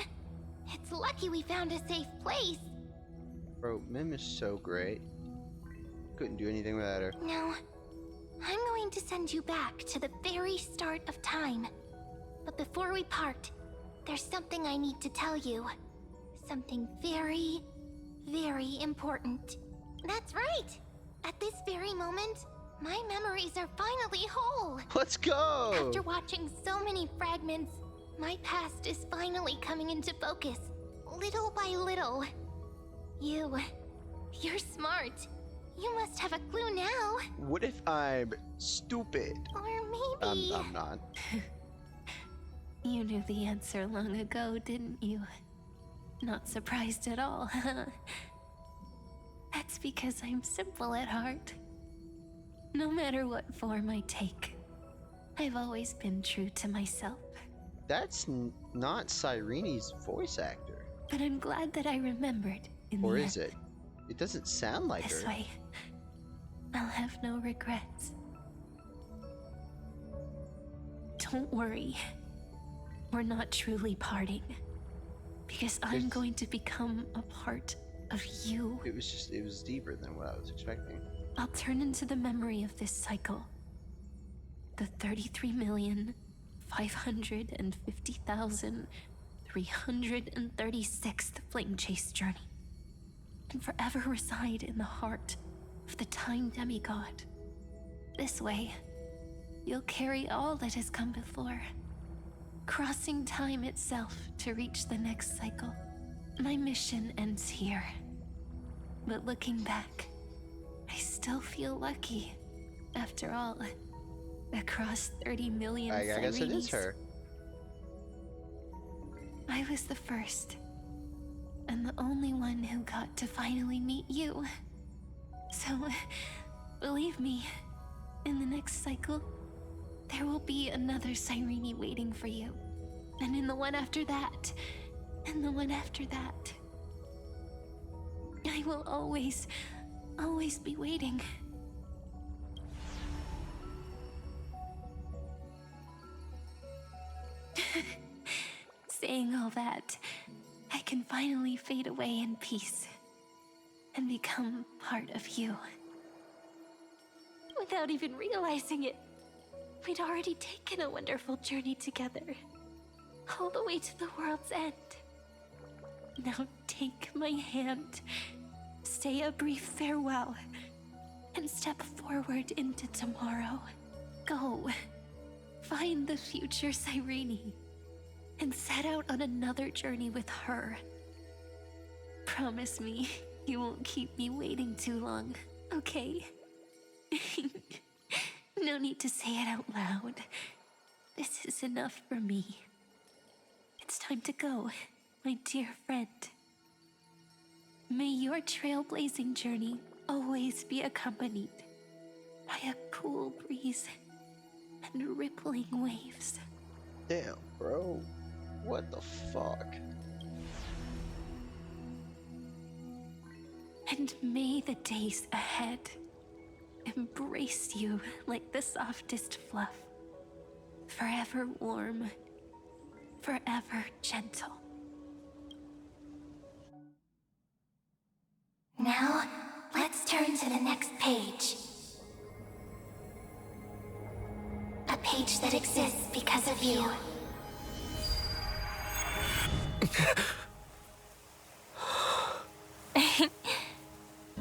It's lucky we found a safe place. Bro, Mim is so great. Couldn't do anything without her. No. I'm going to send you back to the very start of time. But before we part, there's something I need to tell you. Something very, very important. That's right! At this very moment, my memories are finally whole! Let's go! After watching so many fragments, my past is finally coming into focus, little by little. You're smart. You must have a clue now. What if I'm stupid? Or maybe... I'm not. You knew the answer long ago, didn't you? Not surprised at all, huh? That's because I'm simple at heart. No matter what form I take, I've always been true to myself. That's not Cyrene's voice actor. But I'm glad that I remembered in the Or end. is it? It doesn't sound like This her. way, I'll have no regrets. Don't worry. We're not truly parting. Because I'm going to become a part of you. It was deeper than what I was expecting. I'll turn into the memory of this cycle. The 33,550,336th Flame Chase journey. And forever reside in the heart of the Time Demigod. This way, you'll carry all that has come before, crossing time itself to reach the next cycle. My mission ends here. But looking back, I still feel lucky. After all, across 30 million I guess it is Cyrenes, her. I was the first, and the only one who got to finally meet you. So, believe me, in the next cycle, there will be another Cyrene waiting for you. And in the one after that, and the one after that. I will always be waiting. Saying all that, I can finally fade away in peace and become part of you. Without even realizing it, we'd already taken a wonderful journey together, all the way to the world's end. Now take my hand, say a brief farewell, and step forward into tomorrow. Go, find the future Cyrene, and set out on another journey with her. Promise me you won't keep me waiting too long, okay? No need to say it out loud. This is enough for me. It's time to go, my dear friend. May your trailblazing journey always be accompanied by a cool breeze and rippling waves. Damn, bro. What the fuck? And may the days ahead embrace you like the softest fluff. Forever warm, forever gentle. Now, let's turn to the next page. A page that exists because of you.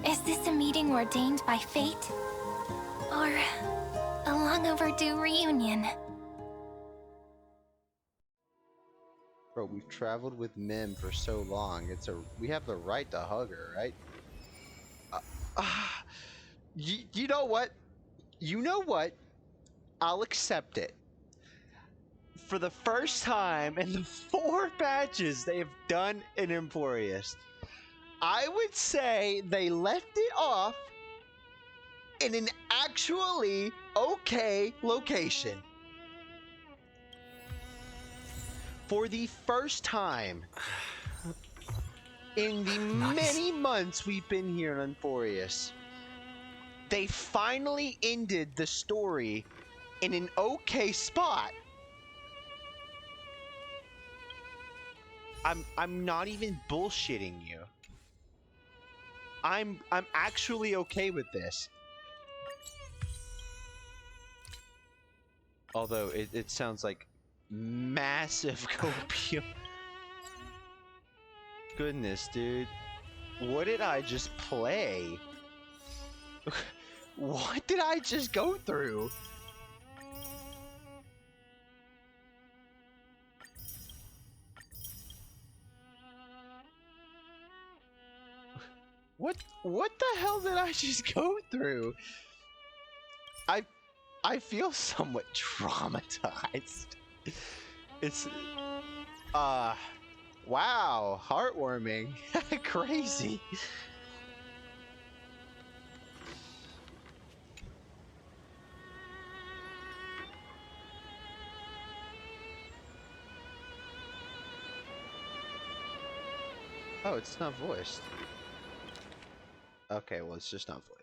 Is this a meeting ordained by fate? Or a long overdue reunion? Bro, we've traveled with Mim for so long. We have the right to hug her, right? You know what? You know what? I'll accept it. For the first time in the 4 batches they have done in Emporius, I would say they left it off in an actually okay location. For the first time in the many months we've been here in Emporius, they finally ended the story in an okay spot. I'm not even bullshitting you. I'm actually okay with this. Although it sounds like massive copium. Goodness, dude. What did I just play? What did I just go through? What the hell did I just go through? I feel somewhat traumatized. It's wow, heartwarming. Crazy. Oh, it's not voiced. Okay, well, it's just not voiced. Okay.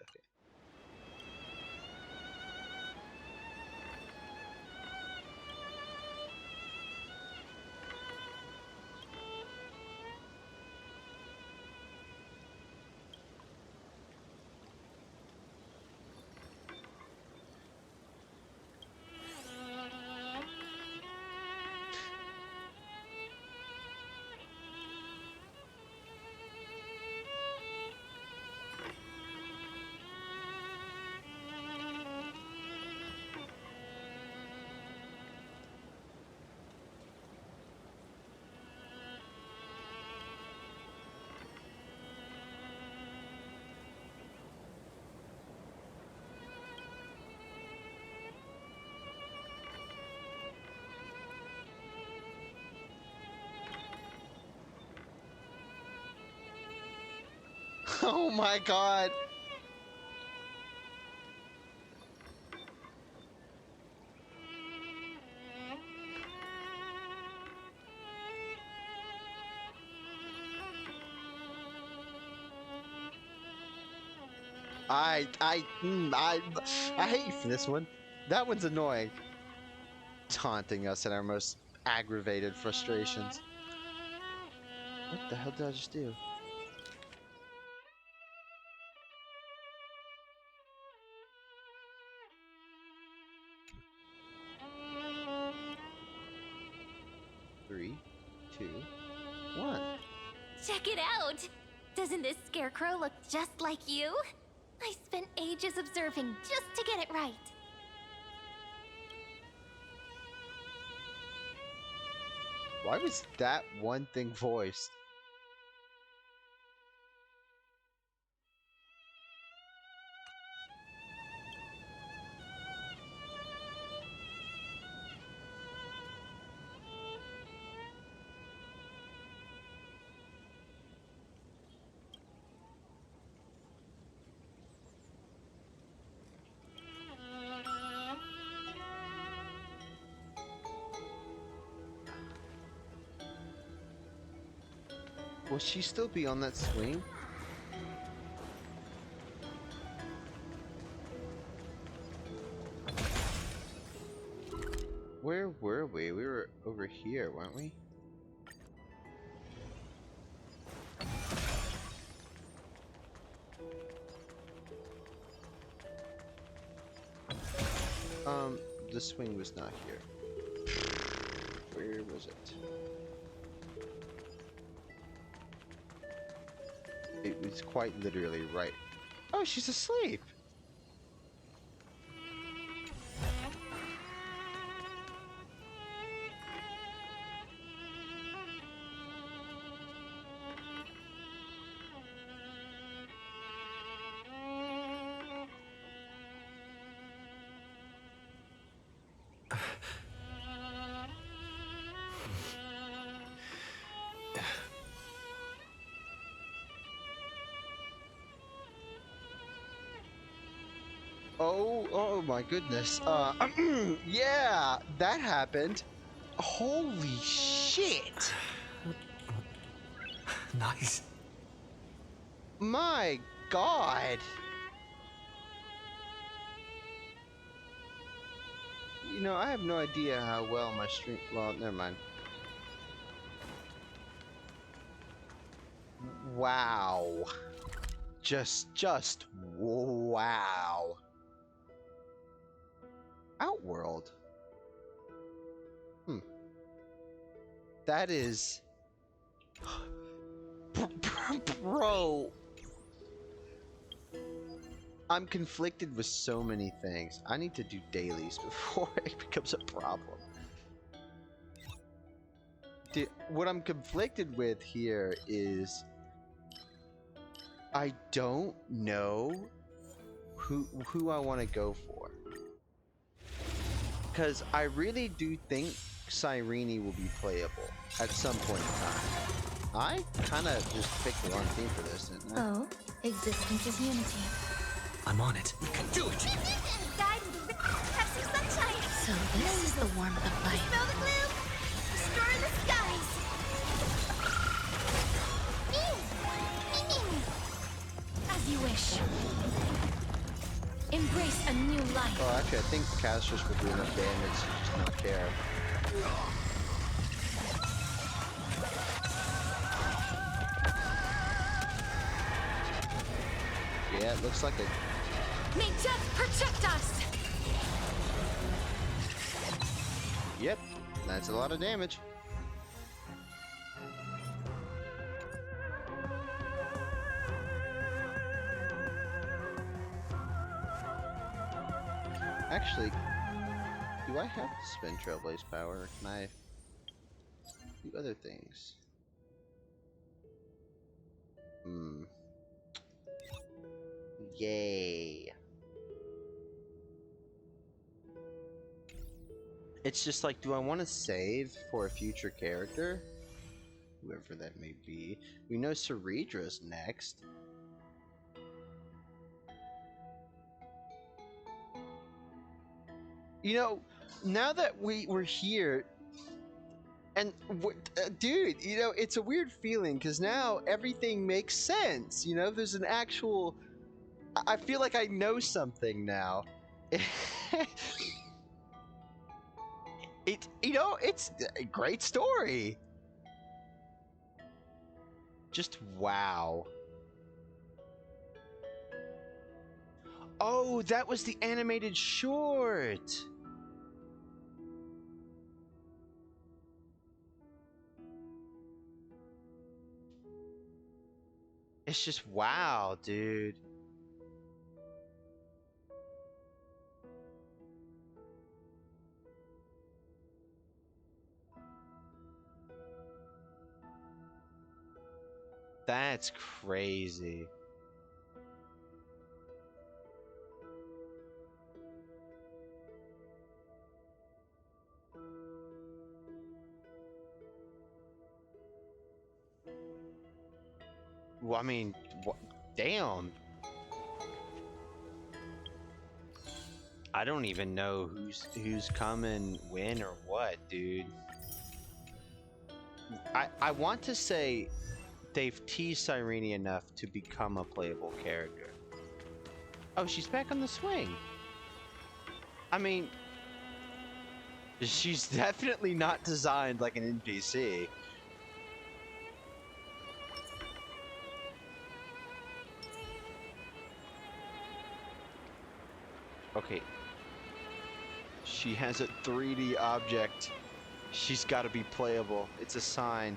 Oh my god. I hate you for this one. That one's annoying. Taunting us in our most aggravated frustrations. What the hell did I just do? Three, two, one. Check it out! Doesn't this scarecrow look just like you? I spent ages observing just to get it right. Why was that one thing voiced? Will she still be on that swing? Where were we? We were over here, weren't we? The swing was not here. Where was it? It was quite literally right. Oh, she's asleep! Oh my goodness. Yeah, that happened. Holy shit! Nice. My god! You know, I have no idea how well my stream. Well, never mind. Wow. Just wow. Outworld. That is. Bro. I'm conflicted with so many things. I need to do dailies before it becomes a problem. Dude, what I'm conflicted with here is I don't know who I want to go for. Because I really do think Cyrene will be playable at some point in time. I kind of just picked the wrong team for this, didn't I? Oh, existence is unity. I'm on it. We can do it! Guide with the have some sunshine. So this is the warmth of life. Smell the gloom. Destroy the skies. As you wish. Embrace a new life. Oh, actually, I think Casters will do enough damage to just not care. Yeah, it looks like it. May death protect us! Yep, that's a lot of damage. Actually, do I have to spend Trailblaze power, or can I do other things? Yay. It's just like, do I want to save for a future character? Whoever that may be. We know Ceredra's next. You know, now that we're here, and dude, you know, it's a weird feeling because now everything makes sense. You know, there's an actual. I feel like I know something now. You know, it's a great story. Just wow. Oh, that was the animated short. It's just wow, dude. That's crazy. Well, I mean, damn. I don't even know who's coming, when, or what, dude. I want to say they've teased Cyrene enough to become a playable character. Oh, she's back on the swing. I mean, she's definitely not designed like an NPC. Okay. She has a 3D object. She's got to be playable. It's a sign.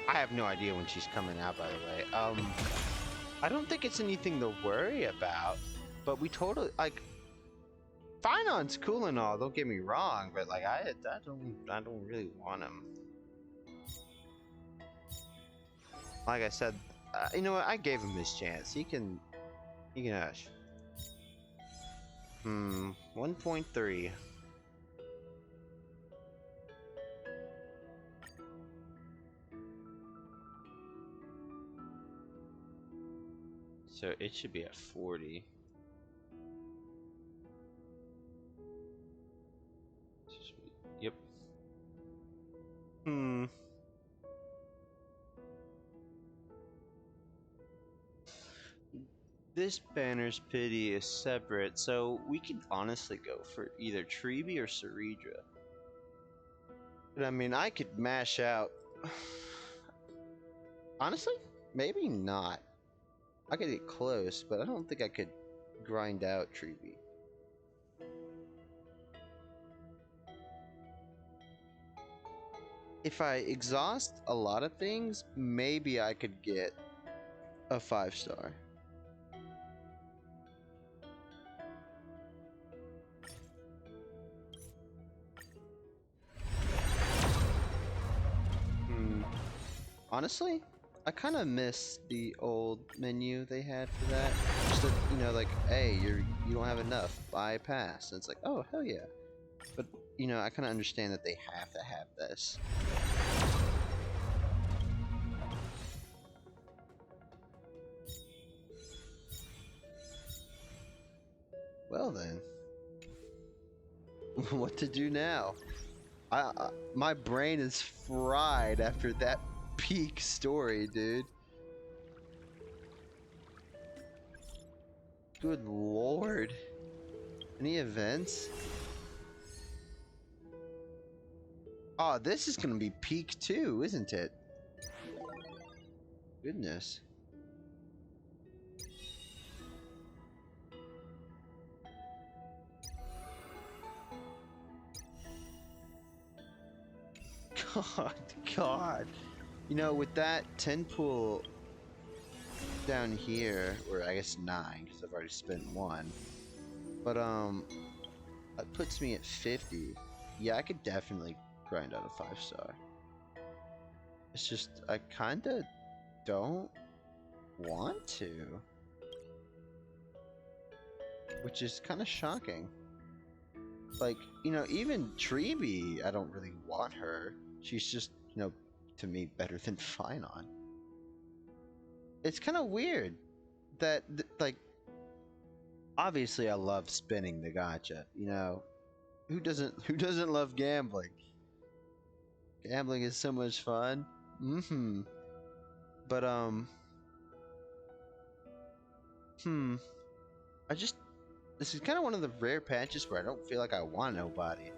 I have no idea when she's coming out, by the way. I don't think it's anything to worry about, but we totally, like, Finon's cool and all, don't get me wrong, but like, I don't really want him. Like I said, you know what, I gave him his chance. He can hush. 1.3. So it should be at 40. Yep. This banner's pity is separate, so we could honestly go for either Treeby or Ceredra. But I mean, I could mash out. Honestly, maybe not. I could get close, but I don't think I could grind out Treeby. If I exhaust a lot of things, maybe I could get a 5-star. Honestly, I kind of miss the old menu they had for that. Just that, you know, like, hey, you don't have enough, buy a pass. And it's like, oh, hell yeah. But, you know, I kind of understand that they have to have this. Well then, what to do now? My brain is fried after that peak story, dude. Good lord. Any events? Oh, this is gonna be peak too, isn't it? Goodness. God. You know, with that 10 pool down here, or I guess 9, because I've already spent 1. But, that puts me at 50. Yeah, I could definitely grind out a 5-star. It's just, I kinda don't want to. Which is kinda shocking. Like, you know, even Treeby, I don't really want her. She's just, you know, to me, better than Finon. It's kind of weird like, obviously I love spinning the gacha. You know, who doesn't love gambling? Gambling is so much fun. But I just this is kind of one of the rare patches where I don't feel like I want nobody.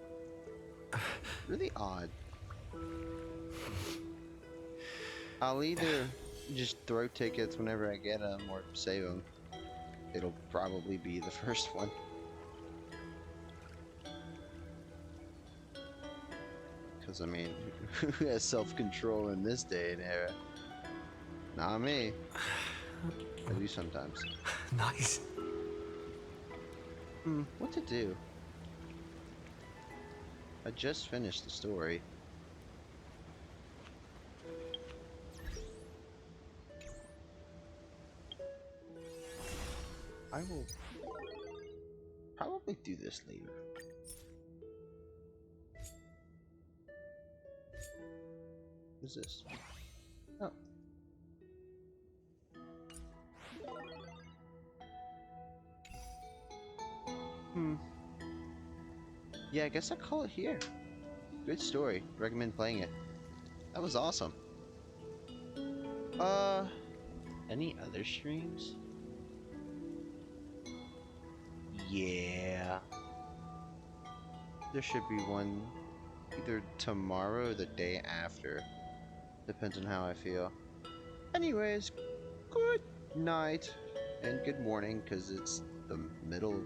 Really odd. I'll either just throw tickets whenever I get them or save them. It'll probably be the first one. Because, I mean, who has self-control in this day and era? Not me. I do sometimes. Nice. What to do? I just finished the story. I will probably do this later. Who's this? Oh. Yeah, I guess I'll call it here. Good story. Recommend playing it. That was awesome. Any other streams? Yeah. There should be one either tomorrow or the day after. Depends on how I feel. Anyways, good night and good morning because it's the middle